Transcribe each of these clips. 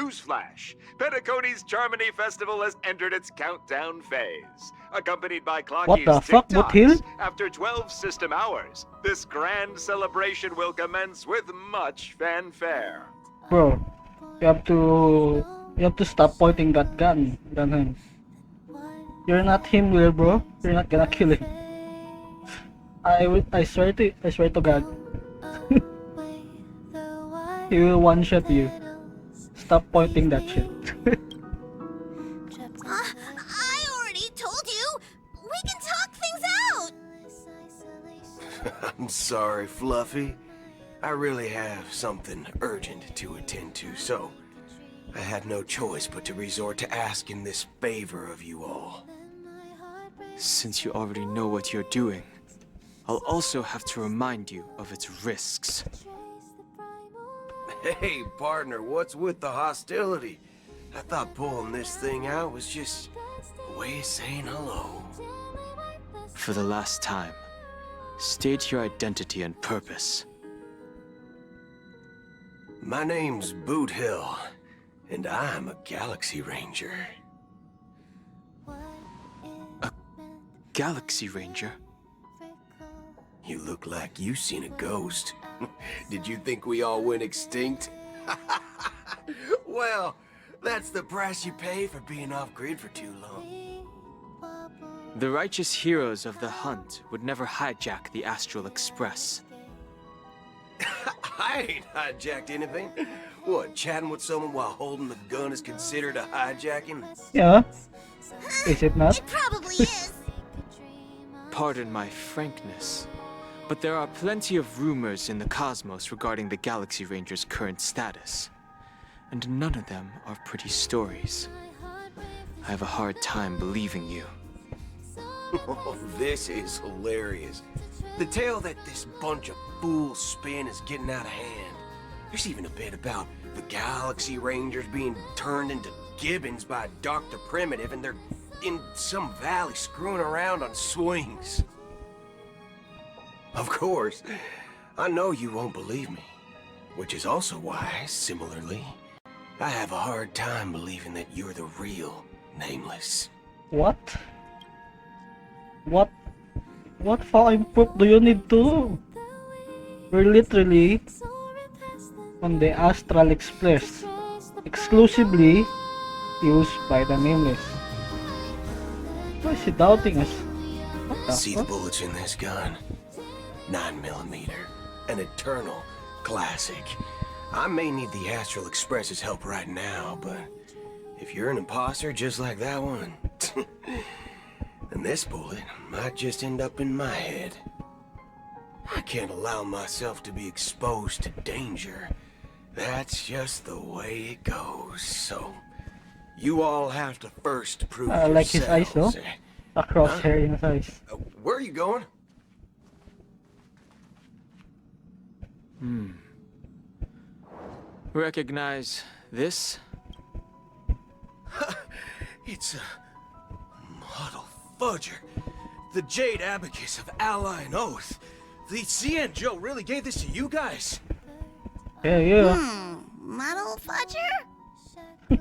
Newsflash! Penacony's Charmony Festival has entered its countdown phase. Accompanied by What the Clocky's fuck, Bothil? TikToks, after 12 system hours, this grand celebration will commence with much fanfare. Bro, you have to stop pointing that gun at him. You're not him, bro. You're not gonna kill him. I swear to God. He will one shot you. Stop pointing that shit. I already told you! We can talk things out! I'm sorry, Fluffy. I really have something urgent to attend to, so I had no choice but to resort to asking this favor of you all. Since you already know what you're doing, I'll also have to remind you of its risks. Hey, partner, what's with the hostility? I thought pulling this thing out was just a way of saying hello. For the last time, state your identity and purpose. My name's Boot Hill, and I'm a Galaxy Ranger. A Galaxy Ranger? You look like you seen a ghost. Did you think we all went extinct? Well, that's the price you pay for being off-grid for too long. The righteous heroes of the hunt would never hijack the Astral Express. I ain't hijacked anything. What, chatting with someone while holding the gun is considered a hijacking? Yeah. Is it not? It probably is! Pardon my frankness, but there are plenty of rumors in the cosmos regarding the Galaxy Ranger's current status. And none of them are pretty stories. I have a hard time believing you. Oh, this is hilarious. The tale that this bunch of fools spin is getting out of hand. There's even a bit about the Galaxy Rangers being turned into gibbons by Dr. Primitive, and they're in some valley screwing around on swings. Of course, I know you won't believe me, which is also why, similarly, I have a hard time believing that you're the real Nameless. What? What fucking proof do you need to? We're literally on the Astral Express, exclusively used by the Nameless. Why is he doubting us? What the See the fuck? bullets in this gun? 9mm, an eternal classic. I may need the Astral Express's help right now, but if you're an imposter just like that one, then this bullet might just end up in my head. I can't allow myself to be exposed to danger. That's just the way it goes. So, you all have to first prove Like his eyes, yourselves. no? A crosshair in his eyes. Where are you going? Recognize this? It's a model fudger. The Jade Abacus of Ally and Oath. The CN Joe really gave this to you guys? Yeah. Model fudger?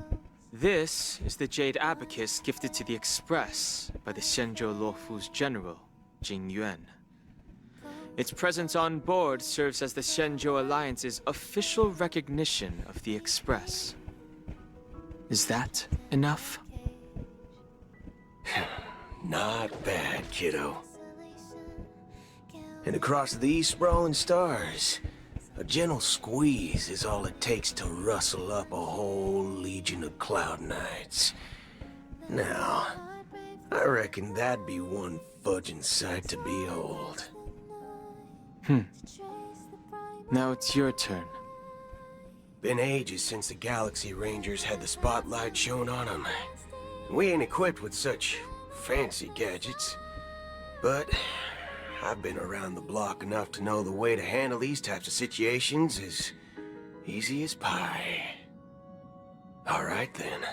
This is the Jade Abacus gifted to the Express by the Shenzhou Luofu's general, Jing Yuan. Its presence on board serves as the Shenzhou Alliance's official recognition of the Express. Is that enough? Not bad, kiddo. And across these sprawling stars, a gentle squeeze is all it takes to rustle up a whole legion of Cloud Knights. Now, I reckon that'd be one fudging sight to behold. Now it's your turn. Been ages since the Galaxy Rangers had the spotlight shown on them. We ain't equipped with such fancy gadgets. But I've been around the block enough to know the way to handle these types of situations is easy as pie. Alright then.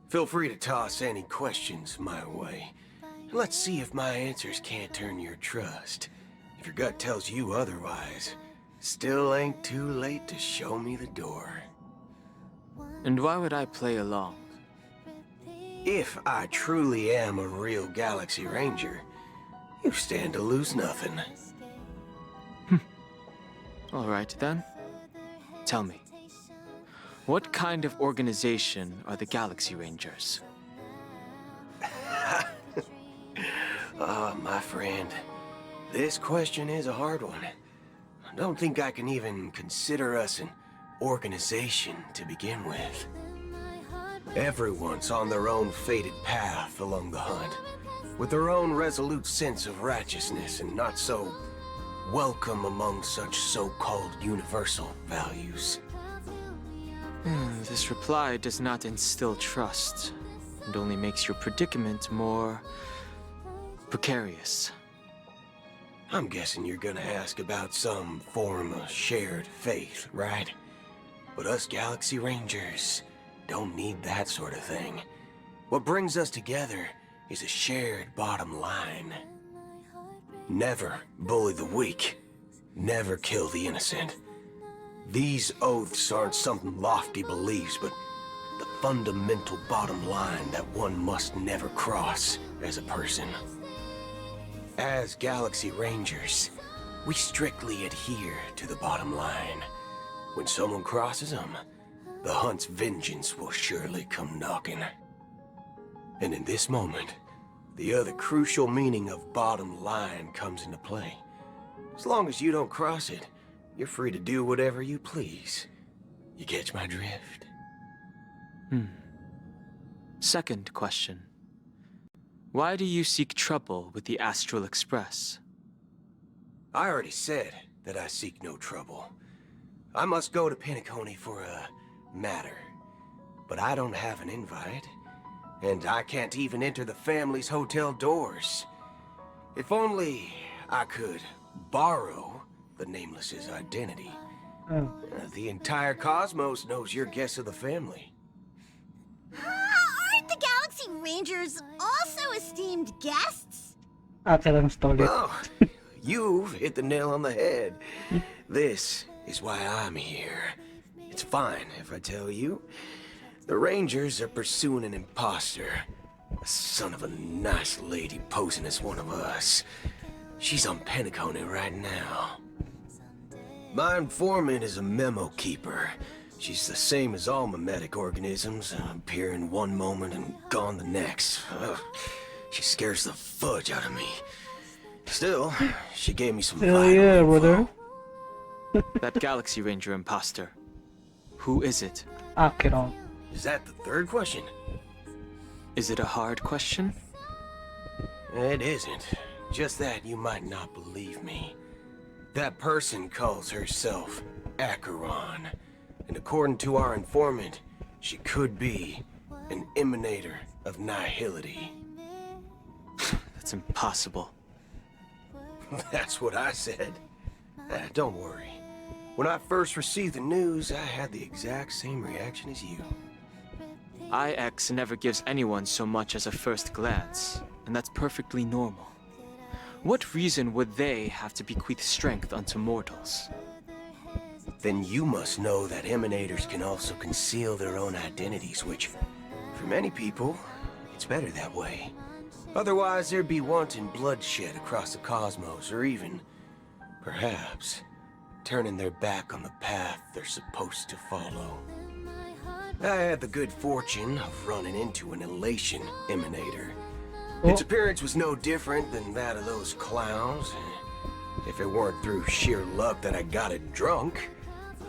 Feel free to toss any questions my way. Let's see if my answers can't turn your trust. If your gut tells you otherwise, still ain't too late to show me the door. And why would I play along? If I truly am a real Galaxy Ranger, you stand to lose nothing. All right then. Tell me, what kind of organization are the Galaxy Rangers? My friend, this question is a hard one. I don't think I can even consider us an organization to begin with. Everyone's on their own fated path along the hunt, with their own resolute sense of righteousness and not so welcome among such so-called universal values. This reply does not instill trust, and only makes your predicament more precarious. I'm guessing you're gonna ask about some form of shared faith, right? But us Galaxy Rangers don't need that sort of thing. What brings us together is a shared bottom line. Never bully the weak. Never kill the innocent. These oaths aren't some lofty beliefs, but the fundamental bottom line that one must never cross as a person. As Galaxy Rangers, we strictly adhere to the bottom line. When someone crosses them, the hunt's vengeance will surely come knocking. And in this moment, the other crucial meaning of bottom line comes into play. As long as you don't cross it, you're free to do whatever you please. You catch my drift? Second question. Why do you seek trouble with the Astral Express? I already said that I seek no trouble. I must go to Penacony for a matter. But I don't have an invite, and I can't even enter the family's hotel doors. If only I could borrow the Nameless's identity. The entire cosmos knows your guest of the family. Aren't the Galaxy Rangers also esteemed guests? Lang story. Well, you've hit the nail on the head. This is why I'm here. It's fine if I tell you. The Rangers are pursuing an imposter. A son of a nice lady posing as one of us. She's on Penacony right now. My informant is a memo keeper. She's the same as all mimetic organisms, appearing one moment and gone the next. Ugh, she scares the fudge out of me. Still, she gave me some Hell vital yeah, info. brother. That Galaxy Ranger imposter. Who is it? Acheron. Is that the third question? Is it a hard question? It isn't. Just that you might not believe me. That person calls herself Acheron. And according to our informant, she could be an emanator of nihility. That's impossible. That's what I said. Don't worry. When I first received the news, I had the exact same reaction as you. IX never gives anyone so much as a first glance, and that's perfectly normal. What reason would they have to bequeath strength unto mortals? Then you must know that emanators can also conceal their own identities, which, for many people, it's better that way. Otherwise, there'd be wanton bloodshed across the cosmos, or even, perhaps, turning their back on the path they're supposed to follow. I had the good fortune of running into an elation emanator. Its appearance was no different than that of those clowns. If it weren't through sheer luck that I got it drunk,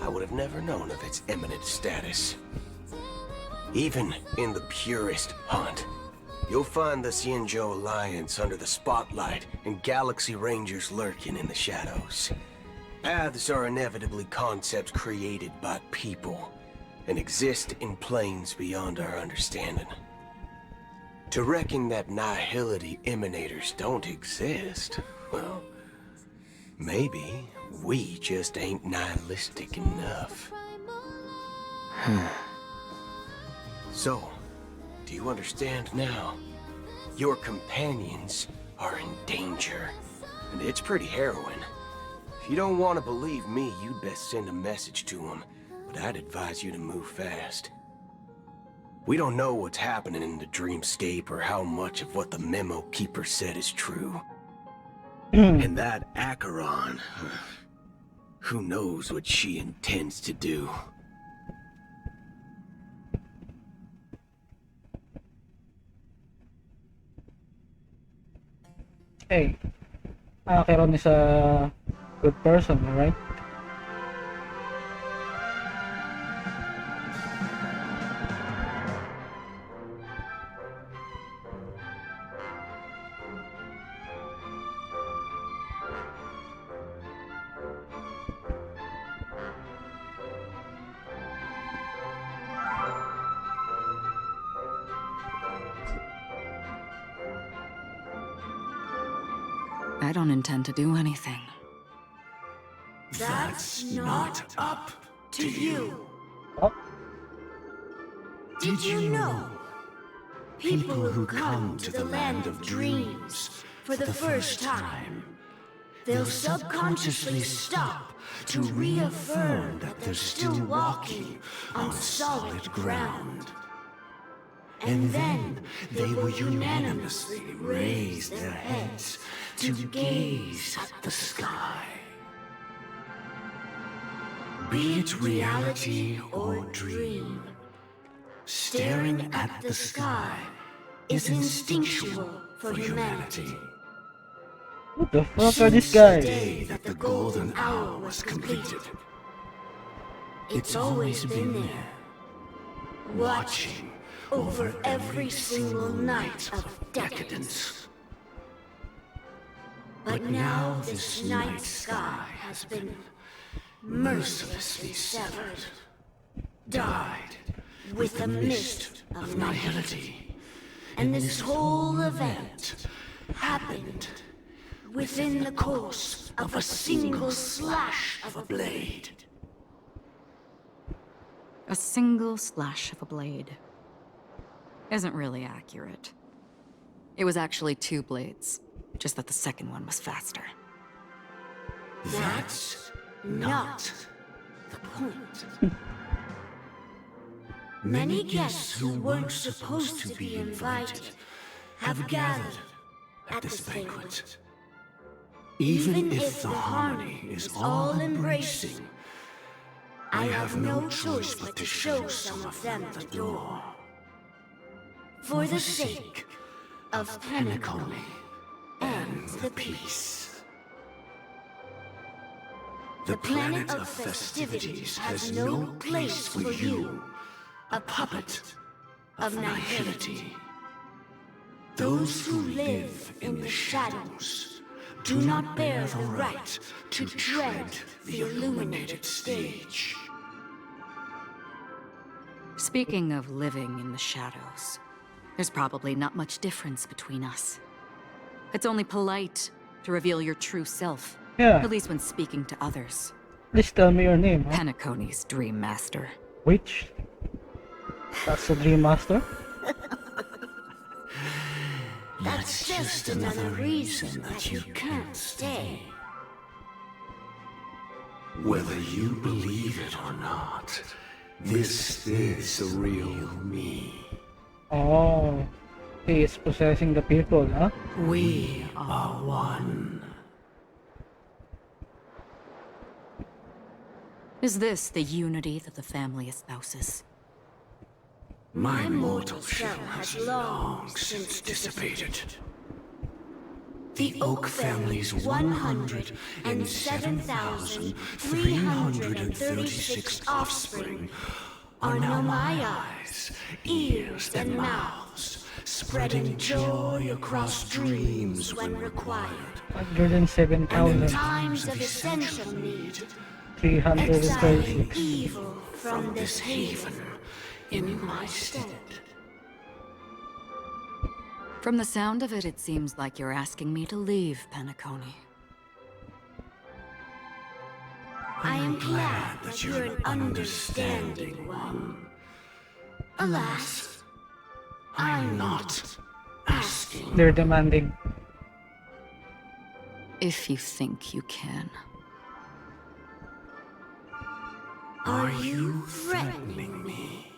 I would have never known of its eminent status. Even in the purest hunt, you'll find the Xianzhou Alliance under the spotlight and Galaxy Rangers lurking in the shadows. Paths are inevitably concepts created by people and exist in planes beyond our understanding. To reckon that nihility emanators don't exist, well, maybe we just ain't nihilistic enough. So, do you understand now? Your companions are in danger, and it's pretty harrowing. If you don't want to believe me, you'd best send a message to them, but I'd advise you to move fast. We don't know what's happening in the dreamscape or how much of what the memo keeper said is true. And that Acheron, who knows what she intends to do. Hey, Acheron is a good person, right? I don't intend to do anything. That's not up to you. Oh, Did you know? People who come to the land of dreams for the first time, they'll subconsciously stop to reaffirm that they're still walking on solid ground. And then they will unanimously raise their heads to gaze at the sky. Be it reality or dream, staring at the sky is instinctual for humanity. what the fuck are these Since the guys? day that the golden hour was completed, it's always been there, watching over every single night of decadence. But now this night sky has been mercilessly severed, dyed with the mist of nihility. And this whole event happened within the course of a single slash of a blade. A single slash of a blade isn't really accurate. It was actually 2 blades, just that the second one was faster. That's not the point. Many guests who weren't supposed to be invited have gathered at this banquet. Even if the harmony is all-embracing, I have no choice but to show some of them the door. For the sake of Penacony and the peace. The planet of festivities has no place for you, a puppet of nihility. Those who live in the shadows do not bear the right to tread the illuminated stage. Speaking of living in the shadows, there's probably not much difference between us. It's only polite to reveal your true self, Yeah, at least when speaking to others. please tell me your name, huh? Penacony's Dream Master. Which? That's the Dream Master? That's just another reason that you can't stay. Whether you believe it or not, this is the real me. Oh, he is possessing the people, huh? We are one. Is this the unity that the family espouses? My mortal shell has long since dissipated. The Oak family's 107,336 offspring are now my eyes, ears, and mouths, spreading joy across dreams when required. And in 107,336. times of essential need, exiling evil from this haven in my stead. From the sound of it, it seems like you're asking me to leave Penacony. I am glad that you're an understanding one. Alas, I'm not asking. They're demanding. If you think you can. Are you threatening me?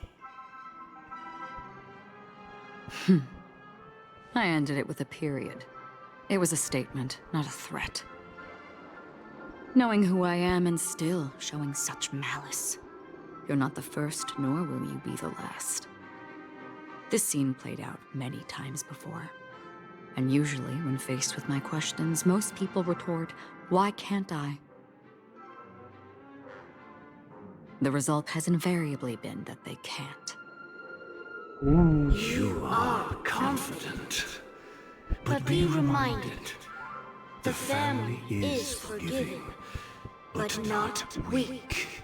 I ended it with a period. It was a statement, not a threat. Knowing who I am and still showing such malice. You're not the first, nor will you be the last. This scene played out many times before. And usually, when faced with my questions, most people retort, "Why can't I?" The result has invariably been that they can't. You are confident. But be reminded, the family is forgiving, but not weak.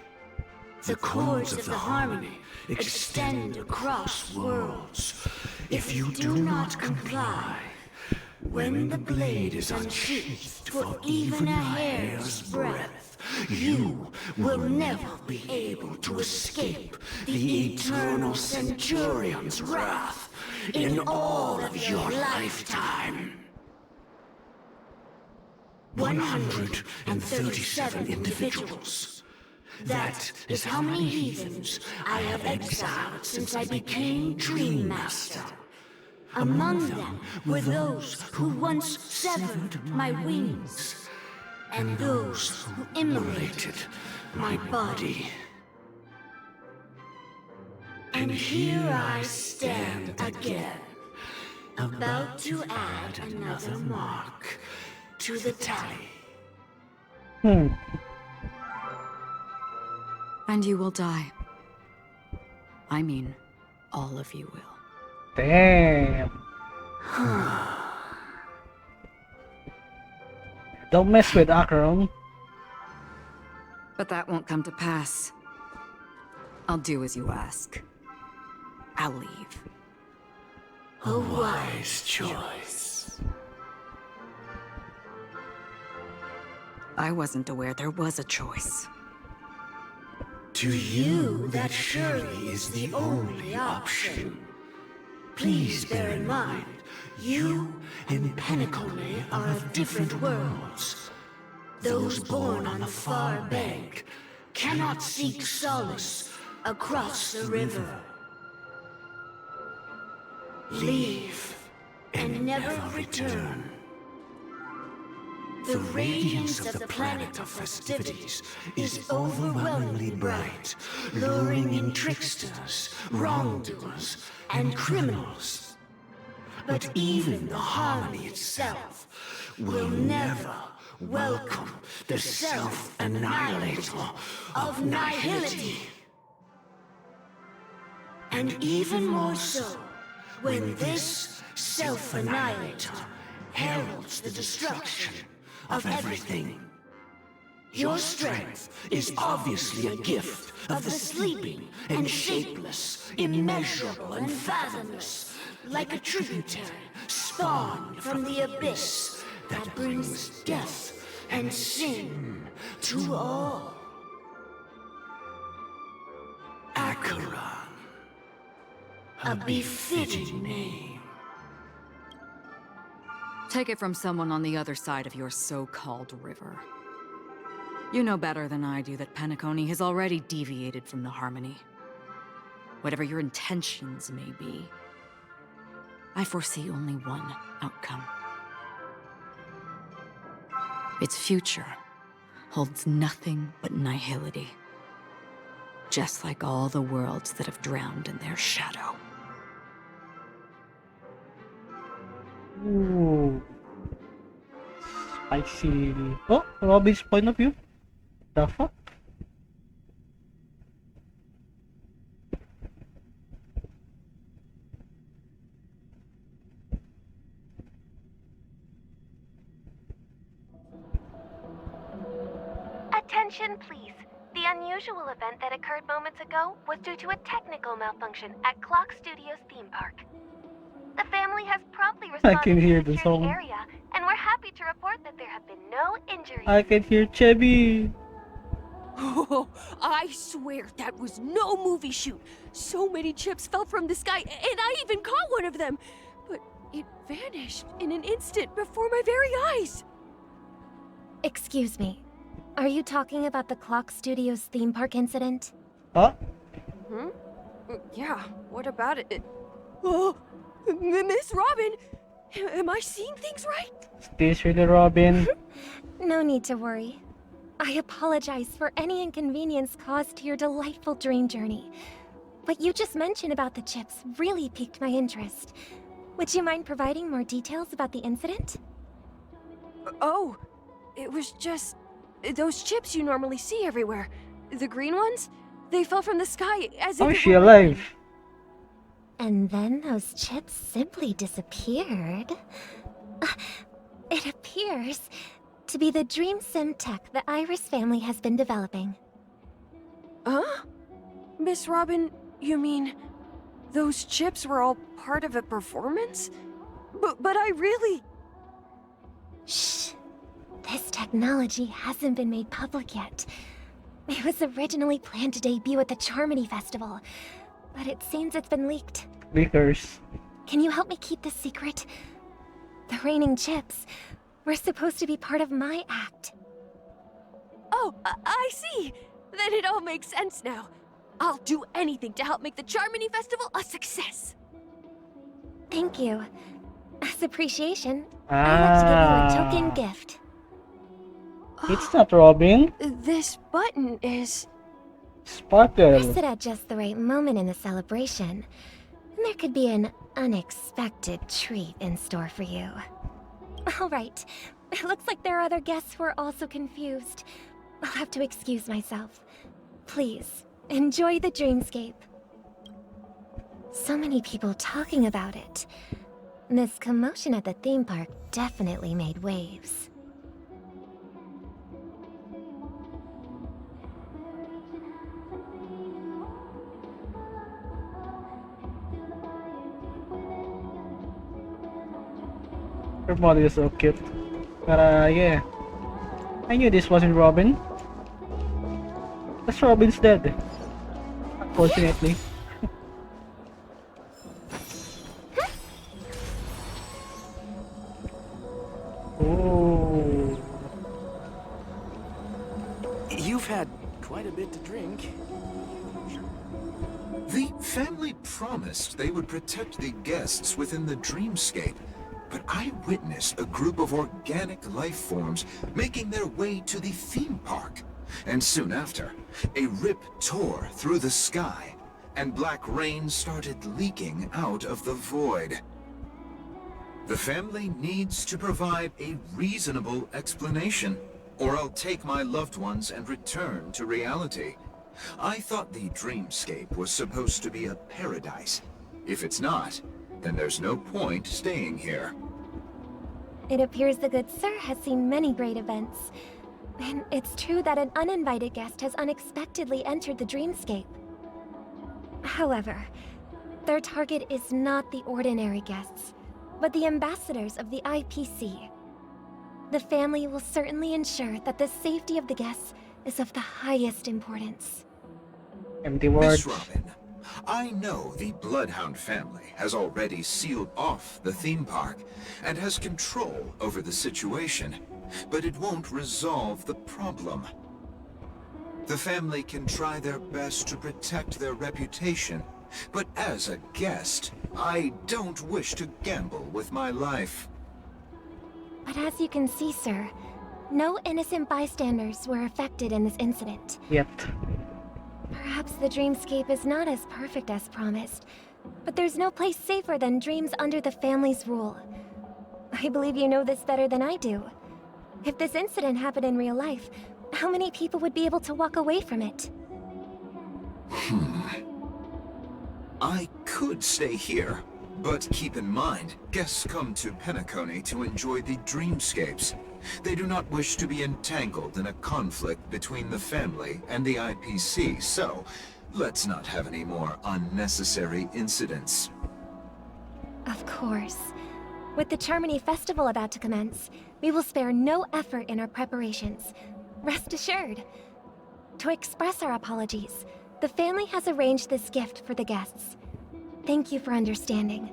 The chords of the harmony extend across worlds. If you do not comply, when the blade is unsheathed for even a hair's breadth, you will never be able to escape the eternal Centurion's wrath in all of your lifetime. 137 individuals. That is how many heathens I have exiled since I became Dream Master. Among them were those who once severed my wings, and those who immolated my body. And here I stand again, about to add another mark to the tally. And you will die. I mean, all of you will. Damn. Don't mess with Akron. But that won't come to pass. I'll do as you ask. I'll leave. A wise choice. I wasn't aware there was a choice. To you, that surely is the only option. Please bear in mind, you and Penacony are of different worlds. Those born on the far bank cannot seek solace across the river. Leave and never return. The radiance of the planet of festivities is overwhelmingly bright, luring in tricksters, wrongdoers, and criminals. But even the harmony itself will never welcome the self-annihilator of nihility. And even more so, when this self-annihilator heralds the destruction of everything. Your strength is obviously a gift of the sleeping and shapeless, immeasurable and fathomless, like a tributary spawned from the abyss that brings death and sin to all. Acheron, a befitting name. Take it from someone on the other side of your so-called river. You know better than I do that Penacony has already deviated from the harmony. Whatever your intentions may be, I foresee only one outcome. Its future holds nothing but nihility. Just like all the worlds that have drowned in their shadow. Ooh. Spicy. Oh, Robin's point of view? The fuck? Attention, please. The unusual event that occurred moments ago was due to a technical malfunction at Clock Studios theme park. The family has promptly responded can hear to the secure song. the area, and we're happy to report that there have been no injuries. I can hear Chevy. Oh, I swear that was no movie shoot. So many chips fell from the sky, and I even caught one of them. But it vanished in an instant before my very eyes. Excuse me. Are you talking about the Clock Studios theme park incident? Huh? Yeah, what about it? Oh, Miss Robin, am I seeing things right? Is this really Robin? No need to worry. I apologize for any inconvenience caused to your delightful dream journey. What you just mentioned about the chips really piqued my interest. Would you mind providing more details about the incident? Oh, it was just those chips you normally see everywhere. The green ones? They fell from the sky as How if is it she were alive? And then those chips simply disappeared. It appears to be the dream sim tech the Iris family has been developing. Huh? Miss Robin, you mean those chips were all part of a performance? But I really... Shh. This technology hasn't been made public yet. It was originally planned to debut at the Charmony Festival, but it seems it's been leaked. Leakers. Can you help me keep this secret? The raining chips were supposed to be part of my act. Oh, I see. Then it all makes sense now. I'll do anything to help make the Charmony Festival a success. Thank you. As appreciation, I'd like to give you a token gift. It's not Robin. This button is... Sparkle. Press it at just the right moment in the celebration, and there could be an unexpected treat in store for you. All right. It looks like there are other guests who are also confused. I'll have to excuse myself. Please, enjoy the dreamscape. So many people talking about it. This commotion at the theme park definitely made waves. Her body is so cute. But yeah. I knew this wasn't Robin. That's Robin's dead. Unfortunately. Oh. You've had quite a bit to drink. The family promised they would protect the guests within the dreamscape, but I witnessed a group of organic life forms making their way to the theme park. And soon after, a rip tore through the sky, and black rain started leaking out of the void. The family needs to provide a reasonable explanation, or I'll take my loved ones and return to reality. I thought the dreamscape was supposed to be a paradise. If it's not, then there's no point staying here. It appears the good sir has seen many great events. And it's true that an uninvited guest has unexpectedly entered the dreamscape. However, their target is not the ordinary guests, but the ambassadors of the IPC. The family will certainly ensure that the safety of the guests is of the highest importance. Empty words. Miss Robin, I know the Bloodhound family has already sealed off the theme park and has control over the situation, but it won't resolve the problem. The family can try their best to protect their reputation, but as a guest, I don't wish to gamble with my life. But as you can see, sir, no innocent bystanders were affected in this incident. Yet. Perhaps the dreamscape is not as perfect as promised, but there's no place safer than dreams under the family's rule. I believe you know this better than I do. If this incident happened in real life, how many people would be able to walk away from it? I could stay here, but keep in mind, guests come to Penacony to enjoy the dreamscapes. They do not wish to be entangled in a conflict between the family and the IPC, so let's not have any more unnecessary incidents. Of course. With the Charmony Festival about to commence, we will spare no effort in our preparations. Rest assured. To express our apologies, the family has arranged this gift for the guests. Thank you for understanding.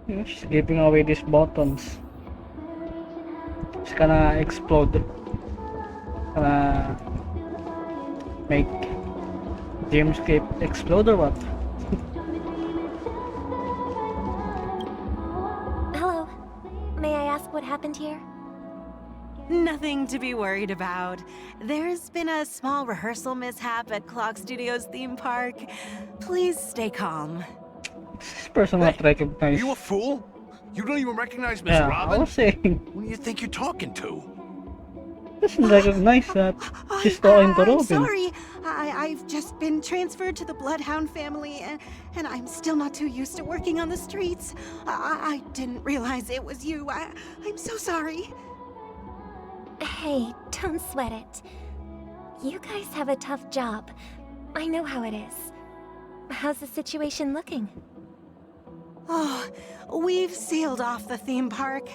Yeah, she's giving away these buttons. It's gonna explode. Gonna make Dreamscape explode or what? what happened here? Nothing to be worried about. There's been a small rehearsal mishap at Clock Studios theme park. Please stay calm. This person not Are recognized. you a fool? You don't even recognize Miss Yeah, I Robin? was saying, Who do you think you're talking to? doesn't recognize that she's talking to I'm Robin. sorry. I've just been transferred to the Bloodhound family, and I'm still not too used to working on the streets. I didn't realize it was you. I'm so sorry. Hey, don't sweat it. You guys have a tough job. I know how it is. How's the situation looking? Oh, we've sealed off the theme park.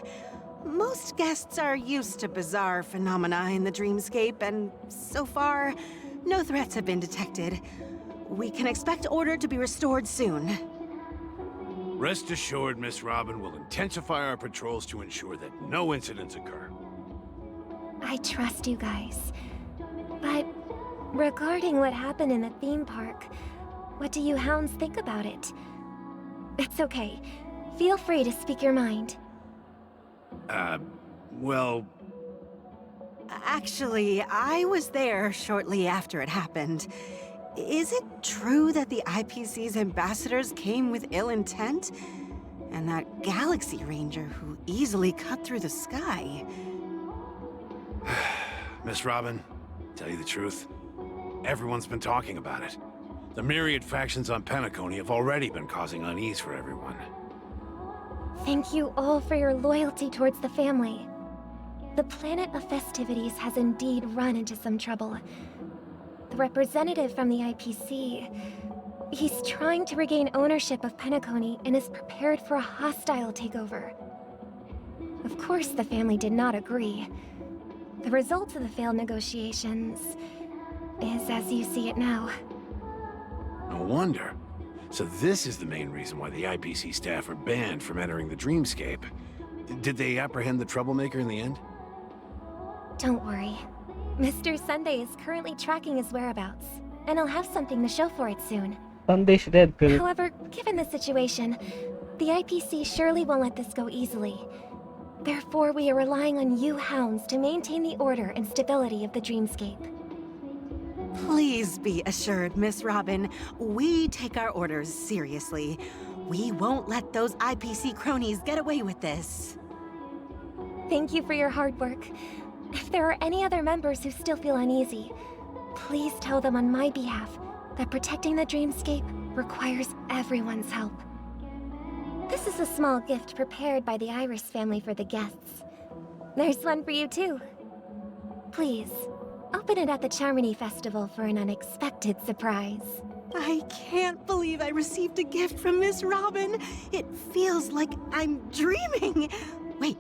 Most guests are used to bizarre phenomena in the dreamscape, and so far, no threats have been detected. We can expect order to be restored soon. Rest assured, Miss Robin will intensify our patrols to ensure that no incidents occur. I trust you guys. But regarding what happened in the theme park, what do you hounds think about it? It's okay. Feel free to speak your mind. Well, Actually, I was there shortly after it happened. Is it true that the IPC's ambassadors came with ill intent? And that Galaxy Ranger who easily cut through the sky? Miss Robin, tell you the truth, everyone's been talking about it. The myriad factions on Penacony have already been causing unease for everyone. Thank you all for your loyalty towards the family. The planet of festivities has indeed run into some trouble. The representative from the IPC, he's trying to regain ownership of Penacony and is prepared for a hostile takeover. Of course, the family did not agree. The result of the failed negotiations is as you see it now. No wonder. So this is the main reason why the IPC staff are banned from entering the dreamscape. Did they apprehend the troublemaker in the end? Don't worry. Mr. Sunday is currently tracking his whereabouts, and I'll have something to show for it soon. Sunday's dead, Philip. However, given the situation, the IPC surely won't let this go easily. Therefore, we are relying on you hounds to maintain the order and stability of the dreamscape. Please be assured, Miss Robin, we take our orders seriously. We won't let those IPC cronies get away with this. Thank you for your hard work. If there are any other members who still feel uneasy, please tell them on my behalf that protecting the dreamscape requires everyone's help. This is a small gift prepared by the Iris family for the guests. There's one for you too. Please, open it at the Charmony Festival for an unexpected surprise. I can't believe I received a gift from Miss Robin. It feels like I'm dreaming. Wait,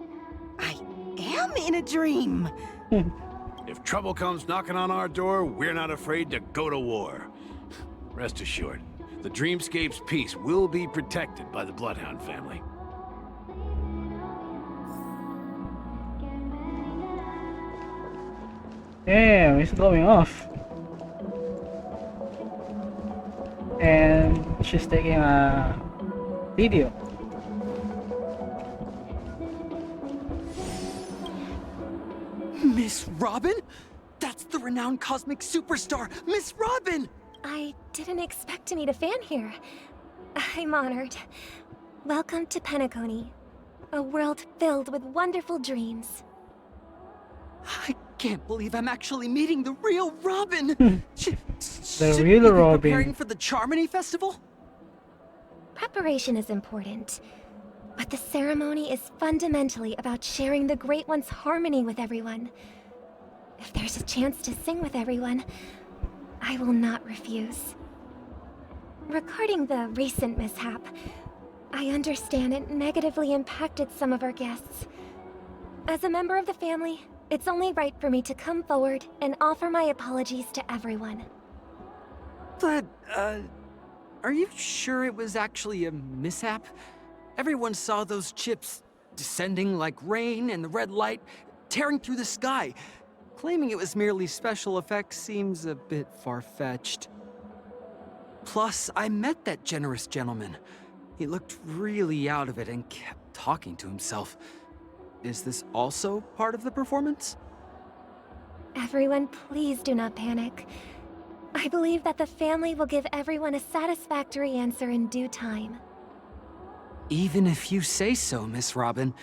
I am in a dream. If trouble comes knocking on our door, we're not afraid to go to war. Rest assured, the dreamscape's peace will be protected by the Bloodhound family. Damn, it's going off. And she's taking a video. Miss Robin? That's the renowned cosmic superstar, Miss Robin! I didn't expect to meet a fan here. I'm honored. Welcome to Penacony, a world filled with wonderful dreams. I can't believe I'm actually meeting the real Robin! The Shouldn't real we be Robin. preparing for the Charmony Festival? Preparation is important, but the ceremony is fundamentally about sharing the Great One's harmony with everyone. If there's a chance to sing with everyone, I will not refuse. Regarding the recent mishap, I understand it negatively impacted some of our guests. As a member of the family, it's only right for me to come forward and offer my apologies to everyone. But, are you sure it was actually a mishap? Everyone saw those chips descending like rain and the red light tearing through the sky. Claiming it was merely special effects seems a bit far-fetched. Plus, I met that generous gentleman. He looked really out of it and kept talking to himself. Is this also part of the performance? Everyone, please do not panic. I believe that the family will give everyone a satisfactory answer in due time. Even if you say so, Miss Robin,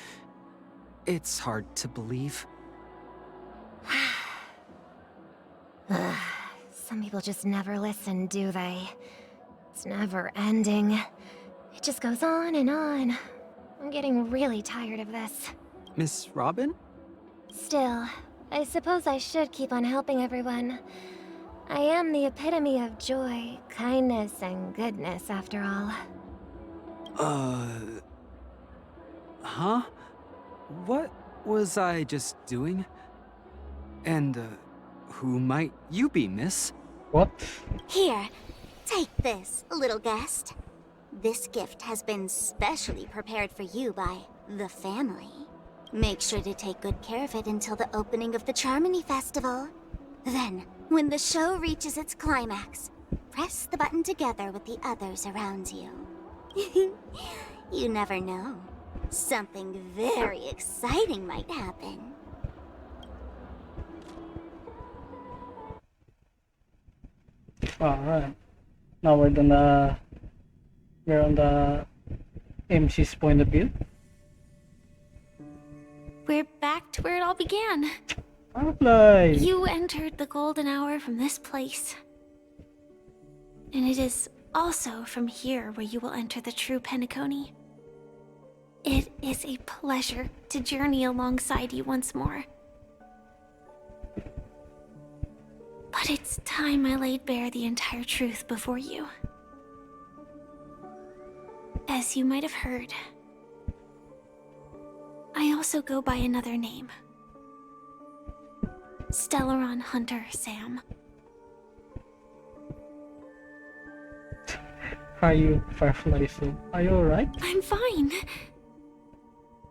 it's hard to believe. Some people just never listen, do they? It's never ending. It just goes on and on. I'm getting really tired of this. Miss Robin? Still, I suppose I should keep on helping everyone. I am the epitome of joy, kindness, and goodness, after all. Huh? What was I just doing? And, who might you be, miss? What? Here, take this, little guest. This gift has been specially prepared for you by the family. Make sure to take good care of it until the opening of the Charmony Festival. Then, when the show reaches its climax, press the button together with the others around you. You never know. Something very exciting might happen. Alright. Now we're on the MC's point of view. We're back to where it all began. Apply. You entered the golden hour from this place. And it is also from here where you will enter the true Penacony. It is a pleasure to journey alongside you once more. But it's time I laid bare the entire truth before you. As you might have heard, I also go by another name. Stellaron Hunter Sam. Are you, Firefly Sim? Are you alright? I'm fine.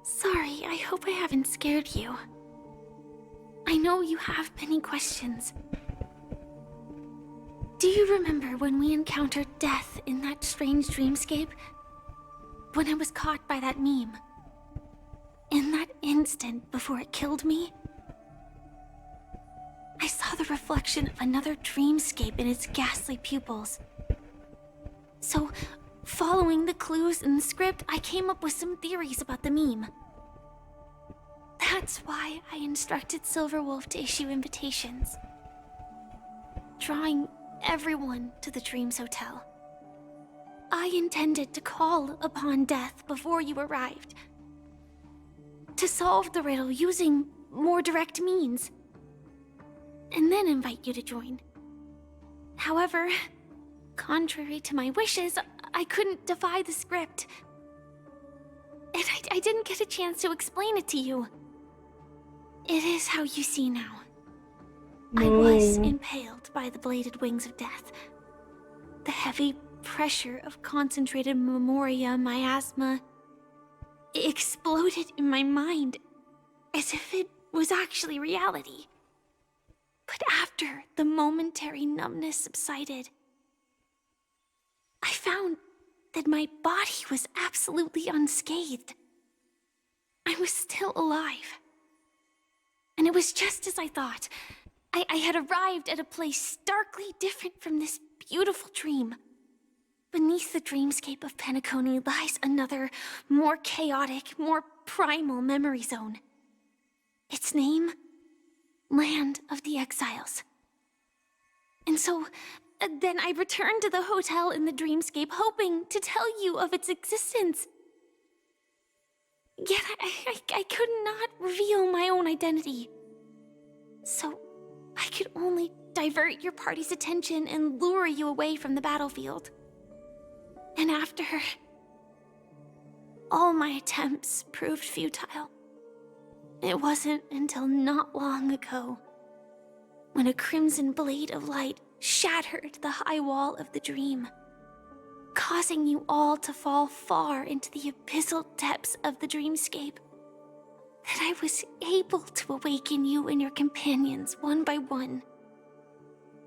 Sorry, I hope I haven't scared you. I know you have many questions. Do you remember when we encountered death in that strange dreamscape? When I was caught by that meme? In that instant before it killed me? I saw the reflection of another dreamscape in its ghastly pupils. So, following the clues in the script, I came up with some theories about the meme. That's why I instructed Silverwolf to issue invitations, drawing everyone to the Dreams Hotel. I intended to call upon death before you arrived, to solve the riddle using more direct means, and then invite you to join. However, contrary to my wishes, I couldn't defy the script. And I didn't get a chance to explain it to you. It is how you see now. I was impaled by the bladed wings of death. The heavy pressure of concentrated memoria miasma exploded in my mind as if it was actually reality. But after the momentary numbness subsided, I found that my body was absolutely unscathed. I was still alive. And it was just as I thought. I had arrived at a place starkly different from this beautiful dream. Beneath the dreamscape of Penacony lies another, more chaotic, more primal memory zone. Its name? Land of the Exiles. And so, then I returned to the hotel in the dreamscape, hoping to tell you of its existence. Yet I could not reveal my own identity. So, I could only divert your party's attention and lure you away from the battlefield. And after, all my attempts proved futile. It wasn't until not long ago, when a crimson blade of light shattered the high wall of the dream, causing you all to fall far into the abyssal depths of the dreamscape, that I was able to awaken you and your companions one by one.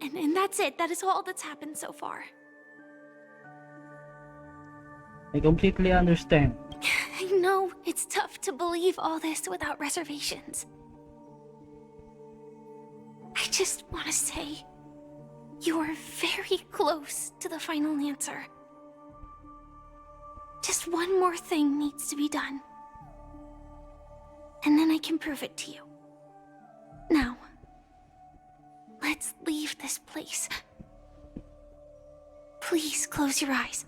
And that's it. That is all that's happened so far. I completely understand. I know it's tough to believe all this without reservations. I just want to say, you're very close to the final answer. Just one more thing needs to be done. And then I can prove it to you. Now, let's leave this place. Please close your eyes.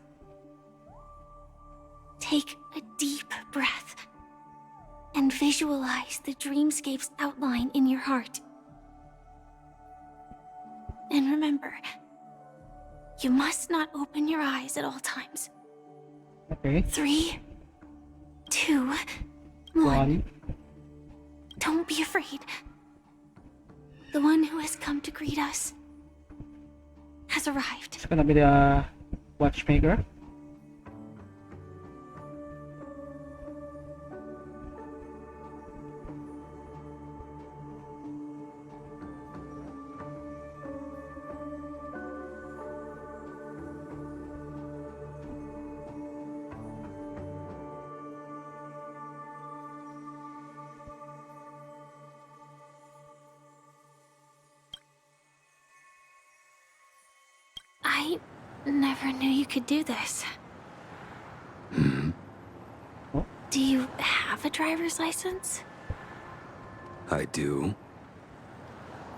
Take a deep breath and visualize the dreamscape's outline in your heart. And remember, you must not open your eyes at all times. Okay. 3, 2, 1. Don't be afraid. The one who has come to greet us has arrived. It's gonna be the watchmaker. I never knew you could do this. Do you have a driver's license? I do.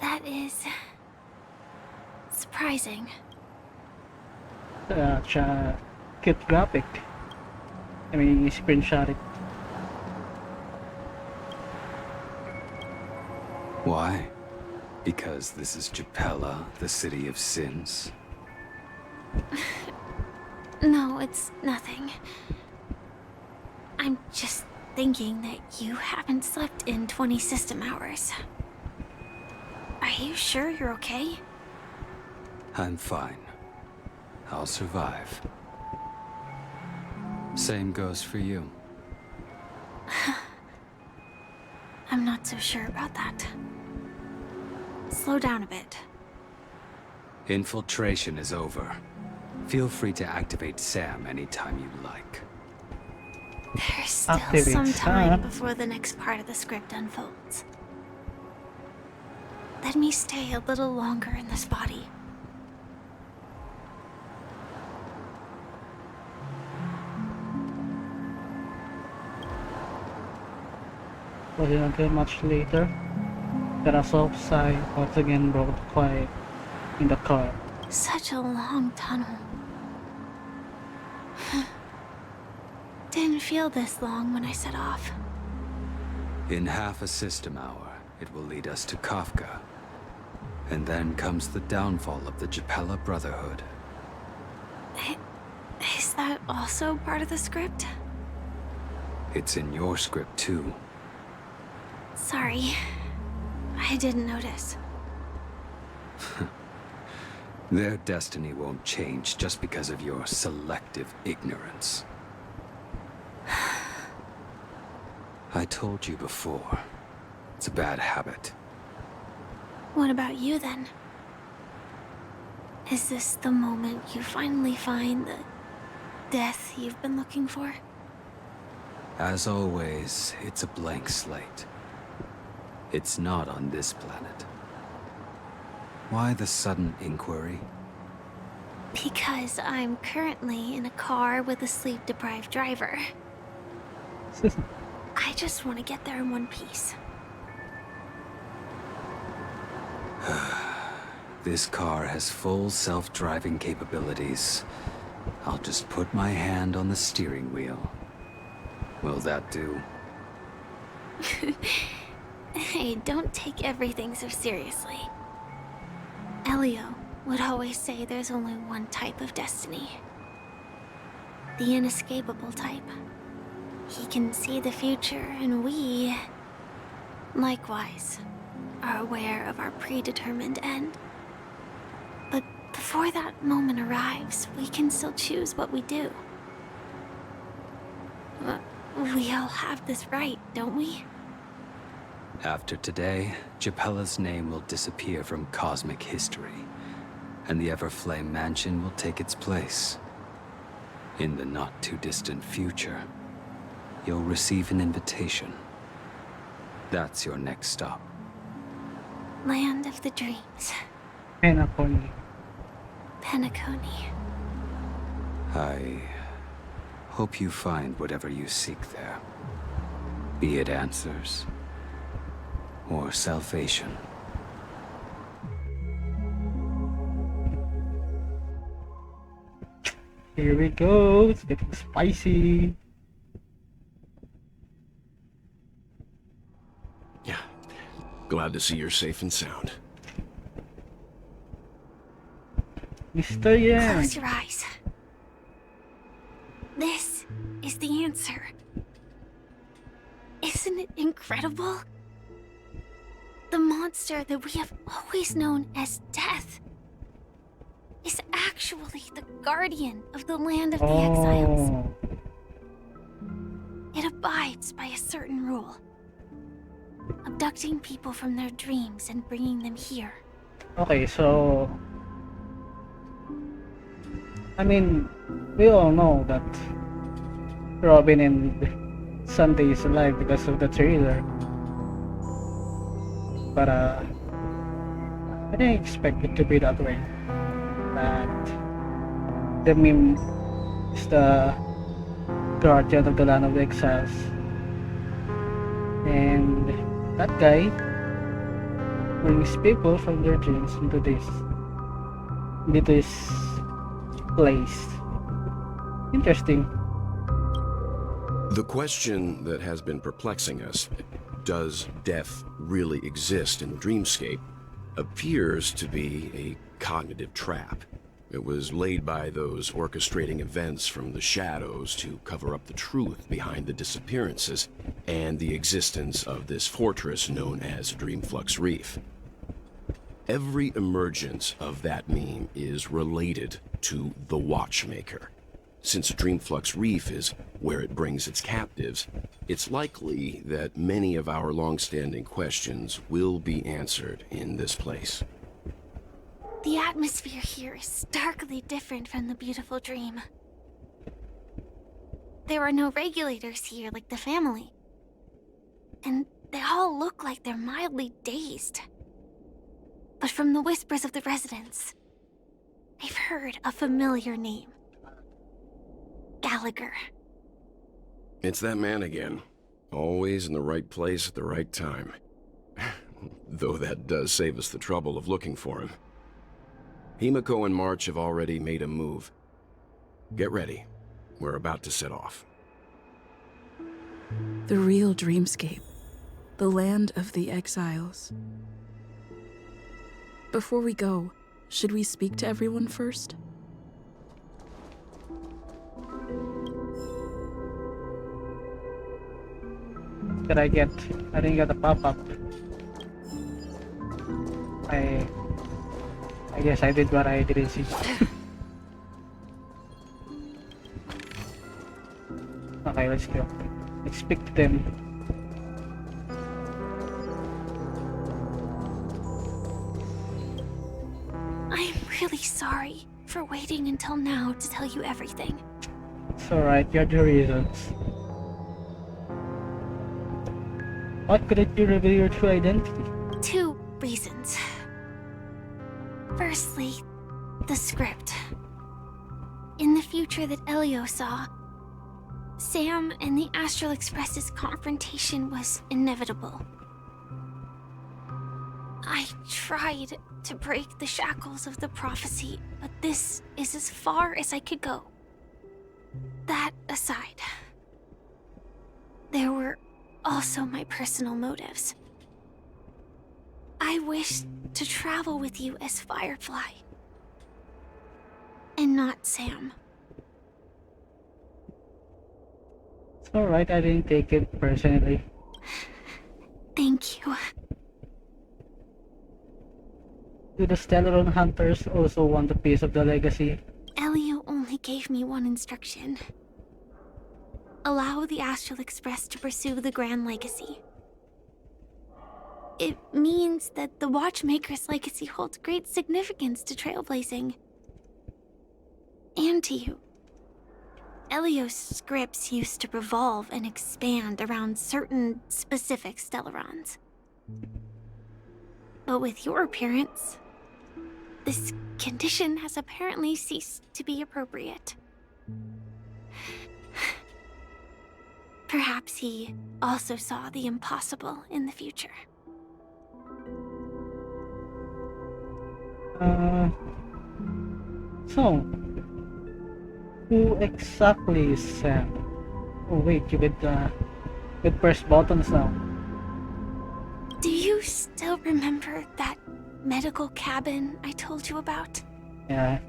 That is surprising. Cute graphic. I mean, screenshot it. Why? Because this is Japella, the city of sins? No, it's nothing. I'm just thinking that you haven't slept in 20 system hours. Are you sure you're okay? I'm fine. I'll survive. Same goes for you. I'm not so sure about that. Slow down a bit. Infiltration is over. Feel free to activate Sam anytime you like. There's still some time before the next part of the script unfolds. Let me stay a little longer in this body. Wasn't until much later that a soft sigh once again broke the quiet in the car. Such a long tunnel. Didn't feel this long when I set off. In half a system hour, it will lead us to Kafka. And then comes the downfall of the Japella Brotherhood. Is that also part of the script? It's in your script too. Sorry. I didn't notice. Their destiny won't change just because of your selective ignorance. I told you before, it's a bad habit. What about you then? Is this the moment you finally find the death you've been looking for? As always, it's a blank slate. It's not on this planet. Why the sudden inquiry? Because I'm currently in a car with a sleep-deprived driver. I just want to get there in one piece. This car has full self-driving capabilities. I'll just put my hand on the steering wheel. Will that do? Hey, don't take everything so seriously. Elio would always say there's only one type of destiny. The inescapable type. He can see the future, and we, likewise, are aware of our predetermined end. But before that moment arrives, we can still choose what we do. We all have this right, don't we? After today, Japella's name will disappear from cosmic history, and the Everflame Mansion will take its place. In the not-too-distant future. you'll receive an invitation. That's your next stop. Land of the Dreams. Penacony. Penacony. I hope you find whatever you seek there. Be it answers or salvation. Here we go. It's getting spicy. Yeah. Glad to see you're safe and sound. Mr. Yang. Close your eyes. This is the answer. Isn't it incredible? The monster that we have always known as Death is actually the guardian of the land of the exiles. It abides by a certain rule. Abducting people from their dreams and bringing them here. Okay, so I mean, we all know that Robin and Sunday is alive because of the trailer. But I didn't expect it to be that way. That the meme is the guardian of the land of the exiles. And that guy brings people from their dreams into this place. Interesting. The question that has been perplexing us, does death really exist in the dreamscape, appears to be a cognitive trap. It was laid by those orchestrating events from the shadows to cover up the truth behind the disappearances and the existence of this fortress known as Dreamflux Reef. Every emergence of that meme is related to the Watchmaker. Since Dreamflux Reef is where it brings its captives, it's likely that many of our long-standing questions will be answered in this place. The atmosphere here is starkly different from the beautiful dream. There are no regulators here like the family. And they all look like they're mildly dazed. But from the whispers of the residents, I've heard a familiar name. Gallagher. It's that man again. Always in the right place at the right time. Though that does save us the trouble of looking for him. Himiko and March have already made a move. Get ready. We're about to set off. The real dreamscape. The land of the exiles. Before we go, should we speak to everyone first? I didn't get a pop-up. I guess I did what I didn't see. Okay, let's go. Let's speak to them. I'm really sorry for waiting until now to tell you everything. It's alright, you had your reasons. What couldn't you reveal your true identity? 2 reasons. Firstly, the script. In the future that Elio saw, Sam and the Astral Express's confrontation was inevitable. I tried to break the shackles of the prophecy, but this is as far as I could go. That aside, there were also my personal motives. I wished to travel with you as Firefly, and not Sam. It's alright, I didn't take it personally. Thank you. Do the Stellaron Hunters also want a piece of the legacy? Elio only gave me one instruction. Allow the Astral Express to pursue the Grand Legacy. It means that the Watchmaker's legacy holds great significance to trailblazing. And to you. Elios scripts used to revolve and expand around certain specific Stellarons. But with your appearance, this condition has apparently ceased to be appropriate. Perhaps he also saw the impossible in the future. So, who exactly is Sam? Oh wait, you with press buttons now. Do you still remember that medical cabin I told you about? Yeah.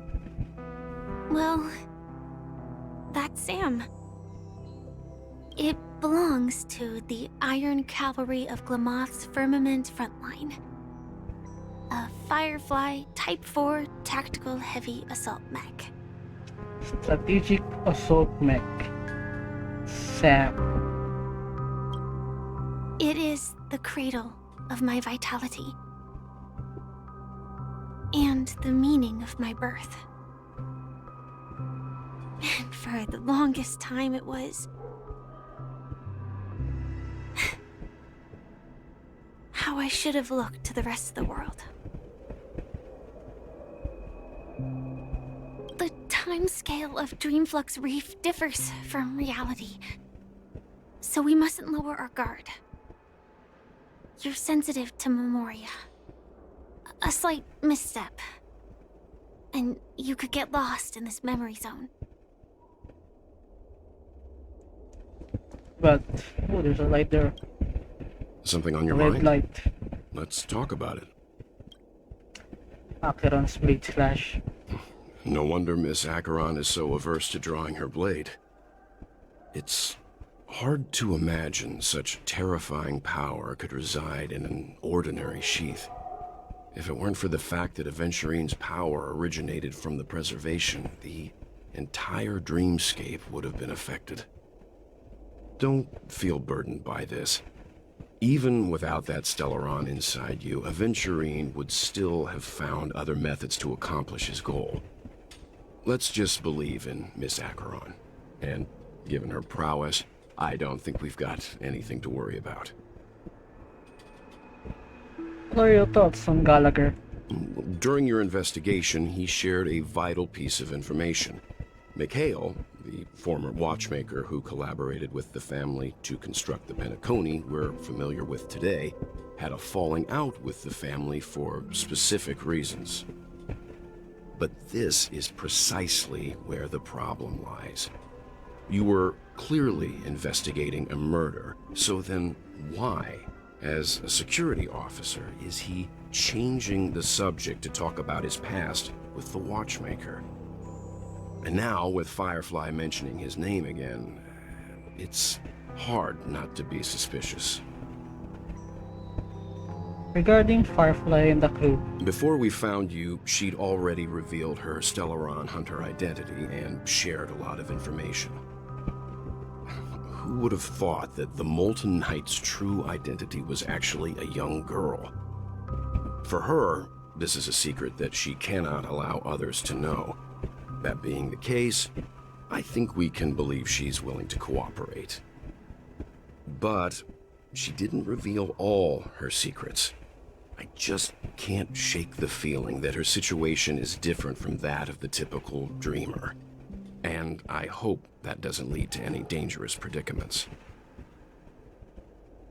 Well, that's Sam. It belongs to the Iron Cavalry of Glamoth's Firmament Frontline. A Firefly Type 4 Tactical Heavy Assault Mech. Strategic Assault Mech. Sam. It is the cradle of my vitality. And the meaning of my birth. And for the longest time it was how I should have looked to the rest of the world. The timescale of Dreamflux Reef differs from reality, so we mustn't lower our guard. You're sensitive to Memoria. A slight misstep, and you could get lost in this memory zone. But, oh, there's a light there. Something on your Red mind? light. Let's talk about it. Acheron's blade slash. No wonder Miss Acheron is so averse to drawing her blade. It's hard to imagine such terrifying power could reside in an ordinary sheath. If it weren't for the fact that Aventurine's power originated from the preservation, the entire dreamscape would have been affected. Don't feel burdened by this. Even without that Stellaron inside you, Aventurine would still have found other methods to accomplish his goal. Let's just believe in Miss Acheron. And given her prowess, I don't think we've got anything to worry about. What are your thoughts on Gallagher? During your investigation, he shared a vital piece of information. Mikhail, the former watchmaker who collaborated with the family to construct the Penacony we're familiar with today, had a falling out with the family for specific reasons. But this is precisely where the problem lies. You were clearly investigating a murder, so then why, as a security officer, is he changing the subject to talk about his past with the watchmaker? And now, with Firefly mentioning his name again, it's hard not to be suspicious. Regarding Firefly and the crew. Before we found you, she'd already revealed her Stellaron Hunter identity and shared a lot of information. Who would have thought that the Molten Knight's true identity was actually a young girl? For her, this is a secret that she cannot allow others to know. That being the case, I think we can believe she's willing to cooperate. But she didn't reveal all her secrets. I just can't shake the feeling that her situation is different from that of the typical dreamer. And I hope that doesn't lead to any dangerous predicaments.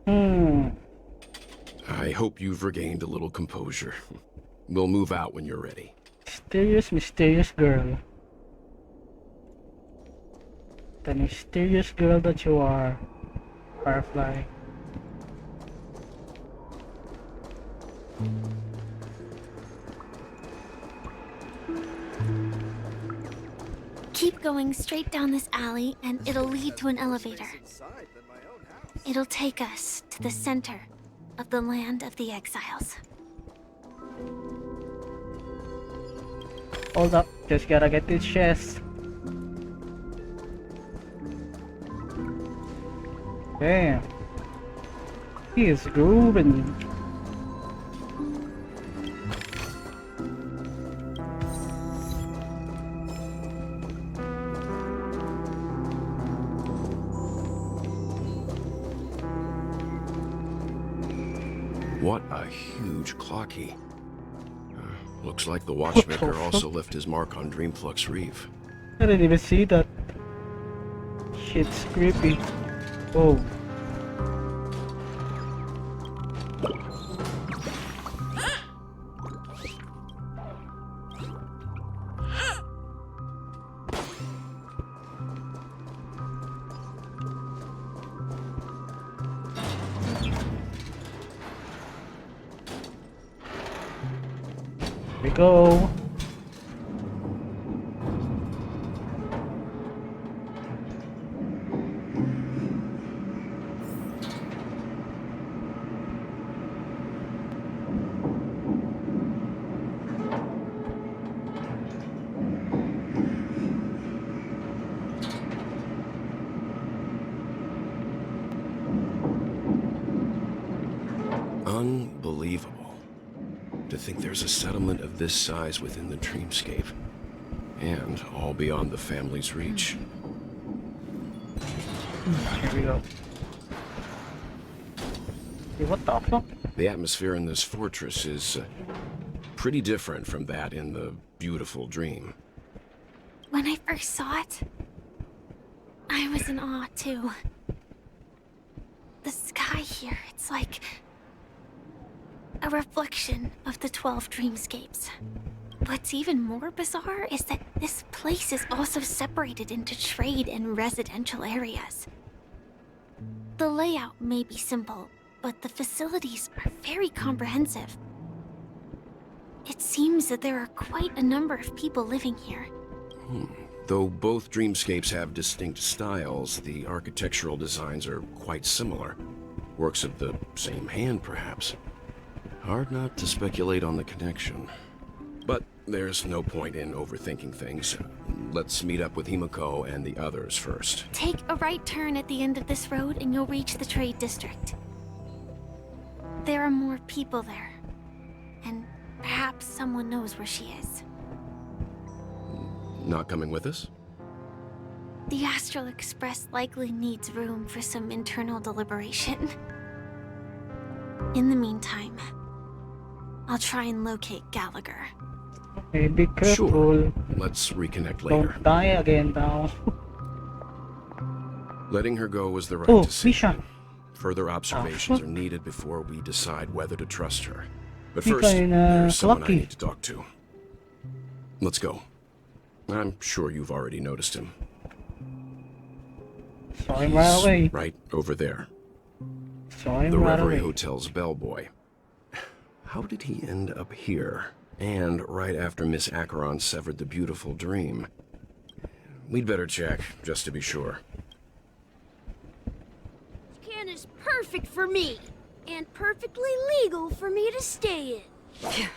I hope you've regained a little composure. We'll move out when you're ready. Mysterious girl. The mysterious girl that you are, Firefly. Keep going straight down this alley and it'll lead to an elevator. It'll take us to the center of the land of the exiles. Hold up, just gotta get this chest. Damn. He is grooving. What a huge clocky. Looks like the watchmaker also left his mark on Dreamflux Reef. I didn't even see that. Shit's creepy. Whoa. Here we go. Unbelievable. To think there's a settlement of this size within the dreamscape. And all beyond the family's reach. Here we go. Hey, what the fuck? The atmosphere in this fortress is pretty different from that in the beautiful dream. When I first saw it, I was in awe too. The sky here, it's like a reflection of the 12 dreamscapes. What's even more bizarre is that this place is also separated into trade and residential areas. The layout may be simple, but the facilities are very comprehensive. It seems that there are quite a number of people living here. Though both dreamscapes have distinct styles, the architectural designs are quite similar. Works of the same hand, perhaps. Hard not to speculate on the connection. But there's no point in overthinking things. Let's meet up with Himiko and the others first. Take a right turn at the end of this road and you'll reach the trade district. There are more people there. And perhaps someone knows where she is. Not coming with us? The Astral Express likely needs room for some internal deliberation. In the meantime, I'll try and locate Gallagher. Okay, be careful. Sure. Let's reconnect later. Don't die again now. Letting her go was the right decision. Misha. Further observations are needed before we decide whether to trust her. But Misha first, in, there's someone I Lucky. need to talk to. Let's go. I'm sure you've already noticed him. Saw him right away. Right over there. Saw him The right Reverie away. Hotel's bellboy. How did he end up here? And right after Miss Acheron severed the beautiful dream. We'd better check, just to be sure. This can is perfect for me, and perfectly legal for me to stay in.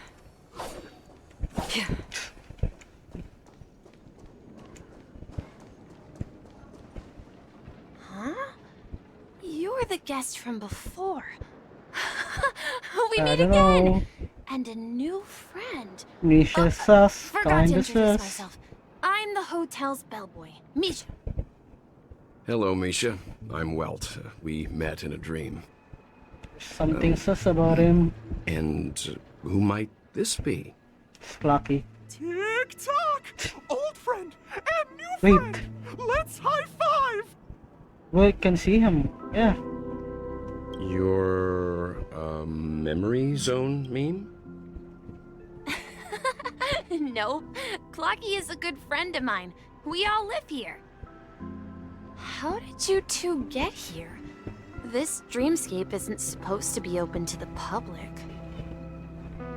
Huh? You're the guest from before. We I meet don't again! know. And a new friend. Misha sus. Forgot to Kinda introduce sus. myself. I'm the hotel's bellboy, Misha. Hello, Misha. I'm Welt. We met in a dream. Something sus about him. And who might this be? It's lucky. Tick-tock! Old friend and new Wait. friend! Let's high-five! We can see him. Yeah. Your, memory zone meme? No, Clocky is a good friend of mine. We all live here. How did you two get here? This dreamscape isn't supposed to be open to the public.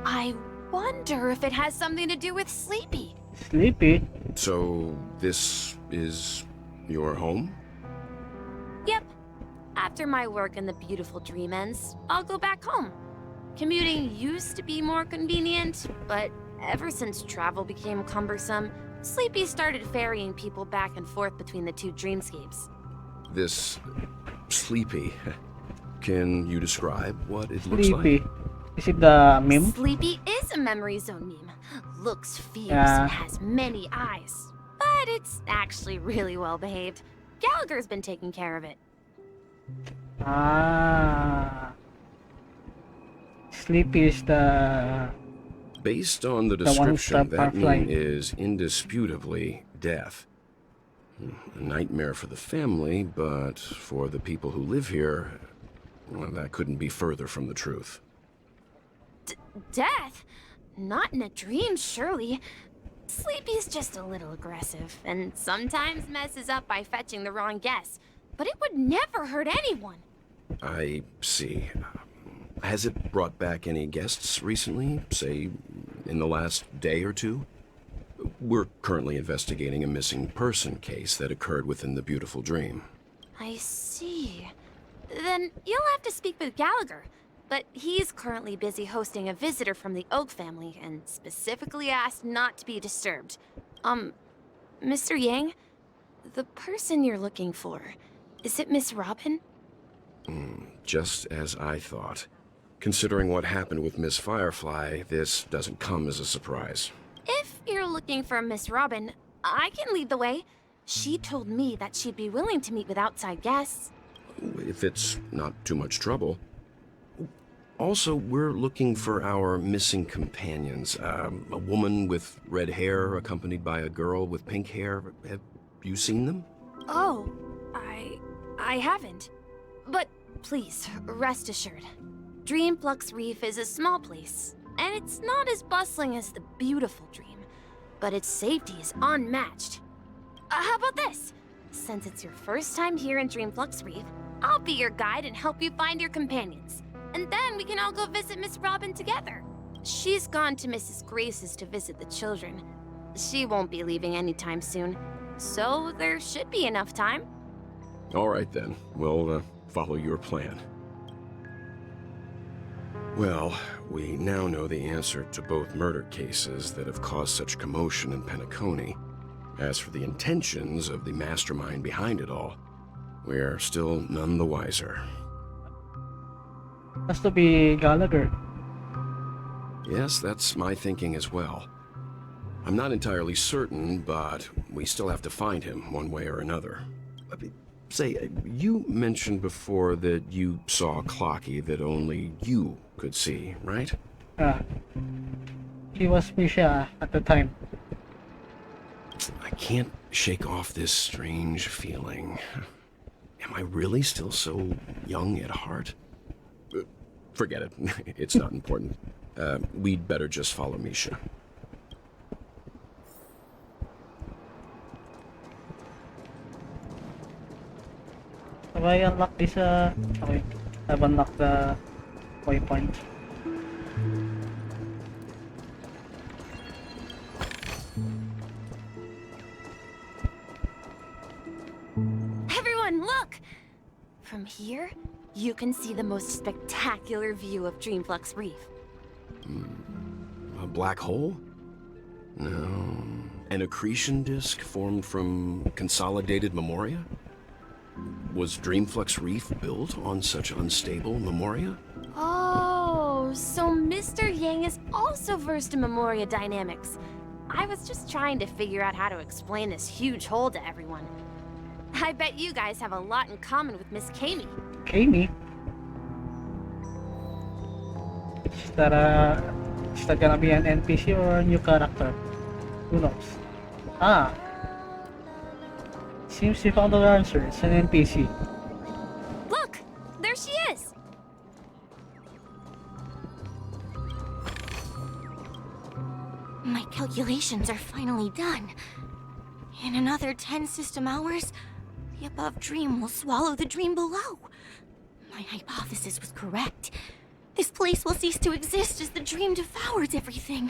I wonder if it has something to do with Sleepy. Sleepy? So, this is your home? Yep. After my work in the beautiful dream ends, I'll go back home. Commuting used to be more convenient, but ever since travel became cumbersome, Sleepy started ferrying people back and forth between the two dreamscapes. This Sleepy. Can you describe what it looks Sleepy. like? Is it the meme? Sleepy is a memory zone meme. Looks fierce Yeah. and has many eyes. But it's actually really well behaved. Gallagher's been taking care of it. Ah. Sleepy is the... Based on the The one who description, stopped that Firefly. name is indisputably Death. A nightmare for the family, but for the people who live here, well, that couldn't be further from the truth. Death? Not in a dream, surely. Sleepy's just a little aggressive, and sometimes messes up by fetching the wrong guess. But it would never hurt anyone. I see. Has it brought back any guests recently, say, in the last day or two? We're currently investigating a missing person case that occurred within the beautiful dream. I see. Then you'll have to speak with Gallagher. But he's currently busy hosting a visitor from the Oak family and specifically asked not to be disturbed. Mr. Yang? The person you're looking for, is it Miss Robin? Just as I thought. Considering what happened with Miss Firefly, this doesn't come as a surprise. If you're looking for Miss Robin, I can lead the way. She told me that she'd be willing to meet with outside guests. If it's not too much trouble. Also, we're looking for our missing companions. A woman with red hair accompanied by a girl with pink hair. Have you seen them? Oh, I haven't. But please, rest assured. Dreamflux Reef is a small place, and it's not as bustling as the beautiful Dream, but its safety is unmatched. How about this? Since it's your first time here in Dreamflux Reef, I'll be your guide and help you find your companions. And then we can all go visit Miss Robin together. She's gone to Mrs. Grace's to visit the children. She won't be leaving anytime soon, so there should be enough time. All right then, we'll follow your plan. Well, we now know the answer to both murder cases that have caused such commotion in Penacony. As for the intentions of the mastermind behind it all, we're still none the wiser. Has to be Gallagher. Yes, that's my thinking as well. I'm not entirely certain, but we still have to find him one way or another. Say, you mentioned before that you saw a clocky that only you could see, right? He was Misha at the time. I can't shake off this strange feeling. Am I really still so young at heart? Forget it. It's not important. We'd better just follow Misha. Have I unlocked this? Okay. I've unlocked the waypoint. Everyone, look! From here, you can see the most spectacular view of Dreamflux Reef. A black hole? No. An accretion disk formed from consolidated memoria? Was Dreamflux Reef built on such unstable memoria? Oh, so Mr. Yang is also versed in memoria dynamics. I was just trying to figure out how to explain this huge hole to everyone. I bet you guys have a lot in common with Miss Kami. Kami? Is that gonna be an NPC or a new character? Who knows? Seems you found the answer. It's an NPC. Look! There she is! My calculations are finally done. In another 10 system hours, the above dream will swallow the dream below. My hypothesis was correct. This place will cease to exist as the dream devours everything.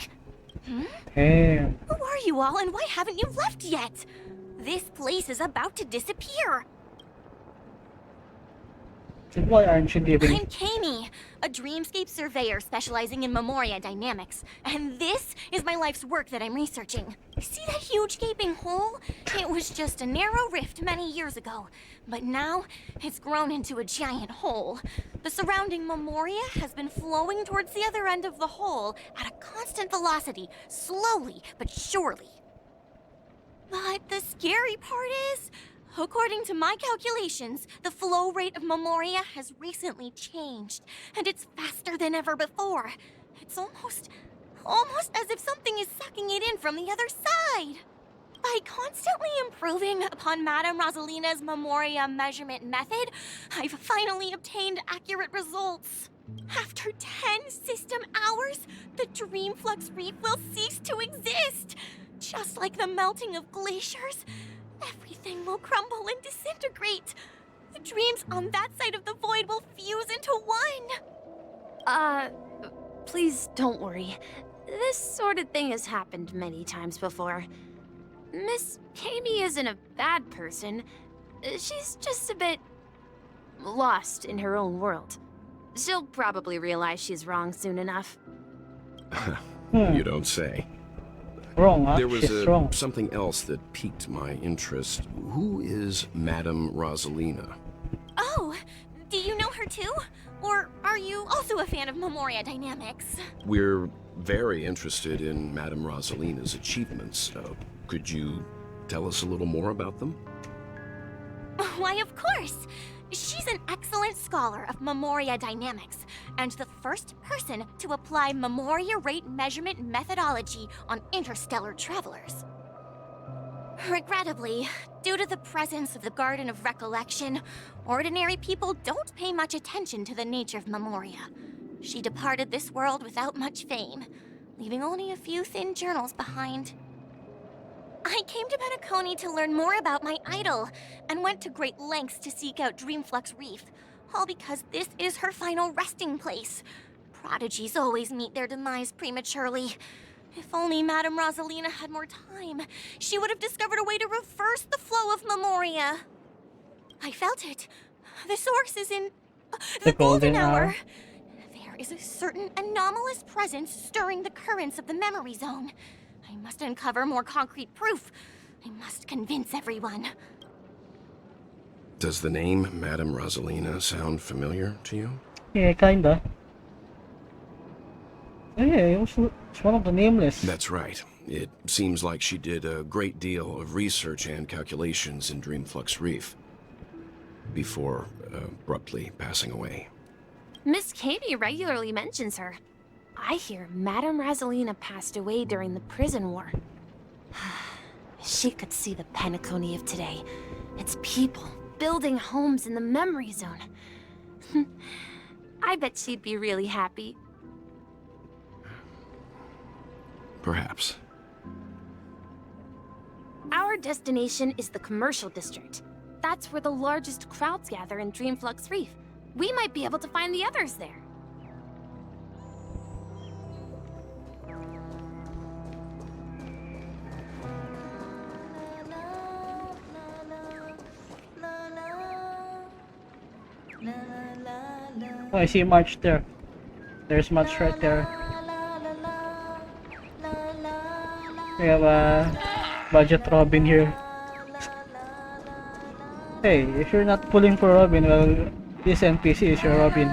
Damn. Who are you all, and why haven't you left yet? This place is about to disappear. Then why aren't you leaving? I'm Kami, a dreamscape surveyor specializing in memoria dynamics. And this is my life's work that I'm researching. See that huge gaping hole? It was just a narrow rift many years ago. But now, it's grown into a giant hole. The surrounding memoria has been flowing towards the other end of the hole at a constant velocity, slowly but surely. But the scary part is, According to my calculations, the flow rate of Memoria has recently changed, and it's faster than ever before. It's almost as if something is sucking it in from the other side. By constantly improving upon Madame Rosalina's Memoria measurement method, I've finally obtained accurate results. After 10 system hours, the Dreamflux Reef will cease to exist. Just like the melting of glaciers, everything will crumble and disintegrate. The dreams on that side of the void will fuse into one. Please don't worry. This sort of thing has happened many times before. Miss Katie isn't a bad person. She's just a bit lost in her own world. She'll probably realize she's wrong soon enough. You don't say. Wrong, huh? There was She's wrong. something else that piqued my interest. Who is Madame Rosalina? Oh, do you know her too? Or are you also a fan of Memoria Dynamics? We're very interested in Madame Rosalina's achievements. Could you tell us a little more about them? Why, of course! She's an excellent scholar of Memoria Dynamics, and the first person to apply Memoria rate measurement methodology on interstellar travelers. Regrettably, due to the presence of the Garden of Recollection, ordinary people don't pay much attention to the nature of Memoria. She departed this world without much fame, leaving only a few thin journals behind. I came to Penacony to learn more about my idol, and went to great lengths to seek out Dreamflux Reef, all because this is her final resting place. Prodigies always meet their demise prematurely. If only Madame Rosalina had more time, she would have discovered a way to reverse the flow of Memoria. I felt it. The source is in the golden hour. There is a certain anomalous presence stirring the currents of the memory zone. I must uncover more concrete proof. I must convince everyone. Does the name Madame Rosalina sound familiar to you? Yeah, kinda. Yeah, it's one of the nameless. That's right. It seems like she did a great deal of research and calculations in Dreamflux Reef before abruptly passing away. Miss Katie regularly mentions her. I hear Madame Rosalina passed away during the prison war. She could see the Penacony of today. Its people building homes in the memory zone. I bet she'd be really happy. Perhaps. Our destination is the commercial district. That's where the largest crowds gather in Dreamflux Reef. We might be able to find the others there. Oh, I see March there. There's March right there. We have a budget Robin here. Hey, if you're not pulling for Robin, well, this NPC is your Robin.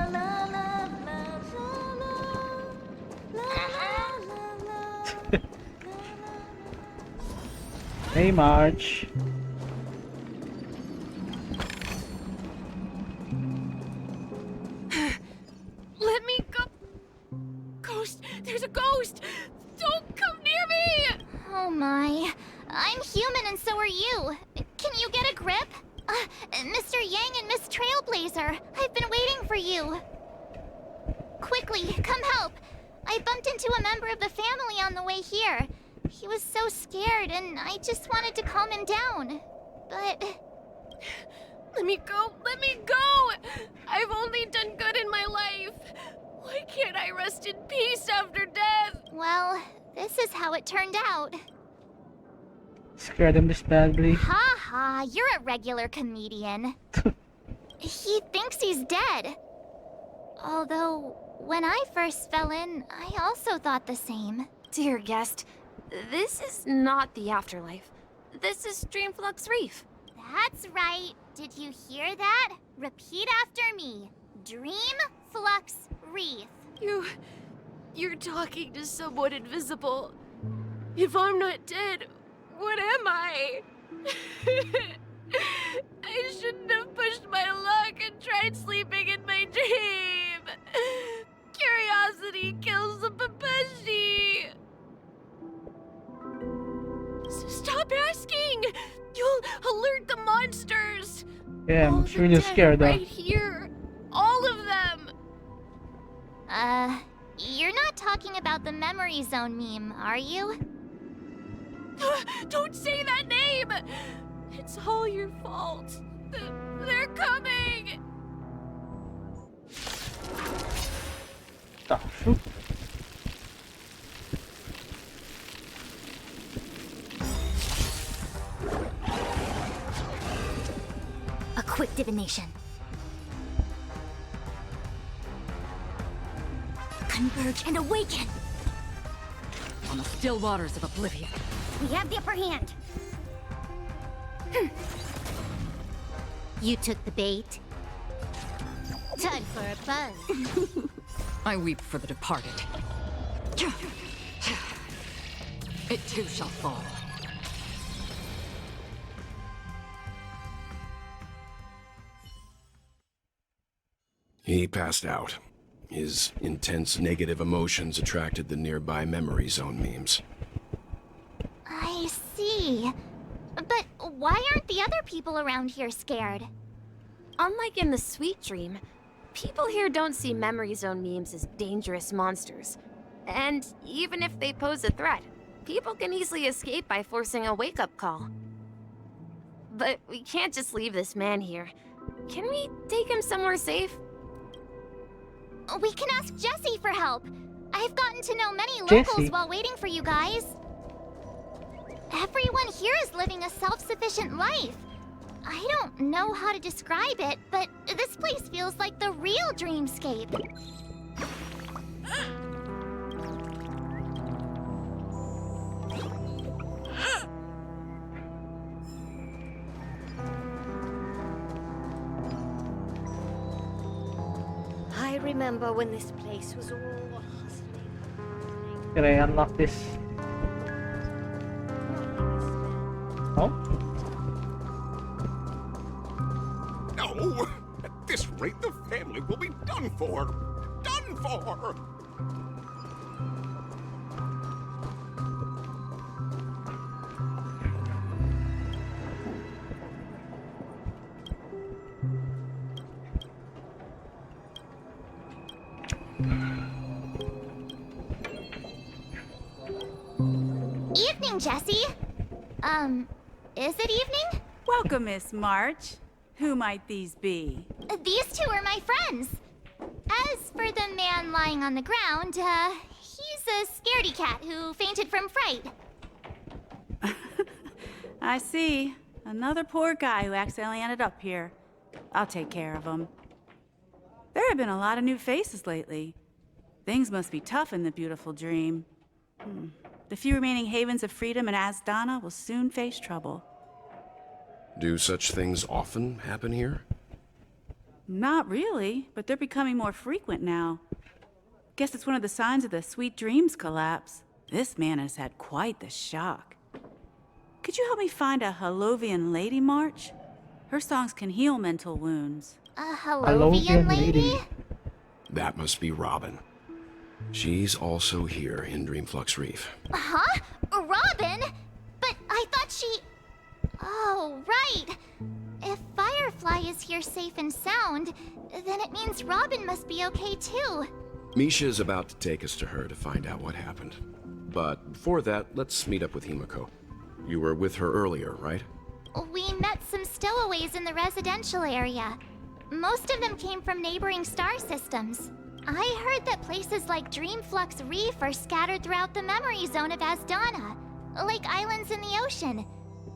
Hey, March. Let me go. Ghost! There's a ghost! Don't come near me! Oh my. I'm human and so are you. Can you get a grip? Mr. Yang and Miss Trailblazer, I've been waiting for you. Quickly, come help. I bumped into a member of the family on the way here. He was so scared and I just wanted to calm him down. But... Let me go! Let me go! I've only done good in my life. Why can't I rest in peace after death? Well, this is how it turned out. Scared him this badly. Ha ha, you're a regular comedian. He thinks he's dead. Although, when I first fell in, I also thought the same. Dear guest, this is not the afterlife. This is Dreamflux Reef. That's right. Did you hear that? Repeat after me. Dreamflux Reef. You're talking to someone invisible. If I'm not dead, what am I? I shouldn't have pushed my luck and tried sleeping in my dream. Curiosity kills the Papeshi. Stop asking! You'll alert the monsters! Yeah, I'm The really dead scared though. right here! All of them! You're not talking about the memory zone meme, are you? Don't say that name! It's all your fault. They're coming! Ah, shoot. A quick divination. Converge and awaken! On the still waters of oblivion. We have the upper hand. You took the bait. Time for a buzz. I weep for the departed. It too shall fall. He passed out. His intense negative emotions attracted the nearby memory zone memes. I see. But why aren't the other people around here scared? Unlike in the Sweet Dream, people here don't see memory zone memes as dangerous monsters. And even if they pose a threat, people can easily escape by forcing a wake-up call. But we can't just leave this man here. Can we take him somewhere safe? We can ask Jessie for help. I've gotten to know many locals Jessie? while waiting for you guys. Everyone here is living a self-sufficient life. I don't know how to describe it, but this place feels like the real dreamscape. I remember when this place was all hustling. Can I unlock this? Oh? No! At this rate, the family will be done for! Done for! Evening, Jessie. Is it evening? Welcome, Miss March. Who might these be? These two are my friends. As for the man lying on the ground, he's a scaredy cat who fainted from fright. I see. Another poor guy who accidentally ended up here. I'll take care of him. There have been a lot of new faces lately. Things must be tough in the beautiful dream. The few remaining havens of freedom in Asdana will soon face trouble. Do such things often happen here? Not really, but they're becoming more frequent now. Guess it's one of the signs of the Sweet Dreams collapse. This man has had quite the shock. Could you help me find a Halovian lady, March? Her songs can heal mental wounds. A Halovian lady? That must be Robin. She's also here in Dreamflux Reef. Huh? Robin? But I thought she... Oh, right. If Firefly is here safe and sound, then it means Robin must be okay too. Misha's about to take us to her to find out what happened. But before that, let's meet up with Himiko. You were with her earlier, right? We met some stowaways in the residential area. Most of them came from neighboring star systems. I heard that places like Dreamflux Reef are scattered throughout the memory zone of Asdana, like islands in the ocean.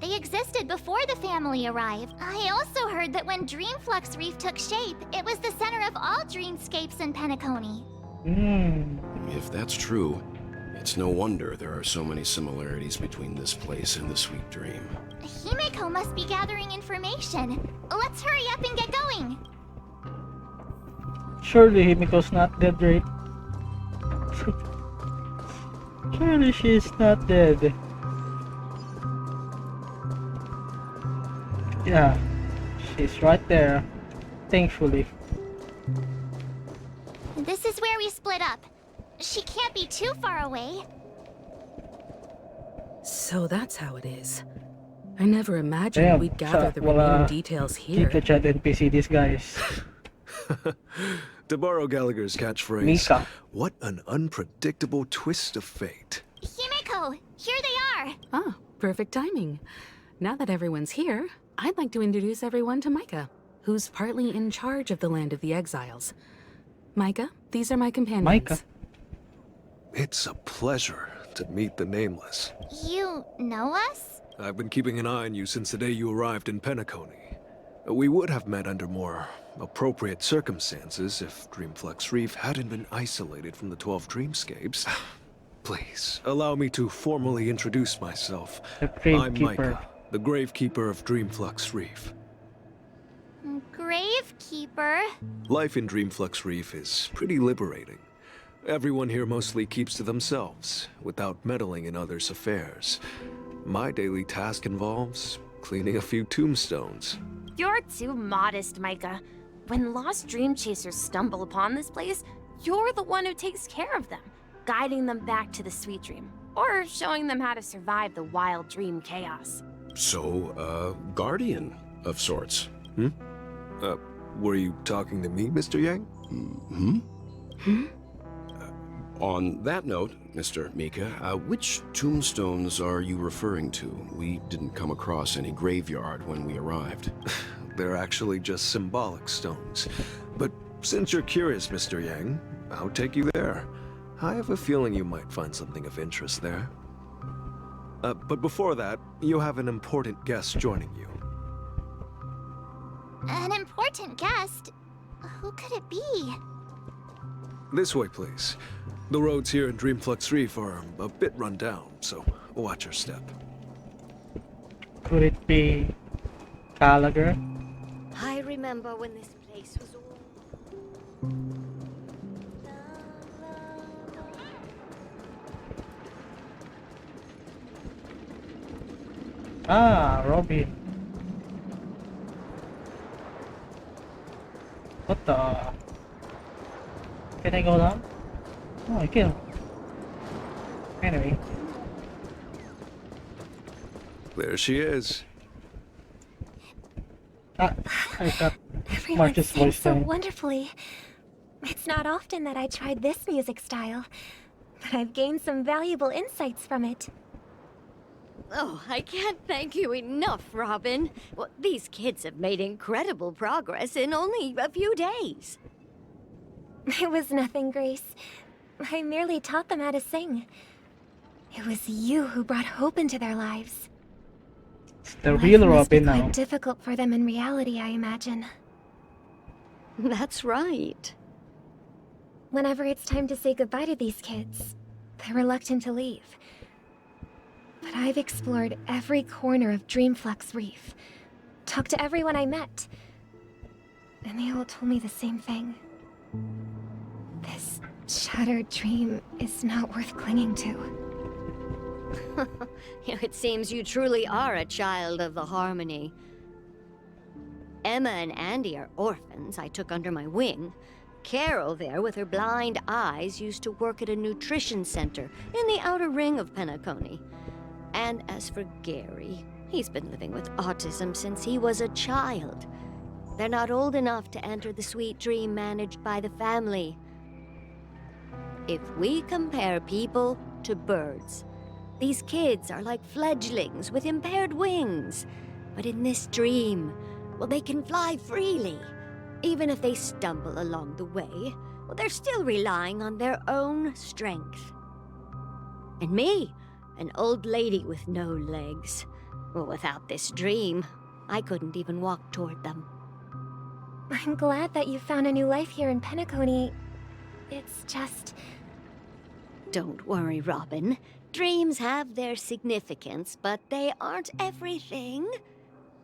They existed before the family arrived. I also heard that when Dreamflux Reef took shape, it was the center of all dreamscapes in Penacony. If that's true, it's no wonder there are so many similarities between this place and the Sweet Dream. Himiko must be gathering information. Let's hurry up and get going. Surely Himiko's not dead, right? Surely she's not dead. Yeah, she's right there. Thankfully. This is where we split up. She can't be too far away. So that's how it is. I never imagined Damn, we'd gather the wala remaining details here. Kika Chat NPC these guys. To borrow Gallagher's catchphrase, Mika. what an unpredictable twist of fate. Himeko, here they are. Ah, perfect timing. Now that everyone's here, I'd like to introduce everyone to Micah, who's partly in charge of the Land of the Exiles. Micah, these are my companions. Micah. It's a pleasure to meet the Nameless. You know us? I've been keeping an eye on you since the day you arrived in Penacony. We would have met under more appropriate circumstances if Dreamflux Reef hadn't been isolated from the 12 Dreamscapes. Please, allow me to formally introduce myself. The I'm Gravekeeper. Micah, the Gravekeeper of Dreamflux Reef. Gravekeeper? Life in Dreamflux Reef is pretty liberating. Everyone here mostly keeps to themselves, without meddling in others' affairs. My daily task involves cleaning a few tombstones. You're too modest, Micah. When lost dream chasers stumble upon this place, you're the one who takes care of them, guiding them back to the sweet dream, or showing them how to survive the wild dream chaos. So, guardian of sorts. Hmm? Were you talking to me, Mr. Yang? Hmm? On that note, Mr. Mika, which tombstones are you referring to? We didn't come across any graveyard when we arrived. They're actually just symbolic stones. But since you're curious, Mr. Yang, I'll take you there. I have a feeling you might find something of interest there. But before that, you have an important guest joining you. An important guest? Who could it be? This way, please. The roads here in Dreamflux Reef are a bit run down, so watch your step. Could it be Gallagher? I remember when this place was all... Ah, Robin. What the? Can I go down? Oh, I can. Anyway. There she is. Ah, I got Everyone Marcus' sings voice so down. wonderfully. It's not often that I tried this music style, but I've gained some valuable insights from it. Oh, I can't thank you enough, Robin. Well, these kids have made incredible progress in only a few days. It was nothing, Grace. I merely taught them how to sing. It was you who brought hope into their lives. The real Life must be Robin now. quite difficult for them in reality, I imagine. That's right. Whenever it's time to say goodbye to these kids, they're reluctant to leave. But I've explored every corner of Dreamflux Reef, talked to everyone I met, and they all told me the same thing. This shattered dream is not worth clinging to. It seems you truly are a child of the Harmony. Emma and Andy are orphans I took under my wing. Carol there, with her blind eyes, used to work at a nutrition center in the outer ring of Penacony. And as for Gary, he's been living with autism since he was a child. They're not old enough to enter the sweet dream managed by the family. If we compare people to birds, these kids are like fledglings with impaired wings. But in this dream, well, they can fly freely. Even if they stumble along the way, well, they're still relying on their own strength. And me, an old lady with no legs. Well, without this dream, I couldn't even walk toward them. I'm glad that you found a new life here in Penacony. It's just... Don't worry, Robin. Dreams have their significance, but they aren't everything.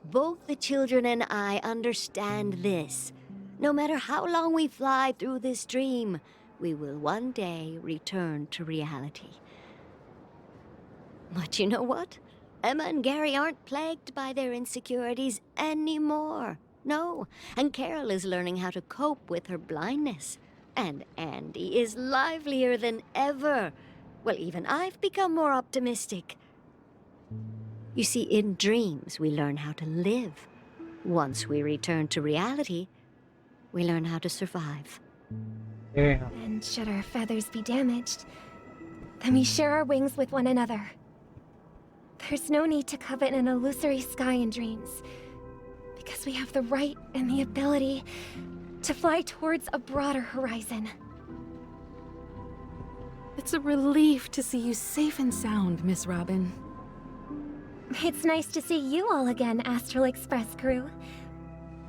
Both the children and I understand this. No matter how long we fly through this dream, we will one day return to reality. But you know what? Emma and Gary aren't plagued by their insecurities anymore. No, and Carol is learning how to cope with her blindness. And Andy is livelier than ever. Well, even I've become more optimistic. You see, in dreams, we learn how to live. Once we return to reality, we learn how to survive. Yeah. And should our feathers be damaged, then we share our wings with one another. There's no need to covet an illusory sky in dreams, because we have the right and the ability to fly towards a broader horizon. It's a relief to see you safe and sound, Miss Robin. It's nice to see you all again, Astral Express crew.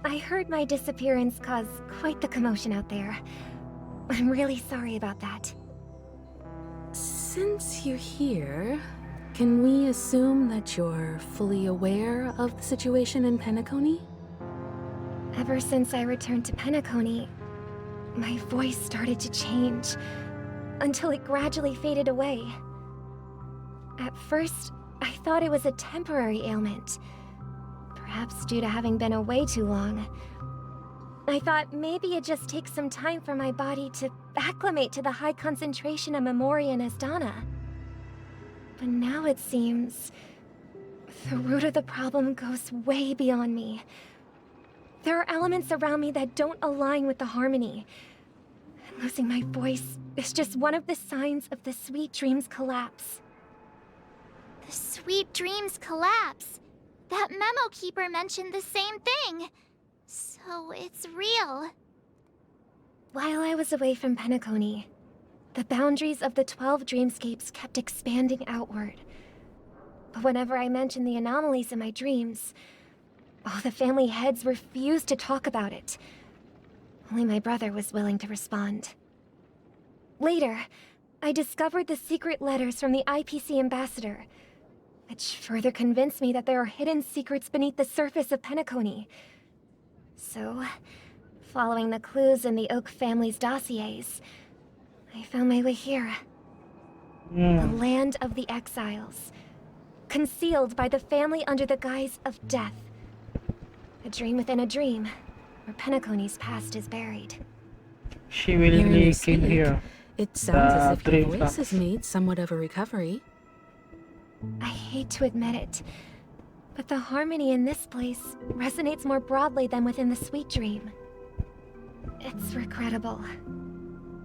I heard my disappearance caused quite the commotion out there. I'm really sorry about that. Since you're here, can we assume that you're fully aware of the situation in Penacony? Ever since I returned to Penacony, my voice started to change, until it gradually faded away. At first, I thought it was a temporary ailment, perhaps due to having been away too long. I thought maybe it just takes some time for my body to acclimate to the high concentration of Memoria and Asdana. But now it seems the root of the problem goes way beyond me. There are elements around me that don't align with the harmony. And losing my voice is just one of the signs of the Sweet Dreams collapse. The Sweet Dreams collapse. That memo keeper mentioned the same thing. So it's real. While I was away from Penacony, the boundaries of the 12 dreamscapes kept expanding outward. But whenever I mentioned the anomalies in my dreams, all the family heads refused to talk about it. Only my brother was willing to respond. Later, I discovered the secret letters from the IPC ambassador, which further convinced me that there are hidden secrets beneath the surface of Penacony. So, following the clues in the Oak family's dossiers, I found my way here. The land of the exiles, concealed by the family under the guise of death. A dream within a dream, where Penacony's past is buried. She willingly came here. It sounds as if your dream voice box. has made somewhat of a recovery. I hate to admit it, but the harmony in this place resonates more broadly than within the Sweet Dream. It's regrettable,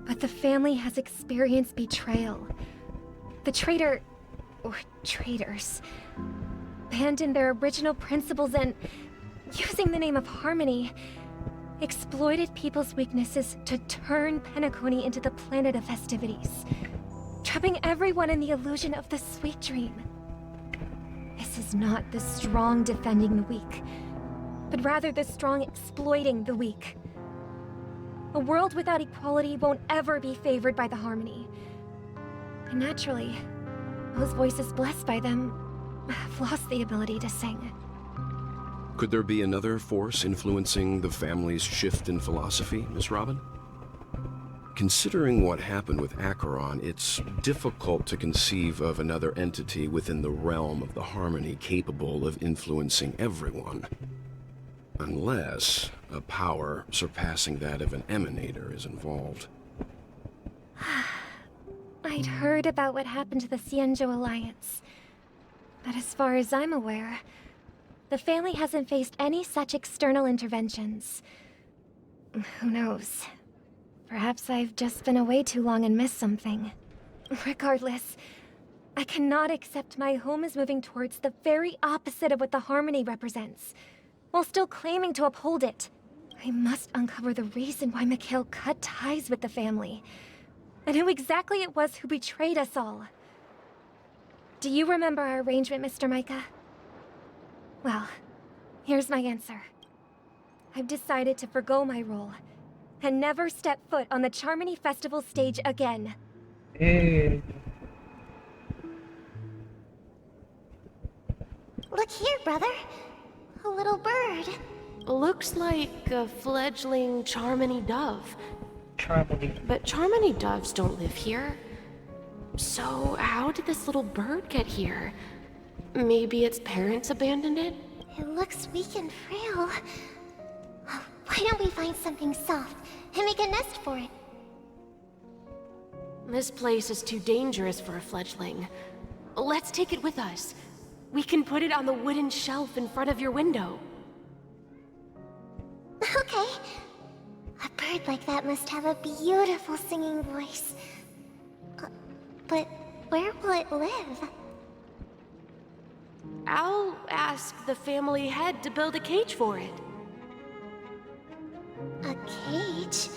but the family has experienced betrayal. The traitor, or traitors, abandoned their original principles and, using the name of harmony, exploited people's weaknesses to turn Penacony into the planet of festivities, trapping everyone in the illusion of the Sweet Dream. This is not the strong defending the weak, but rather the strong exploiting the weak. A world without equality won't ever be favored by the harmony. And naturally, those voices blessed by them have lost the ability to sing. Could there be another force influencing the family's shift in philosophy, Miss Robin? Considering what happened with Acheron, it's difficult to conceive of another entity within the realm of the harmony capable of influencing everyone. Unless a power surpassing that of an emanator is involved. I'd heard about what happened to the Xianzhou Alliance, but as far as I'm aware, the family hasn't faced any such external interventions. Who knows? Perhaps I've just been away too long and missed something. Regardless, I cannot accept my home is moving towards the very opposite of what the harmony represents, while still claiming to uphold it. I must uncover the reason why Mikhail cut ties with the family, and who exactly it was who betrayed us all. Do you remember our arrangement, Mr. Micah? Well, here's my answer. I've decided to forgo my role, and never step foot on the Charmony Festival stage again. Hey. Look here, brother. A little bird. Looks like a fledgling Charmony dove. Charmony. But Charmony doves don't live here. So how did this little bird get here? Maybe its parents abandoned it? It looks weak and frail. Why don't we find something soft and make a nest for it? This place is too dangerous for a fledgling. Let's take it with us. We can put it on the wooden shelf in front of your window. Okay. A bird like that must have a beautiful singing voice. But where will it live? I'll ask the family head to build a cage for it. A cage?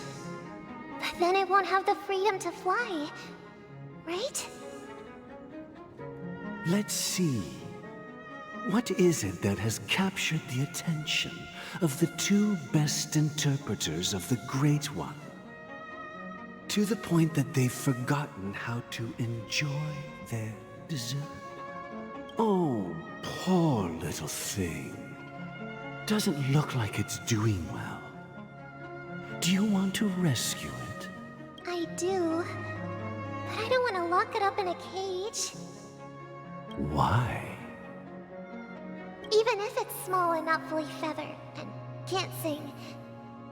But then it won't have the freedom to fly, right? Let's see. What is it that has captured the attention of the two best interpreters of the Great One? To the point that they've forgotten how to enjoy their dessert. Oh, poor little thing. Doesn't look like it's doing well. Do you want to rescue it? I do. But I don't want to lock it up in a cage. Why? Even if it's small and not fully feathered and can't sing,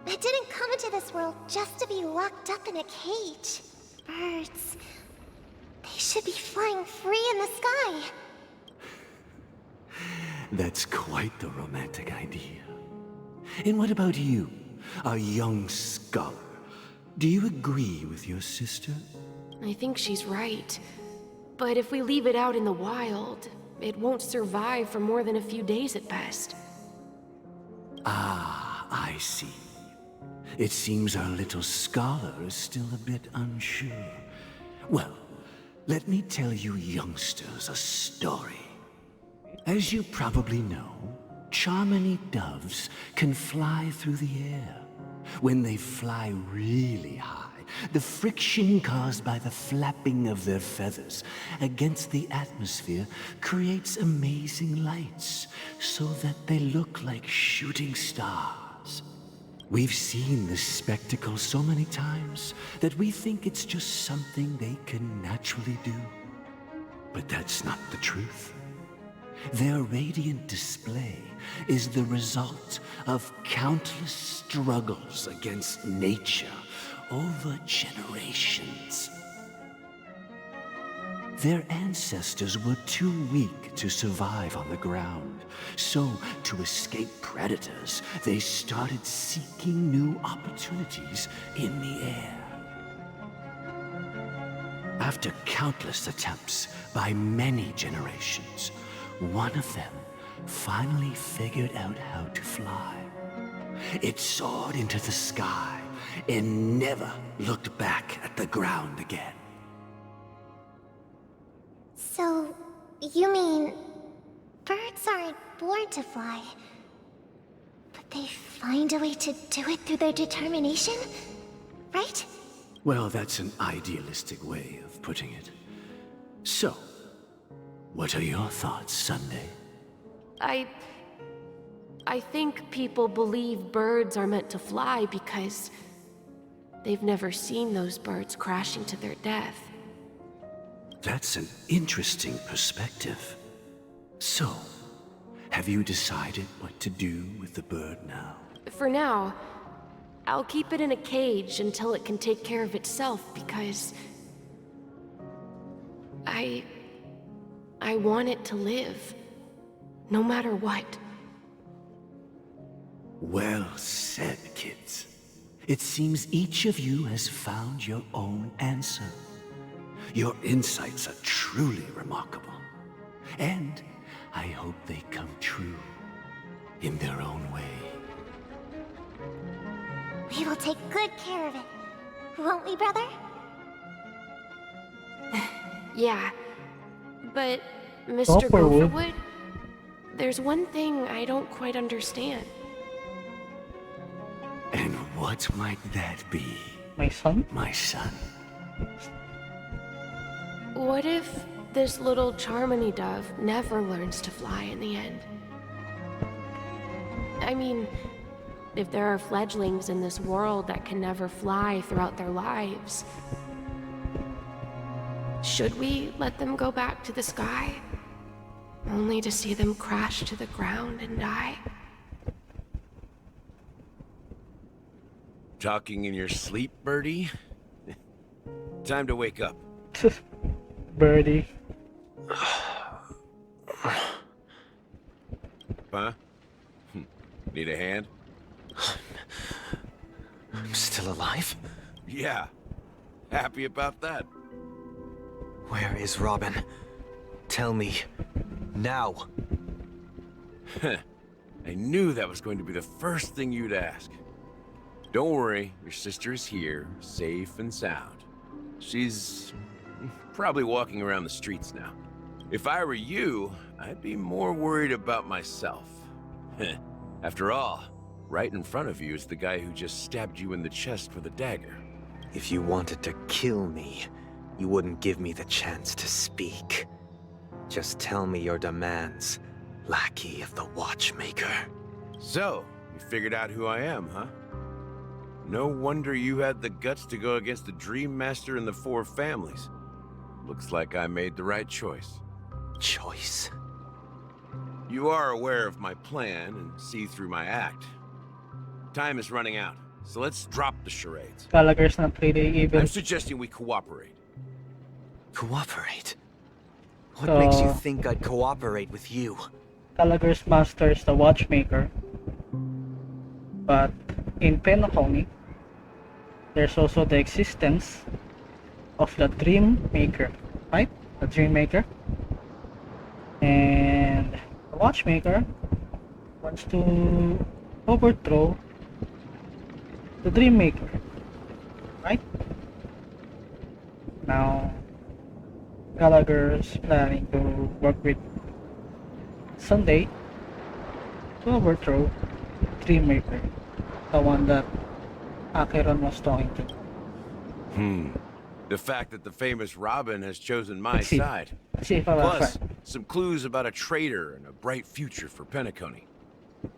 it didn't come into this world just to be locked up in a cage. Birds, they should be flying free in the sky. That's quite the romantic idea. And what about you, a young scholar? Do you agree with your sister? I think she's right. But if we leave it out in the wild, it won't survive for more than a few days at best. Ah, I see. It seems our little scholar is still a bit unsure. Well, let me tell you youngsters a story. As you probably know, Charmony doves can fly through the air. When they fly really high, the friction caused by the flapping of their feathers against the atmosphere creates amazing lights, so that they look like shooting stars. We've seen this spectacle so many times that we think it's just something they can naturally do. But that's not the truth. Their radiant display is the result of countless struggles against nature over generations. Their ancestors were too weak to survive on the ground, so to escape predators, they started seeking new opportunities in the air. After countless attempts by many generations, one of them finally figured out how to fly. It soared into the sky and never looked back at the ground again. So, you mean birds aren't born to fly, but they find a way to do it through their determination, right? Well, that's an idealistic way of putting it. So, what are your thoughts, Sunday? I think people believe birds are meant to fly because they've never seen those birds crashing to their death. That's an interesting perspective. So, have you decided what to do with the bird now? For now, I'll keep it in a cage until it can take care of itself because I want it to live, no matter what. Well said, kids. It seems each of you has found your own answer. Your insights are truly remarkable. And I hope they come true in their own way. We will take good care of it, won't we, brother? Yeah, but Mr. Gopherwood, there's one thing I don't quite understand. And what might that be? My son? My son. What if this little Charmony dove never learns to fly in the end? I mean, if there are fledglings in this world that can never fly throughout their lives, should we let them go back to the sky? only to see them crash to the ground and die. Talking in your sleep, Birdie? Time to wake up. Birdie. Huh? Need a hand? I'm still alive? Yeah. Happy about that? Where is Robin? Tell me. Now. I knew that was going to be the first thing you'd ask. Don't worry, your sister is here, safe and sound. She's probably walking around the streets now. If I were you, I'd be more worried about myself. After all, right in front of you is the guy who just stabbed you in the chest with a dagger. If you wanted to kill me, you wouldn't give me the chance to speak. Just tell me your demands, lackey of the Watchmaker. So, you figured out who I am, huh? No wonder you had the guts to go against the Dream Master and the Four Families. Looks like I made the right choice. Choice? You are aware of my plan and see through my act. Time is running out, so let's drop the charades. Gallagher's not pretty even. I'm suggesting we cooperate. Cooperate? What So, makes you think I'd cooperate with you? Gallagher's master is the Watchmaker. But in Penacony, there's also the existence of the Dream Maker, right? The Dream Maker. And the Watchmaker wants to overthrow the Dream Maker, right? Now, Gallagher's planning to work with Sunday to overthrow Dream Maker, the one that Acheron was talking to. The fact that the famous Robin has chosen my Let's see. side. Let's see if I Plus, find. some clues about a traitor and a bright future for Penacony.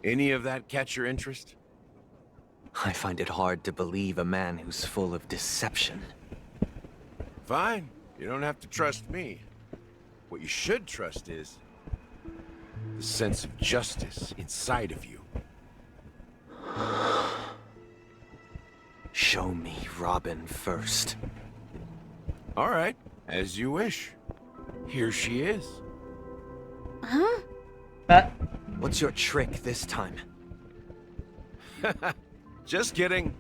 Any of that catch your interest? I find it hard to believe a man who's full of deception. Fine. You don't have to trust me. What you should trust is the sense of justice inside of you. Show me Robin first. All right, as you wish. Here she is. Huh? What's your trick this time? Just kidding.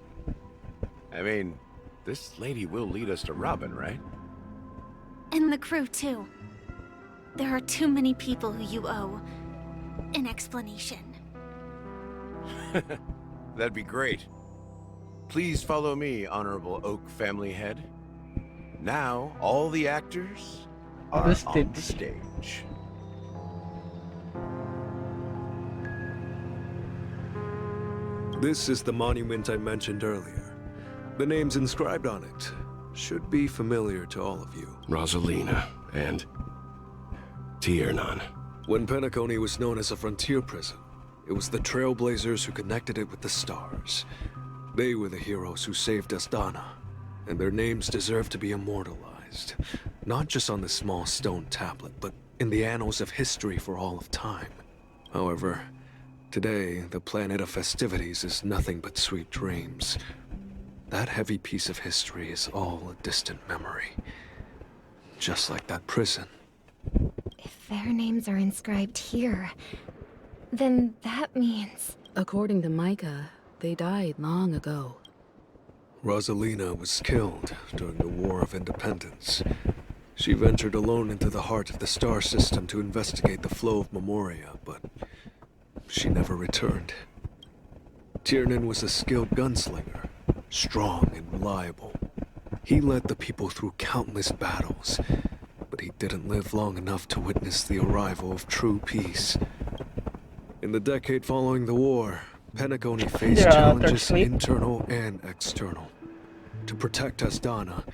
I mean, this lady will lead us to Robin, right? And the crew, too. There are too many people who you owe an explanation. That'd be great. Please follow me, Honorable Oak Family Head. Now, all the actors are on the stage. This is the monument I mentioned earlier. The names inscribed on it should be familiar to all of you. Rosalina and Tiernan. When Penacony was known as a frontier prison, it was the Trailblazers who connected it with the stars. They were the heroes who saved Astana, and their names deserve to be immortalized. Not just on this small stone tablet, but in the annals of history for all of time. However, today, the planet of festivities is nothing but sweet dreams. That heavy piece of history is all a distant memory. Just like that prison. If their names are inscribed here, then that means... According to Micah, they died long ago. Rosalina was killed during the War of Independence. She ventured alone into the heart of the star system to investigate the flow of Memoria, but she never returned. Tiernan was a skilled gunslinger, strong and reliable. He led the people through countless battles, but he didn't live long enough to witness the arrival of true peace. In the decade following the war, Penacony faced challenges internal and external. To protect Astana,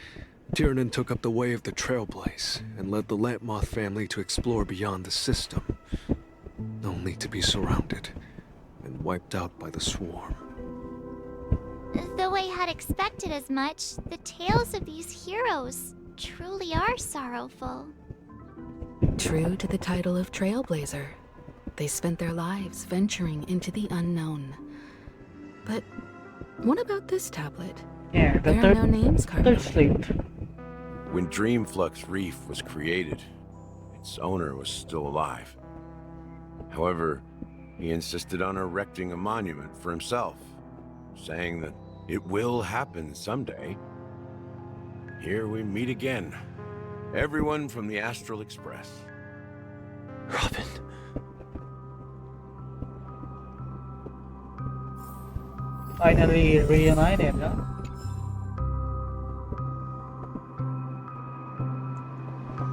Tiernan took up the way of the Trailblaze and led the Lampmoth family to explore beyond the system, only to be surrounded and wiped out by the Swarm. Though I had expected as much, the tales of these heroes truly are sorrowful. True to the title of Trailblazer, they spent their lives venturing into the unknown. But what about this tablet? Yeah, there are no names carved on it. slate. When Dreamflux Reef was created, its owner was still alive. However, he insisted on erecting a monument for himself, saying that it will happen someday. Here we meet again. Everyone from the Astral Express. Robin. Finally reunited, huh?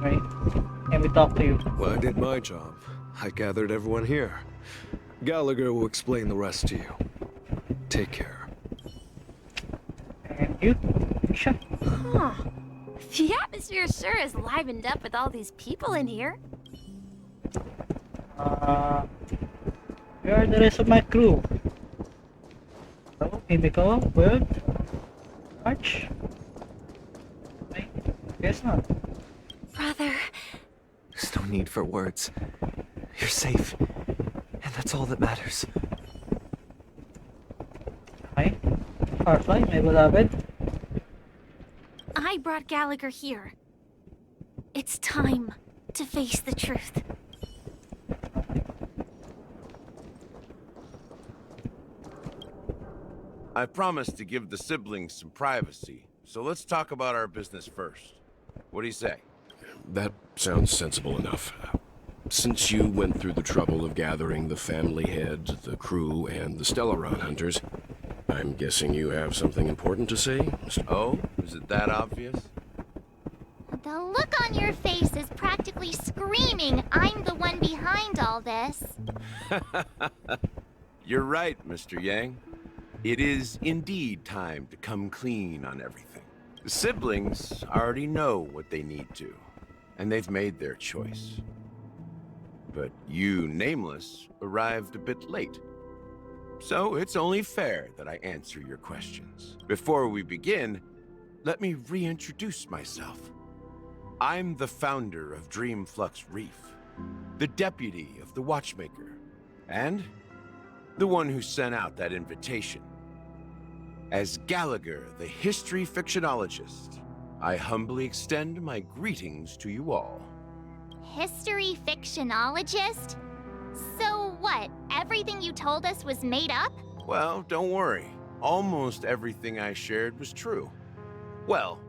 Right. Can we talk to you? Well, I did my job. I gathered everyone here. Gallagher will explain the rest to you. Take care. And you? Sure. Huh. The atmosphere sure is livened up with all these people in here. Where are the rest of my crew? Hello, Himiko, Bird, Arch? Wait, guess not. Brother. There's no need for words. You're safe, and that's all that matters. Hi, Firefly, my beloved. I brought Gallagher here. It's time to face the truth. I promised to give the siblings some privacy, so let's talk about our business first. What do you say? That sounds sensible enough. Since you went through the trouble of gathering the family head, the crew, and the Stellaron hunters, I'm guessing you have something important to say? Oh, is it that obvious? The look on your face is practically screaming, I'm the one behind all this. You're right, Mr. Yang. It is indeed time to come clean on everything. The siblings already know what they need to, and they've made their choice. But you, Nameless, arrived a bit late. So it's only fair that I answer your questions. Before we begin, let me reintroduce myself. I'm the founder of Dreamflux Reef, the deputy of the Watchmaker, and the one who sent out that invitation. As Gallagher, the history fictionologist, I humbly extend my greetings to you all. History fictionologist? So what, everything you told us was made up? Well, don't worry. Almost everything I shared was true. Well,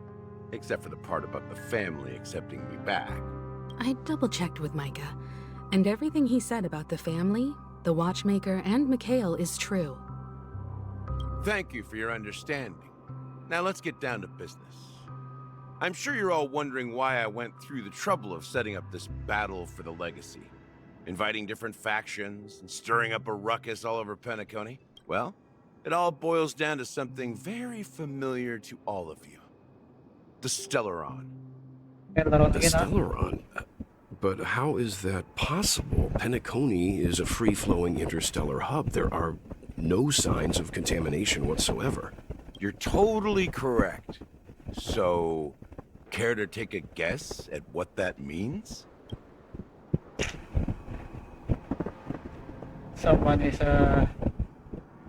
except for the part about the family accepting me back. I double-checked with Micah, and everything he said about the family, the Watchmaker, and Mikhail is true. Thank you for your understanding. Now let's get down to business. I'm sure you're all wondering why I went through the trouble of setting up this battle for the legacy, inviting different factions and stirring up a ruckus all over Penacony. Well, it all boils down to something very familiar to all of you. The Stellaron. The Stellaron? But how is that possible? Penacony is a free-flowing interstellar hub. There are no signs of contamination whatsoever. You're totally correct. So, care to take a guess at what that means? Someone is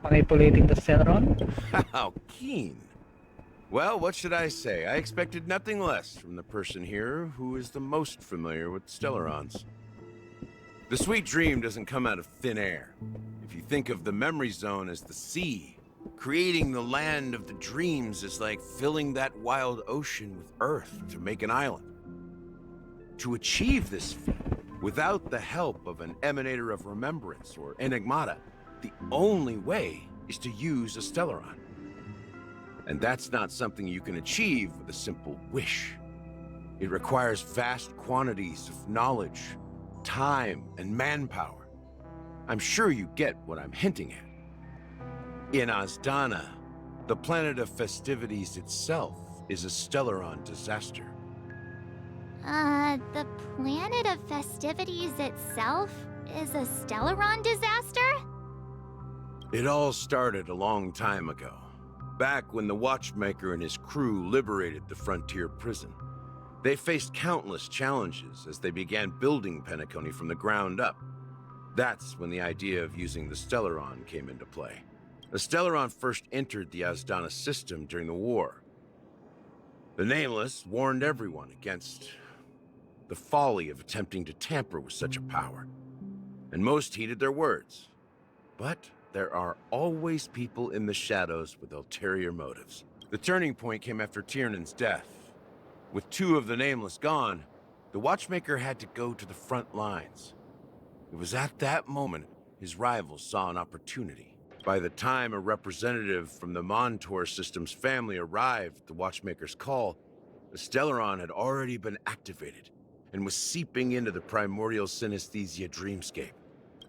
manipulating the Stellaron? How keen. Well, what should I say? I expected nothing less from the person here who is the most familiar with Stellarons. The sweet dream doesn't come out of thin air. If you think of the memory zone as the sea, creating the land of the dreams is like filling that wild ocean with earth to make an island. To achieve this feat, without the help of an emanator of remembrance or enigmata, the only way is to use a Stellaron. And that's not something you can achieve with a simple wish. It requires vast quantities of knowledge, time, and manpower. I'm sure you get what I'm hinting at. In Azdana, the planet of festivities itself is a Stellaron disaster. The planet of festivities itself is a Stellaron disaster? It all started a long time ago, back when the Watchmaker and his crew liberated the frontier prison. They faced countless challenges as they began building Penacony from the ground up. That's when the idea of using the Stellaron came into play. The Stellaron first entered the Asdana system during the war. The Nameless warned everyone against the folly of attempting to tamper with such a power, and most heeded their words. But there are always people in the shadows with ulterior motives. The turning point came after Tiernan's death. With 2 of the Nameless gone, the Watchmaker had to go to the front lines. It was at that moment his rivals saw an opportunity. By the time a representative from the Montour Systems family arrived at the Watchmaker's call, the Stellaron had already been activated and was seeping into the primordial synesthesia dreamscape.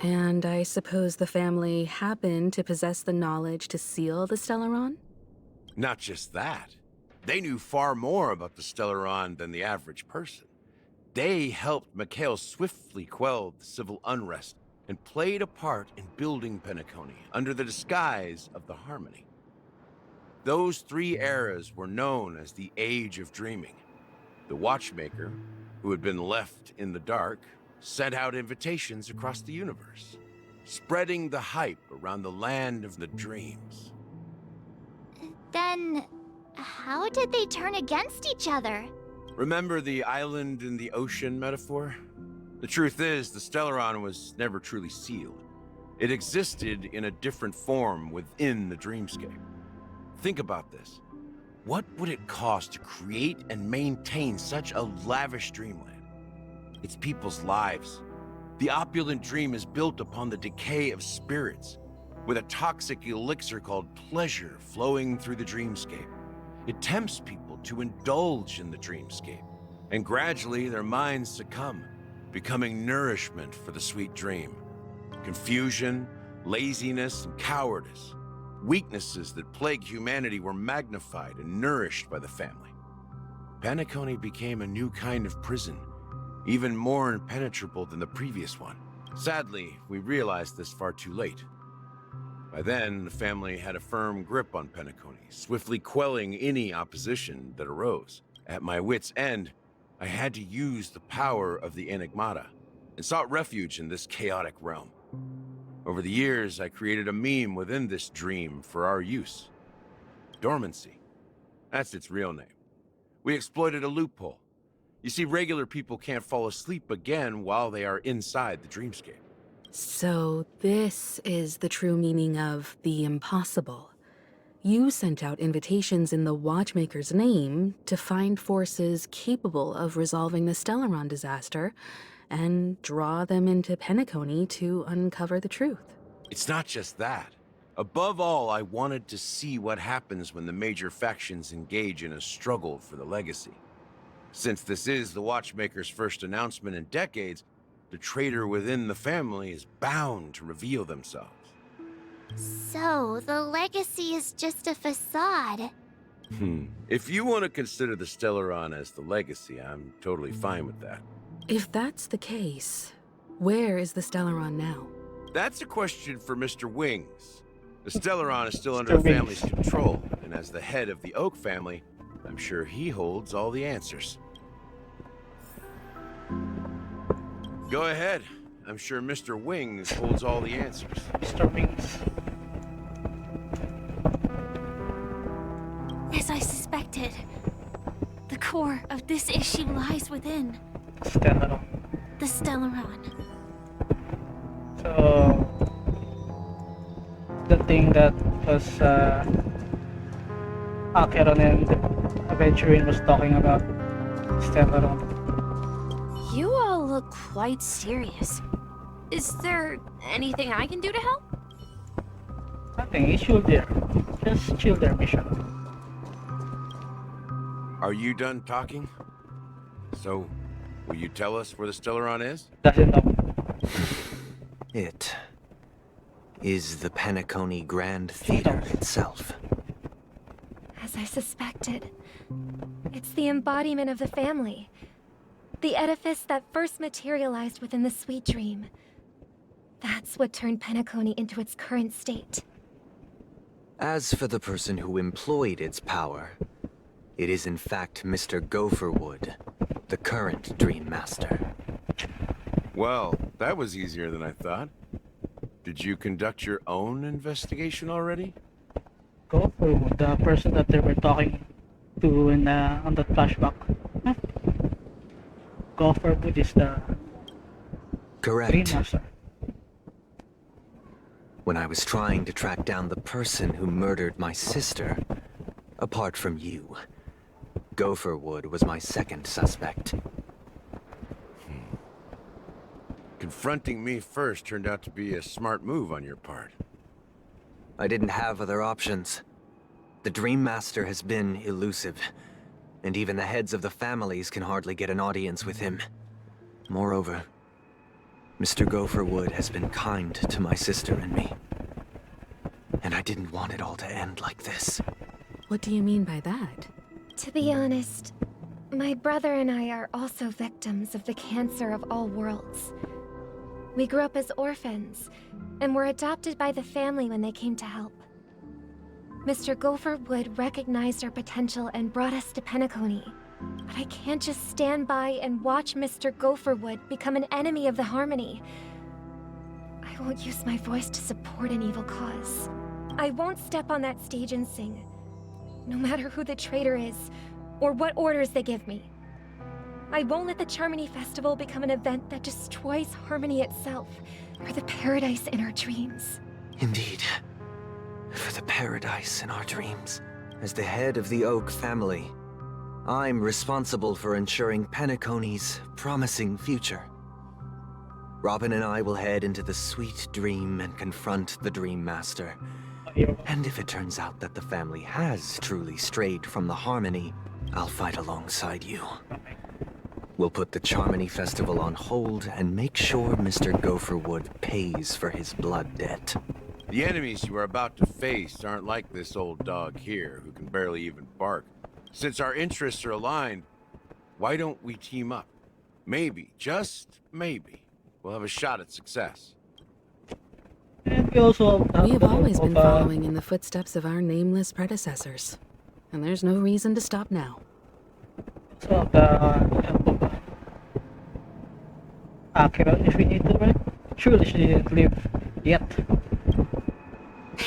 And I suppose the family happened to possess the knowledge to seal the Stellaron? Not just that. They knew far more about the Stellaron than the average person. They helped Mikhail swiftly quell the civil unrest and played a part in building Penacony under the disguise of the Harmony. Those 3 eras were known as the Age of Dreaming. The Watchmaker, who had been left in the dark, sent out invitations across the universe, spreading the hype around the land of the dreams. Then, how did they turn against each other? Remember the island in the ocean metaphor? The truth is, the Stellaron was never truly sealed. It existed in a different form within the dreamscape. Think about this. What would it cost to create and maintain such a lavish dreamland? It's people's lives. The opulent dream is built upon the decay of spirits, with a toxic elixir called pleasure flowing through the dreamscape. It tempts people to indulge in the dreamscape, and gradually their minds succumb, becoming nourishment for the sweet dream. Confusion, laziness, and cowardice, weaknesses that plague humanity, were magnified and nourished by the family. Penacony became a new kind of prison, even more impenetrable than the previous one. Sadly, we realized this far too late. By then, the family had a firm grip on Penacony, swiftly quelling any opposition that arose. At my wit's end, I had to use the power of the Enigmata, and sought refuge in this chaotic realm. Over the years, I created a meme within this dream for our use. Dormancy. That's its real name. We exploited a loophole. You see, regular people can't fall asleep again while they are inside the dreamscape. So this is the true meaning of the impossible. You sent out invitations in the Watchmaker's name to find forces capable of resolving the Stellaron disaster and draw them into Penacony to uncover the truth. It's not just that. Above all, I wanted to see what happens when the major factions engage in a struggle for the legacy. Since this is the Watchmaker's first announcement in decades, the traitor within the family is bound to reveal themselves. So, the legacy is just a facade. If you want to consider the Stellaron as the legacy, I'm totally fine with that. If that's the case, where is the Stellaron now? That's a question for Mr. Wings. The Stellaron is still under the family's control, and as the head of the Oak family, I'm sure he holds all the answers. Go ahead. I'm sure Mr. Wings holds all the answers. Mr. Wings. As I suspected, the core of this issue lies within Stellaron. the Stellaron. So, the thing that was Acheron and Aventurine was talking about, Stellaron. You all look quite serious. Is there anything I can do to help? Nothing, it's chill there. Just chill there, mission. Are you done talking? So, will you tell us where the Stellaron is? Doesn't know. It is the Penacony Grand Theater itself. As I suspected, it's the embodiment of the family. The edifice that first materialized within the sweet dream. That's what turned Penacony into its current state. As for the person who employed its power, It is in fact Mr. Gopherwood, the current Dream Master. Well, that was easier than I thought. Did you conduct your own investigation already? Gopher, the person that they were talking to in on that flashback. Huh? Gopher is the Correct. Dream Master. When I was trying to track down the person who murdered my sister, apart from you, Gopherwood was my second suspect. Confronting me first turned out to be a smart move on your part. I didn't have other options. The Dream Master has been elusive, and even the heads of the families can hardly get an audience with him. Moreover, Mr. Gopherwood has been kind to my sister and me. And I didn't want it all to end like this. What do you mean by that? To be honest, my brother and I are also victims of the cancer of all worlds. We grew up as orphans, and were adopted by the family when they came to help. Mr. Gopherwood recognized our potential and brought us to Penacony. But I can't just stand by and watch Mr. Gopherwood become an enemy of the Harmony. I won't use my voice to support an evil cause. I won't step on that stage and sing, no matter who the traitor is, or what orders they give me. I won't let the Charmony Festival become an event that destroys Harmony itself, or the paradise in our dreams. Indeed. For the paradise in our dreams. As the head of the Oak family, I'm responsible for ensuring Penacony's promising future. Robin and I will head into the sweet dream and confront the Dream Master. And if it turns out that the family has truly strayed from the Harmony, I'll fight alongside you. We'll put the Charmony Festival on hold and make sure Mr. Gopherwood pays for his blood debt. The enemies you are about to face aren't like this old dog here, who can barely even bark. Since our interests are aligned, why don't we team up? Maybe, just maybe, we'll have a shot at success. And we also We have always been following in the footsteps of our nameless predecessors, and there's no reason to stop now. So the help of Akira, if we need to, right? Surely she didn't leave yet.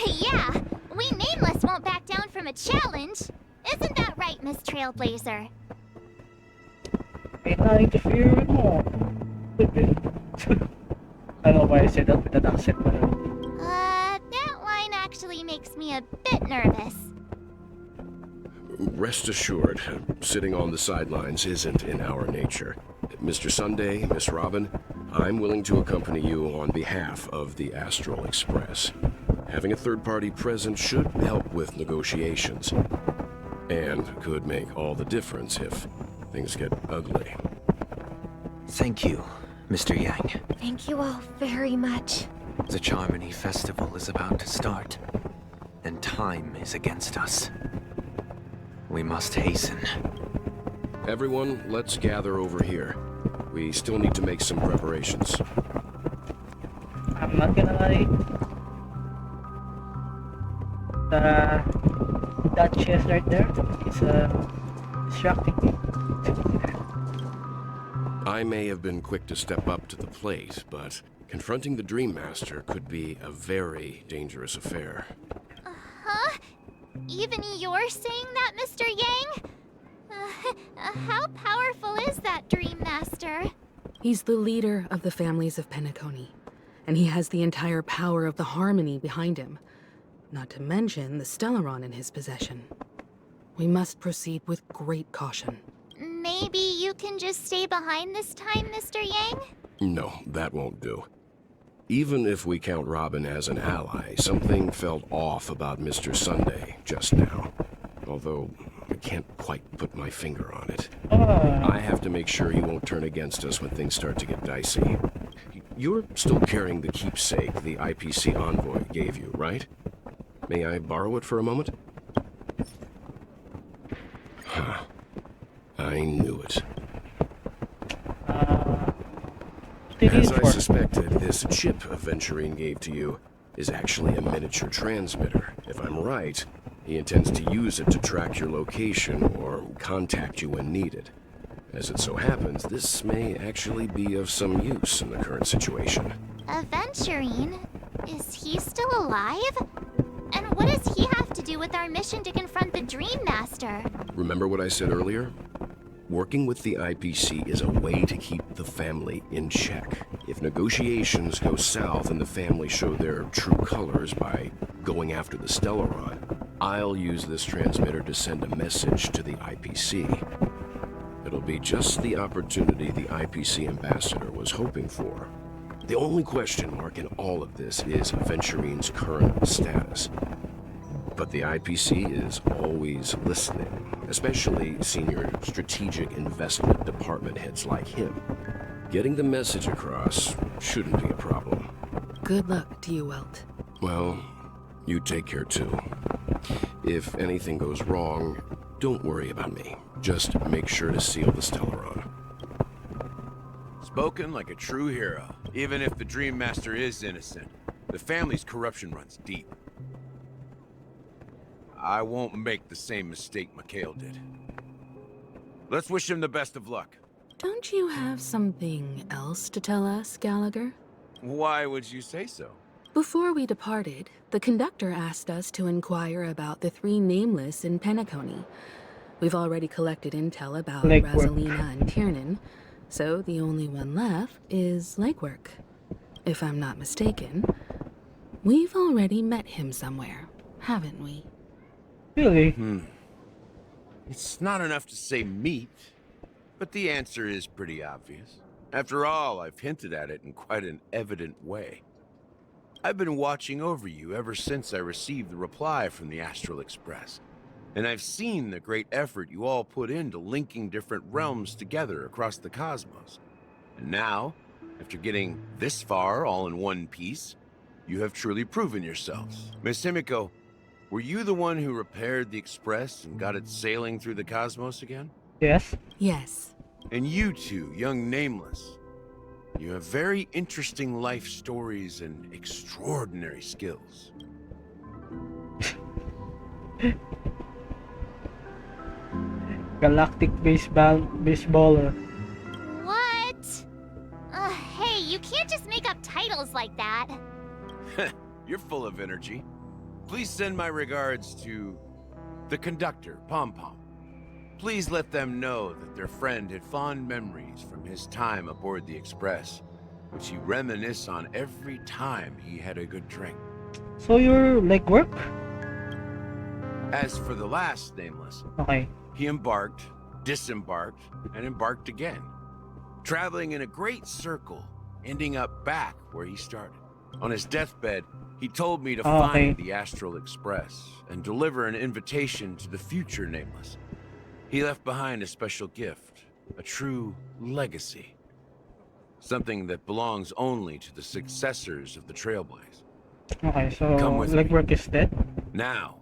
Yeah, we Nameless won't back down from a challenge. Isn't that right, Miss Trailblazer? May I interfere with more? I don't know why I said that with an accent, but That line actually makes me a bit nervous. Rest assured, sitting on the sidelines isn't in our nature. Mr. Sunday, Miss Robin, I'm willing to accompany you on behalf of the Astral Express. Having a third party present should help with negotiations. And could make all the difference if things get ugly. Thank you, Mr. Yang. Thank you all very much. The Charmony Festival is about to start, and time is against us. We must hasten. Everyone, let's gather over here. We still need to make some preparations. I'm not gonna lie. That chest right there is distracting me. I may have been quick to step up to the plate, but confronting the Dream Master could be a very dangerous affair. Huh? Even you're saying that, Mr. Yang? How powerful is that Dream Master? He's the leader of the families of Penacony, and he has the entire power of the Harmony behind him. Not to mention the Stellaron in his possession. We must proceed with great caution. Maybe you can just stay behind this time, Mr. Yang? No, that won't do. Even if we count Robin as an ally, something felt off about Mr. Sunday just now. Although, I can't quite put my finger on it. I have to make sure he won't turn against us when things start to get dicey. You're still carrying the keepsake the IPC envoy gave you, right? May I borrow it for a moment? Huh. I knew it. As I suspected, this chip Aventurine gave to you is actually a miniature transmitter. If I'm right, He intends to use it to track your location or contact you when needed. As it so happens, this may actually be of some use in the current situation. Aventurine? Is he still alive? And what does he have to do with our mission to confront the Dream Master? Remember what I said earlier? Working with the IPC is a way to keep the family in check. If negotiations go south and the family show their true colors by going after the Stellaron, I'll use this transmitter to send a message to the IPC. It'll be just the opportunity the IPC ambassador was hoping for. The only question mark in all of this is Aventurine's current status. But the IPC is always listening, especially senior strategic investment department heads like him. Getting the message across shouldn't be a problem. Good luck to you, Welt. Well, you take care too. If anything goes wrong, don't worry about me. Just make sure to seal the Stellaron. Spoken like a true hero. Even if the Dream Master is innocent, the family's corruption runs deep. I won't make the same mistake Mikhail did. Let's wish him the best of luck. Don't you have something else to tell us, Gallagher? Why would you say so? Before we departed, the conductor asked us to inquire about the 3 nameless in Penacony. We've already collected intel about Rosalina and Tiernan, so the only one left is Legwork. If I'm not mistaken, we've already met him somewhere, haven't we? Really? It's not enough to say meet, but the answer is pretty obvious. After all, I've hinted at it in quite an evident way. I've been watching over you ever since I received the reply from the Astral Express. And I've seen the great effort you all put into linking different realms together across the cosmos. And now, after getting this far all in one piece, you have truly proven yourselves. Miss Himiko, were you the one who repaired the Express and got it sailing through the cosmos again? Yes. Yes. And you two, young Nameless, you have very interesting life stories and extraordinary skills. Galactic baseballer. What? Hey, you can't just make up titles like that. You're full of energy. Please send my regards to the conductor, Pom Pom. Please let them know that their friend had fond memories from his time aboard the Express, which he reminisced on every time he had a good drink. So your legwork? As for the last Nameless, Okay. he embarked, disembarked, and embarked again, traveling in a great circle, ending up back where he started. On his deathbed, he told me to find the Astral Express and deliver an invitation to the future Nameless. He left behind a special gift, a true legacy. Something that belongs only to the successors of the Trailblaze. Okay, so legwork legwork is dead? Now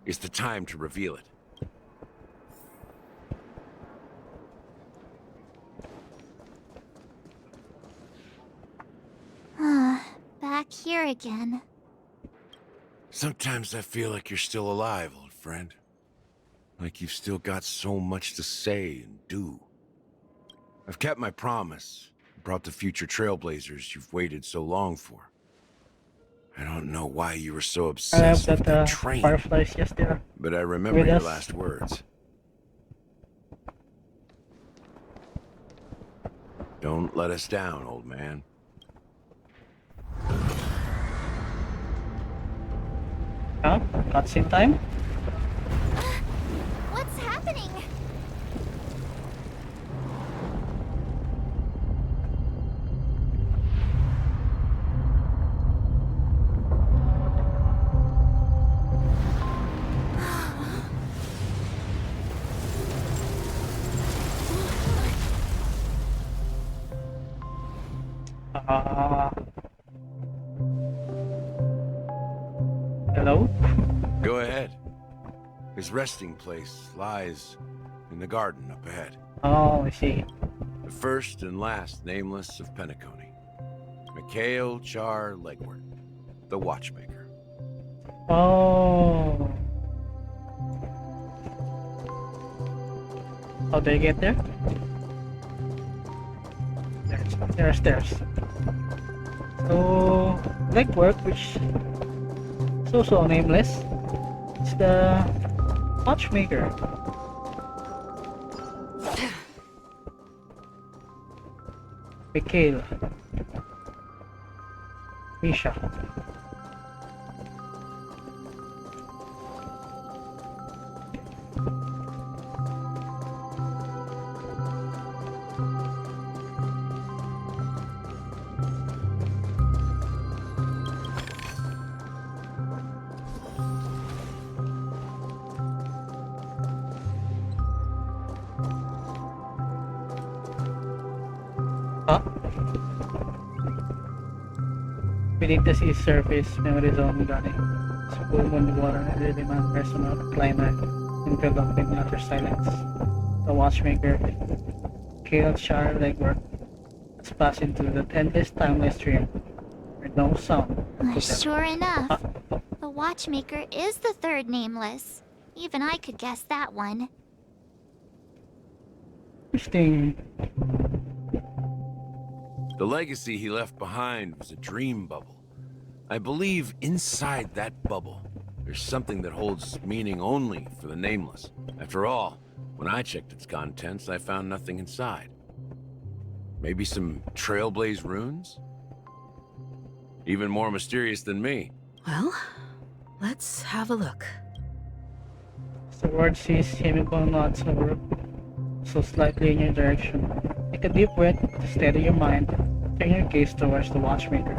is the time to reveal it. Back here again. Sometimes I feel like you're still alive, old friend. Like you've still got so much to say and do. I've kept my promise, brought the future Trailblazers you've waited so long for. I don't know why you were so obsessed with that train, Fireflies just there. but I remember your last words. Don't let us down, old man. Huh? Cutscene time? What's happening? Hello? Go ahead. His resting place lies in the garden up ahead. Oh, I see. The first and last Nameless of Penacony. Mikhail Char Legwork, the Watchmaker. Oh. How do I get there? There are stairs. So, legwork, which is also nameless, is the watchmaker. Mikhail. Misha. Beneath the sea surface, memories only running. Full moon water and really man personal climber enveloped in utter silence. The watchmaker, Kale's sharp legwork, has passed into that endless timeless dream where no sound could Sure enough, the watchmaker is the third nameless. Even I could guess that one. Interesting. The legacy he left behind was a dream bubble. I believe inside that bubble, there's something that holds meaning only for the nameless. After all, when I checked its contents, I found nothing inside. Maybe some trailblaze runes? Even more mysterious than me. Well, let's have a look. The word sees chemical knots over, so slightly in your direction. Take a deep breath to steady your mind. Turn your gaze towards the watchmaker.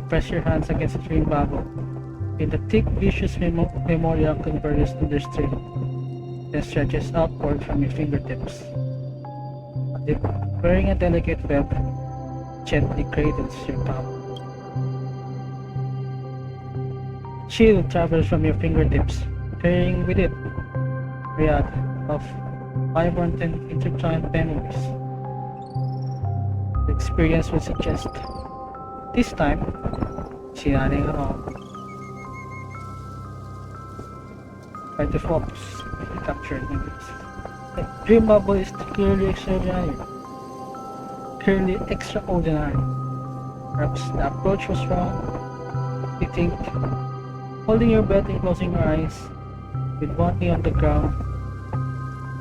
Press your hands against the dream bubble. Feel the thick, vicious memorial converges to the stream, then stretches outward from your fingertips. Wearing a delicate web, gently cradles your palm. Chill travels from your fingertips, carrying with it a myriad of vibrant and intertwined memories. The experience will suggest this time, see nothing at all. Try to focus on the captured memories. The dream bubble is clearly extraordinary. Perhaps the approach was wrong. You think, holding your breath and closing your eyes, with one knee on the ground,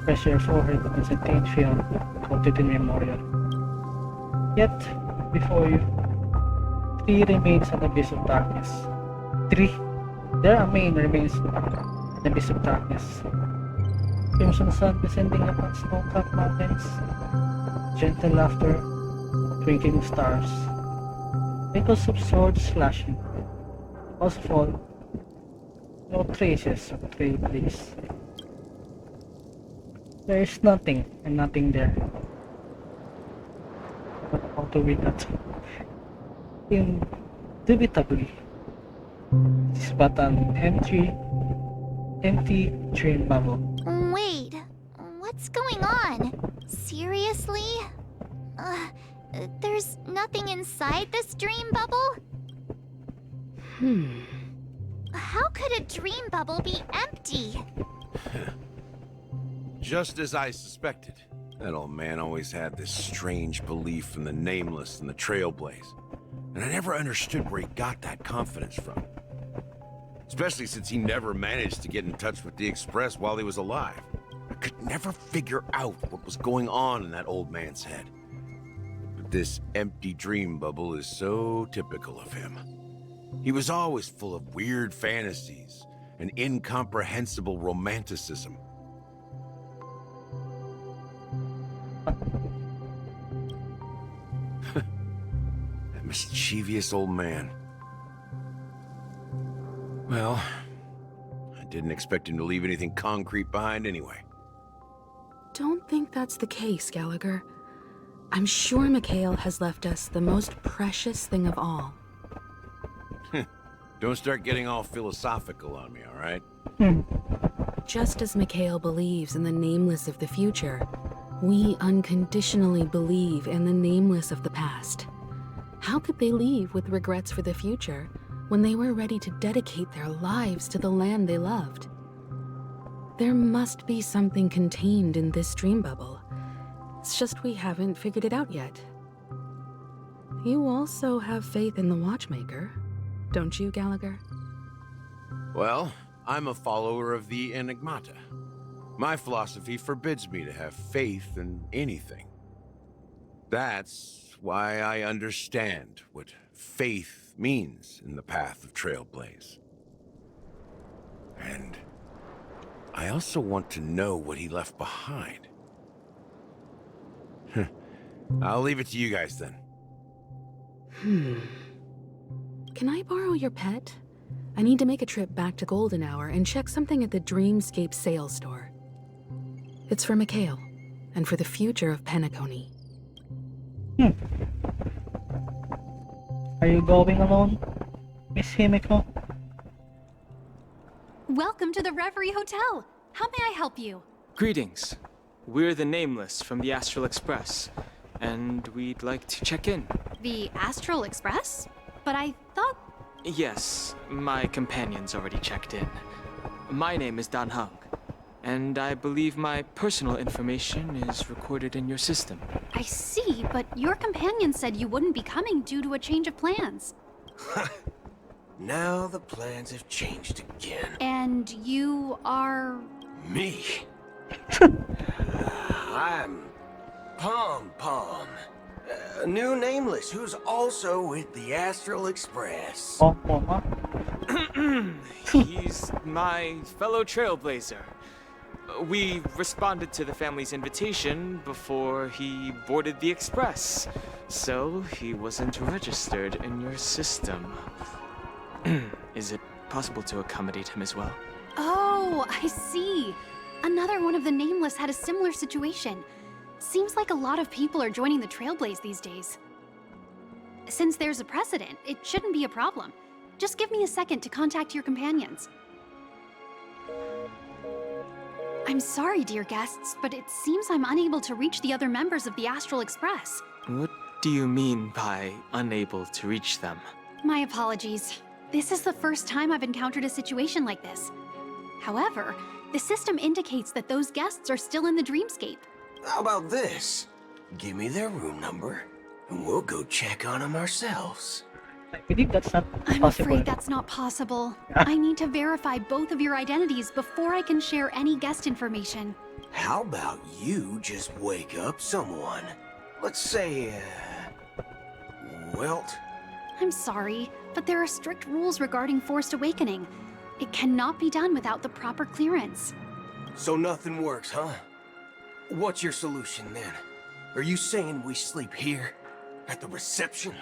press your forehead against a thin film coated in memorial. Yet, before you, 3 remains an abyss of darkness. 3. There remains an abyss of darkness. Crimson sun descending upon snow-capped mountains. Gentle laughter, twinkling stars. Echoes of swords slashing. Most of all, no traces of trailblaze. There is nothing and nothing there. But how to read that? Indubitably, it's but an empty dream bubble. Wait, what's going on? Seriously? There's nothing inside this dream bubble? How could a dream bubble be empty? Just as I suspected. That old man always had this strange belief in the nameless and the trailblaze. And I never understood where he got that confidence from. Especially since he never managed to get in touch with the Express while he was alive. I could never figure out what was going on in that old man's head. But this empty dream bubble is so typical of him. He was always full of weird fantasies and incomprehensible romanticism. That mischievous old man. Well, I didn't expect him to leave anything concrete behind anyway. Don't think that's the case, Gallagher. I'm sure Mikhail has left us the most precious thing of all. Don't start getting all philosophical on me, all right? Just as Mikhail believes in the nameless of the future, we unconditionally believe in the nameless of the past. How could they leave with regrets for the future when they were ready to dedicate their lives to the land they loved? There must be something contained in this dream bubble. It's just we haven't figured it out yet. You also have faith in the Watchmaker, don't you, Gallagher? Well, I'm a follower of the Enigmata. My philosophy forbids me to have faith in anything. That's why I understand what faith means in the path of Trailblaze. And I also want to know what he left behind. I'll leave it to you guys then. Can I borrow your pet? I need to make a trip back to Golden Hour and check something at the Dreamscape sales store. It's for Mikhail, and for the future of Penacony. Are you going alone, Miss Himiko? Welcome to the Reverie Hotel. How may I help you? Greetings. We're the Nameless from the Astral Express, and we'd like to check in. The Astral Express? But I thought... Yes, my companion's already checked in. My name is Dan Hung, and I believe my personal information is recorded in your system. I see, but your companion said you wouldn't be coming due to a change of plans. Now the plans have changed again. And you are... Me? I'm Pom Pom. A new Nameless who's also with the Astral Express. He's my fellow trailblazer. We responded to the family's invitation before he boarded the express, so he wasn't registered in your system. Is it possible to accommodate him as well? Oh, I see. Another one of the Nameless had a similar situation. Seems like a lot of people are joining the Trailblaze these days. Since there's a precedent, it shouldn't be a problem. Just give me a second to contact your companions. I'm sorry, dear guests, but it seems I'm unable to reach the other members of the Astral Express. What do you mean by unable to reach them? My apologies. This is the first time I've encountered a situation like this. However, the system indicates that those guests are still in the dreamscape. How about this? Give me their room number, and we'll go check on them ourselves. I believe that's not I'm possible. afraid that's not possible. I need to verify both of your identities before I can share any guest information. How about you just wake up someone? Let's say, Welt? I'm sorry, but there are strict rules regarding forced awakening. It cannot be done without the proper clearance. So nothing works, huh? What's your solution then? Are you saying we sleep here? At the reception?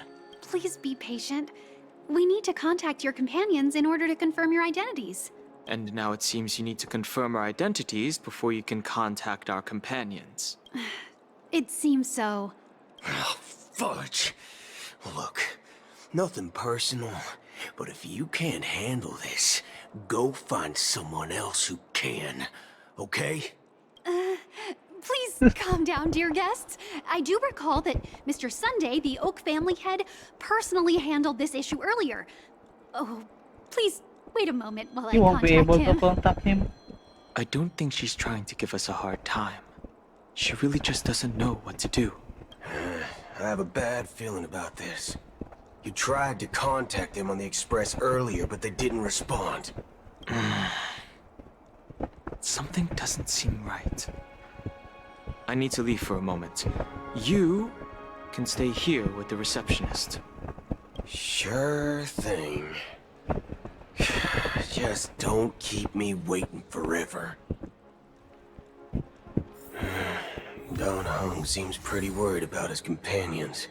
Please be patient. We need to contact your companions in order to confirm your identities. And now it seems you need to confirm our identities before you can contact our companions. It seems so. Oh, fudge. Look, nothing personal, but if you can't handle this, go find someone else who can, okay? Please calm down, dear guests. I do recall that Mr. Sunday, the Oak family head, personally handled this issue earlier. Oh, please wait a moment while I You won't be able contact to contact him. I don't think she's trying to give us a hard time. She really just doesn't know what to do. I have a bad feeling about this. You tried to contact them on the Express earlier, but they didn't respond. Something doesn't seem right. I need to leave for a moment. You can stay here with the receptionist. Sure thing. Just don't keep me waiting forever. Don Hung seems pretty worried about his companions.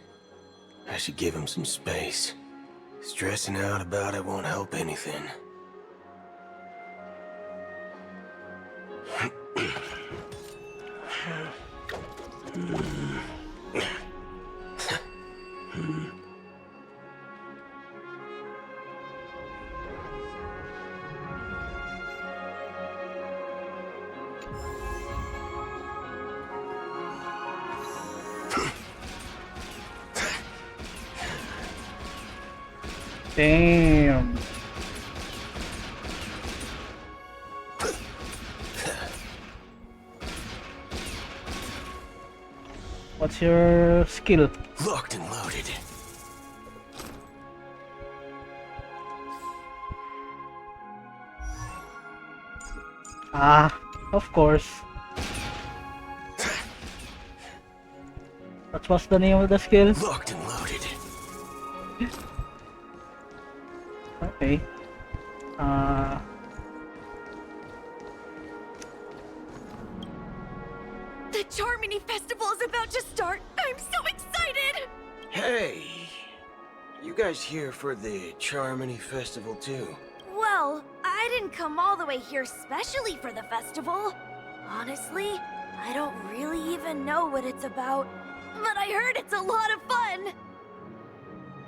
I should give him some space. Stressing out about it won't help anything. Damn. What's your skill? Locked and loaded. Ah, of course. What's the name of the skill? Locked and loaded. Okay. The Charmony Festival is about to start! I'm so excited! Hey, you guys here for the Charmony Festival too? Well, I didn't come all the way here specially for the festival. Honestly, I don't really even know what it's about. But I heard it's a lot of fun!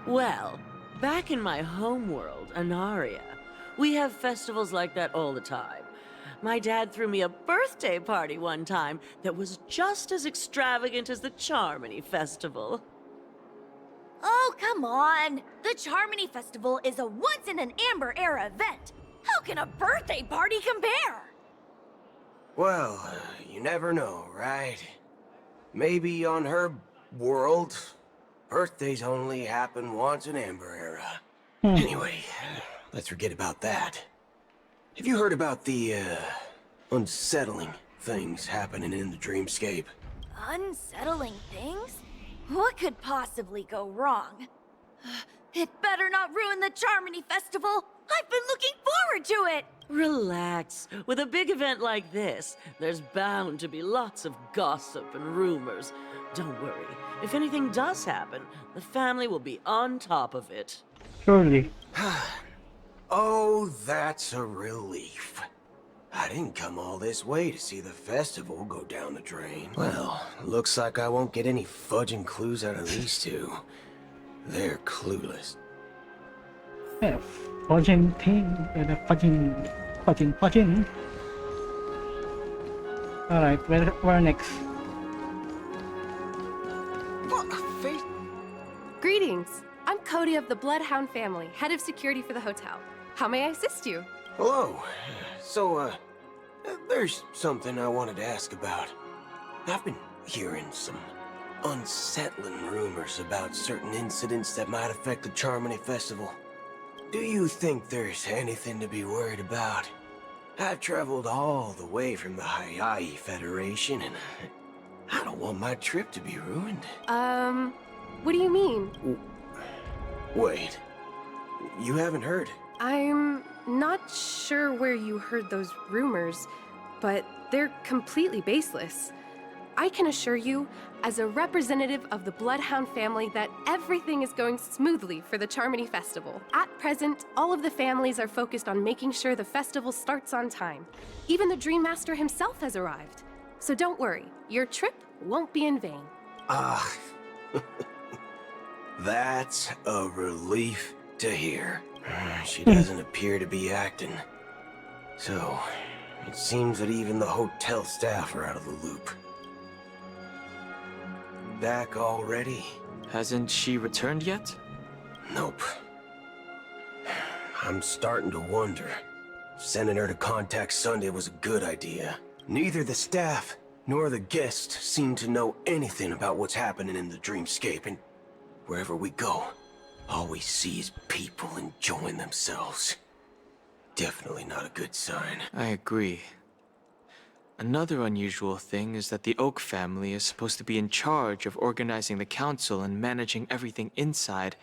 Well, back in my home world, Anaria, we have festivals like that all the time. My dad threw me a birthday party one time that was just as extravagant as the Charmony Festival. Oh, come on! The Charmony Festival is a once-in-an-Amber Era event! How can a birthday party compare? Well, you never know, right? Maybe on her world, birthdays only happen once in Amber Era. Anyway, let's forget about that. Have you heard about the, unsettling things happening in the dreamscape? Unsettling things? What could possibly go wrong? It better not ruin the Charmony Festival! I've been looking forward to it! Relax. With a big event like this, there's bound to be lots of gossip and rumors. Don't worry. If anything does happen, the family will be on top of it. Surely. Oh, that's a relief. I didn't come all this way to see the festival go down the drain. Well, looks like I won't get any fudging clues out of these two. They're clueless. Yeah, fudging thing, fudging. Alright, where next? Greetings. I'm Cody of the Bloodhound family, head of security for the hotel. How may I assist you? Hello. So, there's something I wanted to ask about. I've been hearing some unsettling rumors about certain incidents that might affect the Charmony Festival. Do you think there's anything to be worried about? I've traveled all the way from the Hayaii Federation, and I don't want my trip to be ruined. What do you mean? Wait, you haven't heard? I'm not sure where you heard those rumors, but they're completely baseless. I can assure you, as a representative of the Bloodhound family, that everything is going smoothly for the Charmony Festival. At present, all of the families are focused on making sure the festival starts on time. Even the Dream Master himself has arrived. So don't worry, your trip won't be in vain. Ah, that's a relief to hear. She doesn't appear to be acting. So, it seems that even the hotel staff are out of the loop. Back already? Hasn't she returned yet? Nope. I'm starting to wonder. Sending her to contact Sunday was a good idea. Neither the staff nor the guests seem to know anything about what's happening in the dreamscape, and wherever we go, all we see is people enjoying themselves. Definitely not a good sign. I agree. Another unusual thing is that the Oak family is supposed to be in charge of organizing the council and managing everything inside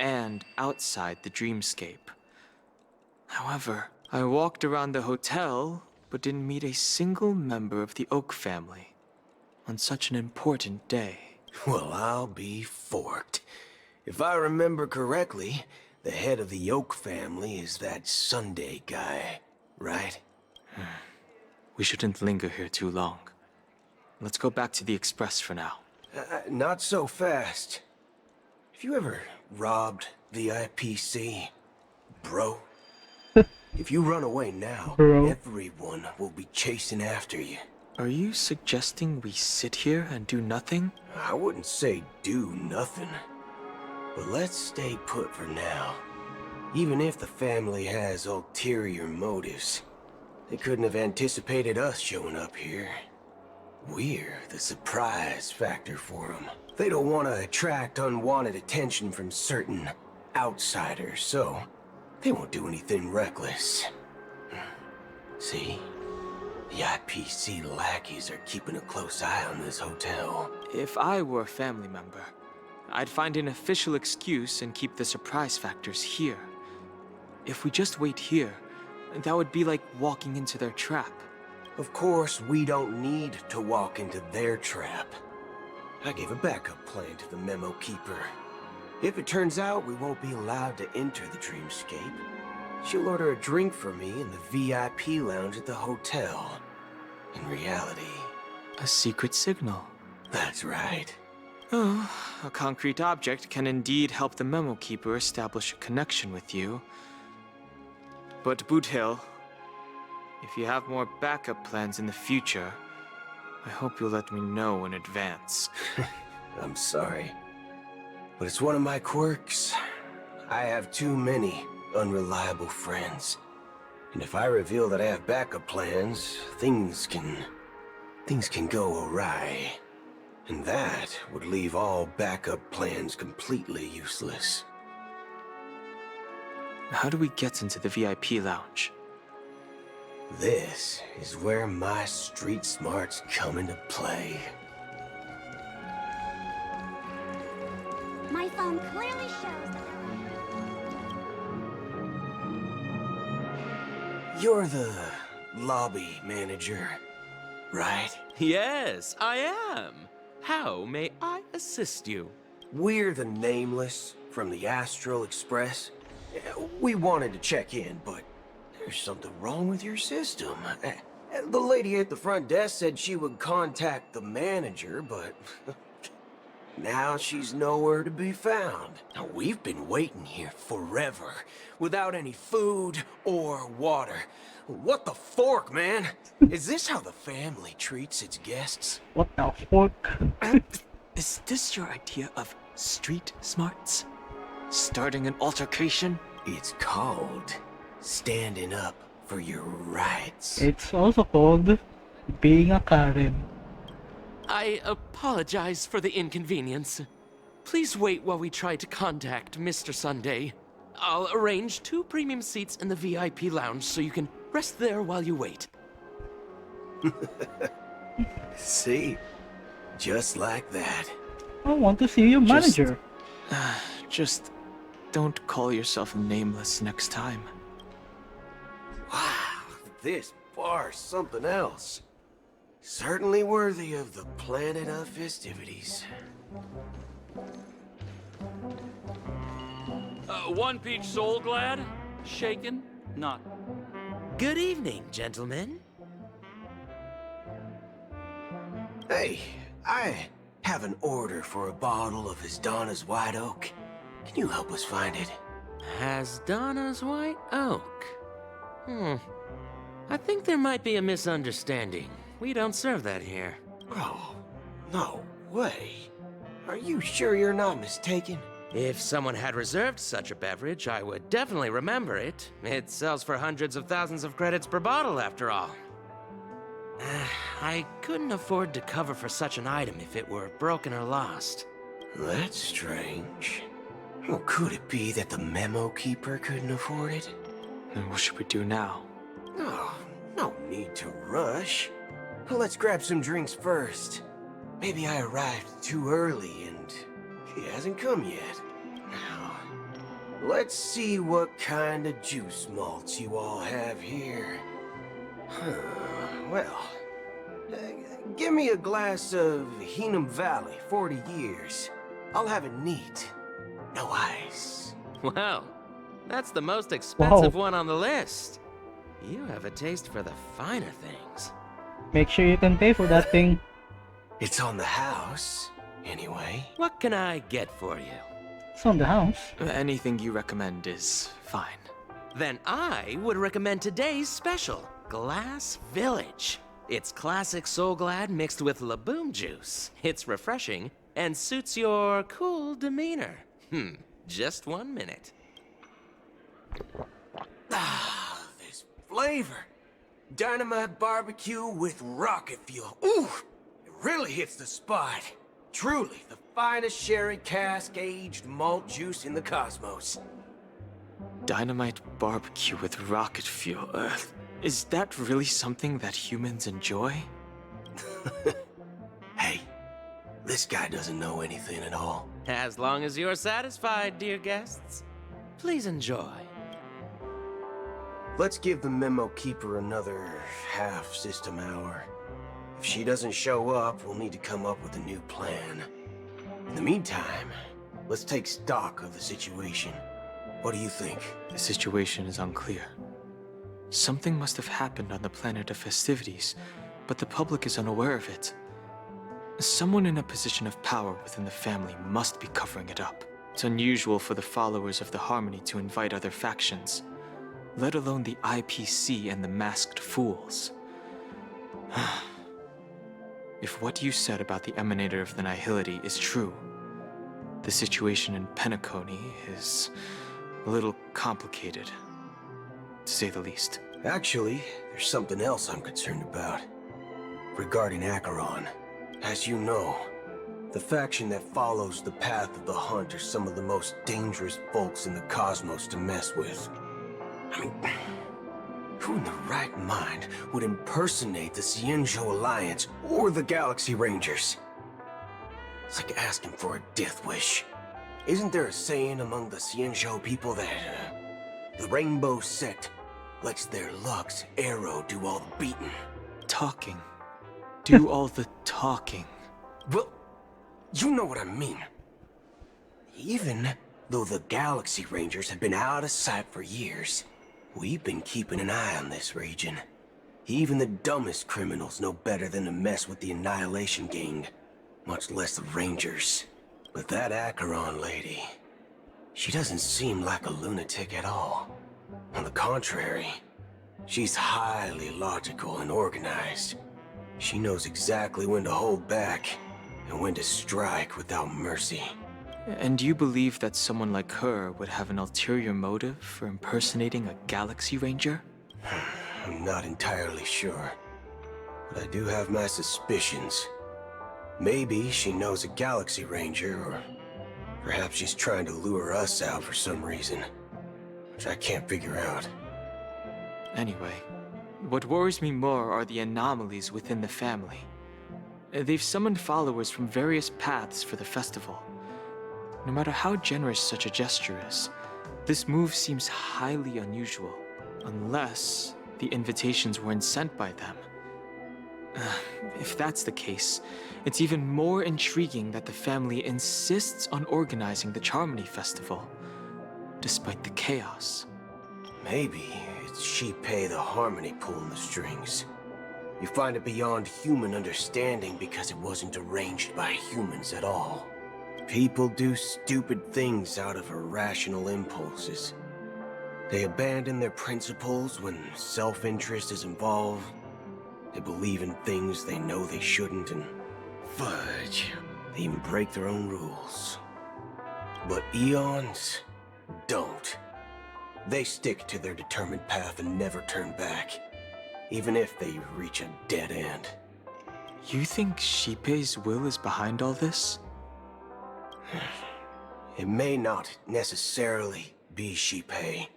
and outside the dreamscape. However, I walked around the hotel, but didn't meet a single member of the Oak family on such an important day. Well, I'll be forked. If I remember correctly, the head of the Oak family is that Sunday guy, right? We shouldn't linger here too long. Let's go back to the Express for now. Not so fast. Have you ever robbed the IPC, bro? If you run away now, everyone will be chasing after you. Are you suggesting we sit here and do nothing? I wouldn't say do nothing. But let's stay put for now. Even if the family has ulterior motives, they couldn't have anticipated us showing up here. We're the surprise factor for them. They don't want to attract unwanted attention from certain outsiders, so they won't do anything reckless. See? The IPC lackeys are keeping a close eye on this hotel. If I were a family member, I'd find an official excuse and keep the surprise factors here. If we just wait here, that would be like walking into their trap. Of course, we don't need to walk into their trap. I gave a backup plan to the memo keeper. If it turns out we won't be allowed to enter the dreamscape, she'll order a drink for me in the VIP lounge at the hotel. In reality... A secret signal. That's right. Oh, a concrete object can indeed help the memo keeper establish a connection with you. But Boot Hill, if you have more backup plans in the future, I hope you'll let me know in advance. I'm sorry, but it's one of my quirks. I have too many unreliable friends. And if I reveal that I have backup plans, things can go awry. And that would leave all backup plans completely useless. How do we get into the VIP lounge? This is where my street smarts come into play. My phone clearly shows that You're the lobby manager, right? Yes, I am. How may I assist you? We're the Nameless from the Astral Express. We wanted to check in, but there's something wrong with your system. The lady at the front desk said she would contact the manager, but now she's nowhere to be found. Now, we've been waiting here forever, without any food or water. What the fork, man? Is this how the family treats its guests? What the fork? Is this your idea of street smarts? Starting an altercation? It's called standing up for your rights. It's also called being a Karen. I apologize for the inconvenience. Please wait while we try to contact Mr. Sunday. I'll arrange 2 premium seats in the VIP lounge so you can rest there while you wait. See? Just like that. I want to see your manager. Just don't call yourself Nameless next time. Wow, this bar's something else. Certainly worthy of the planet of festivities. 1 peach soul glad? Shaken? Not. Good evening, gentlemen. Hey, I have an order for a bottle of Hasdana's White Oak. Can you help us find it? Hasdana's White Oak? I think there might be a misunderstanding. We don't serve that here. Oh, no way. Are you sure you're not mistaken? If someone had reserved such a beverage, I would definitely remember it. It sells for hundreds of thousands of credits per bottle, after all. I couldn't afford to cover for such an item if it were broken or lost. That's strange. Well, could it be that the memo keeper couldn't afford it? Then what should we do now? Oh, no need to rush. Well, let's grab some drinks first. Maybe I arrived too early and he hasn't come yet. Now, let's see what kind of juice malts you all have here. Well, give me a glass of Heenum Valley, 40 years. I'll have it neat. No ice. Well, that's the most expensive one on the list. You have a taste for the finer things. Make sure you can pay for that thing. It's on the house, anyway. What can I get for you? It's on the house. Anything you recommend is fine. Then I would recommend today's special, Glass Village. It's classic Soul Glad mixed with Laboom juice. It's refreshing and suits your cool demeanor. Just 1 minute. Ah, this flavor. Dynamite barbecue with rocket fuel. Ooh, really hits the spot. Truly, the finest sherry cask-aged malt juice in the cosmos. Dynamite barbecue with rocket fuel. Is that really something that humans enjoy? Hey, this guy doesn't know anything at all. As long as you're satisfied, dear guests, please enjoy. Let's give the memo keeper another half-system hour. If she doesn't show up, we'll need to come up with a new plan. In the meantime, let's take stock of the situation. What do you think? The situation is unclear. Something must have happened on the planet of festivities, but the public is unaware of it. Someone in a position of power within the family must be covering it up. It's unusual for the followers of the Harmony to invite other factions, let alone the IPC and the Masked Fools. If what you said about the Emanator of the Nihility is true, the situation in Penacony is a little complicated, to say the least. Actually, there's something else I'm concerned about. Regarding Acheron. As you know, the faction that follows the path of the Hunt are some of the most dangerous folks in the cosmos to mess with. I mean, who in the right mind would impersonate the Xianzhou Alliance or the Galaxy Rangers? It's like asking for a death wish. Isn't there a saying among the Xianzhou people that the Rainbow Sect lets their Lux arrow do all the beating? Talking. Do all the talking. Well, you know what I mean. Even though the Galaxy Rangers have been out of sight for years, we've been keeping an eye on this region. Even the dumbest criminals know better than to mess with the Annihilation Gang, much less the Rangers. But that Acheron lady, she doesn't seem like a lunatic at all. On the contrary, she's highly logical and organized. She knows exactly when to hold back and when to strike without mercy. And you believe that someone like her would have an ulterior motive for impersonating a Galaxy Ranger? I'm not entirely sure, but I do have my suspicions. Maybe she knows a Galaxy Ranger, or perhaps she's trying to lure us out for some reason, which I can't figure out. Anyway, what worries me more are the anomalies within the family. They've summoned followers from various paths for the festival. No matter how generous such a gesture is, this move seems highly unusual, unless the invitations weren't sent by them. If that's the case, it's even more intriguing that the family insists on organizing the Charmony Festival, despite the chaos. Maybe it's Shipei the Harmony pulling the strings. You find it beyond human understanding because it wasn't arranged by humans at all. People do stupid things out of irrational impulses. They abandon their principles when self-interest is involved. They believe in things they know they shouldn't, and fudge, they even break their own rules. But Eons don't. They stick to their determined path and never turn back, even if they reach a dead end. You think Shipei's will is behind all this? It may not necessarily be Shipei,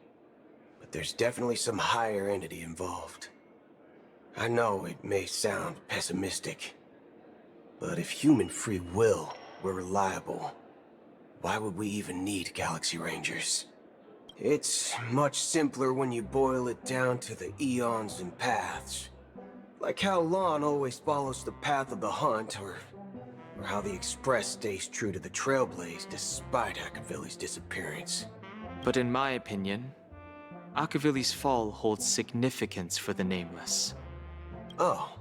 but there's definitely some higher entity involved. I know it may sound pessimistic, but if human free will were reliable, why would we even need Galaxy Rangers? It's much simpler when you boil it down to the eons and paths. Like how Lon always follows the path of the Hunt, or how the Express stays true to the Trailblaze despite Akavili's disappearance. But in my opinion, Akavili's fall holds significance for the Nameless. Oh,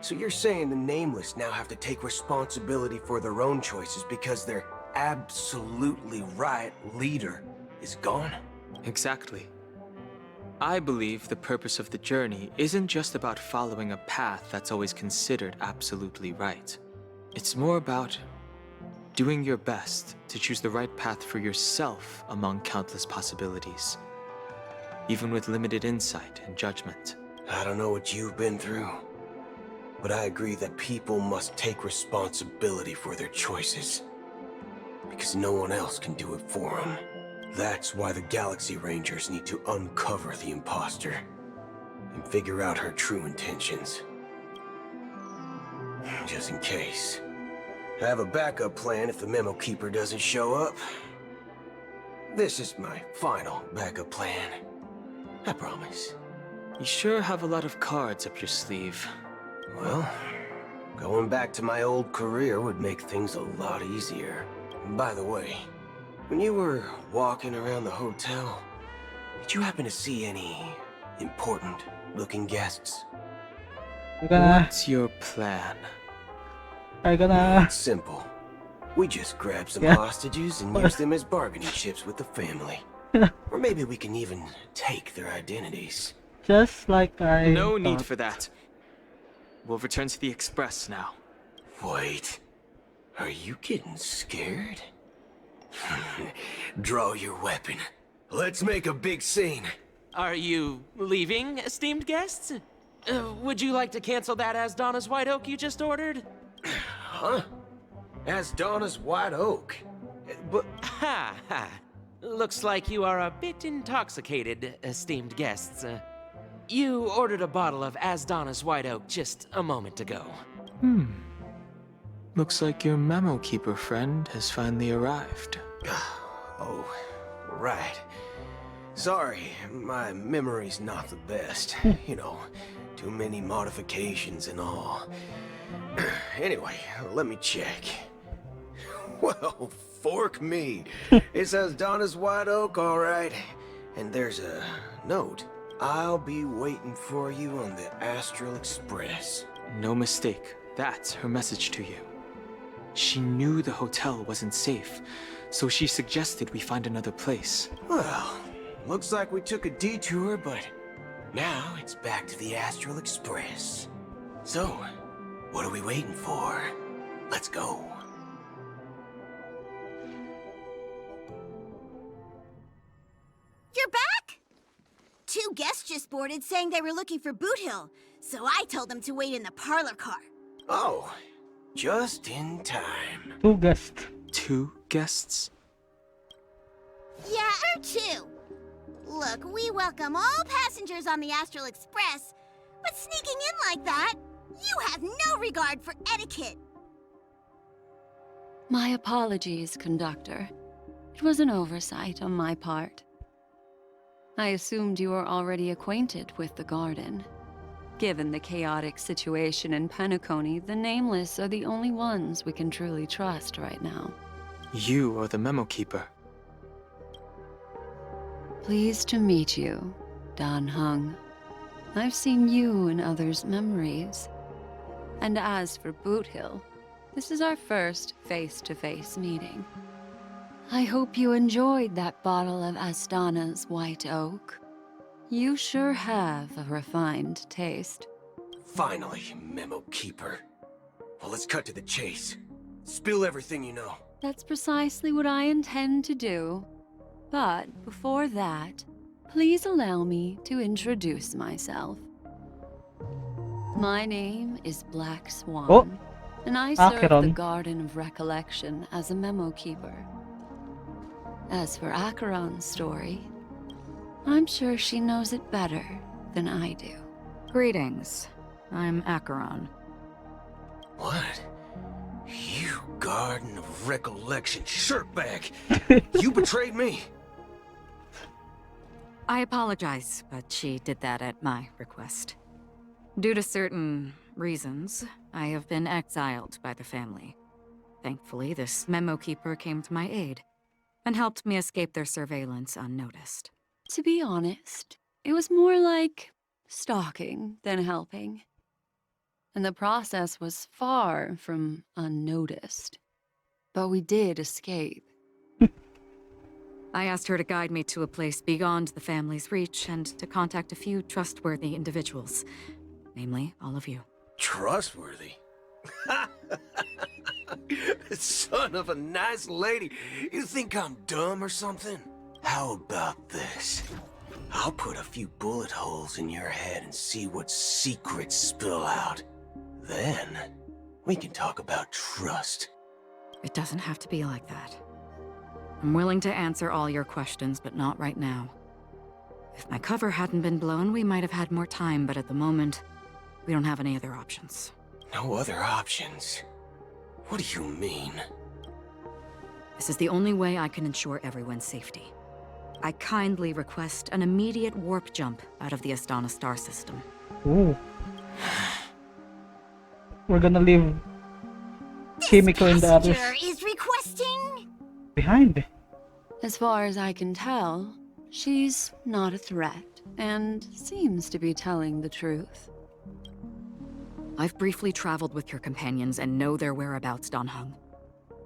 so you're saying the Nameless now have to take responsibility for their own choices because their absolutely right leader is gone? Exactly. I believe the purpose of the journey isn't just about following a path that's always considered absolutely right. It's more about doing your best to choose the right path for yourself among countless possibilities, even with limited insight and judgment. I don't know what you've been through, But I agree that people must take responsibility for their choices. Because no one else can do it for them. That's why the Galaxy Rangers need to uncover the imposter and figure out her true intentions. Just in case. I have a backup plan if the Memo Keeper doesn't show up. This is my final backup plan. I promise. You sure have a lot of cards up your sleeve. Well, going back to my old career would make things a lot easier. By the way, when you were walking around the hotel, did you happen to see any important-looking guests? What's your plan? It's simple. We just grab some hostages and use them as bargaining chips with the family. Or maybe we can even take their identities. Just like I No need thought. for that. We'll return to the Express now. Wait. Are you getting scared? Draw your weapon. Let's make a big scene. Are you leaving, esteemed guests? Would you like to cancel that Asdana's White Oak you just ordered? Huh? Asdana's White Oak? But... Ha ha. Looks like you are a bit intoxicated, esteemed guests. You ordered a bottle of Asdana's White Oak just a moment ago. Looks like your Memo Keeper friend has finally arrived. Oh, right. Sorry, my memory's not the best. You know, too many modifications and all. Anyway, let me check. Well, fork me. It says Donna's White Oak, all right. And there's a note. I'll be waiting for you on the Astral Express. No mistake. That's her message to you. She knew the hotel wasn't safe, so she suggested we find another place. Well, looks like we took a detour, but now it's back to the Astral Express. So, what are we waiting for? Let's go. You're back? Two guests just boarded saying they were looking for Boot Hill, so I told them to wait in the parlor car. Oh, just in time. Two guests. Two guests? Yeah, or two. Look, we welcome all passengers on the Astral Express, but sneaking in like that, you have no regard for etiquette. My apologies, conductor. It was an oversight on my part. I assumed you were already acquainted with the garden. Given the chaotic situation in Penacony, the Nameless are the only ones we can truly trust right now. You are the Memo Keeper. Pleased to meet you, Dan Hung. I've seen you in others' memories. And as for Boot Hill, this is our first face-to-face meeting. I hope you enjoyed that bottle of Astana's White Oak. You sure have a refined taste. Finally, Memo Keeper. Well, let's cut to the chase. Spill everything you know. That's precisely what I intend to do. But before that, please allow me to introduce myself. My name is Black Swan, and I serve the Garden of Recollection as a Memo Keeper. As for Acheron's story, I'm sure she knows it better than I do. Greetings. I'm Acheron. What? You Garden of Recollection shirtbag! You betrayed me! I apologize, but she did that at my request. Due to certain reasons, I have been exiled by the family. Thankfully, this Memo Keeper came to my aid and helped me escape their surveillance unnoticed. To be honest, it was more like stalking than helping. And the process was far from unnoticed. But we did escape. I asked her to guide me to a place beyond the family's reach and to contact a few trustworthy individuals. Namely, all of you. Trustworthy? Son of a nice lady. You think I'm dumb or something? How about this? I'll put a few bullet holes in your head and see what secrets spill out. Then, we can talk about trust. It doesn't have to be like that. I'm willing to answer all your questions, but not right now. If my cover hadn't been blown, we might have had more time, but at the moment, we don't have any other options. No other options? What do you mean? This is the only way I can ensure everyone's safety. I kindly request an immediate warp jump out of the Astana star system. Ooh. We're gonna leave Kimiko and the others Is requesting. behind. As far as I can tell, she's not a threat and seems to be telling the truth. I've briefly traveled with your companions and know their whereabouts, Dan Heng.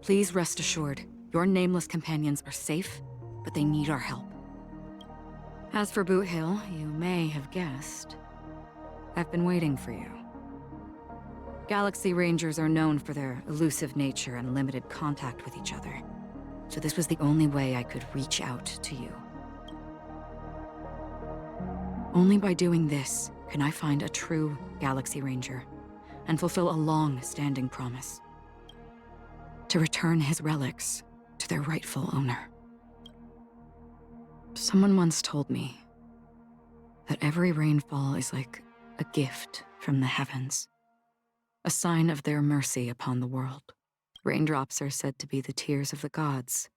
Please rest assured, your nameless companions are safe, but they need our help. As for Boot Hill, you may have guessed. I've been waiting for you. Galaxy Rangers are known for their elusive nature and limited contact with each other, so this was the only way I could reach out to you. Only by doing this can I find a true Galaxy Ranger and fulfill a long-standing promise. To return his relics to their rightful owner. Someone once told me that every rainfall is like a gift from the heavens, a sign of their mercy upon the world. Raindrops are said to be the tears of the gods,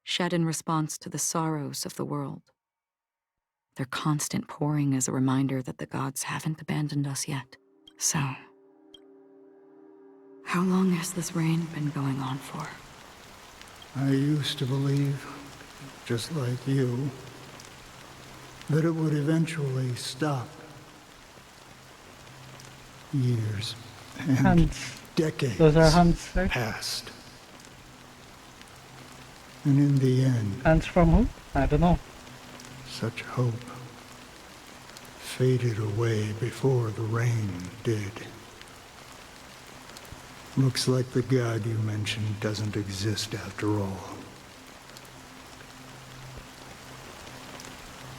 shed in response to the sorrows of the world. Their constant pouring is a reminder that the gods haven't abandoned us yet. So, how long has this rain been going on for? I used to believe, just like you, that it would eventually stop. Years and Hands. decades Those are hands, right? passed. And in the end, Hands from who? I don't know. such hope faded away before the rain did. Looks like the god you mentioned doesn't exist after all.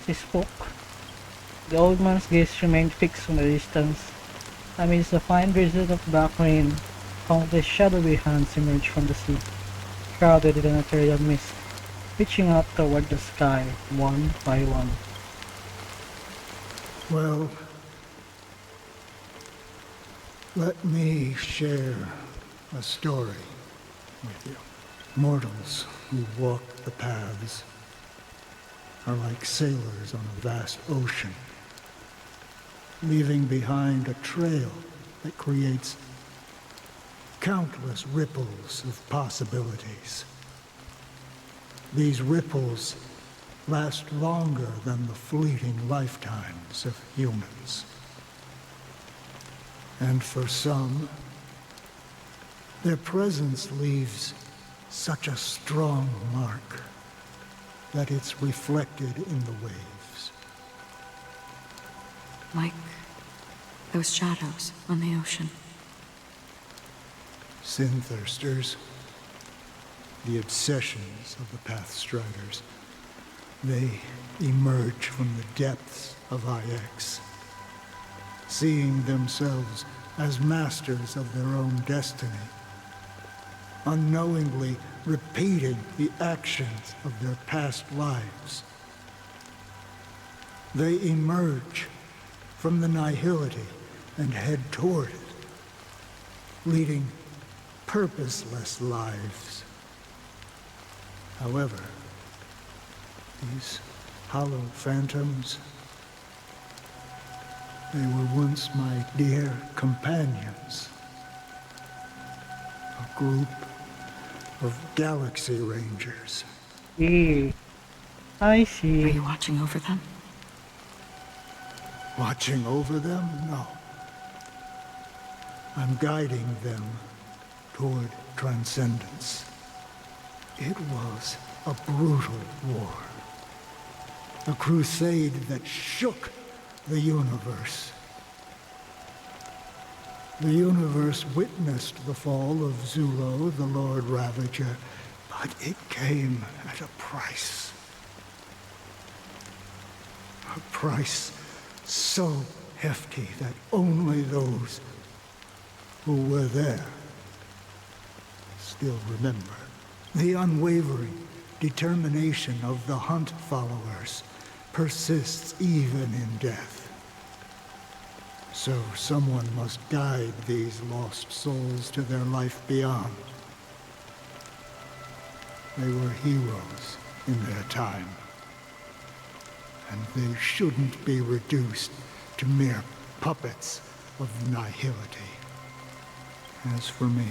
He spoke. The old man's gaze remained fixed on the distance. Amidst the fine drizzle of black rain, countless shadowy hands emerged from the sea, shrouded in an ethereal mist, reaching out toward the sky, one by one. Well, let me share a story with you. Mortals who walk the paths are like sailors on a vast ocean, leaving behind a trail that creates countless ripples of possibilities. These ripples last longer than the fleeting lifetimes of humans. And for some, their presence leaves such a strong mark that it's reflected in the waves. Like those shadows on the ocean. Sin-thirsters, the obsessions of the Pathstriders, they emerge from the depths of IX, seeing themselves as masters of their own destiny, unknowingly repeating the actions of their past lives. They emerge from the nihility and head toward it, leading purposeless lives. However, these hollow phantoms, they were once my dear companions. A group of Galaxy Rangers. I see. Are you watching over them? Watching over them? No. I'm guiding them toward transcendence. It was a brutal war. A crusade that shook the universe. The universe witnessed the fall of Zulo, the Lord Ravager, but it came at a price. A price so hefty that only those who were there still remember. The unwavering determination of the Hunt followers persists even in death. So someone must guide these lost souls to their life beyond. They were heroes in their time, and they shouldn't be reduced to mere puppets of nihility. As for me,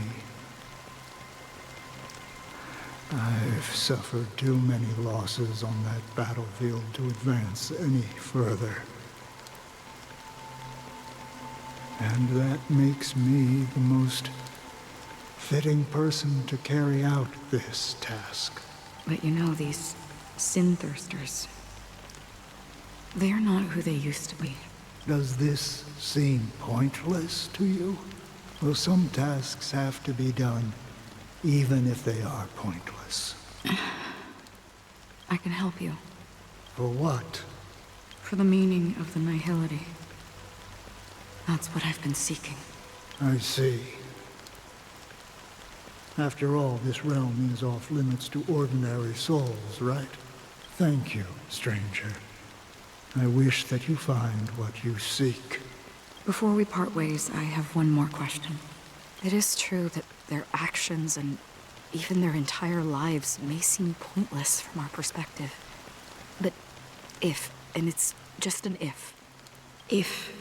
I've suffered too many losses on that battlefield to advance any further. And that makes me the most fitting person to carry out this task. But you know, these sin-thirsters, they're not who they used to be. Does this seem pointless to you? Well, some tasks have to be done, even if they are pointless. I can help you. For what? For the meaning of the nihility. That's what I've been seeking. I see. After all, this realm is off limits to ordinary souls, right? Thank you, stranger. I wish that you find what you seek. Before we part ways, I have one more question. It is true that their actions and even their entire lives may seem pointless from our perspective. But if, and it's just an if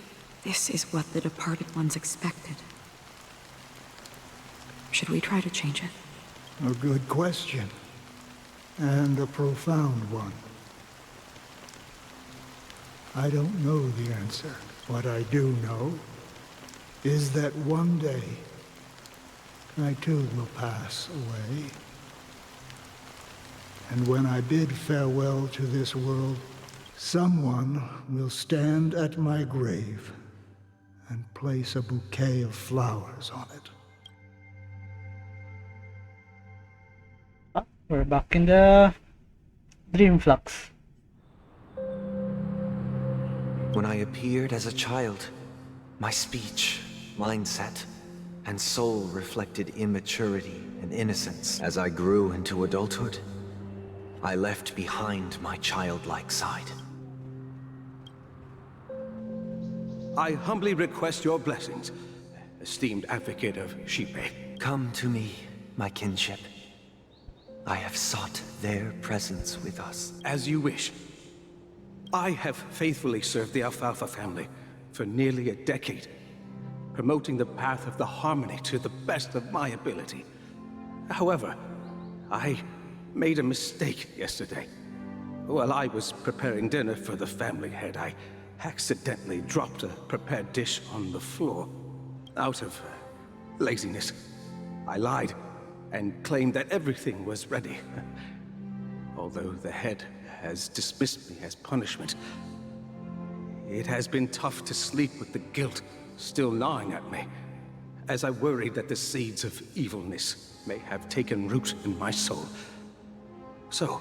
this is what the departed ones expected, should we try to change it? A good question. And a profound one. I don't know the answer. What I do know is that one day I too will pass away. And when I bid farewell to this world, someone will stand at my grave and place a bouquet of flowers on it. We're back in the Dream Flux. When I appeared as a child, my speech, mindset, and soul reflected immaturity and innocence. As I grew into adulthood, I left behind my childlike side. I humbly request your blessings, esteemed advocate of Shipe. Come to me, my kinship. I have sought their presence with us. As you wish. I have faithfully served the Alfalfa family for nearly a decade, promoting the path of the harmony to the best of my ability. However, I made a mistake yesterday. While I was preparing dinner for the family head, I accidentally dropped a prepared dish on the floor. Out of laziness, I lied and claimed that everything was ready. Although the head has dismissed me as punishment, it has been tough to sleep with the guilt still gnawing at me, as I worried that the seeds of evilness may have taken root in my soul. So,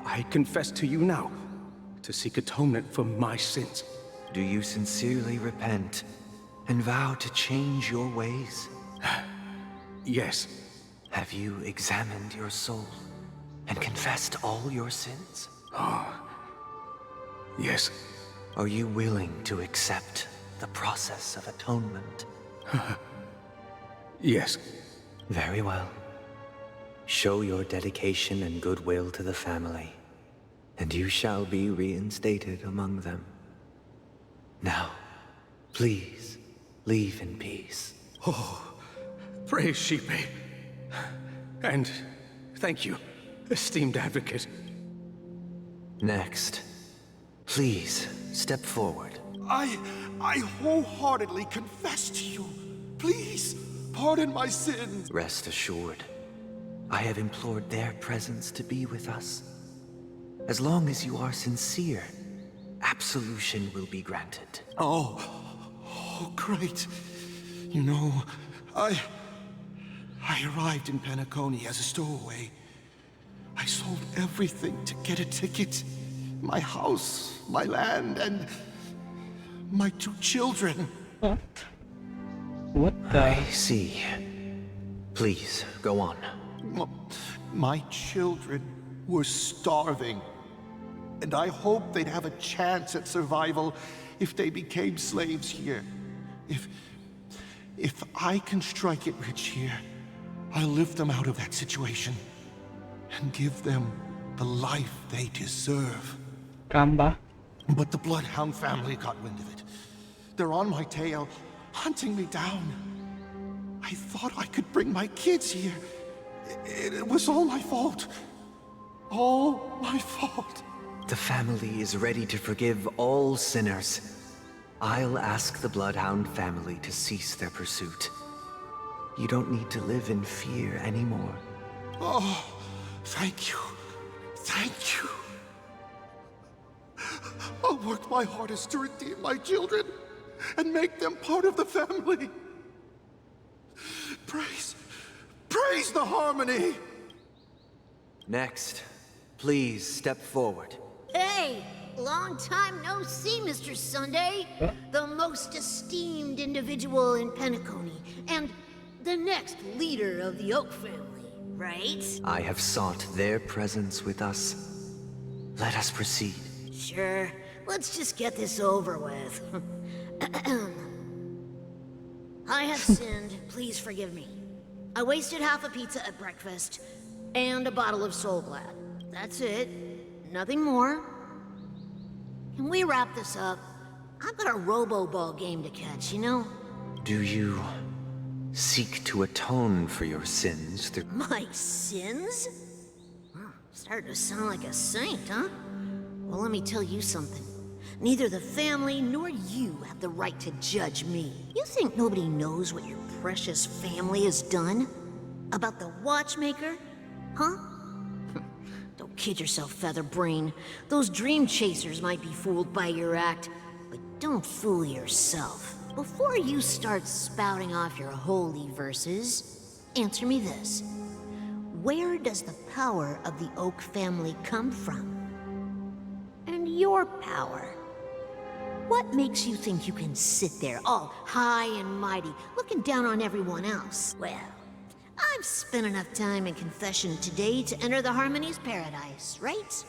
I confess to you now, to seek atonement for my sins. Do you sincerely repent and vow to change your ways? Yes. Have you examined your soul and confessed all your sins? Oh, yes. Are you willing to accept the process of atonement? Yes. Very well. Show your dedication and goodwill to the family, and you shall be reinstated among them. Now, please, leave in peace. Oh, praise Shipe. And thank you, esteemed advocate. Next, please step forward. I wholeheartedly confess to you. Please, pardon my sins. Rest assured, I have implored their presence to be with us. As long as you are sincere, absolution will be granted. Oh, great. You know, I arrived in Penacony as a stowaway. I sold everything to get a ticket. My house, my land, and my 2 children. What? What the? I see. Please, go on. My children were starving, and I hoped they'd have a chance at survival if they became slaves here. If I can strike it rich here, I'll lift them out of that situation and give them the life they deserve. Kamba. But the Bloodhound family got wind of it. They're on my tail, hunting me down. I thought I could bring my kids here. It was all my fault. All my fault. The family is ready to forgive all sinners. I'll ask the Bloodhound family to cease their pursuit. You don't need to live in fear anymore. Oh, thank you. Thank you. I'll work my hardest to redeem my children and make them part of the family. Praise the harmony! Next, please step forward. Hey! Long time no see, Mr. Sunday. The most esteemed individual in Penacony, and the next leader of the Oak family, right? I have sought their presence with us. Let us proceed. Sure. Let's just get this over with. I have sinned. Please forgive me. I wasted half a pizza at breakfast, and a bottle of Soul Glad. That's it. Nothing more. Can we wrap this up? I've got a Robo-Ball game to catch, you know? Do you seek to atone for your sins through... My sins? Starting to sound like a saint, huh? Well, let me tell you something. Neither the family nor you have the right to judge me. You think nobody knows what your precious family has done? About the watchmaker? Huh? Don't kid yourself, Featherbrain. Those dream chasers might be fooled by your act, but don't fool yourself. Before you start spouting off your holy verses, answer me this. Where does the power of the Oak family come from? And your power? What makes you think you can sit there all high and mighty, looking down on everyone else? Well, I've spent enough time in confession today to enter the Harmony's paradise, right?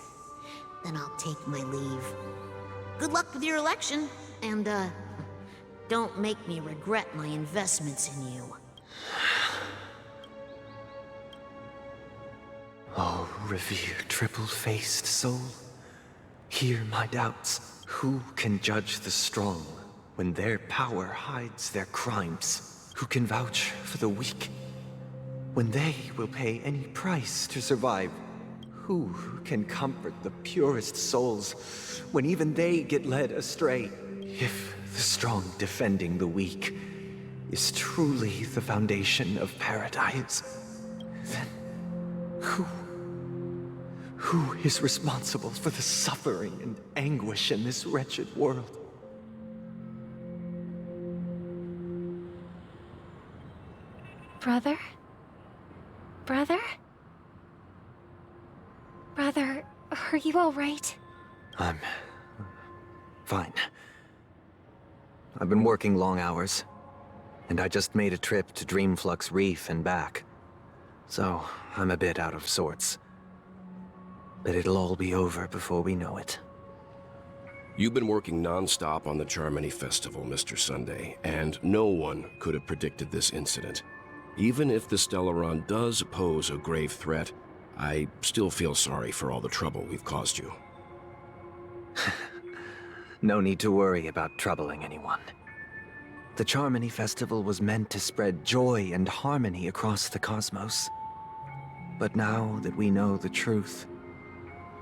Then I'll take my leave. Good luck with your election, and, don't make me regret my investments in you. Oh, revered triple-faced soul, hear my doubts. Who can judge the strong when their power hides their crimes? Who can vouch for the weak when they will pay any price to survive? Who can comfort the purest souls when even they get led astray? If the strong defending the weak is truly the foundation of paradise, then who is responsible for the suffering and anguish in this wretched world? Brother? Brother? Brother, are you all right? I'm fine. I've been working long hours, and I just made a trip to Dreamflux Reef and back. So, I'm a bit out of sorts. But it'll all be over before we know it. You've been working non-stop on the Charmony Festival, Mr. Sunday, and no one could have predicted this incident. Even if the Stellaron does pose a grave threat, I still feel sorry for all the trouble we've caused you. No need to worry about troubling anyone. The Charmony Festival was meant to spread joy and harmony across the cosmos. But now that we know the truth,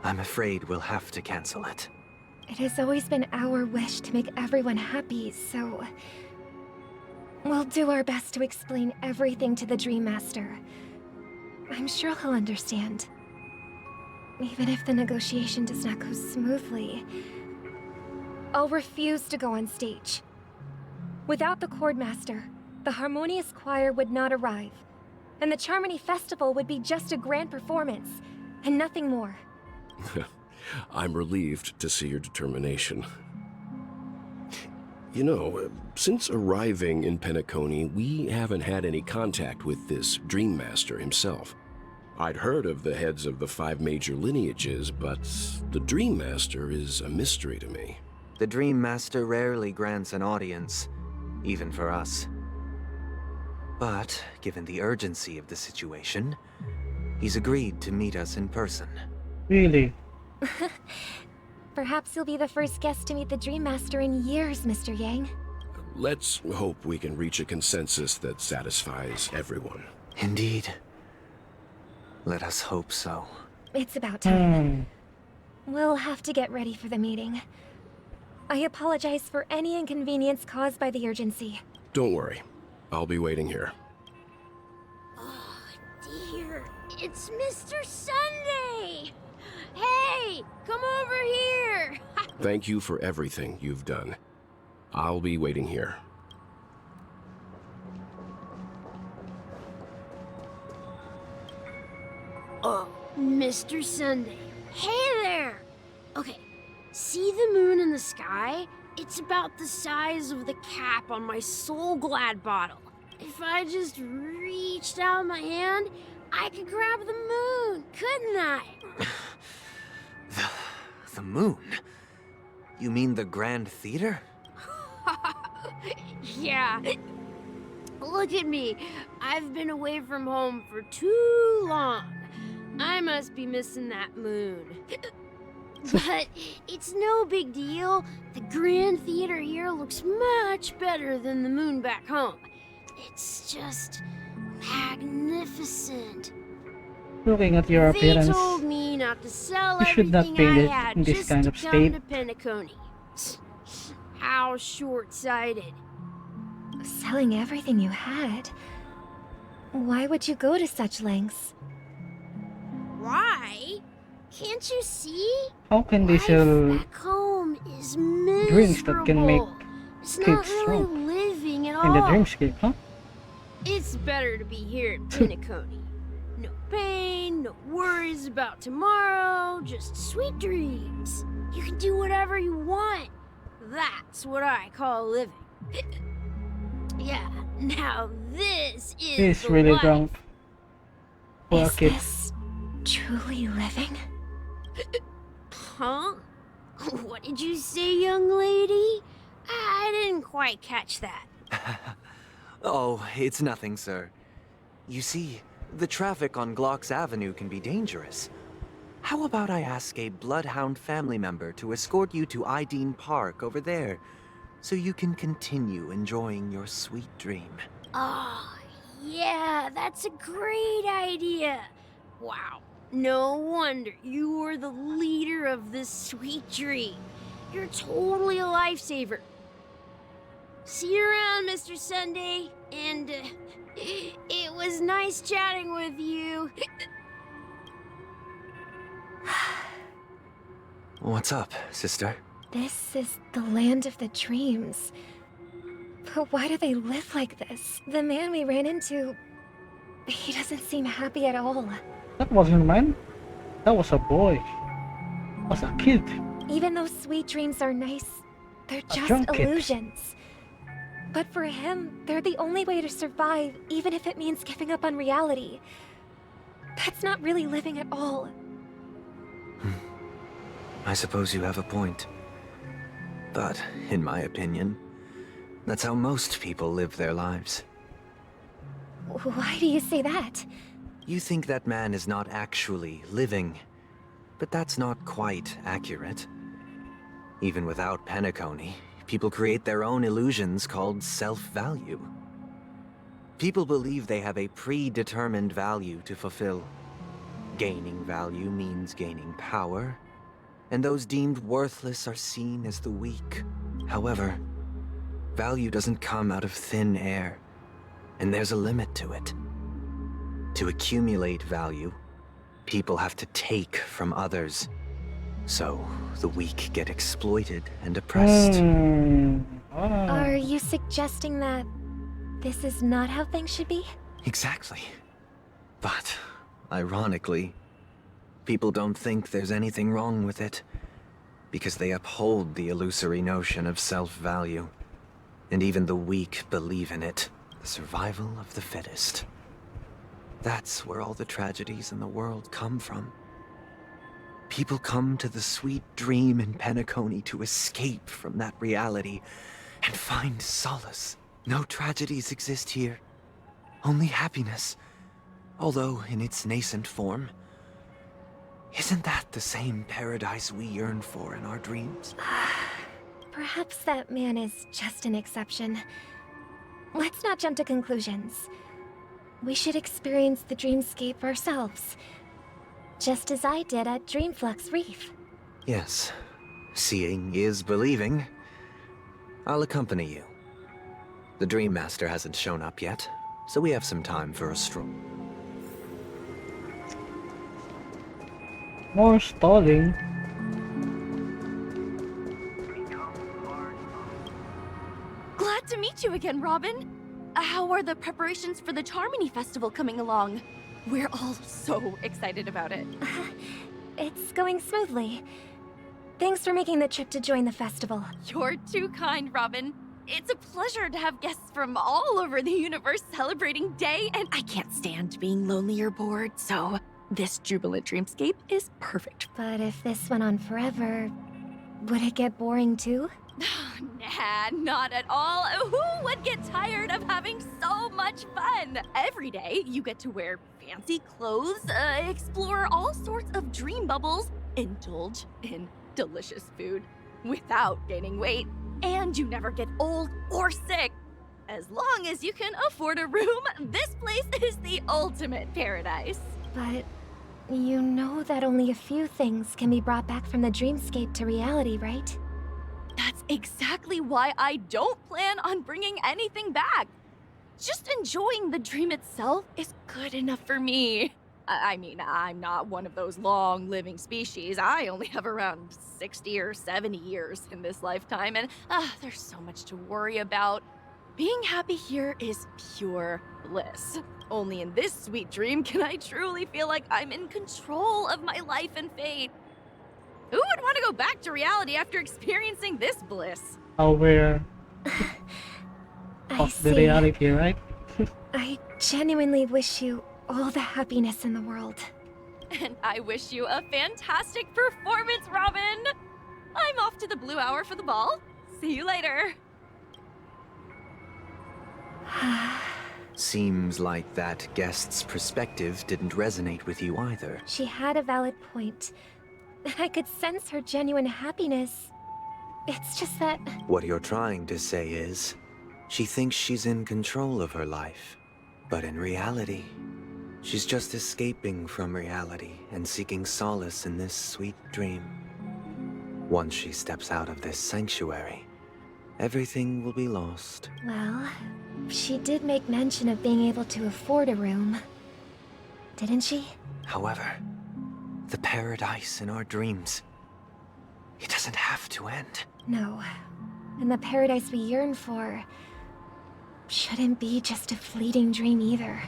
I'm afraid we'll have to cancel it. It has always been our wish to make everyone happy, so... we'll do our best to explain everything to the Dream Master. I'm sure he'll understand. Even if the negotiation does not go smoothly, I'll refuse to go on stage. Without the Chord Master, the Harmonious Choir would not arrive, and the Charmony Festival would be just a grand performance, and nothing more. I'm relieved to see your determination. You know, since arriving in Penacony, we haven't had any contact with this Dream Master himself. I'd heard of the heads of the 5 major lineages, but the Dream Master is a mystery to me. The Dream Master rarely grants an audience, even for us. But, given the urgency of the situation, he's agreed to meet us in person. Really? Perhaps you'll be the first guest to meet the Dream Master in years, Mr. Yang. Let's hope we can reach a consensus that satisfies everyone. Indeed. Let us hope so. It's about time. We'll have to get ready for the meeting. I apologize for any inconvenience caused by the urgency. Don't worry. I'll be waiting here. Oh, dear. It's Mr. Sunday! Hey, come over here! Thank you for everything you've done. I'll be waiting here. Oh, Mr. Sunday. Hey there! Okay, see the moon in the sky? It's about the size of the cap on my Soul Glad bottle. If I just reached out my hand, I could grab the moon, couldn't I? The moon? You mean the Grand Theater? Yeah. Look at me. I've been away from home for too long. I must be missing that moon. But it's no big deal. The Grand Theater here looks much better than the moon back home. It's just magnificent. Looking at your appearance, They told me not to sell you should not everything paint I it had in this just kind to of come state. to Penacony. How short-sighted. Selling everything you had? Why would you go to such lengths? Why? Can't you see? How can they sell Back home is miserable. drinks that can make It's kids not really strong living at in the all. dreamscape, huh? It's better to be here in Penacony. No pain, no worries about tomorrow, just sweet dreams. You can do whatever you want. That's what I call living. Yeah, now this is He's the really life. drunk. Poor Is kid. this truly living? Huh? What did you say, young lady? I didn't quite catch that. Oh, it's nothing, sir. You see, the traffic on Glock's Avenue can be dangerous. How about I ask a Bloodhound family member to escort you to Ideen Park over there, so you can continue enjoying your sweet dream? Oh, yeah, that's a great idea. Wow, no wonder you were the leader of this sweet dream. You're totally a lifesaver. See you around, Mr. Sunday, and it was nice chatting with you. What's up, sister? This is the land of the dreams. But why do they live like this? The man we ran into, he doesn't seem happy at all. That wasn't a man. That was a boy. Was a kid. Even though sweet dreams are nice, they're just drunk kid. illusions. But for him, they're the only way to survive, even if it means giving up on reality. That's not really living at all. I suppose you have a point. But, in my opinion, that's how most people live their lives. Why do you say that? You think that man is not actually living, but that's not quite accurate. Even without Penacony, people create their own illusions called self-value. People believe they have a predetermined value to fulfill. Gaining value means gaining power, and those deemed worthless are seen as the weak. However, value doesn't come out of thin air, and there's a limit to it. To accumulate value, people have to take from others. So, the weak get exploited and oppressed. Are you suggesting that this is not how things should be? Exactly. But, ironically, people don't think there's anything wrong with it, because they uphold the illusory notion of self-value. And even the weak believe in it. The survival of the fittest. That's where all the tragedies in the world come from. People come to the sweet dream in Penacony to escape from that reality and find solace. No tragedies exist here. Only happiness. Although in its nascent form. Isn't that the same paradise we yearn for in our dreams? Perhaps that man is just an exception. Let's not jump to conclusions. We should experience the dreamscape ourselves. Just as I did at Dreamflux Reef. Yes. Seeing is believing. I'll accompany you. The Dream Master hasn't shown up yet, so we have some time for a stroll. More stalling. Glad to meet you again, Robin. How are the preparations for the Charmony Festival coming along? We're all so excited about it. It's going smoothly. Thanks for making the trip to join the festival. You're too kind, Robin. It's a pleasure to have guests from all over the universe celebrating Day, and I can't stand being lonely or bored, so this jubilant dreamscape is perfect. But if this went on forever, would it get boring too? Nah, not at all. Who would get tired of having so much fun? Every day, you get to wear fancy clothes, explore all sorts of dream bubbles, indulge in delicious food without gaining weight, and you never get old or sick. As long as you can afford a room, this place is the ultimate paradise. But you know that only a few things can be brought back from the dreamscape to reality, right? That's exactly why I don't plan on bringing anything back. Just enjoying the dream itself is good enough for me. I mean, I'm not one of those long-living species. I only have around 60 or 70 years in this lifetime, and there's so much to worry about. Being happy here is pure bliss. Only in this sweet dream can I truly feel like I'm in control of my life and fate. Who would want to go back to reality after experiencing this bliss? Aware I of the see. reality, right? I genuinely wish you all the happiness in the world. And I wish you a fantastic performance, Robin! I'm off to the Blue Hour for the ball. See you later. Seems like that guest's perspective didn't resonate with you either. She had a valid point. I could sense her genuine happiness. It's just that... What you're trying to say is, she thinks she's in control of her life. But in reality, she's just escaping from reality and seeking solace in this sweet dream. Once she steps out of this sanctuary, everything will be lost. Well, she did make mention of being able to afford a room. Didn't she? However, the paradise in our dreams, it doesn't have to end. No. And the paradise we yearn for shouldn't be just a fleeting dream either.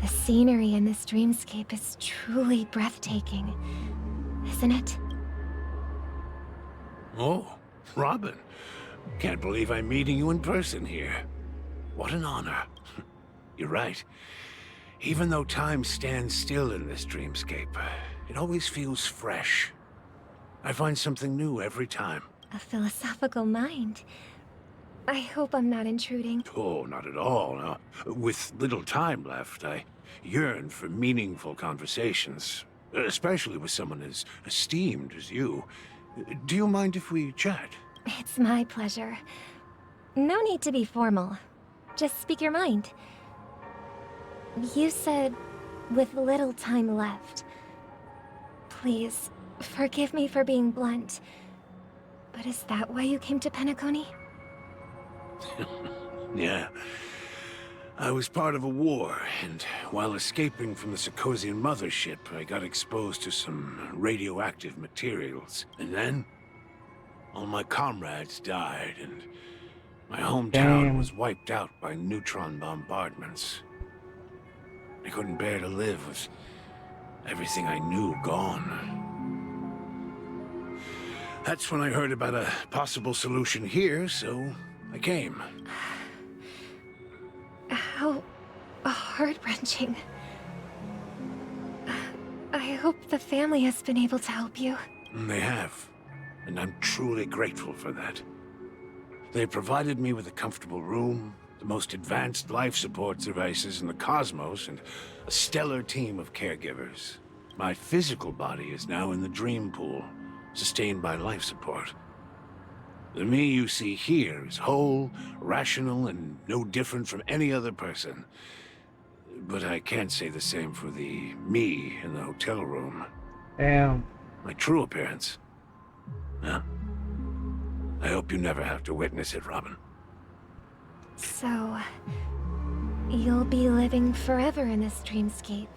The scenery in this dreamscape is truly breathtaking, isn't it? Oh, Robin. Can't believe I'm meeting you in person here. What an honor. You're right. Even though time stands still in this dreamscape, it always feels fresh. I find something new every time. A philosophical mind. I hope I'm not intruding. Oh, not at all. Now, with little time left, I yearn for meaningful conversations, especially with someone as esteemed as you. Do you mind if we chat? It's my pleasure. No need to be formal. Just speak your mind. You said, with little time left. Please, forgive me for being blunt. But is that why you came to Penacony? Yeah. I was part of a war, and while escaping from the Sarkosian mothership, I got exposed to some radioactive materials. And then, all my comrades died, and My hometown Damn. was wiped out by neutron bombardments. I couldn't bear to live with everything I knew gone. That's when I heard about a possible solution here, so I came. How heart-wrenching. I hope the family has been able to help you. They have, and I'm truly grateful for that. They provided me with a comfortable room, the most advanced life support devices in the cosmos, and a stellar team of caregivers. My physical body is now in the dream pool, sustained by life support. The me you see here is whole, rational, and no different from any other person. But I can't say the same for the me in the hotel room. Damn. My true appearance. Yeah. I hope you never have to witness it, Robin. So, you'll be living forever in this dreamscape,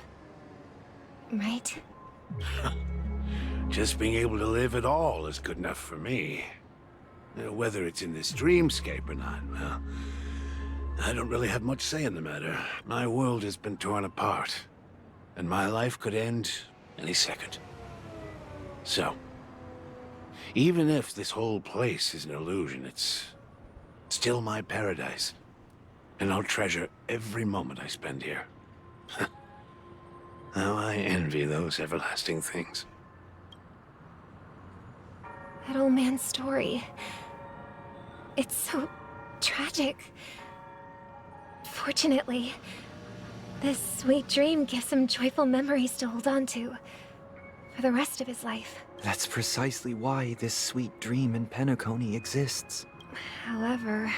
right? Just being able to live at all is good enough for me. Whether it's in this dreamscape or not, well, I don't really have much say in the matter. My world has been torn apart, and my life could end any second. So, even if this whole place is an illusion, it's still my paradise. And I'll treasure every moment I spend here. How I envy those everlasting things. That old man's story. It's so tragic. Fortunately, this sweet dream gives him joyful memories to hold on to for the rest of his life. That's precisely why this sweet dream in Penacony exists. However,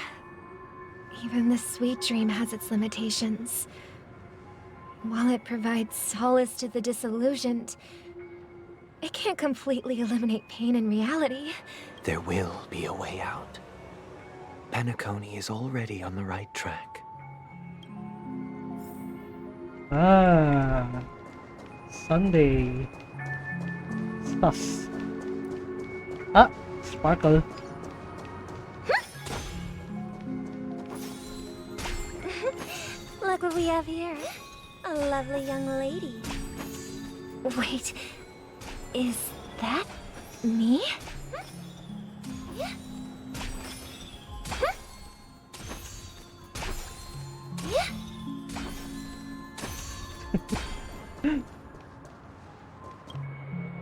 even this sweet dream has its limitations. While it provides solace to the disillusioned, it can't completely eliminate pain in reality. There will be a way out. Penacony is already on the right track. Ah, Sunday. Sus. Ah, Sparkle. Look what we have here. A lovely young lady. Wait, is that me?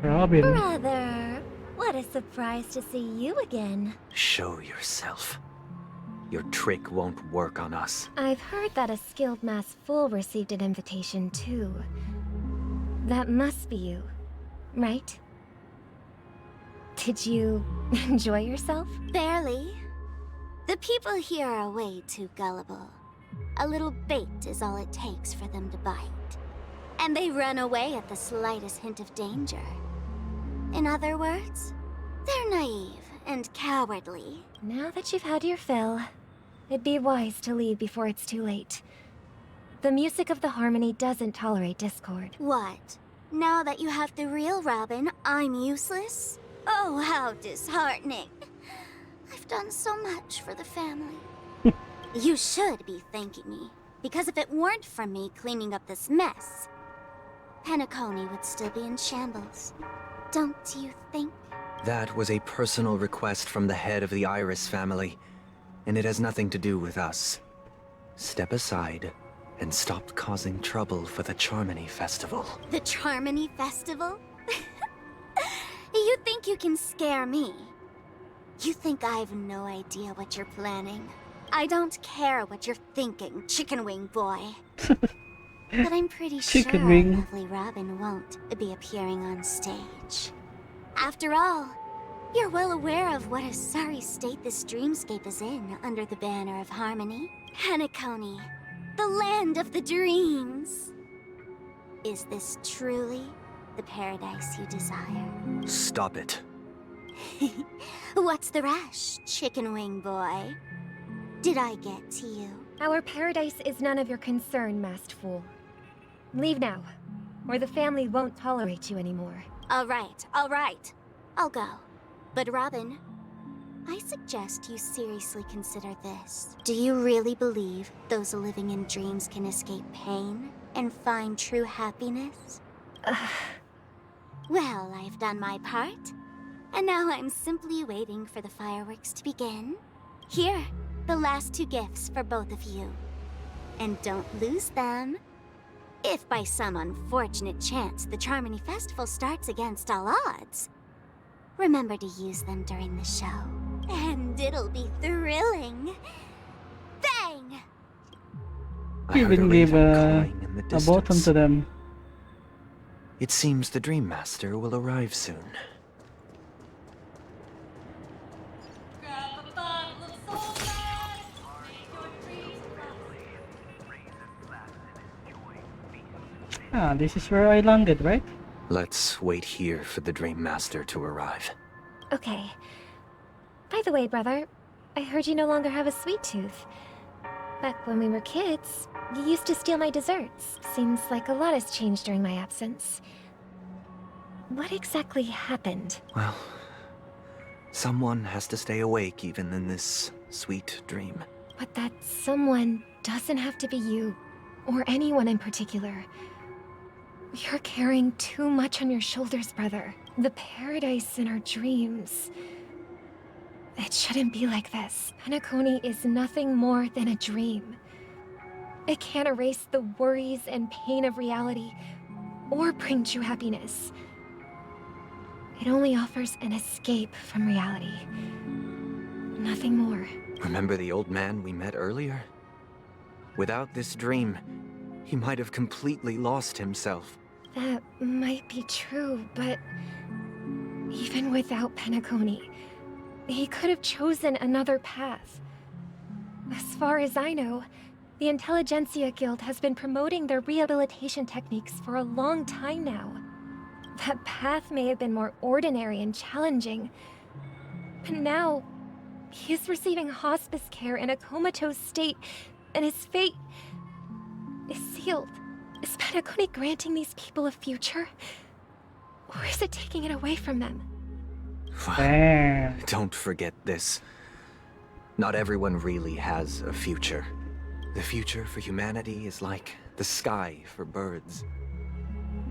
Robin. Brother, what a surprise to see you again. Show yourself. Your trick won't work on us. I've heard that a skilled mass fool received an invitation too. That must be you, right? Did you enjoy yourself? Barely. The people here are way too gullible. A little bait is all it takes for them to bite. And they run away at the slightest hint of danger. In other words, they're naive and cowardly. Now that you've had your fill, it'd be wise to leave before it's too late. The music of the harmony doesn't tolerate discord. What? Now that you have the real Robin, I'm useless? Oh, how disheartening. I've done so much for the family. You should be thanking me, because if it weren't for me cleaning up this mess, Penacony would still be in shambles. Don't you think? That was a personal request from the head of the Iris family, and it has nothing to do with us. Step aside and stop causing trouble for the Charmony Festival. The Charmony Festival? You think you can scare me? You think I have no idea what you're planning? I don't care what you're thinking, Chicken Wing Boy. But I'm pretty sure lovely Robin won't be appearing on stage. After all, you're well aware of what a sorry state this dreamscape is in under the banner of harmony. Penacony, the land of the dreams. Is this truly the paradise you desire? Stop it. What's the rush, Chicken Wing Boy? Did I get to you? Our paradise is none of your concern, masked fool. Leave now, or the family won't tolerate you anymore. All right, I'll go. But Robin, I suggest you seriously consider this. Do you really believe those living in dreams can escape pain and find true happiness? Well, I've done my part. And now I'm simply waiting for the fireworks to begin. Here, the last 2 gifts for both of you. And don't lose them. If by some unfortunate chance the Charmony Festival starts against all odds, remember to use them during the show. And it'll be thrilling. Bang! Even give a button to them. It seems the Dream Master will arrive soon. Ah, this is where I landed, right? Let's wait here for the Dream Master to arrive. Okay. By the way, brother, I heard you no longer have a sweet tooth. Back when we were kids, you used to steal my desserts. Seems like a lot has changed during my absence. What exactly happened? Well, someone has to stay awake even in this sweet dream. But that someone doesn't have to be you, or anyone in particular. You're carrying too much on your shoulders, brother. The paradise in our dreams. It shouldn't be like this. Penacony is nothing more than a dream. It can't erase the worries and pain of reality, or bring true happiness. It only offers an escape from reality. Nothing more. Remember the old man we met earlier? Without this dream, he might have completely lost himself. That might be true, but even without Penacony, he could have chosen another path. As far as I know, the Intelligentsia Guild has been promoting their rehabilitation techniques for a long time now. That path may have been more ordinary and challenging, but now he is receiving hospice care in a comatose state, and his fate is sealed. Is Penacony granting these people a future? Or is it taking it away from them? Don't forget this. Not everyone really has a future. The future for humanity is like the sky for birds.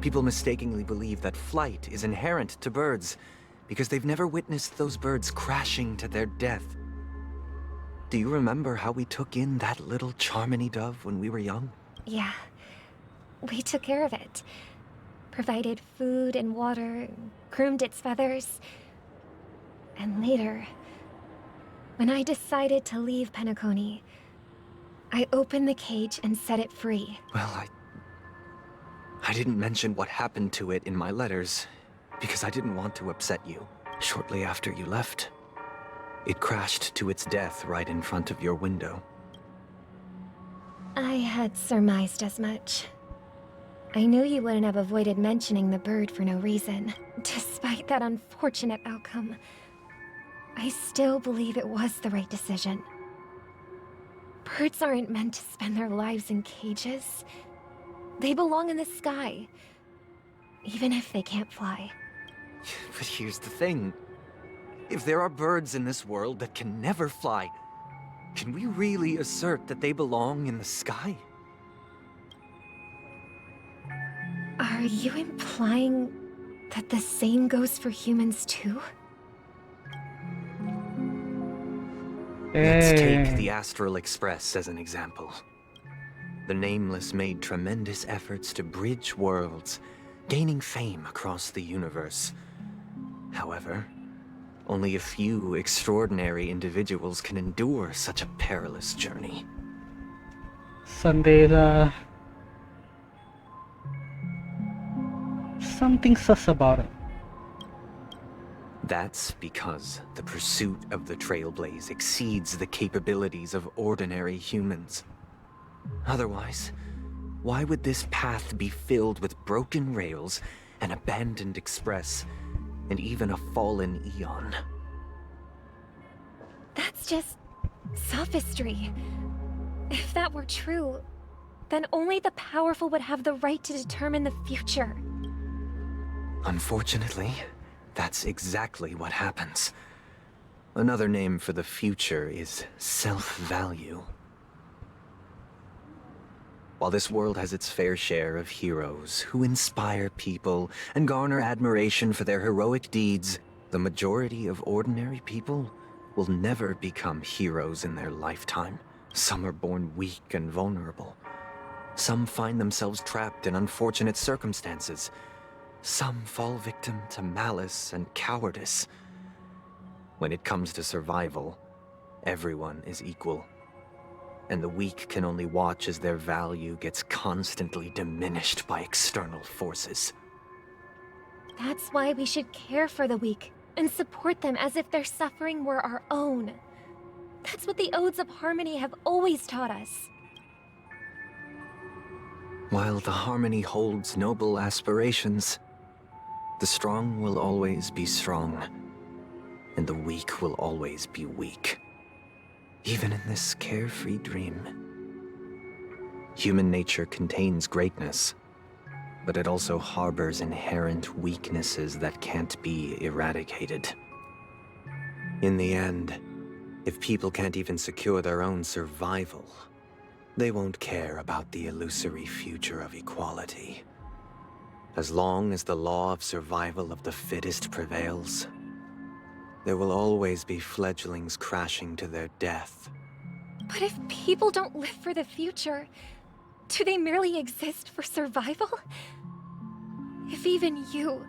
People mistakenly believe that flight is inherent to birds because they've never witnessed those birds crashing to their death. Do you remember how we took in that little Charmony dove when we were young? Yeah. We took care of it. Provided food and water, groomed its feathers. And later, when I decided to leave Penacony, I opened the cage and set it free. Well, I didn't mention what happened to it in my letters because I didn't want to upset you. Shortly after you left, it crashed to its death right in front of your window. I had surmised as much. I knew you wouldn't have avoided mentioning the bird for no reason. Despite that unfortunate outcome, I still believe it was the right decision. Birds aren't meant to spend their lives in cages. They belong in the sky, even if they can't fly. But here's the thing. If there are birds in this world that can never fly, can we really assert that they belong in the sky? Are you implying that the same goes for humans too? Let's take the Astral Express as an example. The Nameless made tremendous efforts to bridge worlds, gaining fame across the universe. However, only a few extraordinary individuals can endure such a perilous journey. Sunday, something sus about it. That's because the pursuit of the Trailblaze exceeds the capabilities of ordinary humans. Otherwise, why would this path be filled with broken rails, an abandoned express, and even a fallen Eon? That's just sophistry. If that were true, then only the powerful would have the right to determine the future. Unfortunately, that's exactly what happens. Another name for the future is self-value. While this world has its fair share of heroes who inspire people and garner admiration for their heroic deeds, the majority of ordinary people will never become heroes in their lifetime. Some are born weak and vulnerable. Some find themselves trapped in unfortunate circumstances. Some fall victim to malice and cowardice. When it comes to survival, everyone is equal. And the weak can only watch as their value gets constantly diminished by external forces. That's why we should care for the weak and support them as if their suffering were our own. That's what the Odes of Harmony have always taught us. While the Harmony holds noble aspirations, the strong will always be strong, and the weak will always be weak. Even in this carefree dream. Human nature contains greatness, but it also harbors inherent weaknesses that can't be eradicated. In the end, if people can't even secure their own survival, they won't care about the illusory future of equality. As long as the law of survival of the fittest prevails, there will always be fledglings crashing to their death. But if people don't live for the future, do they merely exist for survival? If even you,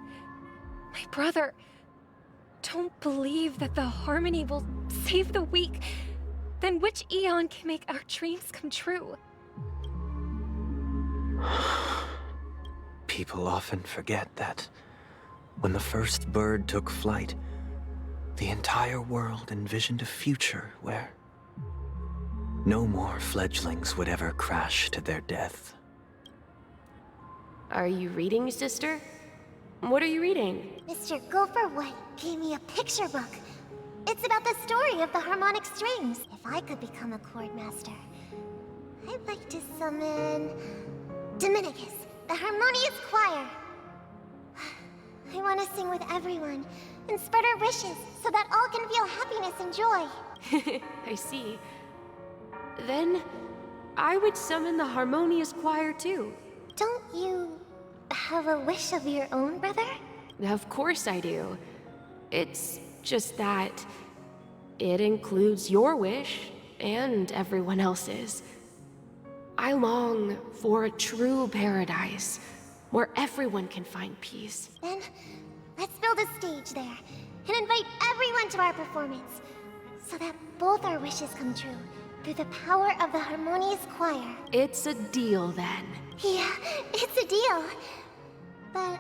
my brother, don't believe that the Harmony will save the weak, then which Eon can make our dreams come true? People often forget that when the first bird took flight, the entire world envisioned a future where no more fledglings would ever crash to their death. Are you reading, sister? What are you reading? Mr. Gopher White gave me a picture book. It's about the story of the harmonic strings. If I could become a chord master, I'd like to summon Dominicus, the harmonious choir. I want to sing with everyone and spread our wishes so that all can feel happiness and joy. I see. Then, I would summon the harmonious choir too. Don't you have a wish of your own, brother? Of course I do. It's just that it includes your wish and everyone else's. I long for a true paradise where everyone can find peace. Then, let's build a stage there and invite everyone to our performance so that both our wishes come true through the power of the harmonious choir. It's a deal then. Yeah, it's a deal. But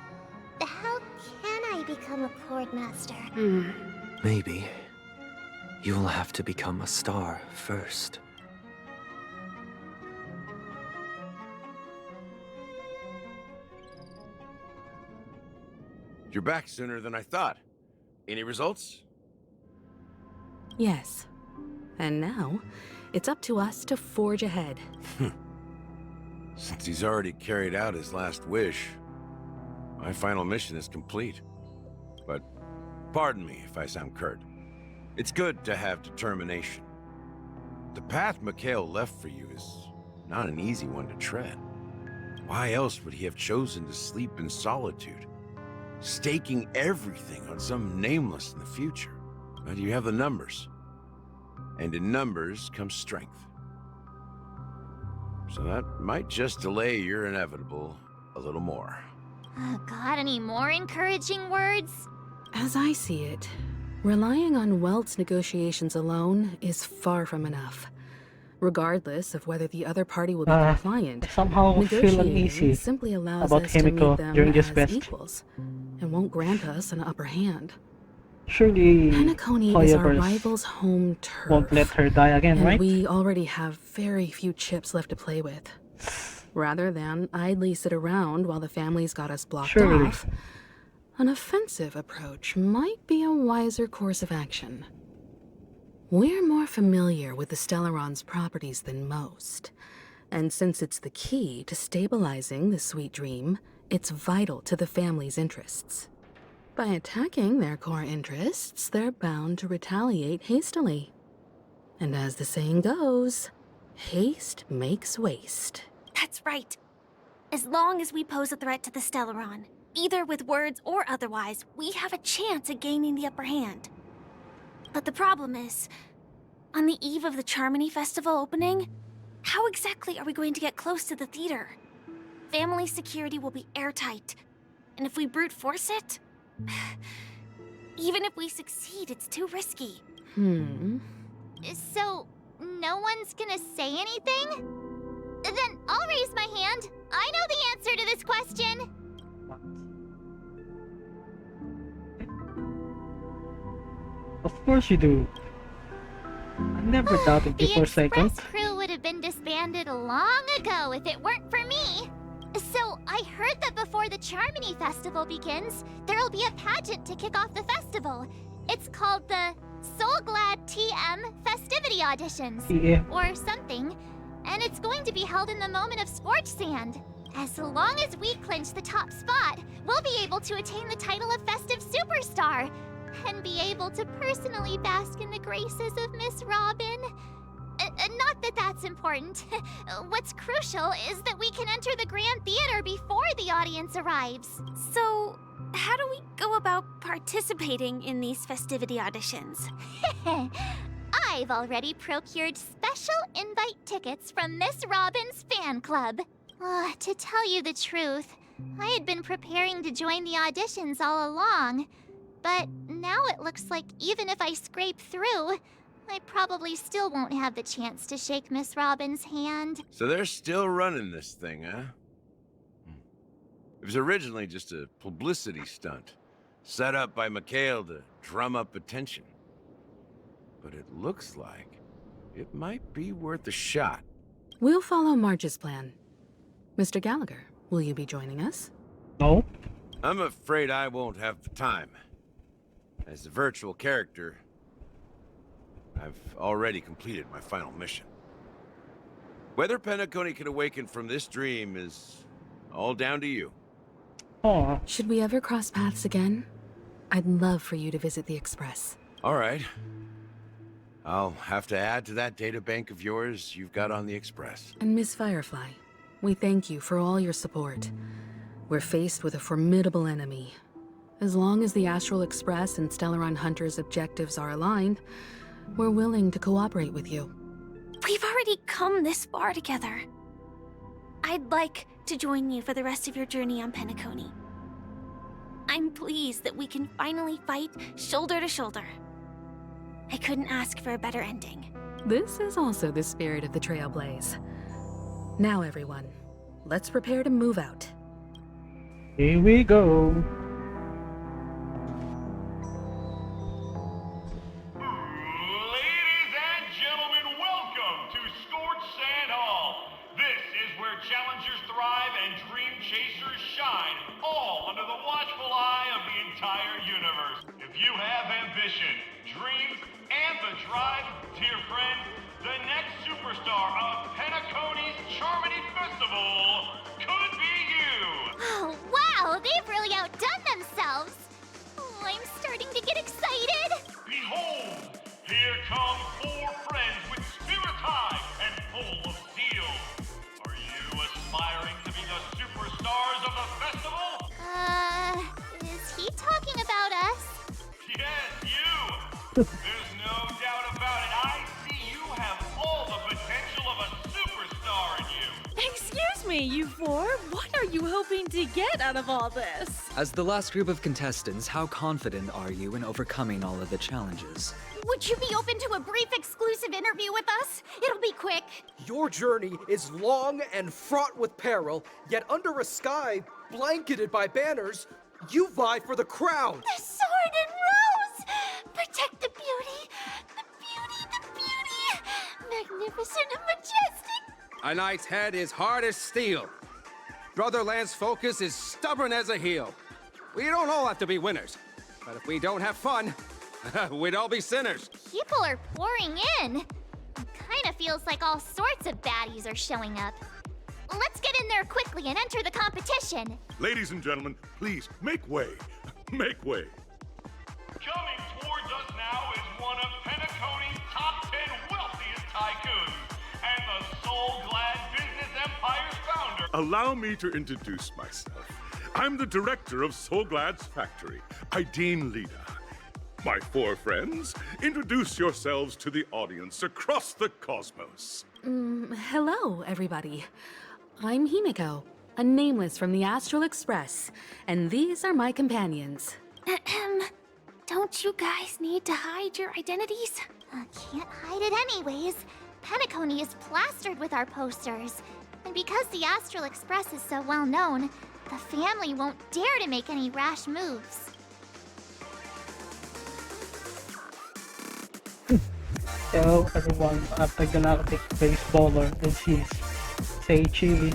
how can I become a chord master? Maybe you'll have to become a star first. You're back sooner than I thought. Any results? Yes. And now, it's up to us to forge ahead. Since he's already carried out his last wish, my final mission is complete. But pardon me if I sound curt. It's good to have determination. The path Mikhail left for you is not an easy one to tread. Why else would he have chosen to sleep in solitude, staking everything on some nameless in the future? But you have the numbers. And in numbers comes strength. So that might just delay your inevitable a little more. Got any more encouraging words? As I see it, relying on Welt's negotiations alone is far from enough. Regardless of whether the other party will be compliant, somehow feel uneasy negotiating simply allows about us to meet Himiko them during this as quest. equals, and won't grant us an upper hand. Surely Penacony is our Hoyabers rival's home turf. won't let her die again, and right? we already have very few chips left to play with. Rather than idly sit around while the family's got us blocked Surely. off, an offensive approach might be a wiser course of action. We're more familiar with the Stellaron's properties than most, and since it's the key to stabilizing the sweet dream, it's vital to the family's interests. by attacking their core interests, they're bound to retaliate hastily. And as the saying goes, haste makes waste. That's right. As long as we pose a threat to the Stellaron, either with words or otherwise, we have a chance at gaining the upper hand. But the problem is, on the eve of the Charmony Festival opening, how exactly are we going to get close to the theater? Family security will be airtight, and if we brute force it, even if we succeed, it's too risky. So, no one's gonna say anything? Then I'll raise my hand. I know the answer to this question. Of course you do. I never doubted you for a second. The Express crew would have been disbanded long ago if it weren't for me. So, I heard that before the Charmony Festival begins, there'll be a pageant to kick off the festival. It's called the Soul Glad TM Festivity Auditions. Yeah. Or something. And it's going to be held in the moment of scorched sand. As long as we clinch the top spot, we'll be able to attain the title of Festive Superstar. And be able to personally bask in the graces of Miss Robin. Not that that's important. What's crucial is that we can enter the Grand Theater before the audience arrives. So, how do we go about participating in these festivity auditions? I've already procured special invite tickets from Miss Robin's fan club. To tell you the truth, I had been preparing to join the auditions all along. But now it looks like even if I scrape through, I probably still won't have the chance to shake Miss Robin's hand. So they're still running this thing, huh? It was originally just a publicity stunt, set up by Mikhail to drum up attention. But it looks like it might be worth a shot. We'll follow Marge's plan. Mr. Gallagher, will you be joining us? No. I'm afraid I won't have the time. As a virtual character, I've already completed my final mission. Whether Penacony can awaken from this dream is all down to you. Aww. Should we ever cross paths again? I'd love for you to visit the Express. All right. I'll have to add to that data bank of yours you've got on the Express. And Miss Firefly, we thank you for all your support. We're faced with a formidable enemy. As long as the Astral Express and Stellaron Hunter's objectives are aligned, we're willing to cooperate with you. We've already come this far together. I'd like to join you for the rest of your journey on Penacony. I'm pleased that we can finally fight shoulder to shoulder. I couldn't ask for a better ending. This is also the spirit of the Trailblaze. Now, everyone, let's prepare to move out. Here we go. Ladies and gentlemen, welcome to Scorched Sand Hall. This is where challengers thrive and dream chasers shine, all under the watchful eye of the entire universe. If you have ambition, dreams, and the drive, dear friend, the next superstar of Penacony's Charmony Festival could be you! Oh, wow! They've really outdone themselves! Oh, I'm starting to get excited! Behold! Here come four friends with spirit high and full of steel. Are you aspiring to be the superstars of the festival? Is he talking about us? Yes, you! There's no doubt about it. I see you have all the potential of a superstar in you. Excuse me, you four. What are you hoping to get out of all this? As the last group of contestants, how confident are you in overcoming all of the challenges? Would you be open to a brief exclusive interview with us? It'll be quick. Your journey is long and fraught with peril, yet under a sky blanketed by banners, you vie for the crown. The sword and rose! Protect the beauty! The beauty, the beauty! Magnificent and majestic! A knight's head is hard as steel. Brother Lance's focus is stubborn as a heel. We don't all have to be winners, but if we don't have fun, we'd all be sinners. People are pouring in. It kinda feels like all sorts of baddies are showing up. Let's get in there quickly and enter the competition. Ladies and gentlemen, please make way. Make way. Coming towards us now is one of Penacony's top 10 wealthiest tycoons and the soul-glad business empire's founder. Allow me to introduce myself. I'm the director of Soulglad's factory, Ideen Lida. My four friends, introduce yourselves to the audience across the cosmos. Hello, everybody. I'm Himiko, a nameless from the Astral Express, and these are my companions. Don't you guys need to hide your identities? Can't hide it anyways. Penacony is plastered with our posters. And because the Astral Express is so well known, the family won't dare to make any rash moves. Hello everyone, I'm the galactic baseballer and she's Seichi.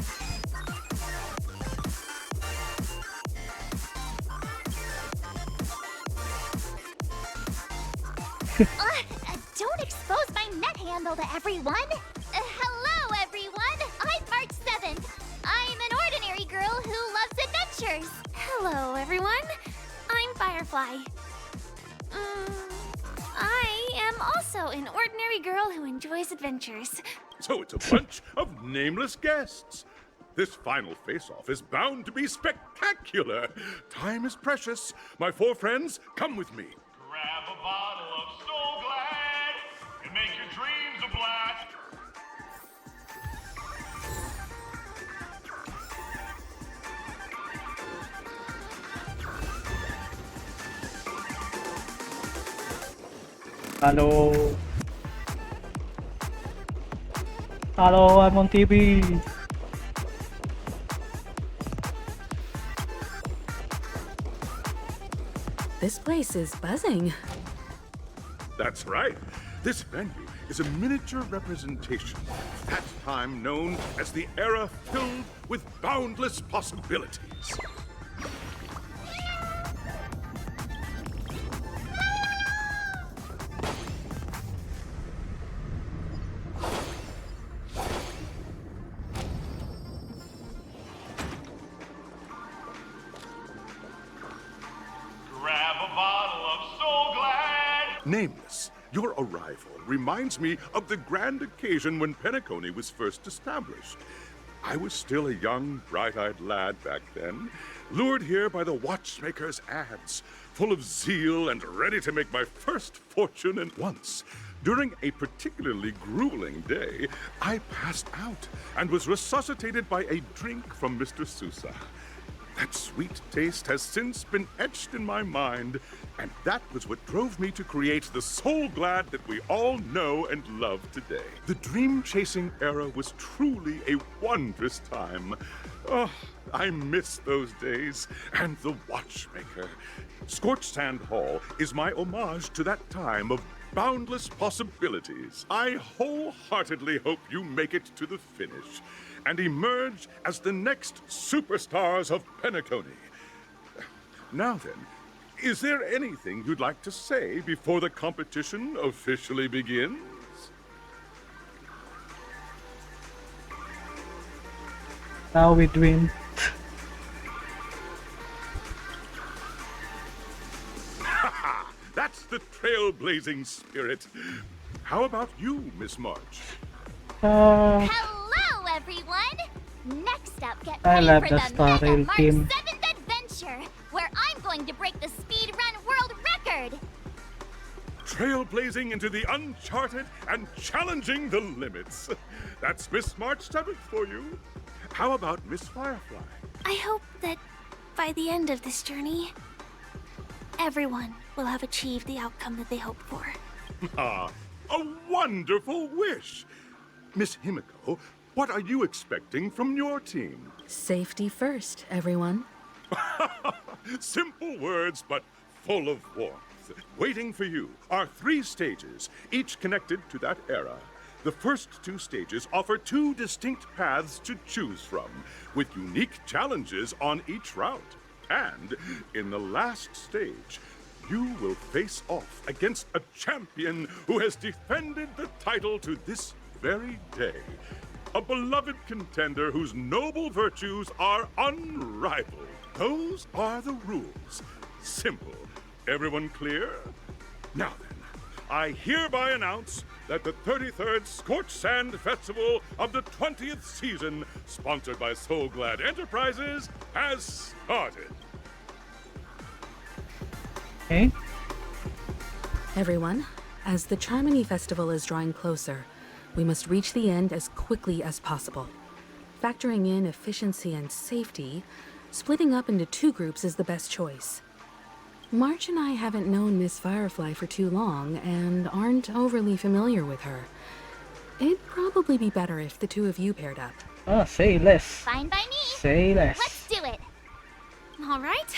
Don't expose my net handle to everyone! Hello everyone, I'm March 7th. I'm an ordinary girl who loves adventures. Hello, everyone. I'm Firefly. I am also an ordinary girl who enjoys adventures. So it's a bunch of nameless guests. This final face-off is bound to be spectacular. Time is precious. My four friends, come with me. Grab a bottle of Soul Glad and make your dreams a blast. Hello. Hello, I'm on TV. This place is buzzing. That's right. This venue is a miniature representation of that time known as the era filled with boundless possibilities. Grab a bottle of Soul Glad! Nameless, your arrival reminds me of the grand occasion when Penacony was first established. I was still a young, bright-eyed lad back then, lured here by the watchmaker's ads, full of zeal and ready to make my first fortune. And once, during a particularly grueling day, I passed out and was resuscitated by a drink from Mr. Sousa. That sweet taste has since been etched in my mind, and that was what drove me to create the Soul Glad that we all know and love today. The dream-chasing era was truly a wondrous time. Oh, I miss those days, and the watchmaker. Scorched Sand Hall is my homage to that time of boundless possibilities. I wholeheartedly hope you make it to the finish and emerge as the next superstars of Penacony. Now then, is there anything you'd like to say before the competition officially begins? Now we dream. That's the trailblazing spirit. How about you, Miss March? Hello, everyone! Next up, get I ready love for the the Star Mega Rail March team. 7th adventure, where I'm going to break the speedrun world record! Trailblazing into the uncharted and challenging the limits. That's Miss March 7th for you. How about Miss Firefly? I hope that by the end of this journey, everyone will have achieved the outcome that they hoped for. Ah, a wonderful wish. Miss Himiko, what are you expecting from your team? Safety first, everyone. Simple words, but full of warmth. Waiting for you are 3 stages, each connected to that era. The first 2 stages offer 2 distinct paths to choose from, with unique challenges on each route. And in the last stage, you will face off against a champion who has defended the title to this very day. A beloved contender whose noble virtues are unrivaled. Those are the rules. simple. Everyone clear? Now then, I hereby announce that the 33rd Scorched Sand Festival of the 20th season, sponsored by So Glad Enterprises, has started. Okay. Everyone, as the Charmony Festival is drawing closer, we must reach the end as quickly as possible. Factoring in efficiency and safety, splitting up into 2 groups is the best choice. March and I haven't known Miss Firefly for too long and aren't overly familiar with her. It'd probably be better if the 2 of you paired up. Say less. Fine by me. Say less. Let's do it. All right.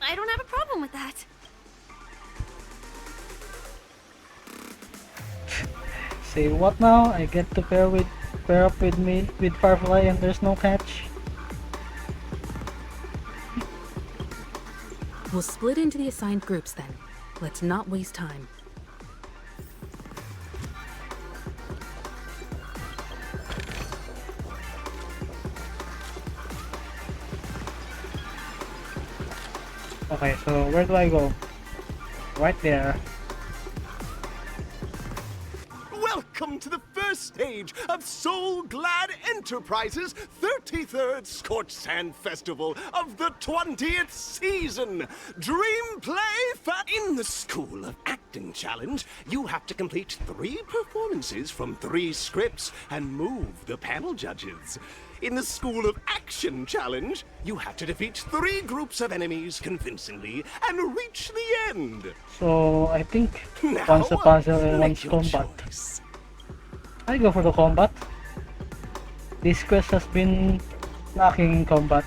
I don't have a problem with that. Say what now? I get to pair up with me with Firefly and there's no catch. We'll split into the assigned groups then. Let's not waste time. Okay, so where do I go? Right there. Welcome to the first stage of So Glad Enterprises' 33rd Scorched Sand Festival of the 20th season. Dream play in the School of Acting Challenge. You have to complete 3 performances from 3 scripts and move the panel judges. In the School of Action Challenge, you have to defeat 3 groups of enemies convincingly and reach the end. So I think Now, one's a puzzle and make one's your combat. I go for the combat. This quest has been lacking in combat.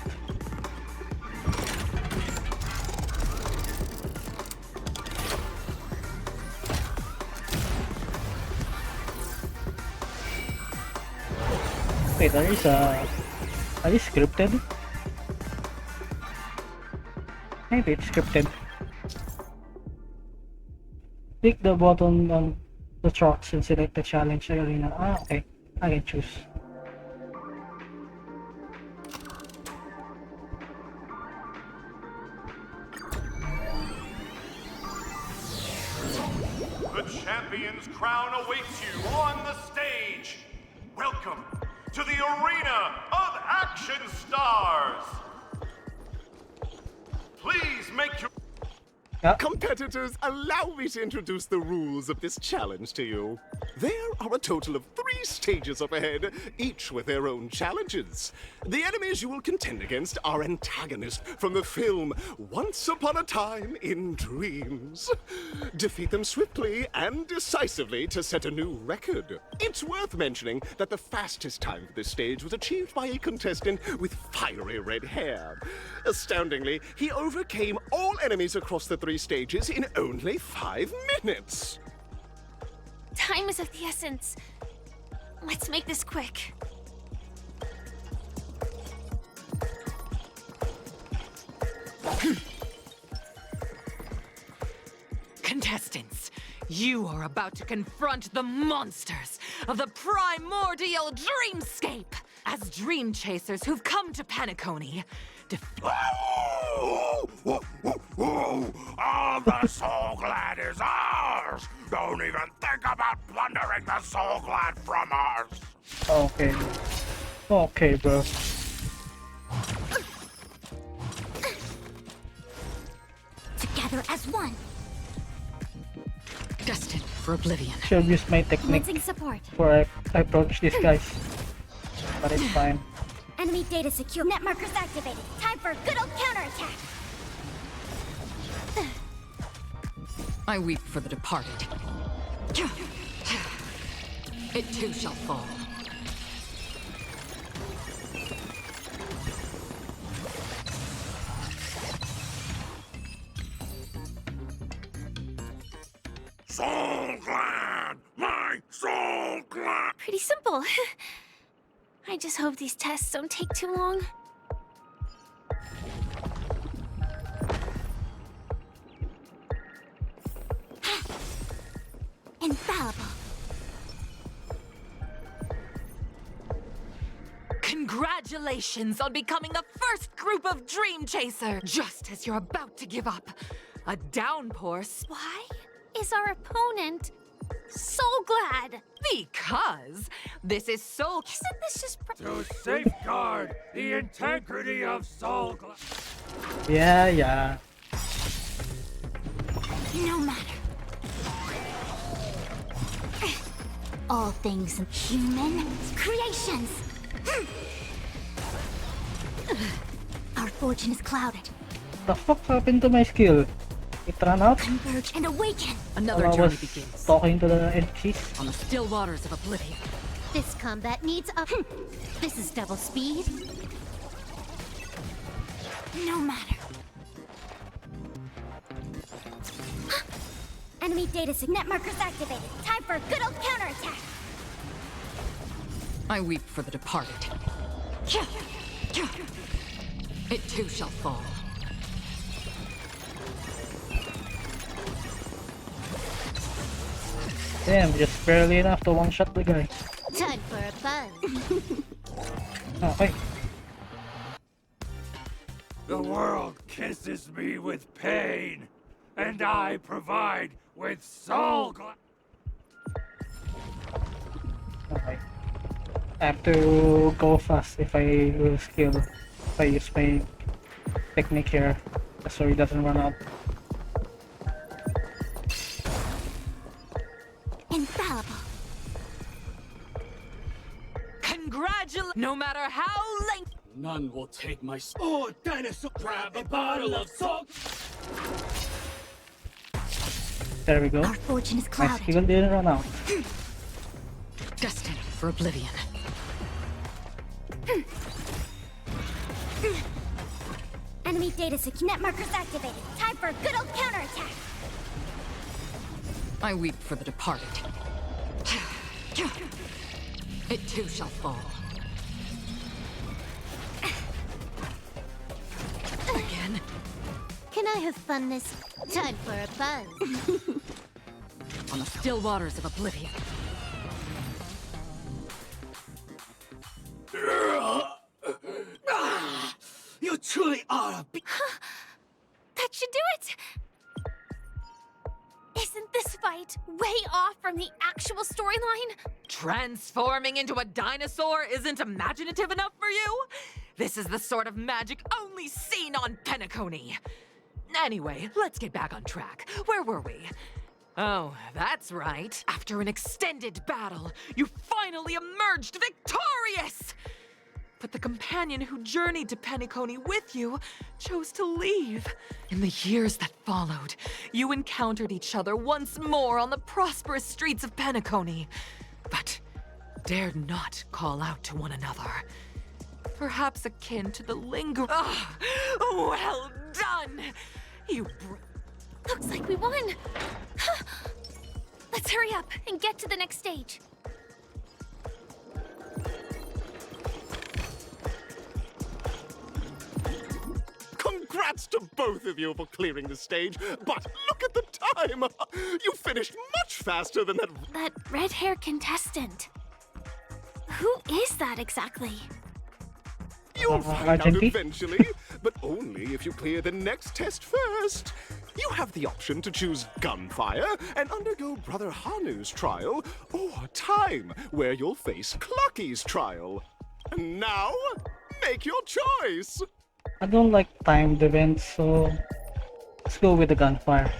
Wait, are these scripted? Maybe it's scripted. Click the button on the trucks and select the challenge arena. Okay. I can choose. The champion's crown awaits you on the stage. Welcome to the Arena of Action Stars. Please make your... Competitors, allow me to introduce the rules of this challenge to you. There are a total of 3 stages up ahead, each with their own challenges. The enemies you will contend against are antagonists from the film Once Upon a Time in Dreams. Defeat them swiftly and decisively to set a new record. It's worth mentioning that the fastest time for this stage was achieved by a contestant with fiery red hair. Astoundingly, he overcame all enemies across the 3 stages in only 5 minutes. Time is of the essence. Let's make this quick. Contestants, you are about to confront the monsters of the primordial dreamscape as dream chasers who've come to Penacony. All the Soul Glad is ours! Don't even think about plundering the Soul Glad from us! Okay. Okay, bro. Together as one. Destined for oblivion. Should use my technique Commencing support. before I approach these guys. But it's fine. Enemy data secure. Net markers activated. Time for a good old counterattack. I weep for the departed. It too shall fall. Soul Glad! My Soul Glad! Pretty simple. I just hope these tests don't take too long. Infallible. Congratulations! Congratulations on becoming the first group of Dream Chaser, just as you're about to give up. A downpour. Why is our opponent so glad? Because this is Soul. Isn't this just to safeguard the integrity of Soul Glad. Yeah. No matter. All things human creations. Our fortune is clouded. The fuck happened to my skill? It ran out? Converge and awaken. Another While I journey was begins. talking to the NPCs. On the still waters of oblivion. This combat needs a... This is double speed. No matter. Enemy data signet markers activated. Time for a good old counterattack. I weep for the departed. It too shall fall. Damn, just barely enough to one-shot the guy. Time for a buzz. Okay. The world kisses me with pain, and I provide with Soul Glad. Okay. I have to go fast if I use skill. If I use my technique here, so he doesn't run out. Infallible. Congratulations! No matter how length. None will take my sword, dinosaur. Grab a bottle of salt. There we go. Our fortune is My clouded. skill didn't run out. Destined for oblivion. Enemy data signet markers activated. Time for a good old counterattack. I weep for the departed. It too shall fall. Again. Can I have fun this time for a buzz? On the still waters of oblivion. You truly are a That should do it! Isn't this fight way off from the actual storyline? Transforming into a dinosaur isn't imaginative enough for you? This is the sort of magic only seen on Penacony. Anyway, let's get back on track. Where were we? Oh, that's right. After an extended battle, you finally emerged victorious! But the companion who journeyed to Penacony with you chose to leave. In the years that followed, you encountered each other once more on the prosperous streets of Penacony, but dared not call out to one another. Perhaps akin to the linger. Ah, well done! You Looks like we won! Let's hurry up and get to the next stage. Congrats to both of you for clearing the stage, but look at the time! You finished much faster than that. That red-hair contestant. Who is that exactly? You'll find out eventually, but only if you clear the next test first. You have the option to choose gunfire and undergo Brother Hanu's trial, or time, where you'll face Clucky's trial. And now, make your choice! I don't like timed events, so let's go with the gunfire.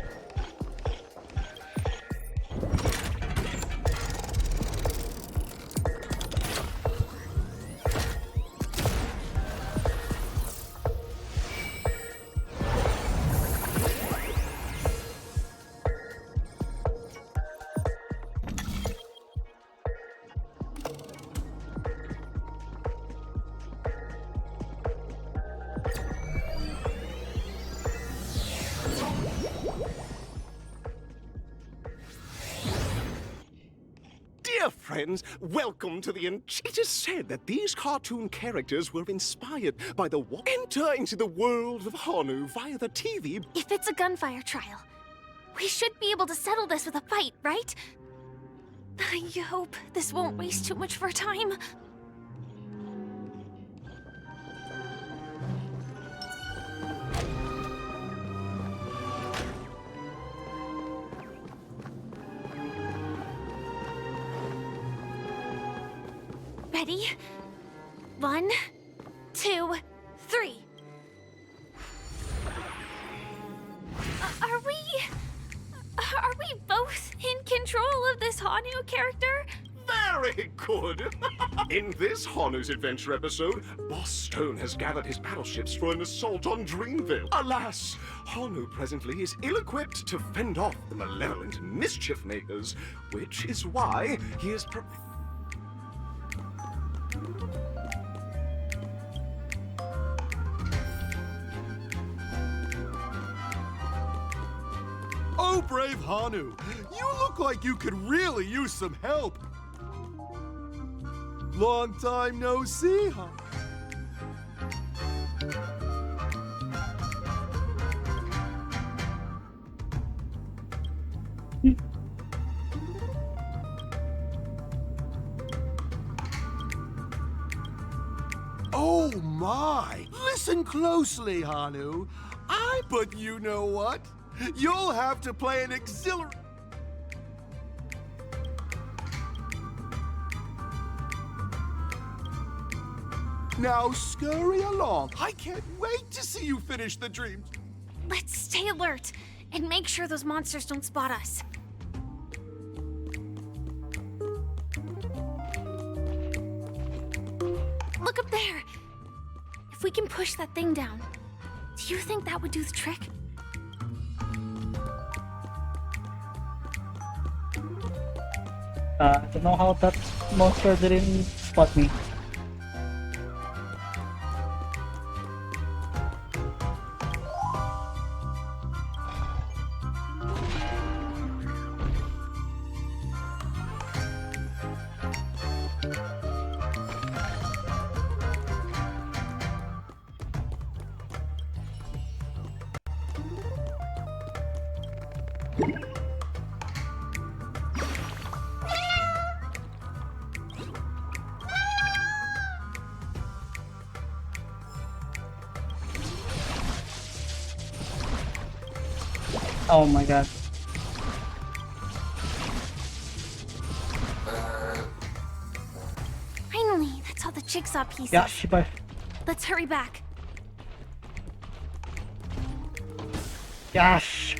Dear friends, welcome to the It is said that these cartoon characters were inspired by the enter into the world of Hanu via the TV. If it's a gunfire trial, we should be able to settle this with a fight, right? I hope this won't waste too much of our time. Ready? 1, 2, 3. Are we both in control of this Hanu character? Very good! In this Hanu's Adventure episode, Boss Stone has gathered his battleships for an assault on Dreamville. Alas, Hanu presently is ill-equipped to fend off the malevolent mischief makers, which is why he is Oh, brave Hanu! You look like you could really use some help! Long time no see, huh? Oh my! Listen closely, Hanu. But you know what? You'll have to play an auxiliary. Now scurry along. I can't wait to see you finish the dream. Let's stay alert and make sure those monsters don't spot us. Look up there. If we can push that thing down, do you think that would do the trick? I don't know how that monster didn't spot me. Oh my god. Finally, that's all the jigsaw pieces. Yeah, Shiba. Let's hurry back. Gosh.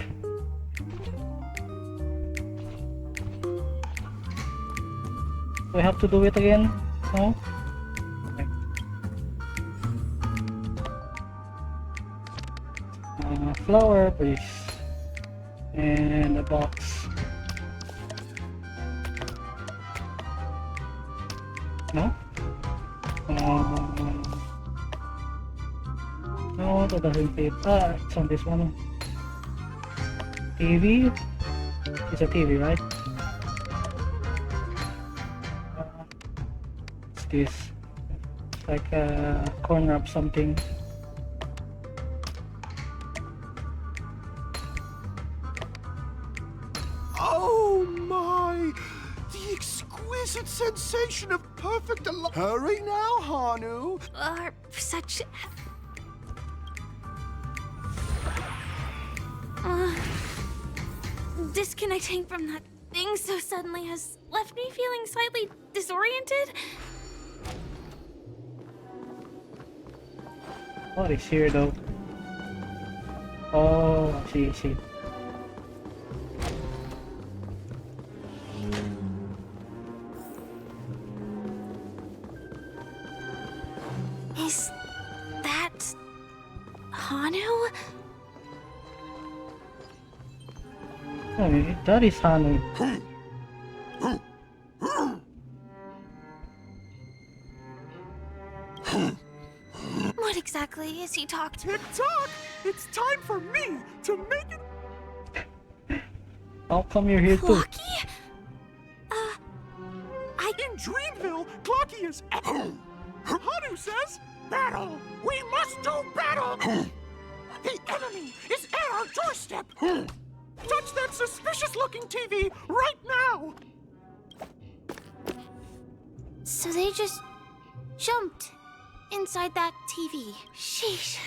Do we have to do it again? No? Okay. Flower, please. And a box. No? No, that doesn't fit. Ah, it's on this one. TV? It's a TV, right? What's this? It's like a corner of something. Oh my! The exquisite sensation of perfect Hurry now, Hanu! Are such... disconnecting from that thing so suddenly has left me feeling slightly disoriented. What is here though? Oh, I see, I see. Is that Hanu? Oh, that is Hanu. What exactly is he talking? Tick-tock! It's time for me to make it... How come you're here too? Clocky? In Dreamville, Clocky is... Hanu says, battle! We must do battle! The enemy is at our doorstep! Touch that suspicious-looking TV right now! So they just jumped inside that TV. Sheesh.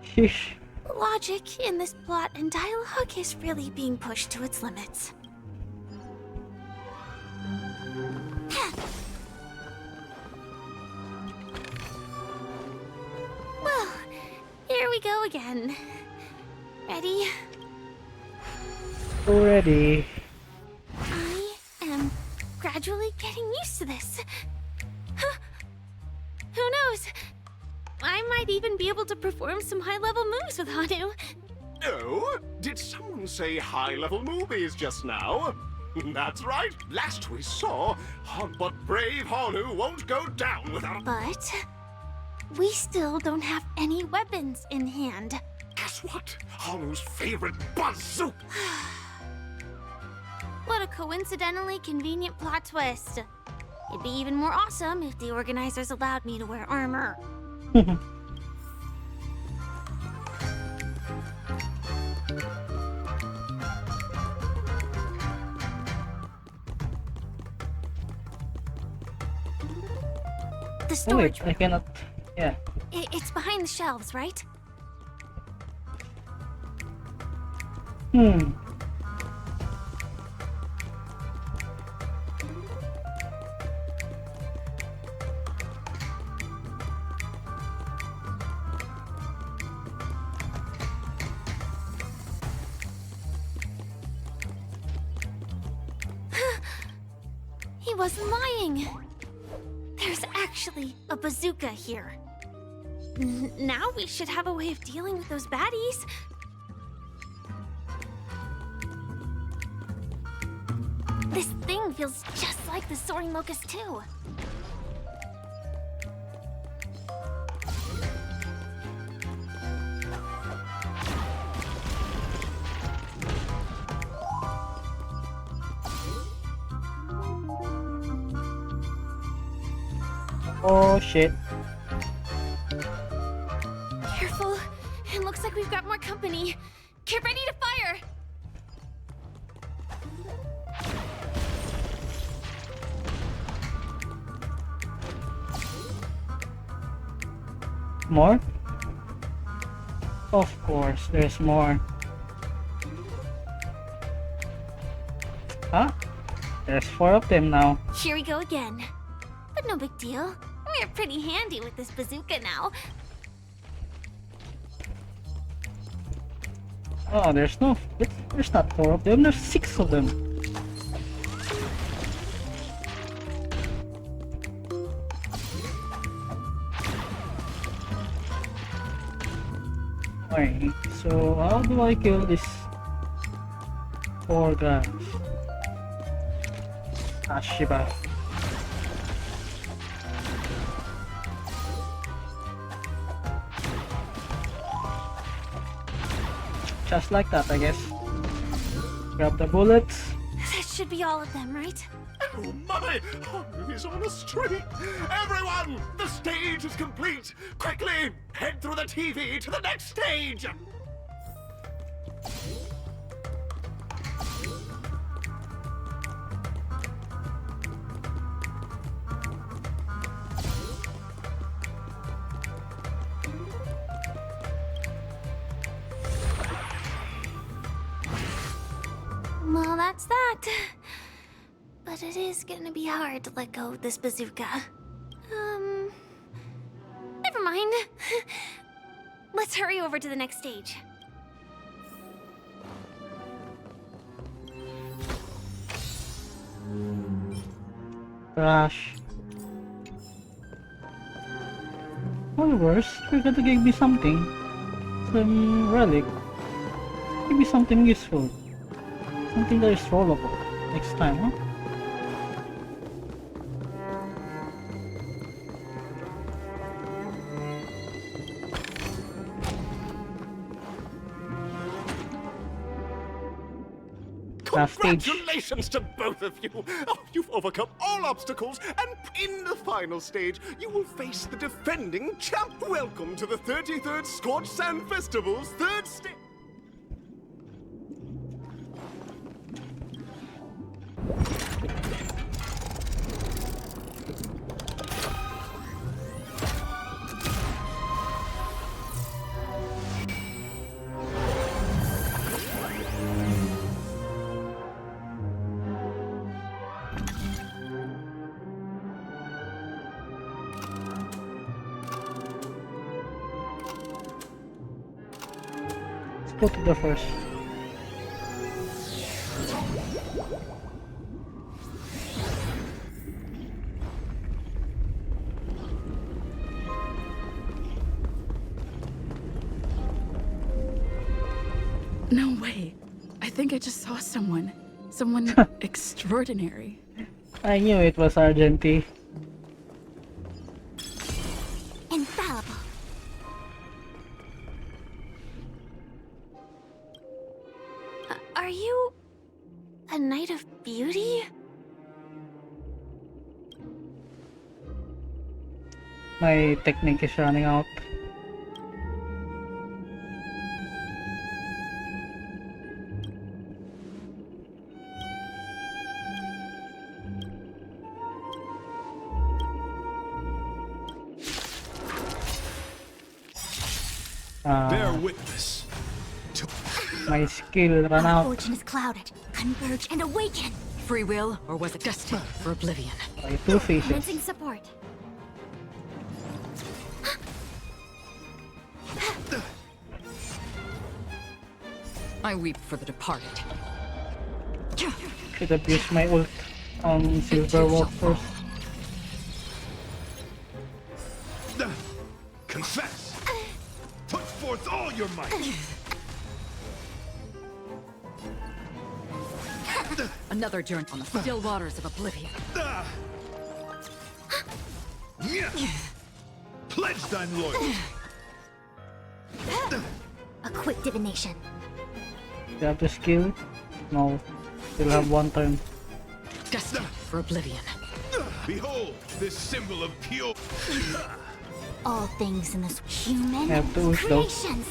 Sheesh. Logic in this plot and dialogue is really being pushed to its limits. again. Ready? Already. I am gradually getting used to this. Huh. Who knows? I might even be able to perform some high-level moves with Hanu. Oh, did someone say high-level movies just now? That's right. Last we saw, but brave Hanu won't go down without. But we still don't have any weapons in hand. Guess what? Hanu's favorite bazooka. What a coincidentally convenient plot twist. It'd be even more awesome if the organizers allowed me to wear armor. The Oh storage wait, I cannot. Yeah. It's behind the shelves, right? Hmm. He wasn't lying. There's actually a bazooka here. Now we should have a way of dealing with those baddies. This thing feels just like the soaring locust too. Oh shit. Careful. It looks like we've got more company. Get ready to fire! More? Of course, there's more. Huh? There's 4 of them now. Here we go again. But no big deal. We're pretty handy with this bazooka now. Oh, there's not 4 of them, there's 6 of them. Alright, so how do I kill this 4 guys? Ah, Shiba. Just like that, I guess. Grab the bullets. That should be all of them, right? Oh my! Hanu is on a streak! Everyone! The stage is complete! Quickly! Head through the TV to the next stage! Well, that's that. But it is gonna be hard to let go of this bazooka. Never mind. Let's hurry over to the next stage. Crash. Or worse, forgot to give me something. Some relic. Give me something useful. Something that is rollable. Next time, huh? Congratulations to both of you! Oh, you've overcome all obstacles, and in the final stage, you will face the defending champ. Welcome to the 33rd Scorched Sand Festival's 3rd stage. put it the first. No way. I think I just saw someone. Someone extraordinary. I knew it was Argenti. Infallible. Are you a knight of beauty? My technique is running out. Bear witness. My skill ran Our out. fortune is clouded. Converge and awaken. Free will, or was it destined for oblivion? By two faces. Commencing support. I weep for the departed. Should have used my ult on Silver Wolf first. Confess! Put forth all your might! Another journey on the still waters of oblivion. Pledge thine loyalty! A quick divination. You have the skill? No. Still have one turn. Destined for oblivion. Behold, this symbol of pure... All things in this human I have to ult though. creations.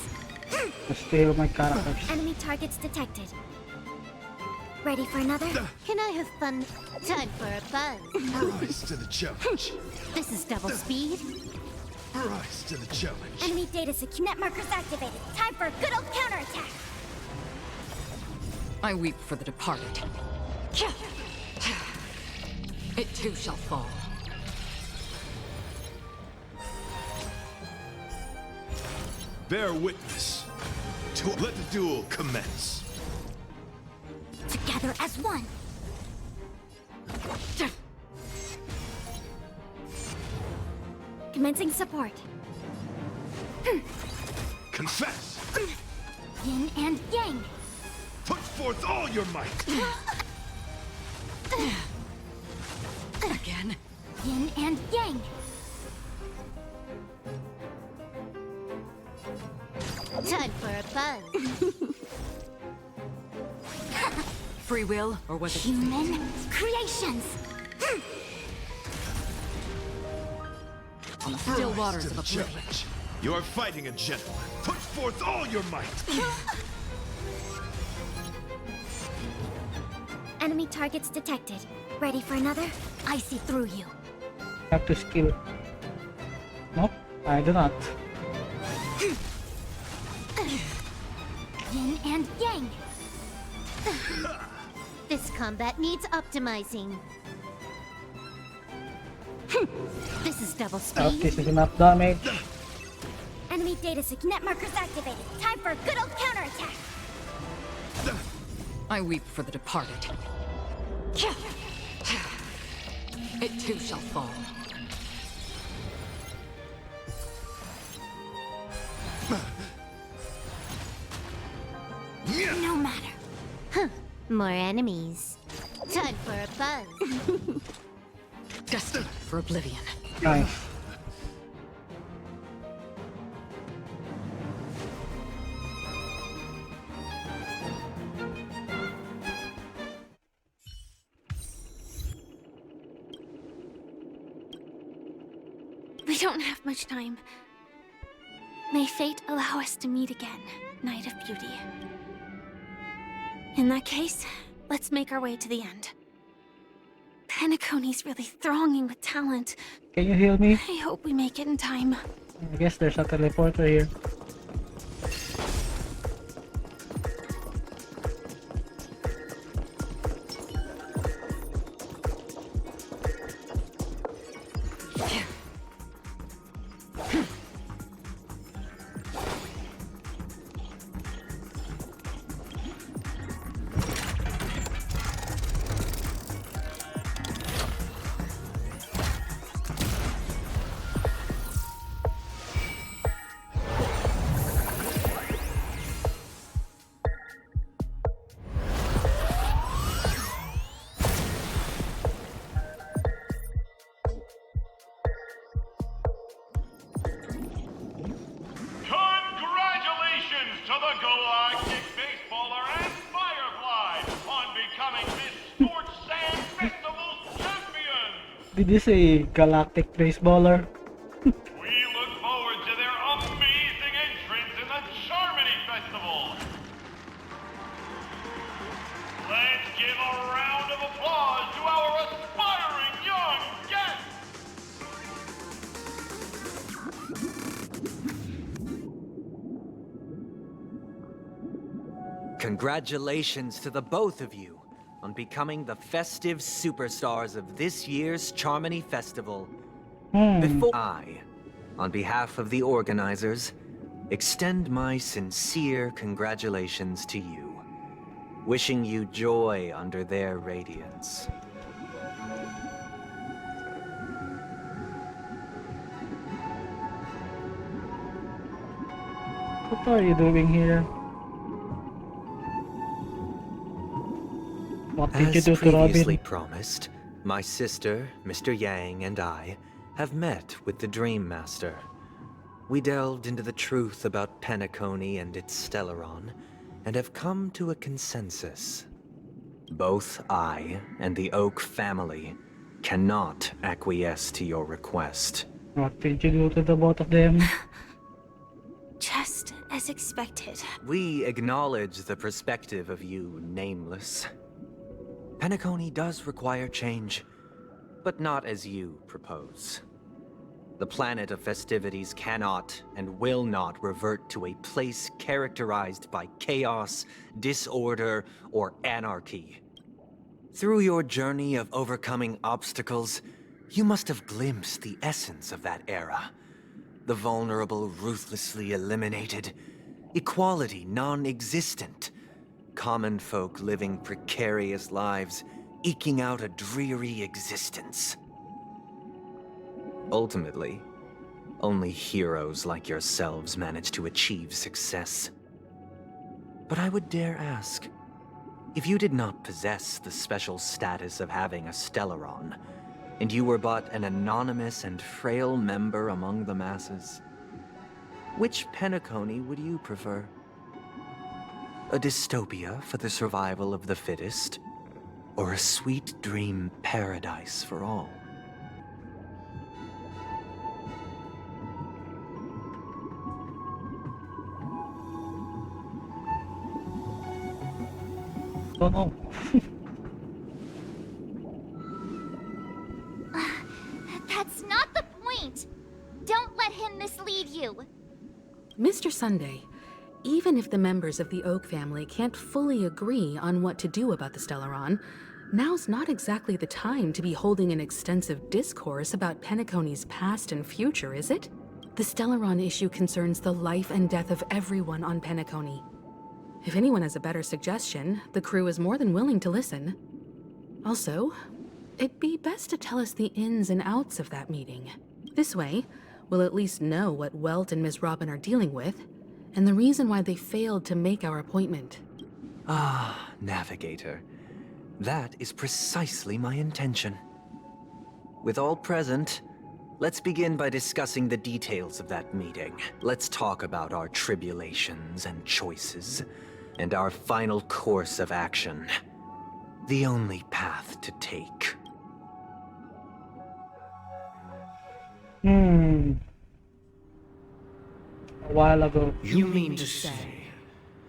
To steal my characters. Enemy targets detected. Ready for another? Can I have fun? Time for a buzz. Rise to the challenge. This is double speed. Rise to the challenge. Enemy data net markers activated. Time for a good old counterattack. I weep for the departed. It too shall fall. Bear witness. Let the duel commence. Together as one. Commencing support. Confess! Yin and yang. Put forth all your might! Again. Yin and yang. Time for a buzz. Free will, or was it human creations? On the still waters Rise to of the oblivion. challenge. You are fighting a gentleman. Put forth all your might! Enemy targets detected. Ready for another? I see through you. Have to skill. Nope, I do not. Yin and yang. This combat needs optimizing. This is double Oh, speed. this is enough damage. Enemy data net markers activated. Time for a good old counterattack. I weep for the departed. It too shall fall. No matter. Huh. More enemies. Time for a buzz. Destined for oblivion. Nice. We don't have much time. May fate allow us to meet again, Knight of Beauty. In that case, let's make our way to the end. Penacony's really thronging with talent. Can you heal me? I hope we make it in time. I guess there's a teleporter here. Did you say galactic baseballer? We look forward to their amazing entrance in the Charmony Festival. Let's give a round of applause to our aspiring young guests. Congratulations to the both of you on becoming the festive superstars of this year's Charmony Festival. Before I, on behalf of the organizers, extend my sincere congratulations to you, wishing you joy under their radiance. What are you doing here? What did you As do to previously Robin? promised, my sister, Mr. Yang, and I have met with the Dream Master. We delved into the truth about Penacony and its Stellaron, and have come to a consensus. Both I and the Oak family cannot acquiesce to your request. What did you do to the both of them? Just as expected. We acknowledge the perspective of you, Nameless. Penacony does require change, but not as you propose. The planet of festivities cannot and will not revert to a place characterized by chaos, disorder, or anarchy. Through your journey of overcoming obstacles, you must have glimpsed the essence of that era. The vulnerable ruthlessly eliminated, equality non-existent, common folk living precarious lives, eking out a dreary existence. Ultimately, only heroes like yourselves manage to achieve success. But I would dare ask, if you did not possess the special status of having a Stellaron, and you were but an anonymous and frail member among the masses, which Penacony would you prefer? A dystopia for the survival of the fittest, or a sweet dream paradise for all? Don't know. That's not the point! Don't let him mislead you! Mr. Sunday, even if the members of the Oak family can't fully agree on what to do about the Stellaron, now's not exactly the time to be holding an extensive discourse about Penacony's past and future, is it? The Stellaron issue concerns the life and death of everyone on Penacony. If anyone has a better suggestion, the crew is more than willing to listen. Also, it'd be best to tell us the ins and outs of that meeting. This way, we'll at least know what Welt and Miss Robin are dealing with, and the reason why they failed to make our appointment. Ah, Navigator. That is precisely my intention. With all present, let's begin by discussing the details of that meeting. Let's talk about our tribulations and choices, and our final course of action. The only path to take. A while ago. You mean to say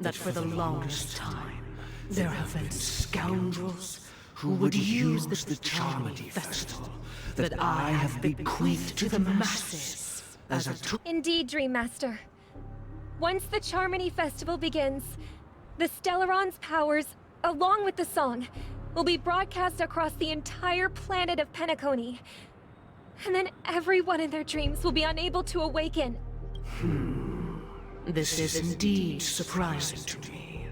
that for the longest time, there have been scoundrels who would use the Charmony Festival that I have bequeathed to the masses as a tool? Indeed, Dream Master. Once the Charmony Festival begins, the Stellaron's powers, along with the song, will be broadcast across the entire planet of Penacony. And then everyone in their dreams will be unable to awaken. This is indeed surprising to me.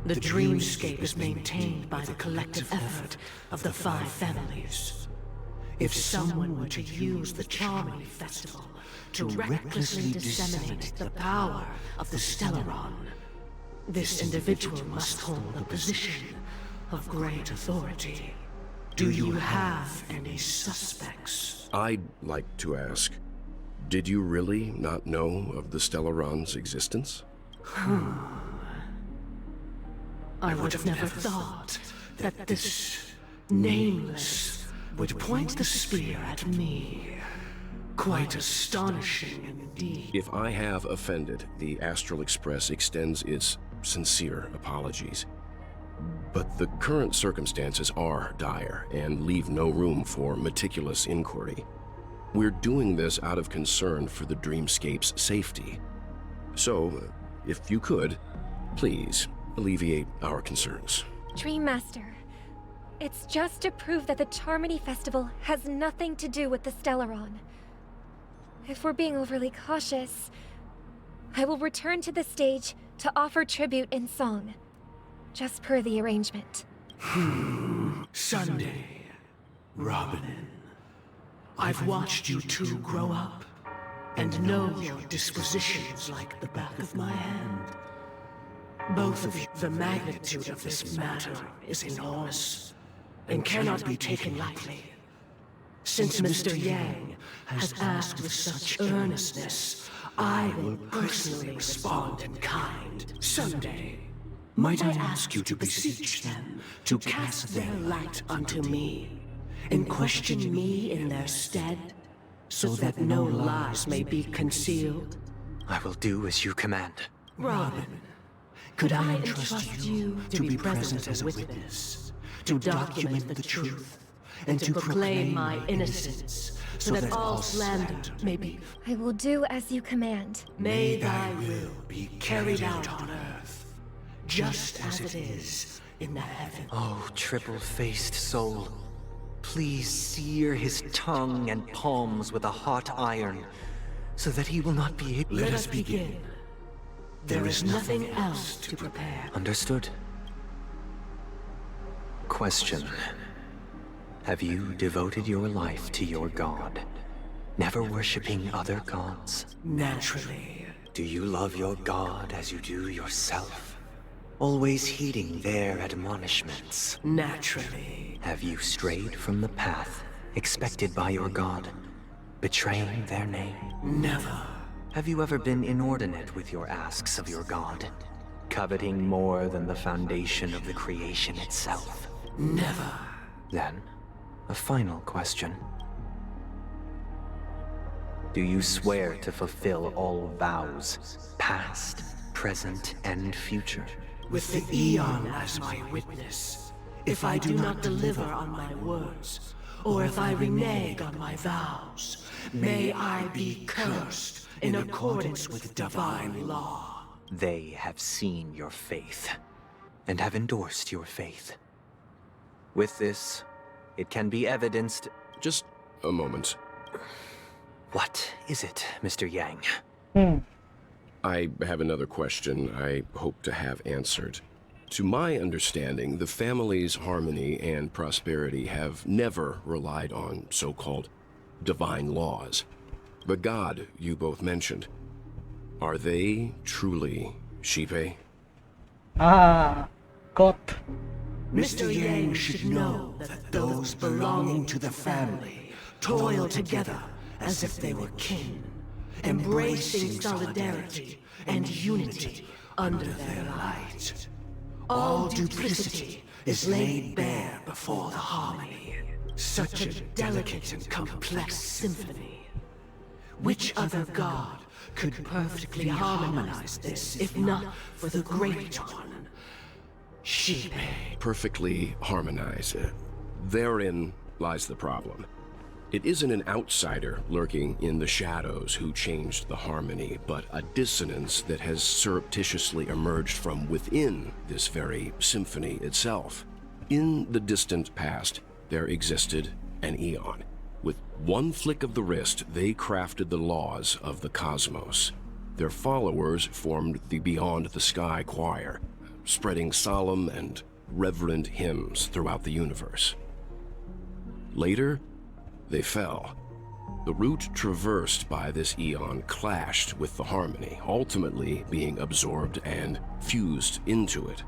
The dreamscape is maintained by the collective effort of the 5 families. If someone were to use the Charmony Festival to recklessly disseminate the power of the Stellaron, this individual must hold a position of great authority. Do you have any suspects? I'd like to ask, did you really not know of the Stellaron's existence? I would have never thought that this nameless would point the spear at me. Quite astonishing indeed. If I have offended, the Astral Express extends its sincere apologies. But the current circumstances are dire and leave no room for meticulous inquiry. We're doing this out of concern for the Dreamscape's safety. So, if you could, please alleviate our concerns. Dream Master, it's just to prove that the Charmony Festival has nothing to do with the Stellaron. If we're being overly cautious, I will return to the stage to offer tribute in song, just per the arrangement. Sunday, Robin. I've watched you two grow up, and know your dispositions like the back of my hand. Both of you, the magnitude of this matter is enormous, and cannot be taken lightly. Since Mr. Yang has asked with such earnestness, I will personally respond in kind. Sunday, might I ask you to beseech them to cast their light unto me, and question me in their stead, so that no lies may be concealed? I will do as you command. Robin, could I entrust you to be present as a witness, to document the truth, and to proclaim my innocence, so that all slander may be... I will do as you command. May thy will be carried out on earth, just as it is in the heavens. Oh, triple-faced soul, please sear his tongue and palms with a hot iron, so that he will not be able... Let us begin. There is nothing else to prepare. Understood. Question. Have you devoted your life to your god, never worshipping other gods? Naturally. Do you love your god as you do yourself? Always heeding their admonishments? Naturally. Have you strayed from the path expected by your god, betraying their name? Never. Have you ever been inordinate with your asks of your god, coveting more than the foundation of the creation itself? Never. Then, a final question. Do you swear to fulfill all vows, past, present, and future? With the Eon as my witness, if I do not deliver on my words, or if I renege on my vows, may I be cursed in accordance with divine law. They have seen your faith, and have endorsed your faith. With this, it can be evidenced... Just a moment. What is it, Mr. Yang? I have another question I hope to have answered. To my understanding, the family's harmony and prosperity have never relied on so-called divine laws. The god you both mentioned, are they truly Shipe? God. Mr. Yang should know that those belonging to the family toil together as if they were kin, embracing solidarity and unity under their light. All duplicity is laid bare before the harmony. Such a delicate and complex symphony. Which other god could perfectly harmonize this, if not for the Great One? Shipe. Perfectly harmonize. Therein lies the problem. It isn't an outsider lurking in the shadows who changed the harmony, but a dissonance that has surreptitiously emerged from within this very symphony itself. In the distant past, there existed an Eon. With one flick of the wrist, they crafted the laws of the cosmos. Their followers formed the Beyond the Sky Choir, spreading solemn and reverent hymns throughout the universe. Later, they fell. The route traversed by this Eon clashed with the harmony, ultimately being absorbed and fused into it.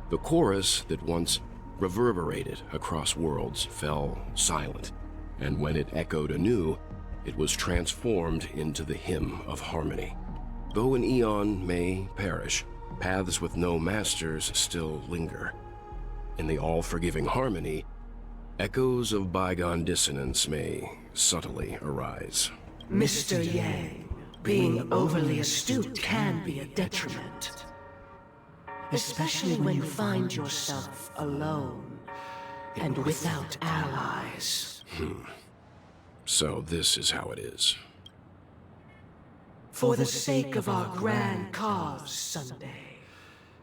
The chorus that once reverberated across worlds fell silent, and when it echoed anew, it was transformed into the hymn of harmony. Though an Eon may perish, paths with no masters still linger. In the all-forgiving harmony, Echoes of bygone dissonance may subtly arise. Mr. Yang, being overly astute can be a detriment. Especially when you find yourself alone and without allies. So this is how it is. For the sake of our grand cause, Sunday,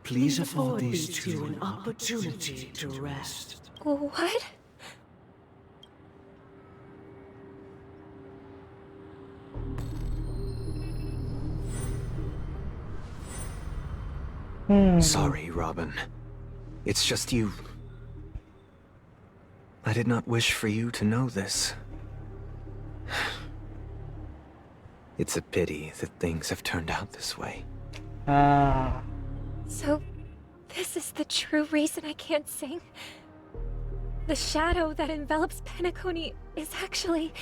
please afford these two an opportunity to rest. What? Sorry, Robin. It's just you. I did not wish for you to know this. It's a pity that things have turned out this way. So, this is the true reason I can't sing? The shadow that envelops Penacony is actually...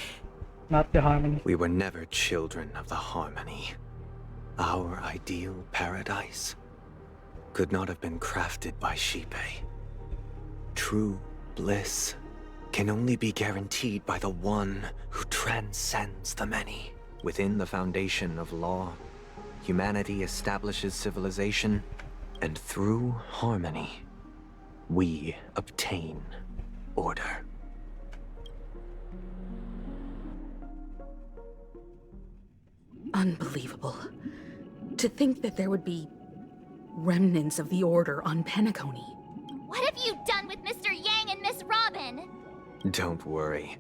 not the harmony. We were never children of the harmony. Our ideal paradise could not have been crafted by Xipe. True bliss can only be guaranteed by the one who transcends the many. Within the foundation of law, humanity establishes civilization, and through harmony, we obtain order. Unbelievable. To think that there would be remnants of the Order on Penacony. What have you done with Mr. Yang and Miss Robin? Don't worry.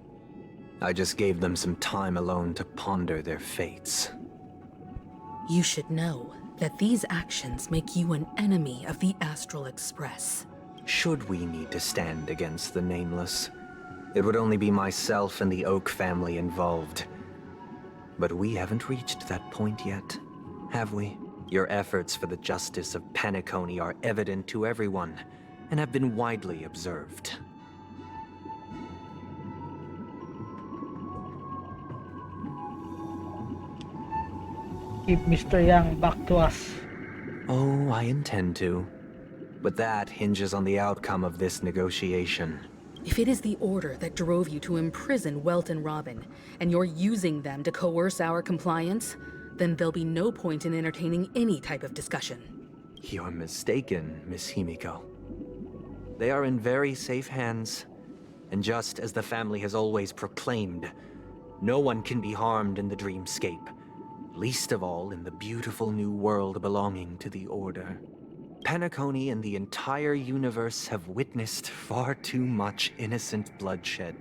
I just gave them some time alone to ponder their fates. You should know that these actions make you an enemy of the Astral Express. Should we need to stand against the Nameless, it would only be myself and the Oak family involved. But we haven't reached that point yet, have we? Your efforts for the justice of Penacony are evident to everyone, and have been widely observed. Keep Mr. Yang back to us. Oh, I intend to. But that hinges on the outcome of this negotiation. If it is the Order that drove you to imprison Welt and Robin, and you're using them to coerce our compliance, then there'll be no point in entertaining any type of discussion. You're mistaken, Miss Himiko. They are in very safe hands, and just as the family has always proclaimed, no one can be harmed in the dreamscape, least of all in the beautiful new world belonging to the Order. Penacony and the entire universe have witnessed far too much innocent bloodshed.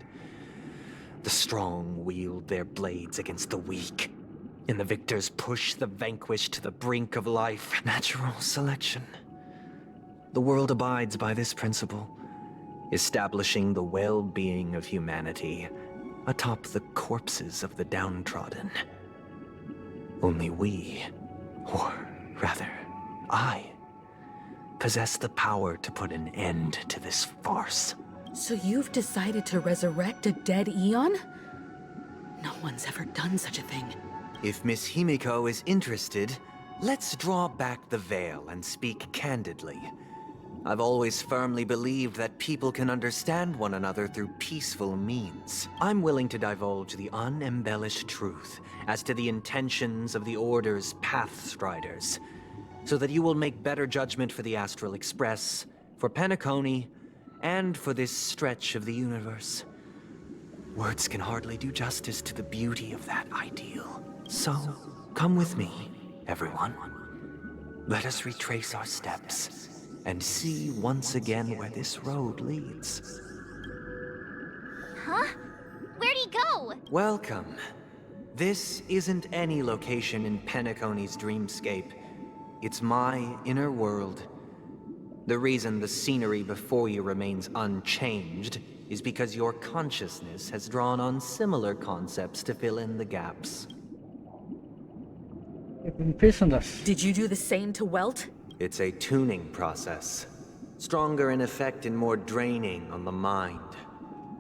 The strong wield their blades against the weak, and the victors push the vanquished to the brink of life. Natural selection. The world abides by this principle, establishing the well-being of humanity atop the corpses of the downtrodden. Only we, or rather, I, possess the power to put an end to this farce. So you've decided to resurrect a dead Eon? No one's ever done such a thing. If Miss Himiko is interested, let's draw back the veil and speak candidly. I've always firmly believed that people can understand one another through peaceful means. I'm willing to divulge the unembellished truth as to the intentions of the Order's Pathstriders, so that you will make better judgment for the Astral Express, for Penacony, and for this stretch of the universe. Words can hardly do justice to the beauty of that ideal. So, come with me, everyone. Let us retrace our steps and see once again where this road leads. Huh? Where'd he go? Welcome. This isn't any location in Penacony's dreamscape. It's my inner world. The reason the scenery before you remains unchanged is because your consciousness has drawn on similar concepts to fill in the gaps. You've imprisoned us. Did you do the same to Welt? It's a tuning process. Stronger in effect and more draining on the mind.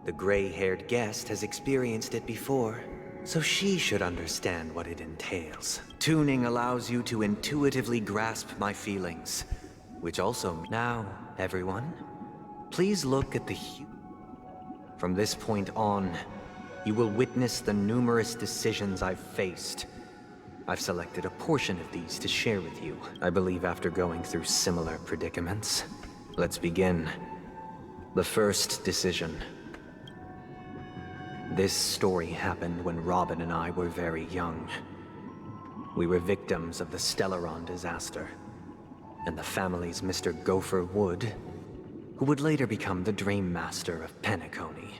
The gray-haired guest has experienced it before, so she should understand what it entails. Tuning allows you to intuitively grasp my feelings, which also... Now, everyone, please look at the From this point on, you will witness the numerous decisions I've faced. I've selected a portion of these to share with you, I believe after going through similar predicaments. Let's begin. The first decision. This story happened when Robin and I were very young. We were victims of the Stellaron disaster, and the family's Mr. Gopher Wood, who would later become the Dream Master of Penacony,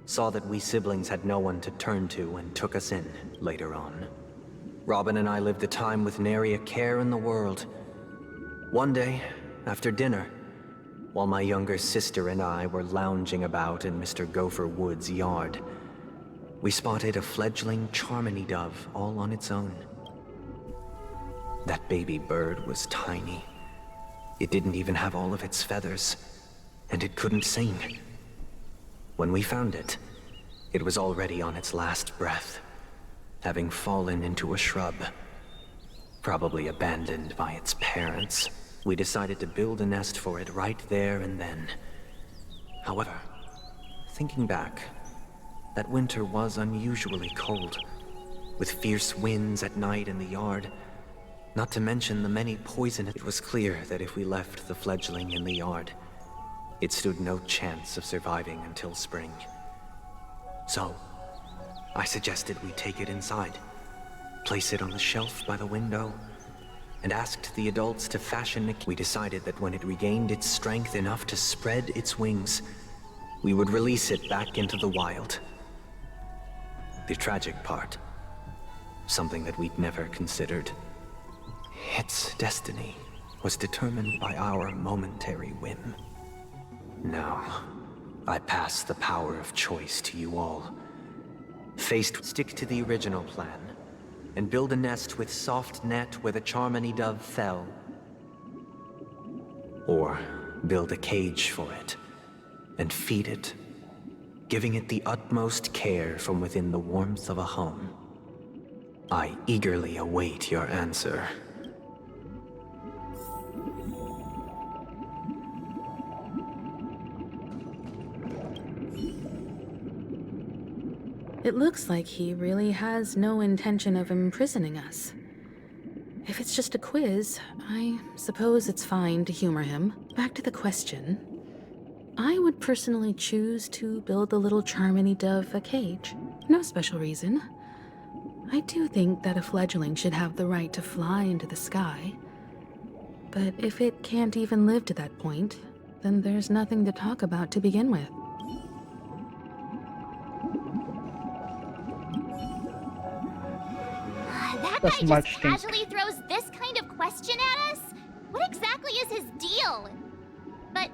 saw that we siblings had no one to turn to and took us in later on. Robin and I lived a time with nary a care in the world. One day, after dinner, while my younger sister and I were lounging about in Mr. Gopher Wood's yard, we spotted a fledgling Charmony dove all on its own. That baby bird was tiny. It didn't even have all of its feathers, and it couldn't sing. When we found it, it was already on its last breath, having fallen into a shrub, probably abandoned by its parents. We decided to build a nest for it right there and then. However, thinking back, that winter was unusually cold, with fierce winds at night in the yard, not to mention the many poisonous. It was clear that if we left the fledgling in the yard, it stood no chance of surviving until spring. So, I suggested we take it inside, place it on the shelf by the window, and asked the adults to fashion a... We decided that when it regained its strength enough to spread its wings, we would release it back into the wild. The tragic part, something that we'd never considered. Its destiny was determined by our momentary whim. Now, I pass the power of choice to you all. Stick to the original plan, and build a nest with soft net where the Charmony dove fell. Or build a cage for it, and feed it, giving it the utmost care from within the warmth of a home. I eagerly await your answer. It looks like he really has no intention of imprisoning us. If it's just a quiz, I suppose it's fine to humor him. Back to the question. I would personally choose to build the little Charmony dove a cage. No special reason. I do think that a fledgling should have the right to fly into the sky. But if it can't even live to that point, then there's nothing to talk about to begin with. That guy just casually throws this kind of question at us? What exactly is his deal? But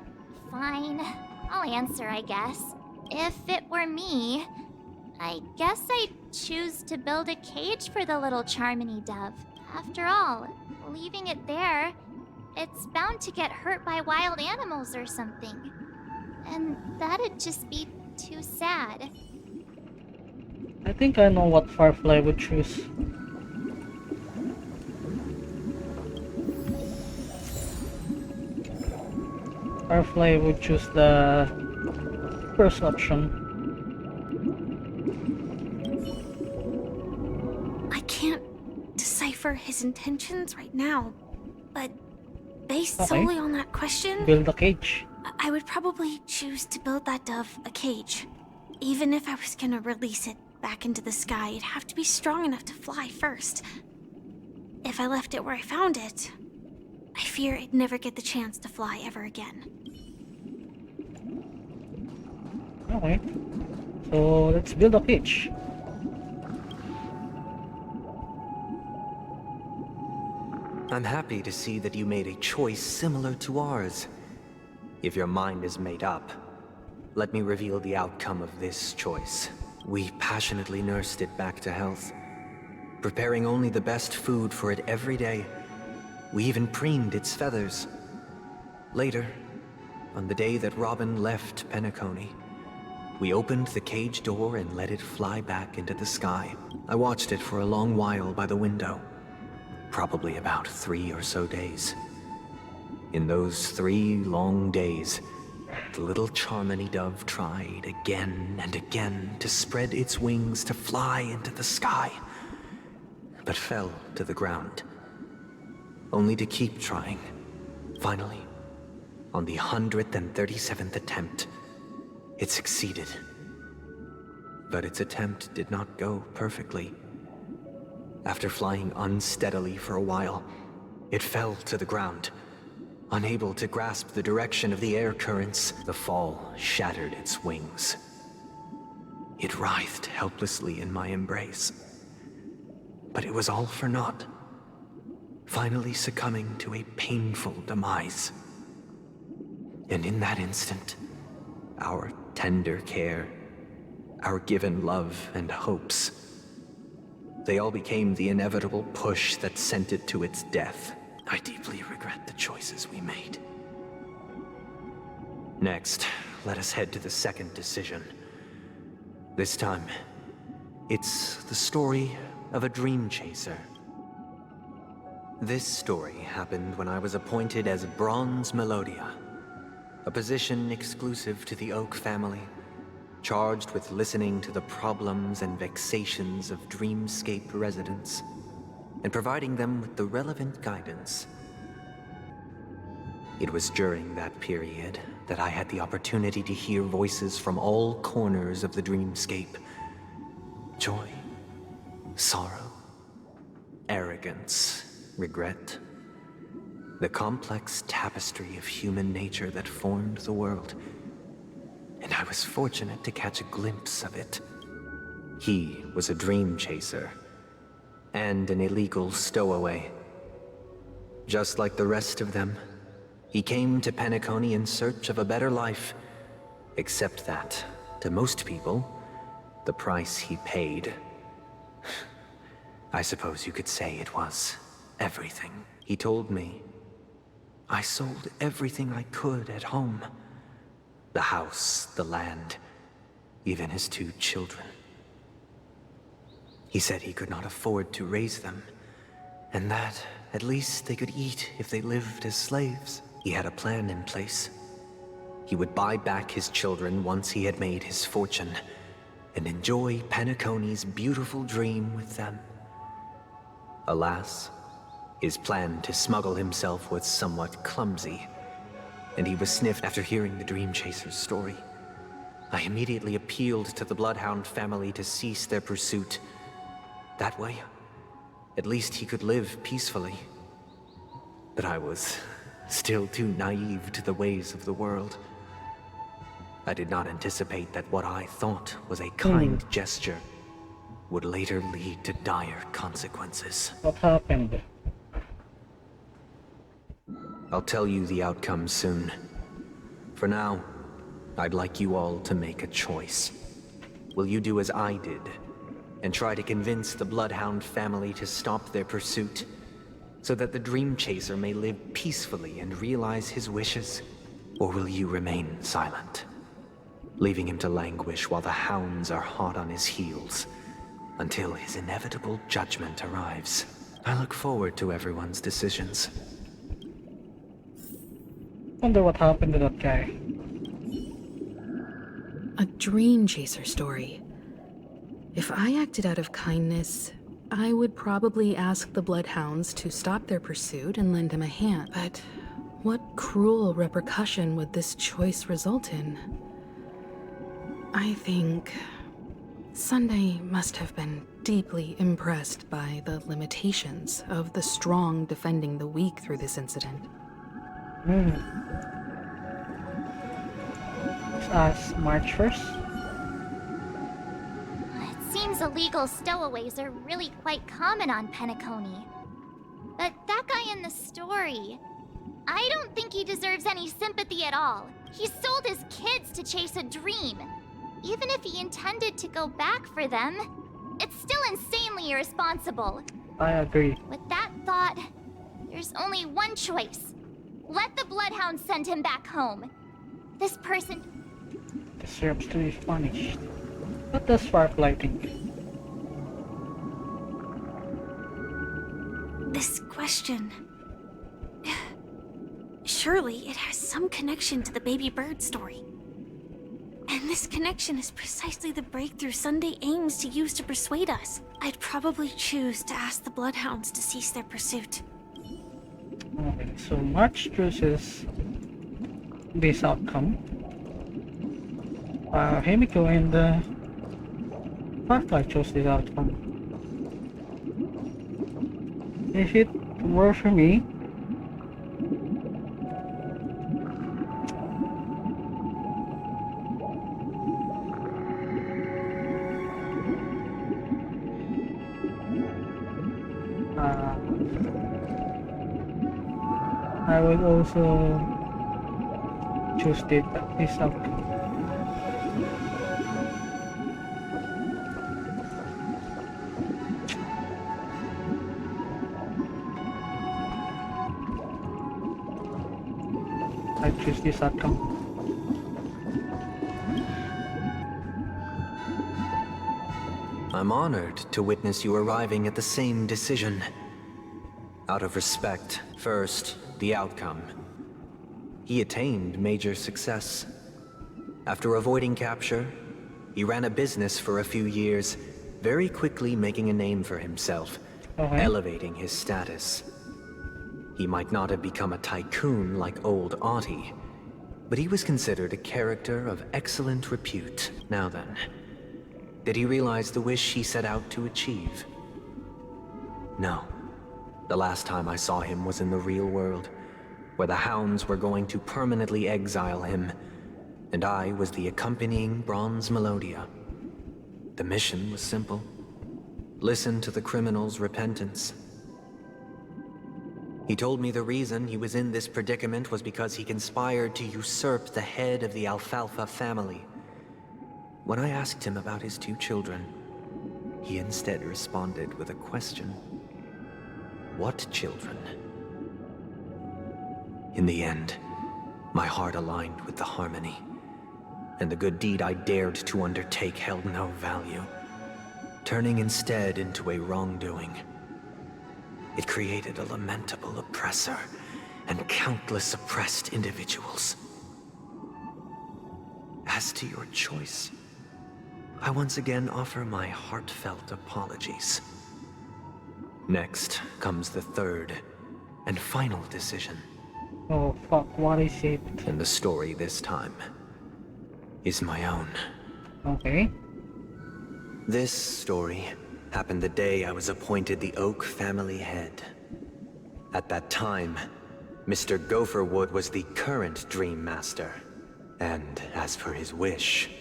fine, I'll answer, I guess. If it were me, I guess I'd choose to build a cage for the little Charmony dove. After all, leaving it there, it's bound to get hurt by wild animals or something. And that'd just be too sad. I think I know what Firefly would choose. Firefly would choose the first option. I can't decipher his intentions right now, but based solely on that question, Build a cage. I would probably choose to build that dove a cage. Even if I was gonna release it back into the sky, it'd have to be strong enough to fly first. If I left it where I found it, I fear it'd never get the chance to fly ever again. Alright. So let's build a cage. I'm happy to see that you made a choice similar to ours. If your mind is made up, let me reveal the outcome of this choice. We passionately nursed it back to health, preparing only the best food for it every day. We even preened its feathers. Later, on the day that Robin left Penacony, we opened the cage door and let it fly back into the sky. I watched it for a long while by the window, probably about 3 or so days. In those 3 long days, The little Charmony dove tried again and again to spread its wings to fly into the sky, but fell to the ground, only to keep trying. Finally, on the 137th attempt, it succeeded. But its attempt did not go perfectly. After flying unsteadily for a while, it fell to the ground. Unable to grasp the direction of the air currents, the fall shattered its wings. It writhed helplessly in my embrace. But it was all for naught, finally succumbing to a painful demise. And in that instant, our tender care, our given love and hopes, they all became the inevitable push that sent it to its death. I deeply regret the choices we made. Next, let us head to the second decision. This time, it's the story of a dream chaser. This story happened when I was appointed as Bronze Melodia, a position exclusive to the Oak family, charged with listening to the problems and vexations of Dreamscape residents, and providing them with the relevant guidance. It was during that period that I had the opportunity to hear voices from all corners of the Dreamscape. Joy, sorrow, arrogance, regret. The complex tapestry of human nature that formed the world. And I was fortunate to catch a glimpse of it. He was a dream chaser, and an illegal stowaway. Just like the rest of them, he came to Penacony in search of a better life, except that, to most people, the price he paid, I suppose you could say it was everything. He told me, I sold everything I could at home. The house, the land, even his 2 children. He said he could not afford to raise them, and that at least they could eat if they lived as slaves. He had a plan in place. He would buy back his children once he had made his fortune, and enjoy Penacony's beautiful dream with them. Alas, his plan to smuggle himself was somewhat clumsy, and he was sniffed after hearing the Dream Chaser's story. I immediately appealed to the Bloodhound family to cease their pursuit. That way, at least he could live peacefully. But I was still too naive to the ways of the world. I did not anticipate that what I thought was a kind gesture would later lead to dire consequences. What happened? I'll tell you the outcome soon. For now, I'd like you all to make a choice. Will you do as I did, and try to convince the Bloodhound family to stop their pursuit, so that the Dream Chaser may live peacefully and realize his wishes? Or will you remain silent, leaving him to languish while the hounds are hot on his heels, until his inevitable judgment arrives? I look forward to everyone's decisions. Wonder what happened to that guy. A dream chaser story. If I acted out of kindness, I would probably ask the Bloodhounds to stop their pursuit and lend him a hand. But what cruel repercussion would this choice result in? I think Sunday must have been deeply impressed by the limitations of the strong defending the weak through this incident. Let's ask March first. It seems illegal stowaways are really quite common on Penacony. But that guy in the story, I don't think he deserves any sympathy at all. He sold his kids to chase a dream. Even if he intended to go back for them, it's still insanely irresponsible. I agree. With that thought, there's only one choice. Let the Bloodhound send him back home. This person Deserves to be punished. What does Firefly think? This question... Surely it has some connection to the baby bird story. And this connection is precisely the breakthrough Sunday aims to use to persuade us. I'd probably choose to ask the Bloodhounds to cease their pursuit. Okay, so March chooses this outcome. Himiko and Firefly chose this outcome. If it were for me, I would also choose this outcome. I choose this outcome. I'm honored to witness you arriving at the same decision. Out of respect, first, the outcome. He attained major success. After avoiding capture, he ran a business for a few years, very quickly making a name for himself, elevating his status. He might not have become a tycoon like old Audie, but he was considered a character of excellent repute. Now then, did he realize the wish he set out to achieve? No. The last time I saw him was in the real world, where the Hounds were going to permanently exile him, and I was the accompanying Bronze Melodia. The mission was simple. Listen to the criminal's repentance. He told me the reason he was in this predicament was because he conspired to usurp the head of the Alfalfa family. When I asked him about his 2 children, he instead responded with a question. What children? In the end, my heart aligned with the harmony, and the good deed I dared to undertake held no value, turning instead into a wrongdoing. It created a lamentable oppressor and countless oppressed individuals. As to your choice, I once again offer my heartfelt apologies. Next comes the third and final decision. Oh fuck, what is it? And the story this time is my own. Okay. This story happened the day I was appointed the Oak family head. At that time, Mr. Gopherwood was the current Dream Master. And as per his wish,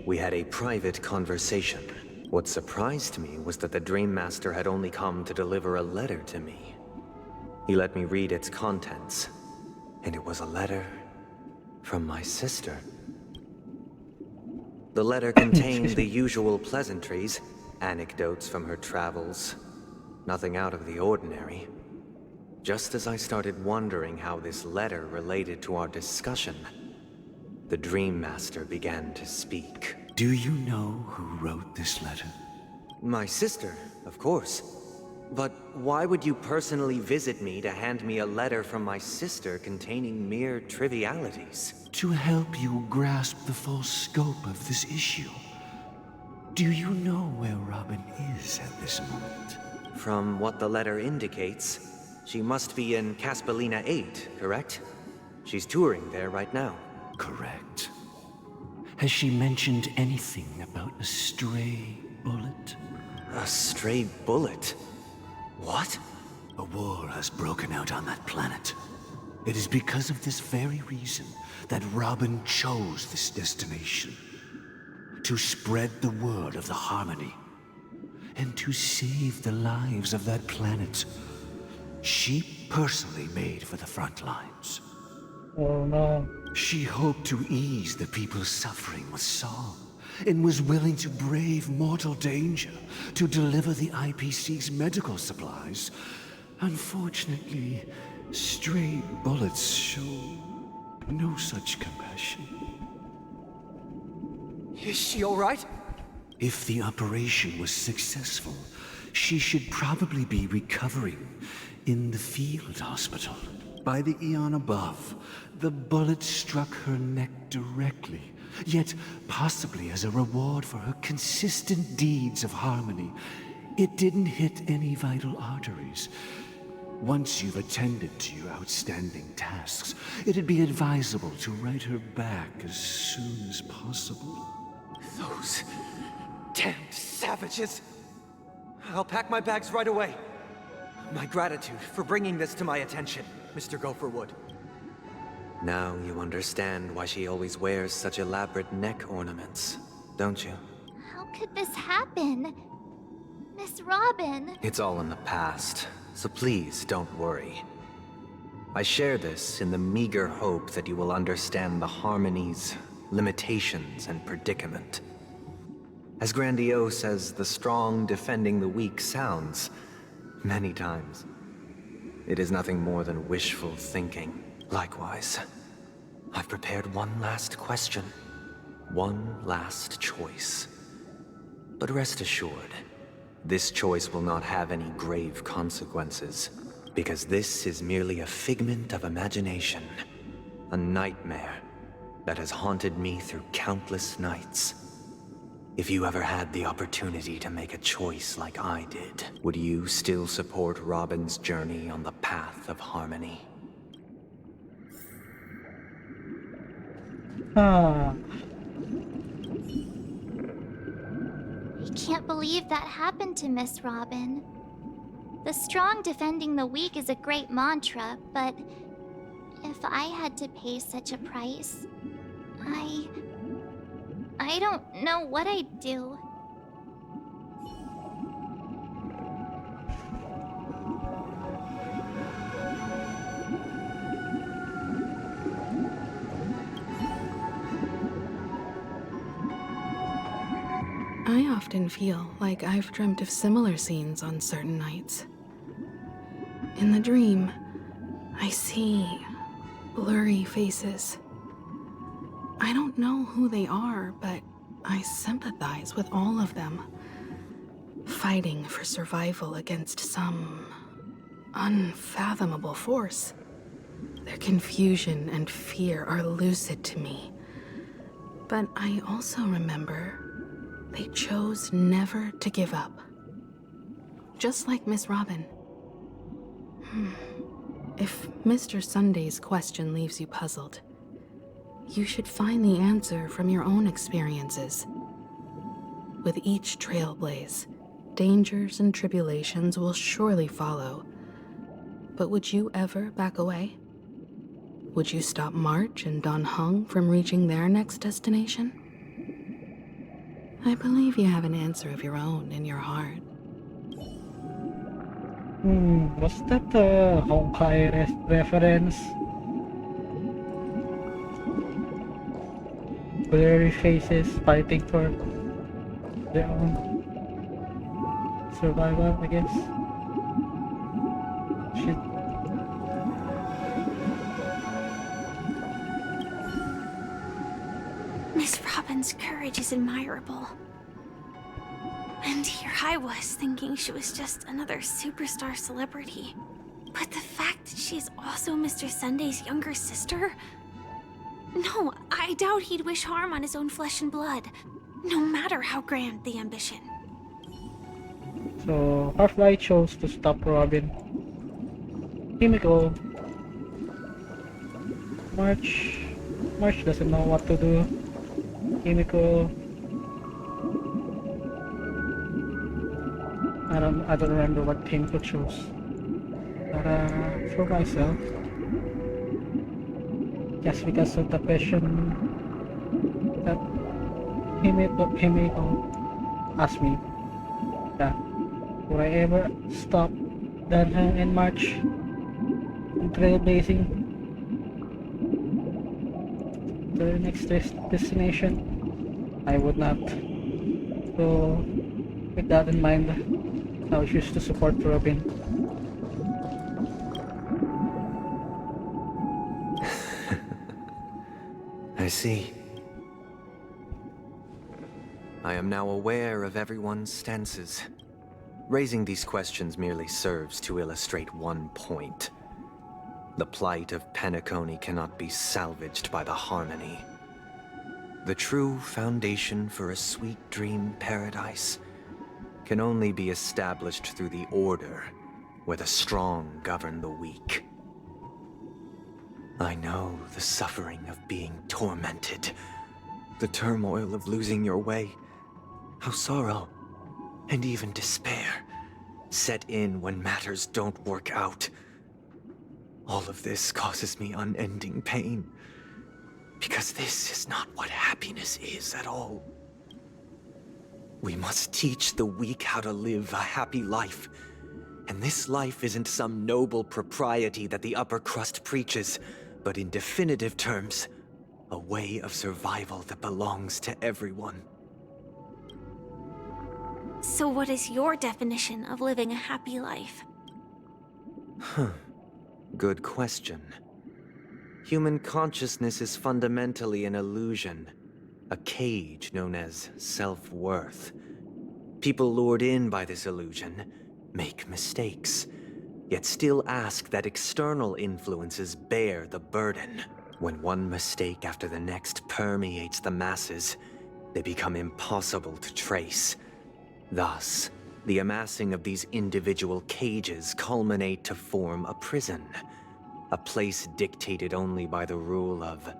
we had a private conversation. What surprised me was that the Dream Master had only come to deliver a letter to me. He let me read its contents, and it was a letter from my sister. The letter contained the usual pleasantries, anecdotes from her travels, nothing out of the ordinary. Just as I started wondering how this letter related to our discussion, the Dream Master began to speak. Do you know who wrote this letter? My sister, of course. But why would you personally visit me to hand me a letter from my sister containing mere trivialities? To help you grasp the full scope of this issue. Do you know where Robin is at this moment? From what the letter indicates, she must be in Caspelina 8, correct? She's touring there right now. Correct. Has she mentioned anything about a stray bullet? A stray bullet? What? A war has broken out on that planet. It is because of this very reason that Robin chose this destination. To spread the word of the harmony. And to save the lives of that planet. She personally made for the front lines. Oh no. She hoped to ease the people's suffering with song, and was willing to brave mortal danger to deliver the IPC's medical supplies. Unfortunately, stray bullets show no such compassion. Is she all right? If the operation was successful, she should probably be recovering in the field hospital. by the eon above, the bullet struck her neck directly. Yet, possibly as a reward for her consistent deeds of harmony, it didn't hit any vital arteries. Once you've attended to your outstanding tasks, it'd be advisable to write her back as soon as possible. Those damned savages! I'll pack my bags right away. My gratitude for bringing this to my attention, Mr. Gopherwood. Now you understand why she always wears such elaborate neck ornaments, don't you? How could this happen? Miss Robin. It's all in the past, so please don't worry. I share this in the meager hope that you will understand the harmony's limitations and predicament. As grandiose as the strong defending the weak sounds, many times, it is nothing more than wishful thinking. Likewise, I've prepared one last question, one last choice. But rest assured, this choice will not have any grave consequences, because this is merely a figment of imagination, a nightmare that has haunted me through countless nights. If you ever had the opportunity to make a choice like I did, would you still support Robin's journey on the path of harmony? I can't believe that happened to Miss Robin. The strong defending the weak is a great mantra, but if I had to pay such a price, I don't know what I'd do. I often feel like I've dreamt of similar scenes on certain nights. In the dream, I see blurry faces. I don't know who they are, but I sympathize with all of them, fighting for survival against some unfathomable force. Their confusion and fear are lucid to me, but I also remember they chose never to give up. Just like Miss Robin. If Mr. Sunday's question leaves you puzzled, you should find the answer from your own experiences. With each trailblaze, dangers and tribulations will surely follow. But would you ever back away? Would you stop March and Dan Heng from reaching their next destination? I believe you have an answer of your own in your heart. Was that a Honkai reference? Blurry faces fighting for their own survival, I guess. Shit. Miss Robin's courage is admirable. And here I was thinking she was just another superstar celebrity. But the fact that she is also Mr. Sunday's younger sister? No, I doubt he'd wish harm on his own flesh and blood, no matter how grand the ambition. So, Half-Life chose to stop Robin. Himiko. March doesn't know what to do. Himiko. I don't remember what Himiko chose. But for myself, just because of the question that Himiko asked me, that would I ever stop Dan Heng and March in trailblazing to the next destination? I would not. So, with that in mind, I will choose to support Robin. I see. I am now aware of everyone's stances. Raising these questions merely serves to illustrate one point. The plight of Penacony cannot be salvaged by the harmony. The true foundation for a sweet dream paradise can only be established through the order where the strong govern the weak. I know the suffering of being tormented, the turmoil of losing your way, how sorrow and even despair set in when matters don't work out. All of this causes me unending pain, because this is not what happiness is at all. We must teach the weak how to live a happy life, and this life isn't some noble propriety that the upper crust preaches, but in definitive terms, a way of survival that belongs to everyone. So what is your definition of living a happy life? Good question. Human consciousness is fundamentally an illusion, a cage known as self-worth. People lured in by this illusion make mistakes, yet still ask that external influences bear the burden. When one mistake after the next permeates the masses, they become impossible to trace. Thus, the amassing of these individual cages culminate to form a prison, a place dictated only by the rule of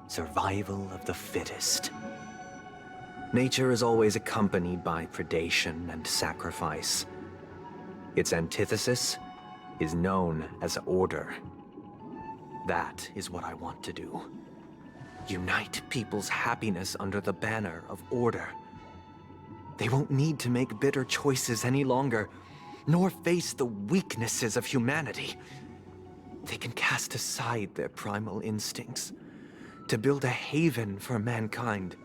survival of the fittest. Nature is always accompanied by predation and sacrifice. Its antithesis is known as order. That is what I want to do. Unite people's happiness under the banner of order. They won't need to make bitter choices any longer, nor face the weaknesses of humanity. They can cast aside their primal instincts to build a haven for mankind.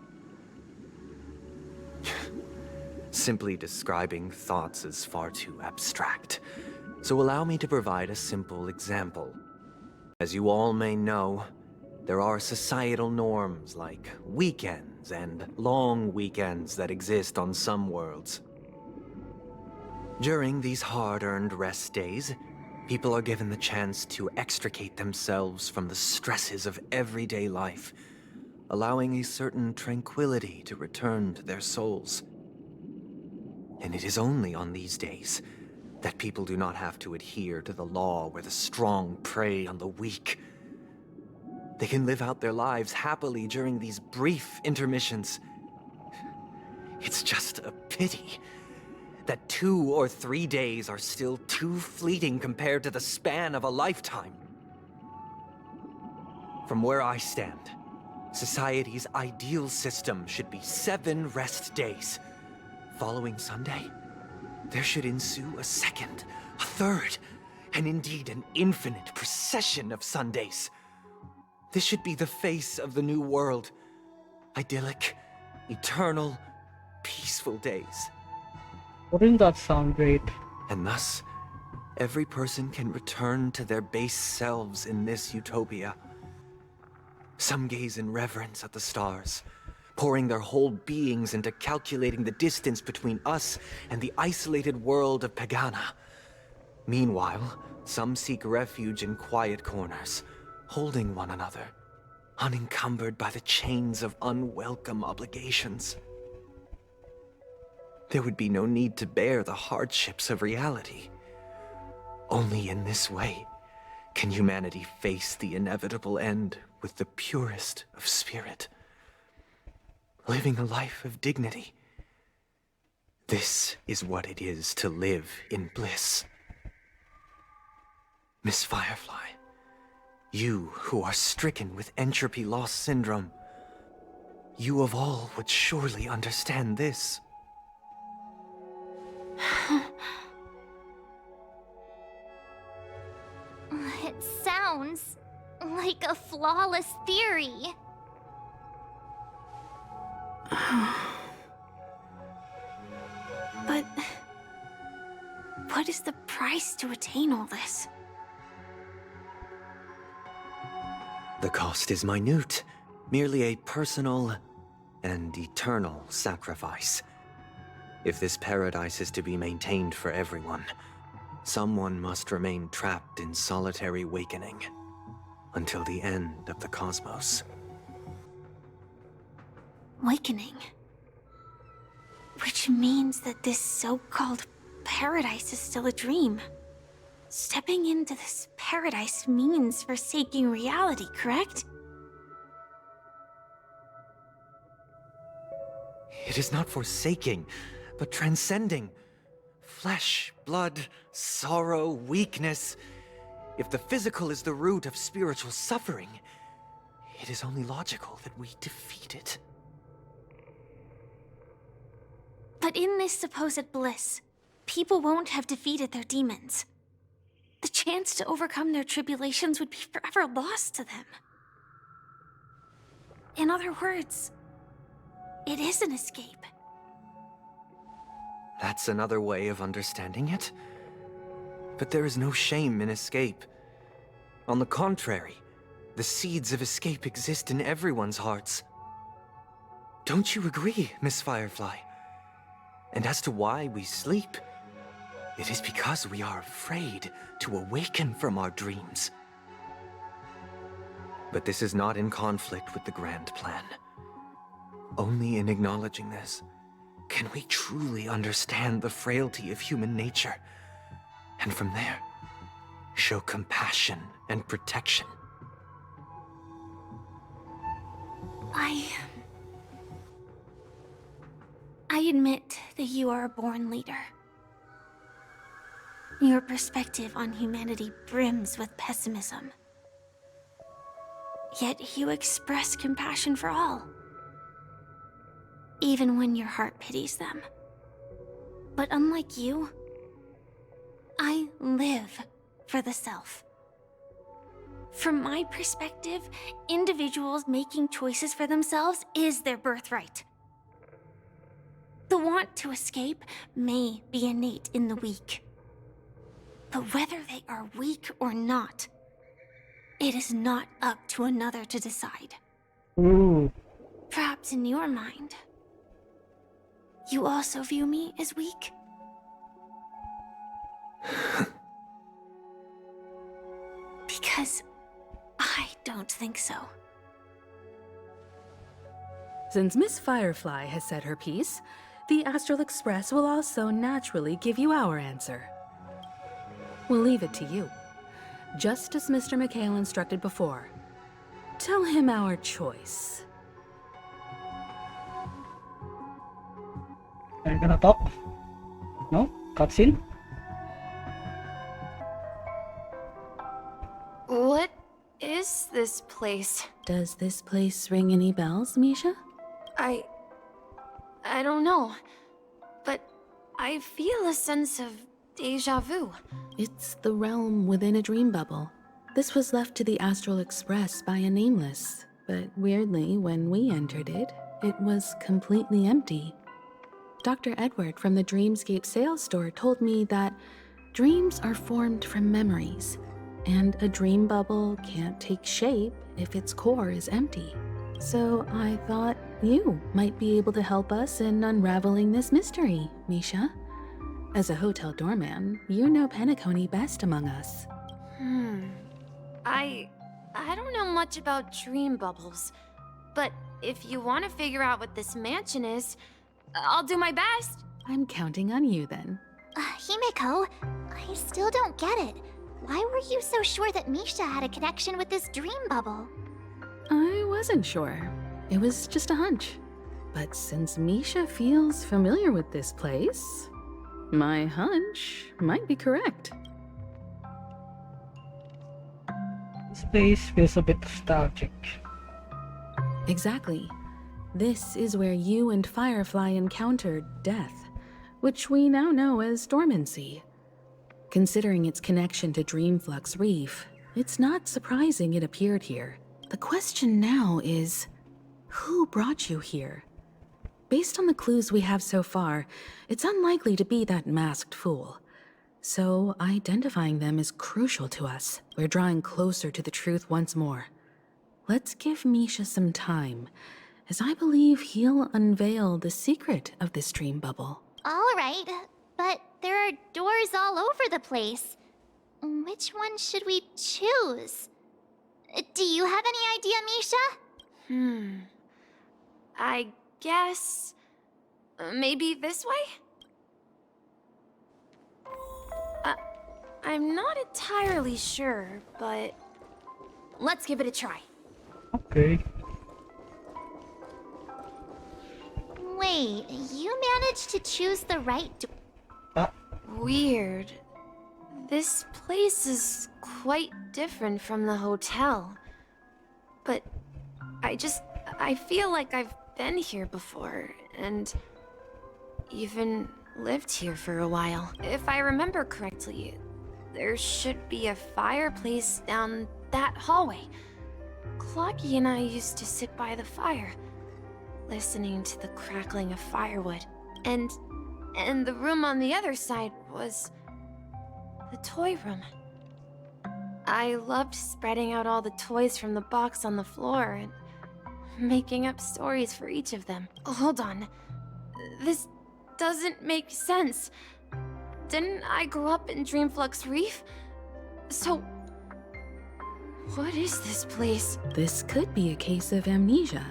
Simply describing thoughts is far too abstract, so allow me to provide a simple example. As you all may know, there are societal norms like weekends and long weekends that exist on some worlds. During these hard-earned rest days, people are given the chance to extricate themselves from the stresses of everyday life, allowing a certain tranquility to return to their souls. And it is only on these days that people do not have to adhere to the law where the strong prey on the weak. They can live out their lives happily during these brief intermissions. It's just a pity that 2 or 3 days are still too fleeting compared to the span of a lifetime. From where I stand, society's ideal system should be 7 rest days. Following Sunday, there should ensue a second, a third, and indeed an infinite procession of Sundays. This should be the face of the new world. Idyllic, eternal, peaceful days. Wouldn't that sound great? And thus, every person can return to their base selves in this utopia. Some gaze in reverence at the stars, pouring their whole beings into calculating the distance between us and the isolated world of Pagana. Meanwhile, some seek refuge in quiet corners, holding one another, unencumbered by the chains of unwelcome obligations. There would be no need to bear the hardships of reality. Only in this way can humanity face the inevitable end with the purest of spirit, living a life of dignity. This is what it is to live in bliss. Miss Firefly, you who are stricken with entropy loss syndrome, you of all would surely understand this. It sounds like a flawless theory. But what is the price to attain all this? The cost is minute, merely a personal and eternal sacrifice. If this paradise is to be maintained for everyone, someone must remain trapped in solitary awakening. until the end of the cosmos. Awakening. Which means that this so-called paradise is still a dream. Stepping into this paradise means forsaking reality, correct? It is not forsaking, but transcending. Flesh, blood, sorrow, weakness. If the physical is the root of spiritual suffering, it is only logical that we defeat it. But in this supposed bliss, people won't have defeated their demons. The chance to overcome their tribulations would be forever lost to them. In other words, it is an escape. That's another way of understanding it. But there is no shame in escape. On the contrary, the seeds of escape exist in everyone's hearts. Don't you agree, Miss Firefly? And as to why we sleep, it is because we are afraid to awaken from our dreams. But this is not in conflict with the grand plan. Only in acknowledging this can we truly understand the frailty of human nature, and from there, show compassion and protection. I admit that you are a born leader. Your perspective on humanity brims with pessimism. Yet you express compassion for all, even when your heart pities them. But unlike you, I live for the self. From my perspective, individuals making choices for themselves is their birthright. The want to escape may be innate in the weak. But whether they are weak or not, it is not up to another to decide. Ooh. Perhaps in your mind, you also view me as weak? Because I don't think so. Since Miss Firefly has said her piece, the Astral Express will also naturally give you our answer. We'll leave it to you. Just as Mr. McHale instructed before. Tell him our choice. Are you gonna talk? No? Cutscene? What is this place? Does this place ring any bells, Misha? I don't know, but I feel a sense of deja vu. It's the realm within a dream bubble. This was left to the Astral Express by a nameless, but weirdly, when we entered it, it was completely empty. Dr. Edward from the Dreamscape sales store told me that dreams are formed from memories, and a dream bubble can't take shape if its core is empty. So I thought you might be able to help us in unraveling this mystery, Misha. As a hotel doorman, you know Penacony best among us. I don't know much about dream bubbles, but if you want to figure out what this mansion is, I'll do my best. I'm counting on you then. Himeko, I still don't get it. Why were you so sure that Misha had a connection with this dream bubble? I wasn't sure. It was just a hunch. But since Misha feels familiar with this place, my hunch might be correct. This place feels a bit nostalgic. Exactly. This is where you and Firefly encountered death, which we now know as dormancy. Considering its connection to Dreamflux Reef, it's not surprising it appeared here. The question now is, who brought you here? Based on the clues we have so far, it's unlikely to be that masked fool. So identifying them is crucial to us. We're drawing closer to the truth once more. Let's give Misha some time, as I believe he'll unveil the secret of this dream bubble. All right, but there are doors all over the place. Which one should we choose? Do you have any idea, Misha? I guess... maybe this way? I'm not entirely sure, but... let's give it a try. Okay. Wait, you managed to choose the right Weird. This place is quite different from the hotel. But I feel like I've been here before, and even lived here for a while. If I remember correctly, there should be a fireplace down that hallway. Clocky and I used to sit by the fire, listening to the crackling of firewood. And the room on the other side was the toy room. I loved spreading out all the toys from the box on the floor and making up stories for each of them. Hold on. This doesn't make sense. Didn't I grow up in Dreamflux Reef? So, what is this place? This could be a case of amnesia.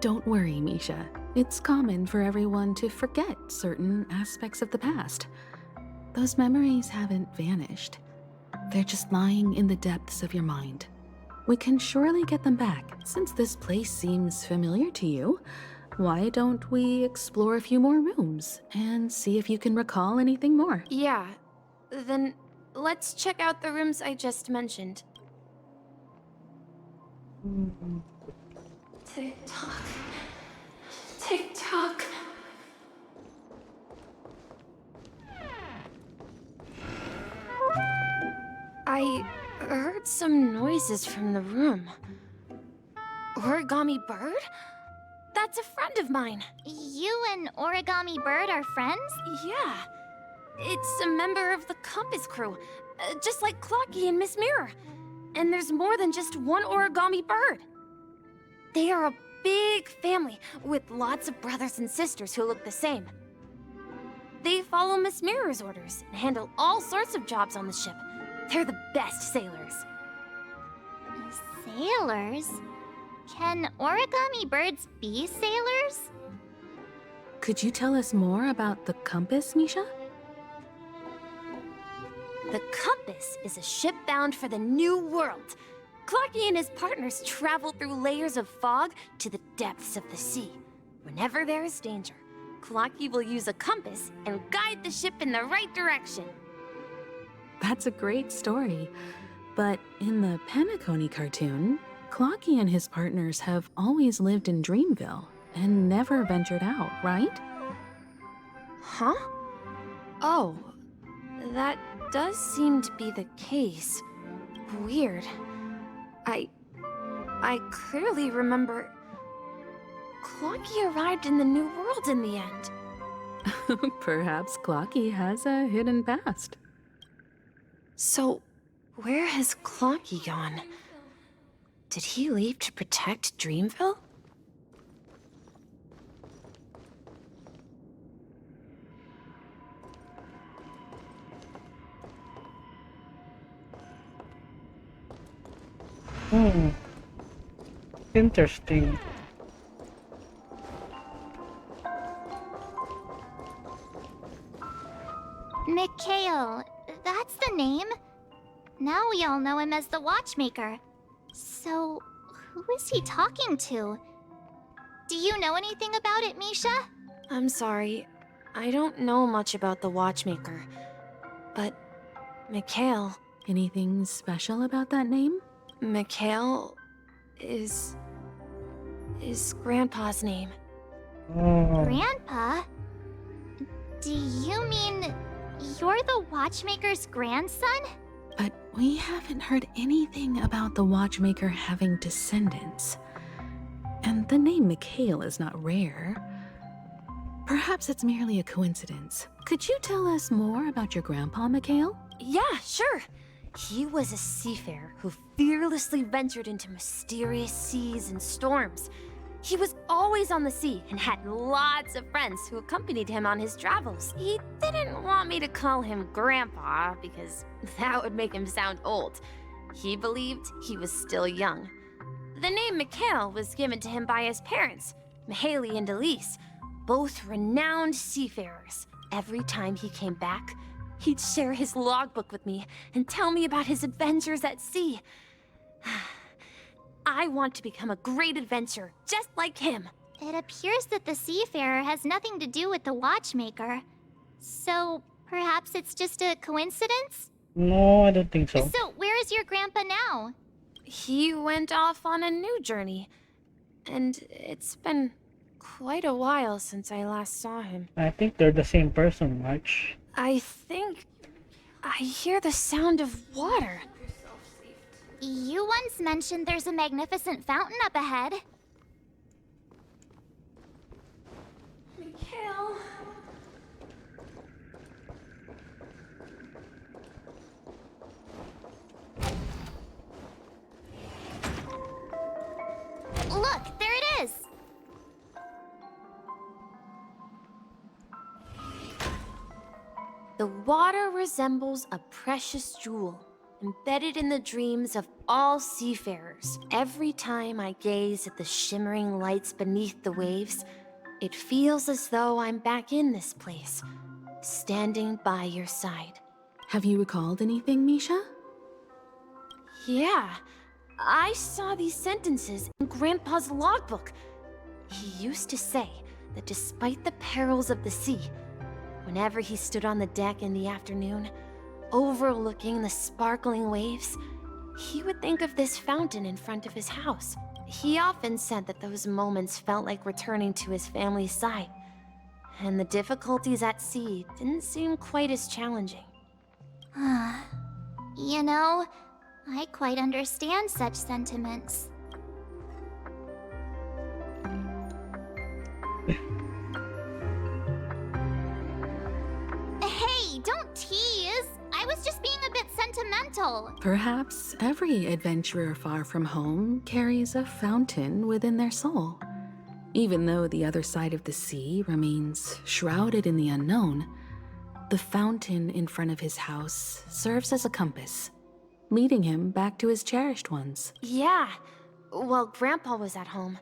Don't worry, Misha. It's common for everyone to forget certain aspects of the past. Those memories haven't vanished. They're just lying in the depths of your mind. We can surely get them back. Since this place seems familiar to you, why don't we explore a few more rooms and see if you can recall anything more? Yeah, then let's check out the rooms I just mentioned. Tick-tock. Tick-tock. I heard some noises from the room. Origami Bird? That's a friend of mine. You and Origami Bird are friends? Yeah. It's a member of the Compass crew, just like Clocky and Miss Mirror. And there's more than just one Origami Bird. They are a big family with lots of brothers and sisters who look the same. They follow Miss Mirror's orders and handle all sorts of jobs on the ship. They're the best sailors. Sailors? Can origami birds be sailors? Could you tell us more about the Compass, Misha? The Compass is a ship bound for the New World. Clocky and his partners travel through layers of fog to the depths of the sea. Whenever there is danger, Clocky will use a compass and guide the ship in the right direction. That's a great story. But in the Penacony cartoon, Clocky and his partners have always lived in Dreamville and never ventured out, right? Huh? Oh, that does seem to be the case. Weird. I clearly remember Clocky arrived in the New World in the end. Perhaps Clocky has a hidden past. So, where has Clocky gone? Did he leave to protect Dreamville? Interesting. Mikhail, that's the name. Now we all know him as the Watchmaker. So, who is he talking to? Do you know anything about it, Misha? I'm sorry. I don't know much about the Watchmaker. But, Mikhail... Anything special about that name? Mikhail is Grandpa's name. Grandpa? Do you mean you're the Watchmaker's grandson? But we haven't heard anything about the Watchmaker having descendants. And the name Mikhail is not rare. Perhaps it's merely a coincidence. Could you tell us more about your grandpa, Mikhail? Yeah, sure. He was a seafarer who fearlessly ventured into mysterious seas and storms. He was always on the sea and had lots of friends who accompanied him on his travels. He didn't want me to call him Grandpa because that would make him sound old. He believed he was still young. The name Mikhail was given to him by his parents, Mihaly and Elise, both renowned seafarers. Every time he came back, he'd share his logbook with me and tell me about his adventures at sea. I want to become a great adventurer, just like him. It appears that the seafarer has nothing to do with the watchmaker. So, perhaps it's just a coincidence? No, I don't think so. So, where is your grandpa now? He went off on a new journey, and it's been quite a while since I last saw him. I think they're the same person, March. I think I hear the sound of water. You once mentioned there's a magnificent fountain up ahead. Mikhail. Look, there it is! The water resembles a precious jewel, embedded in the dreams of all seafarers. Every time I gaze at the shimmering lights beneath the waves, it feels as though I'm back in this place, standing by your side. Have you recalled anything, Misha? Yeah, I saw these sentences in Grandpa's logbook. He used to say that despite the perils of the sea, whenever he stood on the deck in the afternoon, overlooking the sparkling waves, he would think of this fountain in front of his house. He often said that those moments felt like returning to his family's side, and the difficulties at sea didn't seem quite as challenging. You know, I quite understand such sentiments. Hey, don't tease! I was just being a bit sentimental. Perhaps every adventurer far from home carries a fountain within their soul. Even though the other side of the sea remains shrouded in the unknown, the fountain in front of his house serves as a compass, leading him back to his cherished ones. Yeah, while Grandpa was at home,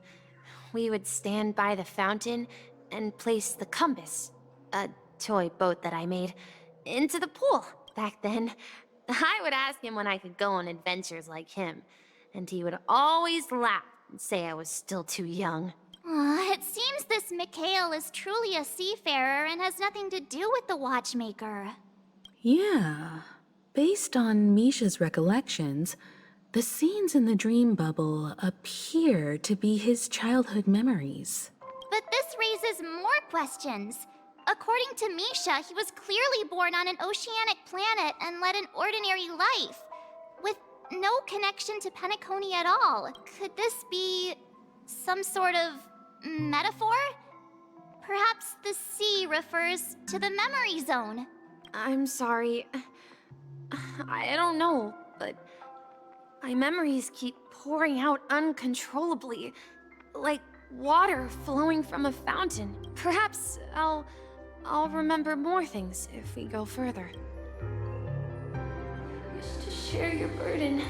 we would stand by the fountain and place the compass, a toy boat that I made, into the pool. Back then, I would ask him when I could go on adventures like him, and he would always laugh and say I was still too young. It seems this Mikhail is truly a seafarer and has nothing to do with the watchmaker. Yeah. Based on Misha's recollections, the scenes in the dream bubble appear to be his childhood memories. But this raises more questions. According to Misha, he was clearly born on an oceanic planet and led an ordinary life, with no connection to Penacony at all. Could this be some sort of metaphor? Perhaps the sea refers to the memory zone. I'm sorry. I don't know, but my memories keep pouring out uncontrollably, like water flowing from a fountain. Perhaps I'll remember more things if we go further. I wish to share your burden.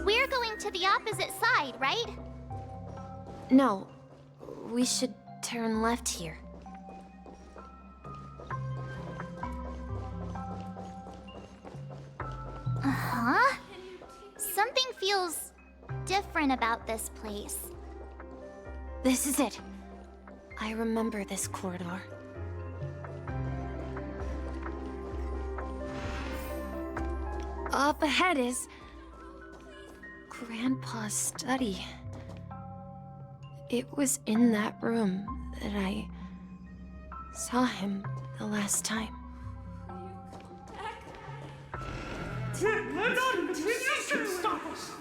We're going to the opposite side, right? No, we should turn left here. Uh-huh. Something feels different about this place. This is it. I remember this corridor. Up ahead is Grandpa's study. It was in that room that I saw him the last time. Stop us!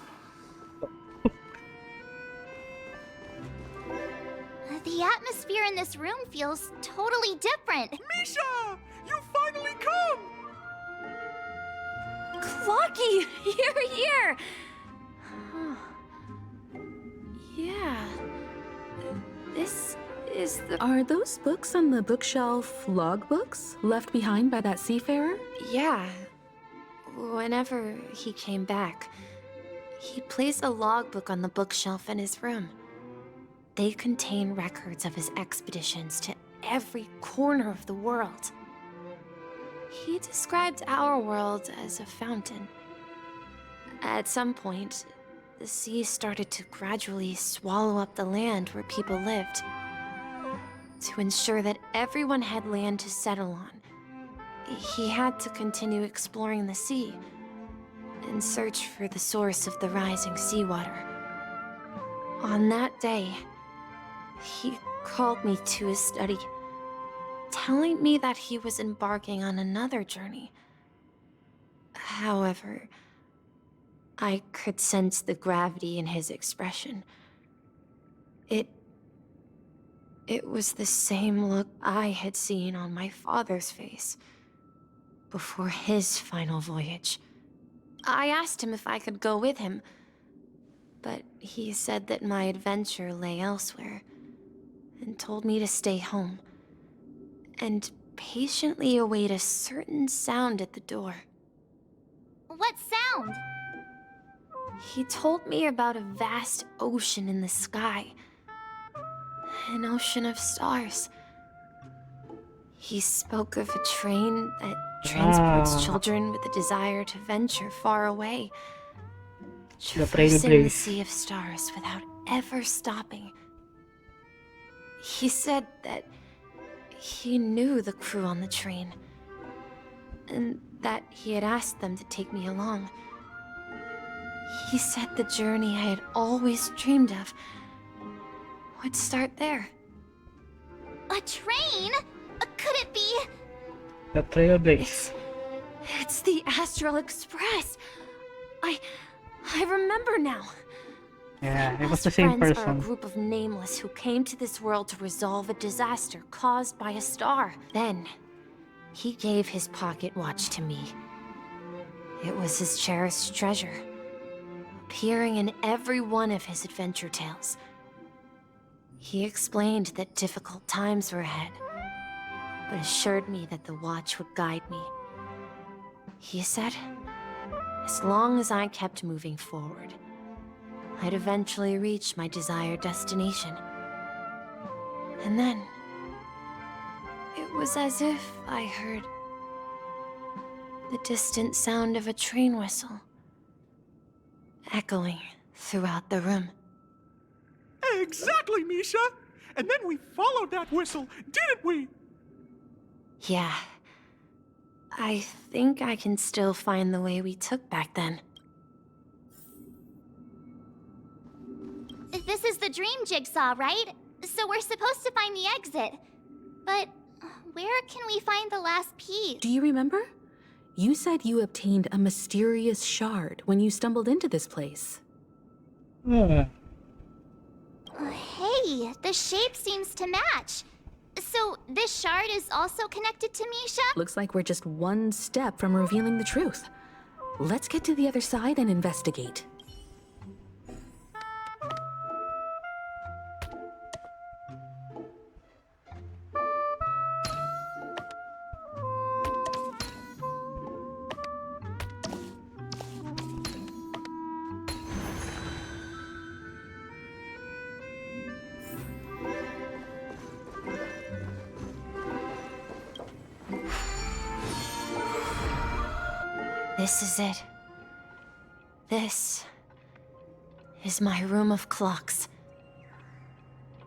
The atmosphere in this room feels totally different. Misha! You finally come! Clocky! You're here! Yeah. This is the... Are those books on the bookshelf logbooks left behind by that seafarer? Yeah. Whenever he came back, he placed a logbook on the bookshelf in his room. They contain records of his expeditions to every corner of the world. He described our world as a fountain. At some point, the sea started to gradually swallow up the land where people lived. To ensure that everyone had land to settle on, he had to continue exploring the sea and search for the source of the rising seawater. On that day, he called me to his study, telling me that he was embarking on another journey. However, I could sense the gravity in his expression. It was the same look I had seen on my father's face before his final voyage. I asked him if I could go with him, but he said that my adventure lay elsewhere and told me to stay home and patiently await a certain sound at the door. What sound? He told me about a vast ocean in the sky. An ocean of stars. He spoke of a train that transports children with a desire to venture far away, traversing the sea of stars without ever stopping. He said that he knew the crew on the train, and that he had asked them to take me along. He said the journey I had always dreamed of would start there. A train? Could it be? The Trailblaze. It's the Astral Express. I remember now. Yeah, it was Best the same friends are a person. group of nameless who came to this world to resolve a disaster caused by a star. Then, he gave his pocket watch to me. It was his cherished treasure, appearing in every one of his adventure tales. He explained that difficult times were ahead, but assured me that the watch would guide me. He said, as long as I kept moving forward, I'd eventually reach my desired destination. And then, it was as if I heard the distant sound of a train whistle echoing throughout the room. Exactly, Misha! And then we followed that whistle, didn't we? Yeah. I think I can still find the way we took back then. This is the dream jigsaw, right? So we're supposed to find the exit. But where can we find the last piece? Do you remember? You said you obtained a mysterious shard when you stumbled into this place. Yeah. Hey, the shape seems to match. So this shard is also connected to Misha? Looks like we're just one step from revealing the truth. Let's get to the other side and investigate. This is it. This is my room of clocks.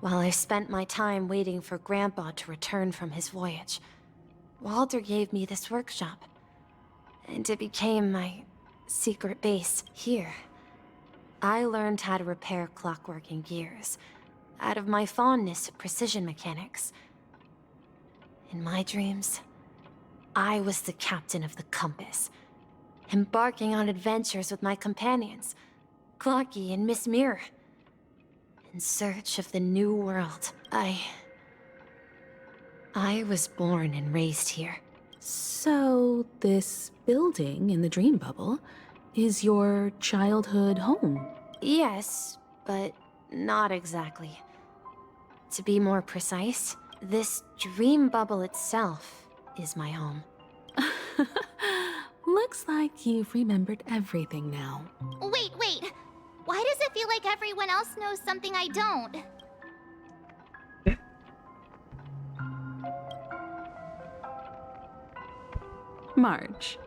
While I spent my time waiting for Grandpa to return from his voyage, Walter gave me this workshop, and it became my secret base. Here, I learned how to repair clockwork and gears out of my fondness of precision mechanics. In my dreams, I was the captain of the compass, embarking on adventures with my companions, Clocky and Miss Mirror, in search of the new world. I was born and raised here. So, this building in the dream bubble is your childhood home? Yes, but not exactly. To be more precise, this dream bubble itself is my home. Looks like you've remembered everything now. Wait. Why does it feel like everyone else knows something I don't? March,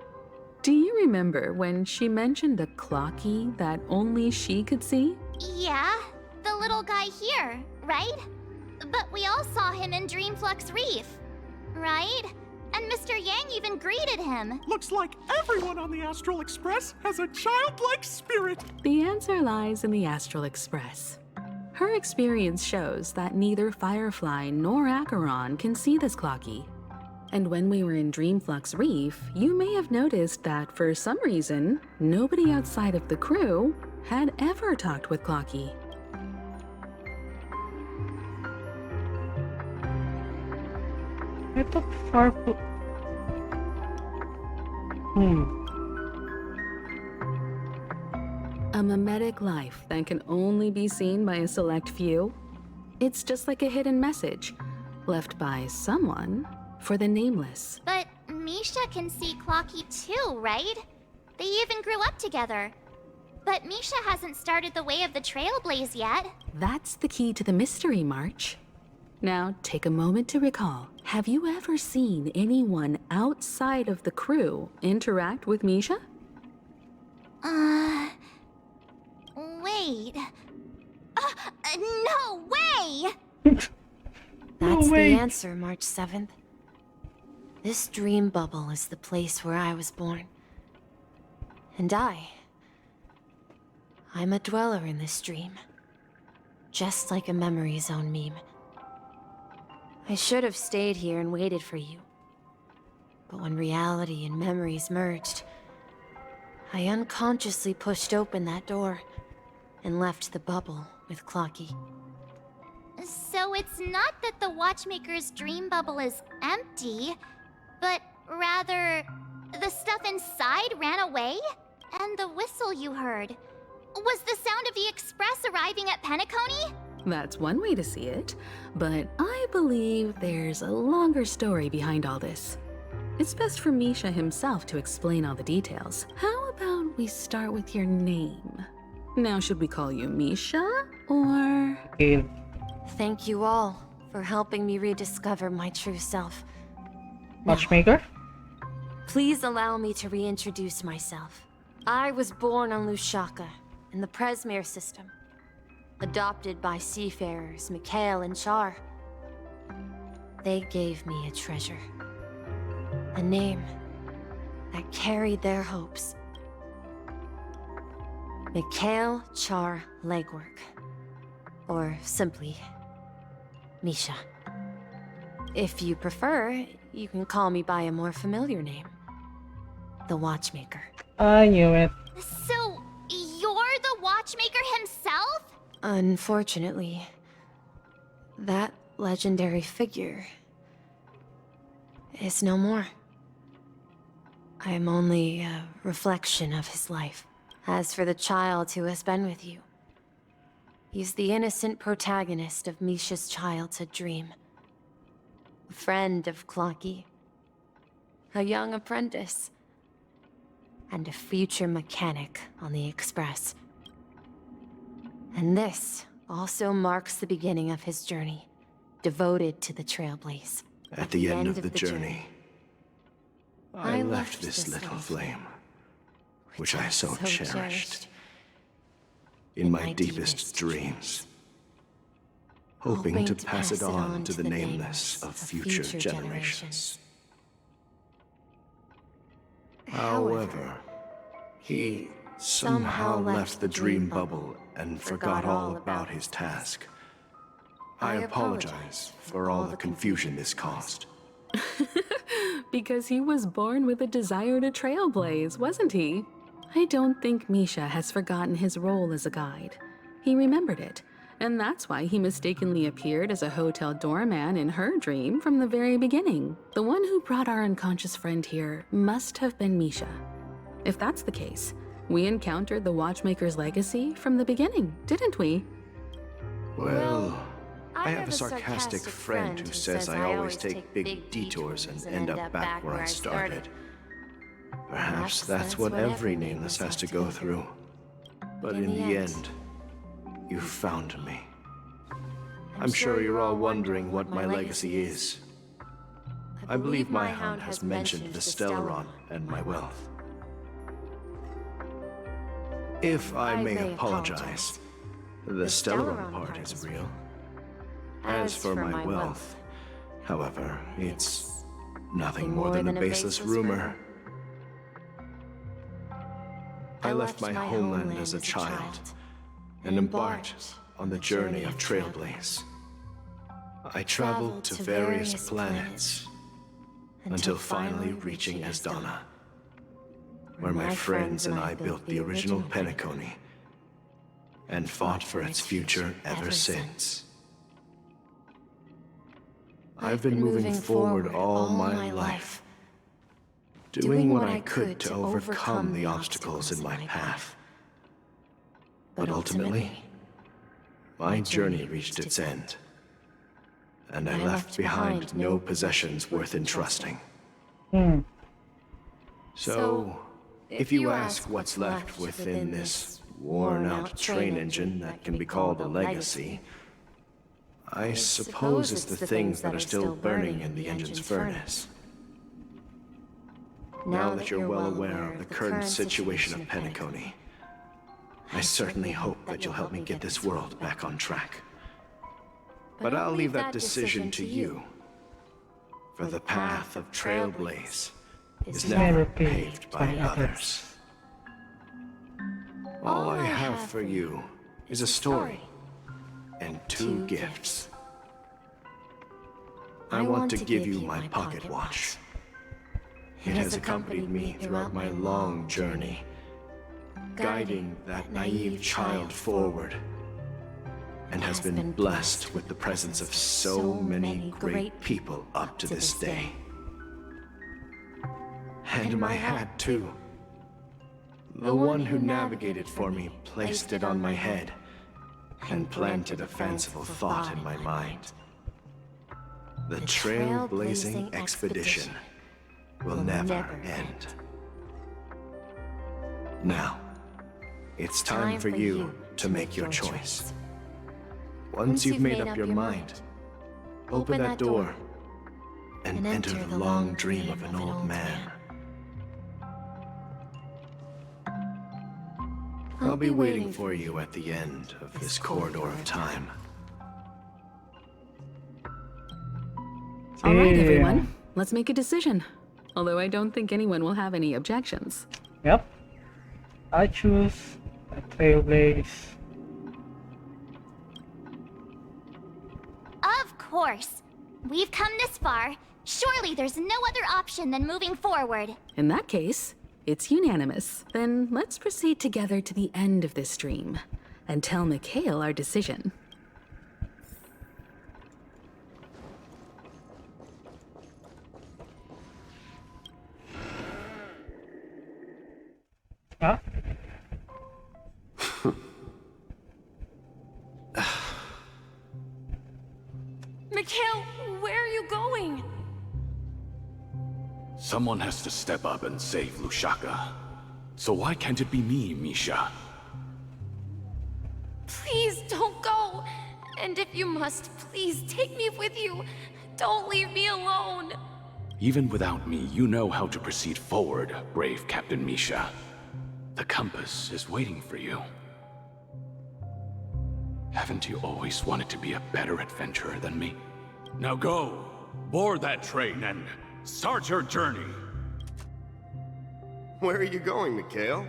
do you remember when she mentioned a clocky that only she could see? Yeah, the little guy here, right? But we all saw him in Dreamflux Reef, right? And Mr. Yang even greeted him. Looks like everyone on the Astral Express has a childlike spirit. The answer lies in the Astral Express. Her experience shows that neither Firefly nor Acheron can see this clocky. And when we were in Dreamflux Reef, you may have noticed that for some reason, nobody outside of the crew had ever talked with Clocky. I thought Farpo... A mimetic life that can only be seen by a select few? It's just like a hidden message, left by someone for the nameless. But Misha can see Clocky too, right? They even grew up together. But Misha hasn't started the way of the Trailblaze yet. That's the key to the mystery, March. Now, take a moment to recall. Have you ever seen anyone outside of the crew interact with Misha? Wait. No way! That's the answer, March 7th. This dream bubble is the place where I was born. And I'm a dweller in this dream. Just like a memory zone meme. I should have stayed here and waited for you. But when reality and memories merged, I unconsciously pushed open that door and left the bubble with Clocky. So it's not that the Watchmaker's dream bubble is empty, but rather the stuff inside ran away? And the whistle you heard was the sound of the Express arriving at Penacony? That's one way to see it, but I believe there's a longer story behind all this. It's best for Misha himself to explain all the details. How about we start with your name? Now, should we call you Misha, or... Thank you all for helping me rediscover my true self. Watchmaker? Please allow me to reintroduce myself. I was born on Lushaka, in the Presmere system. Adopted by seafarers Mikhail and Char. They gave me a treasure. A name that carried their hopes. Mikhail Char Legwork. Or simply, Misha. If you prefer, you can call me by a more familiar name. The Watchmaker. I knew it. So, you're the Watchmaker himself? Unfortunately, that legendary figure is no more. I am only a reflection of his life. As for the child who has been with you, he's the innocent protagonist of Misha's childhood dream. A friend of Clocky, a young apprentice, and a future mechanic on the Express. And this also marks the beginning of his journey, devoted to the Trailblaze. At the end of the journey, I left this this little little flame, which I so cherished, in my deepest dreams, hoping to pass it on to the nameless of future generations. However, he somehow left the dream bubble and forgot all about his task. I apologize for all the confusion this caused. Because he was born with a desire to trailblaze, wasn't he? I don't think Misha has forgotten his role as a guide. He remembered it, and that's why he mistakenly appeared as a hotel doorman in her dream from the very beginning. The one who brought our unconscious friend here must have been Misha. If that's the case, we encountered the Watchmaker's legacy from the beginning, didn't we? Well, I have a sarcastic friend who says I always take big detours and end up back where I started. Perhaps that's what every nameless has to go through. But in the end, you found me. I'm sure you're all wondering what my legacy is. I believe my hound has mentioned the Stellaron and my wealth. If I may apologize, the Stellaron part is real. As for my wealth, however, it's nothing more than a baseless rumor. I left my homeland as a child and embarked on the journey of Trailblaze. I traveled to various planets until finally reaching Asdana, where my friends and I built the original Penacony and fought for its future ever since. I've been moving forward all my life, doing what I could to overcome the obstacles in my path. But ultimately, my journey reached its end, and I left behind no possessions worth entrusting. So, if you ask what's left within this worn-out train engine that can be called a legacy, I suppose it's the things that are still burning in the engine's furnace. Now that you're well aware of the current situation of Penacony, I certainly hope that you'll help me get this world back on track. But I'll leave that decision to you, for the path of Trailblaze is never paved by others. All I have for you is a story and 2 gifts. I want to give you my pocket watch. It has accompanied me throughout my long journey, guiding that naive child forward, and has been blessed with the presence of so many great people up to this day. And my hat, too. The one who navigated for me placed it on my head and planted a fanciful thought in my mind. The trailblazing expedition will never end. Now, it's time for you to make your choice. Once you've made up your mind, open that door and enter the long dream of an old man. I'll be waiting for you at the end of this corridor of time. All right, everyone. Let's make a decision. Although I don't think anyone will have any objections. Yep. I choose a Trailblaze. Of course. We've come this far. Surely there's no other option than moving forward. In that case, it's unanimous. Then let's proceed together to the end of this dream and tell Mikhail our decision. Huh? Mikhail, where are you going? Someone has to step up and save Lushaka. So why can't it be me, Misha? Please don't go. And if you must, please take me with you. Don't leave me alone. Even without me, you know how to proceed forward, brave Captain Misha. The compass is waiting for you. Haven't you always wanted to be a better adventurer than me? Now go, board that train and start your journey. Where are you going, Mikhail?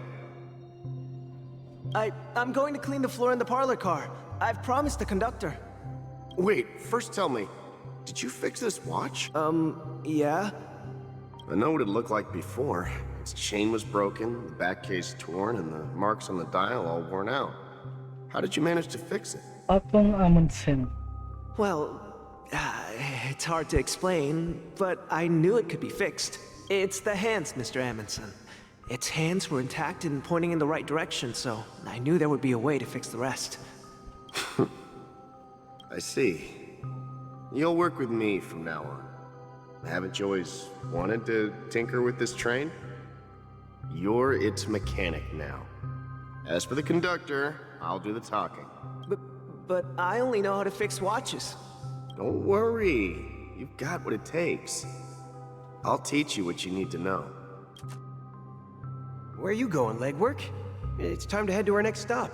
I'm going to clean the floor in the parlor car. I've promised the conductor. Wait, first tell me, did you fix this watch? Yeah? I know what it looked like before. Its chain was broken, the back case torn, and the marks on the dial all worn out. How did you manage to fix it? Patong Amundsen. Well, it's hard to explain, but I knew it could be fixed. It's the hands, Mr. Amundsen. Its hands were intact and pointing in the right direction, so I knew there would be a way to fix the rest. I see. You'll work with me from now on. Haven't you always wanted to tinker with this train? You're its mechanic now. As for the conductor, I'll do the talking. But I only know how to fix watches. Don't worry. You've got what it takes. I'll teach you what you need to know. Where are you going, legwork? It's time to head to our next stop.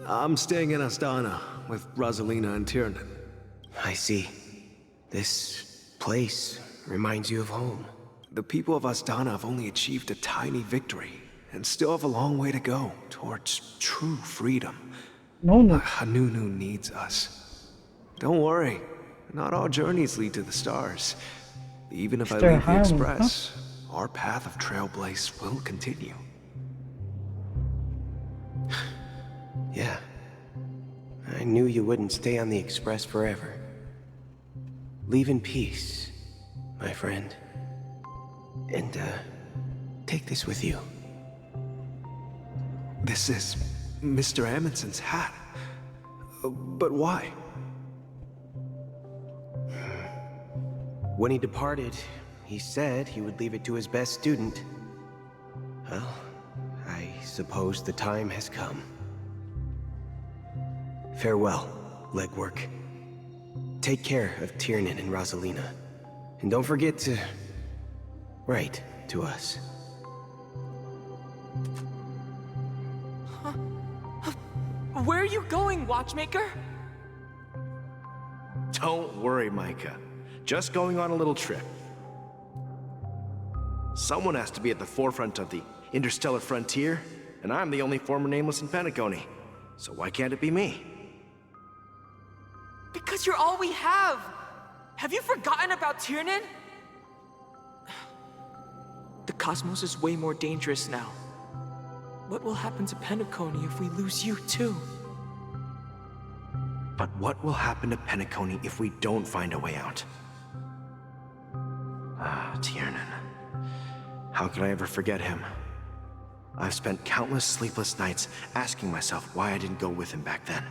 I'm staying in Astana with Rosalina and Tiernan. I see. This place reminds you of home. The people of Astana have only achieved a tiny victory and still have a long way to go towards true freedom. Hanunu needs us. Don't worry, not all journeys lead to the stars. Even if I leave the Express, our path of trailblaze will continue. Yeah. I knew you wouldn't stay on the Express forever. Leave in peace, my friend. And, take this with you. This is Mr. Amundsen's hat. But why? When he departed, he said he would leave it to his best student. Well, I suppose the time has come. Farewell, legwork. Take care of Tiernan and Rosalina. And don't forget to write to us. Where are you going, Watchmaker? Don't worry, Micah. Just going on a little trip. Someone has to be at the forefront of the interstellar frontier, and I'm the only former nameless in Penacony. So why can't it be me? Because you're all we have! Have you forgotten about Tiernan? The cosmos is way more dangerous now. What will happen to Penacony if we lose you too? But what will happen to Penacony if we don't find a way out? Tiernan. How could I ever forget him? I've spent countless sleepless nights asking myself why I didn't go with him back then.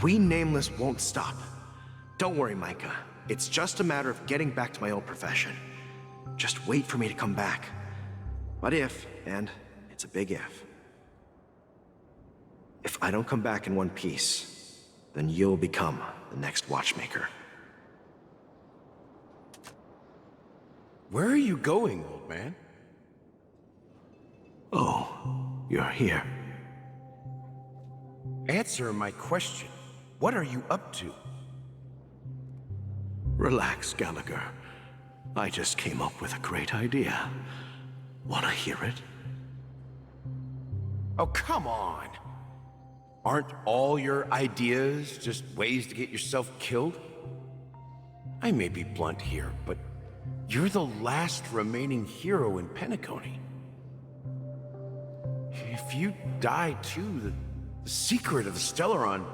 We Nameless won't stop. Don't worry, Micah. It's just a matter of getting back to my old profession. Just wait for me to come back. But if, and it's a big if I don't come back in one piece, then you'll become the next Watchmaker. Where are you going, old man? Oh, you're here. Answer my question. What are you up to? Relax, Gallagher. I just came up with a great idea. Wanna hear it? Oh, come on. Aren't all your ideas just ways to get yourself killed? I may be blunt here, but you're the last remaining hero in Penacony. If you die too, the secret of the Stellaron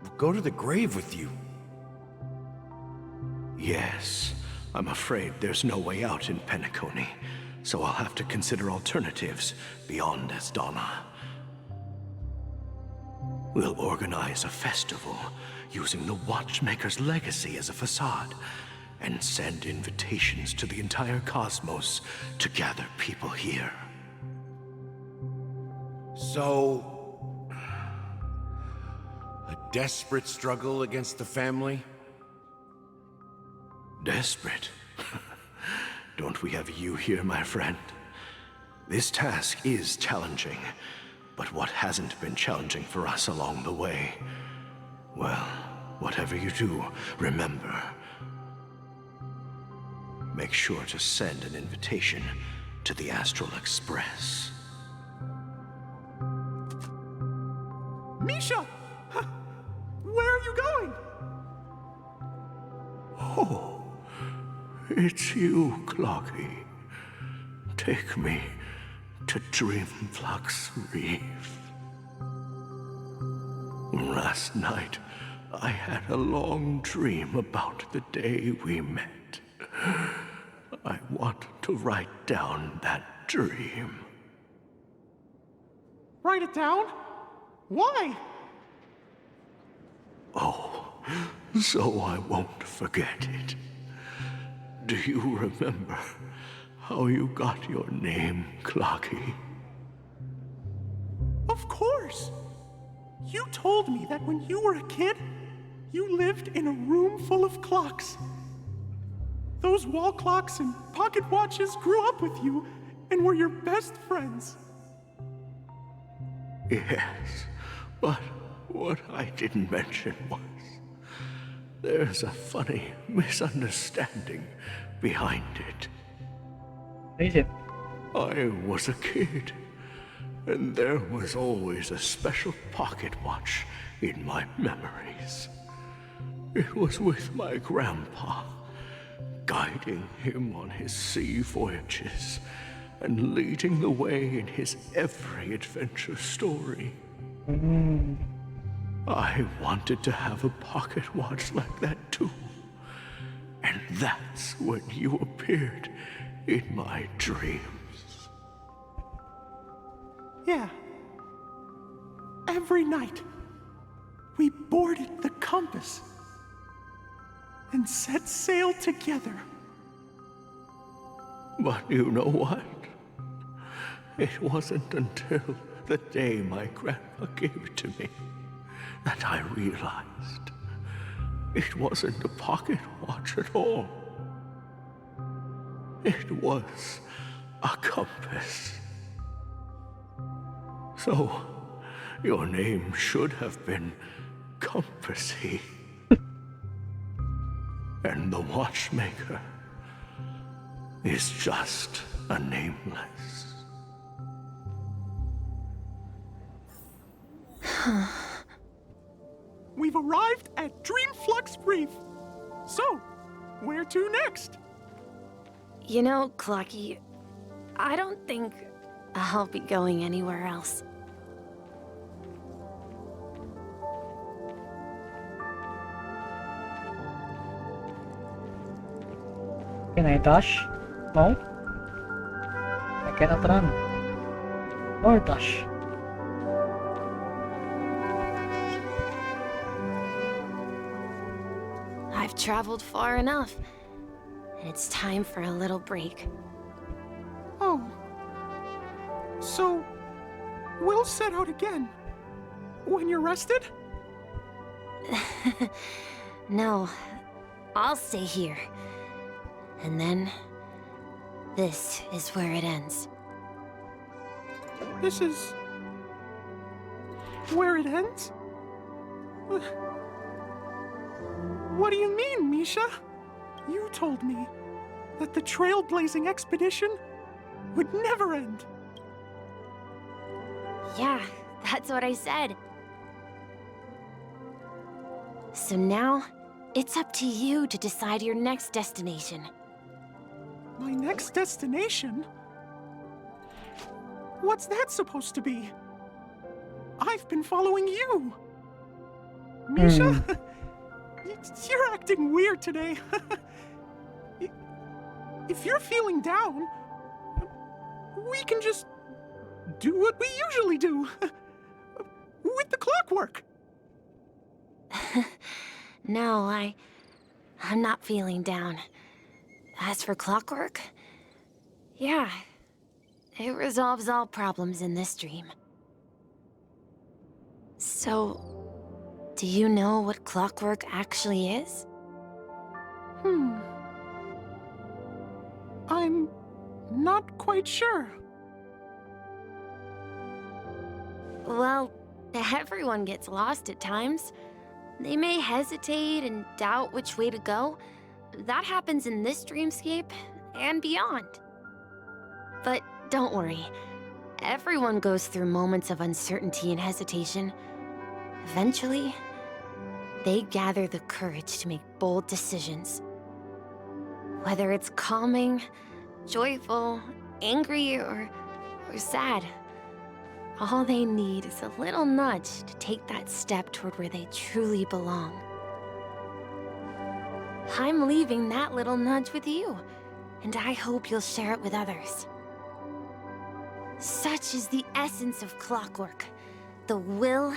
will go to the grave with you. Yes, I'm afraid there's no way out in Penacony, so I'll have to consider alternatives beyond Astana. We'll organize a festival using the Watchmaker's legacy as a facade, and send invitations to the entire cosmos to gather people here. So, a desperate struggle against the family? Desperate? Don't we have you here, my friend? This task is challenging, but what hasn't been challenging for us along the way? Well, whatever you do, remember, make sure to send an invitation to the Astral Express. Misha! Where are you going? Oh, it's you, Clocky. Take me to Dreamflux Reef. Last night, I had a long dream about the day we met. I want to write down that dream. Write it down? Why? Oh, so I won't forget it. Do you remember how you got your name, Clocky? Of course! You told me that when you were a kid, you lived in a room full of clocks. Those wall clocks and pocket watches grew up with you and were your best friends. Yes, but what I didn't mention was there's a funny misunderstanding behind it. Is it? I was a kid, and there was always a special pocket watch in my memories. It was with my grandpa, guiding him on his sea voyages and leading the way in his every adventure story. I wanted to have a pocket watch like that too. And that's when you appeared in my dreams. Yeah. Every night, we boarded the compass and set sail together. But you know what? It wasn't until the day my grandpa gave it to me that I realized it wasn't a pocket watch at all. It was a compass. So, your name should have been Compassy. And the watchmaker is just a nameless. We've arrived at Dreamflux Reef. So, where to next? You know, Clocky, I don't think I'll be going anywhere else. Can I dash? No? I cannot run. Or dash. I've traveled far enough, and it's time for a little break. Oh. So, we'll set out again. When you're rested? No, I'll stay here. And then, this is where it ends. This is... where it ends? What do you mean, Misha? You told me that the trailblazing expedition would never end. Yeah, that's what I said. So now, it's up to you to decide your next destination. My next destination? What's that supposed to be? I've been following you. Misha, you're acting weird today. If you're feeling down, we can just do what we usually do. With the clockwork. No, I'm not feeling down. As for clockwork, yeah, it resolves all problems in this dream. So, do you know what clockwork actually is? I'm not quite sure. Well, everyone gets lost at times. They may hesitate and doubt which way to go. That happens in this dreamscape and beyond. But don't worry. Everyone goes through moments of uncertainty and hesitation. Eventually, they gather the courage to make bold decisions. Whether it's calming, joyful, angry, or sad, all they need is a little nudge to take that step toward where they truly belong. I'm leaving that little nudge with you, and I hope you'll share it with others. Such is the essence of clockwork. The will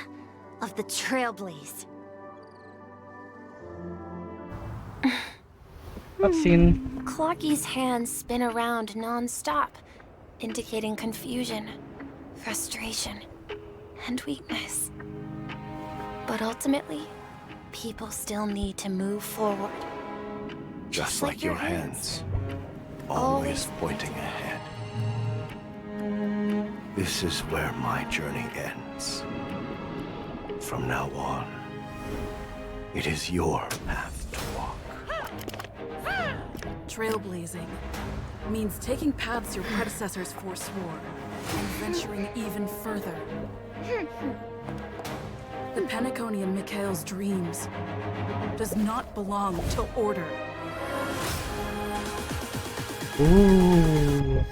of the Trailblaze. Cutscene. Clocky's hands spin around non-stop, indicating confusion, frustration, and weakness. But ultimately, people still need to move forward. Just like your hands, always pointing ahead. This is where my journey ends. From now on, it is your path to walk. Trailblazing means taking paths your predecessors forswore and venturing even further. The Penacony in Mikhail's dreams does not belong to Order. Ooh.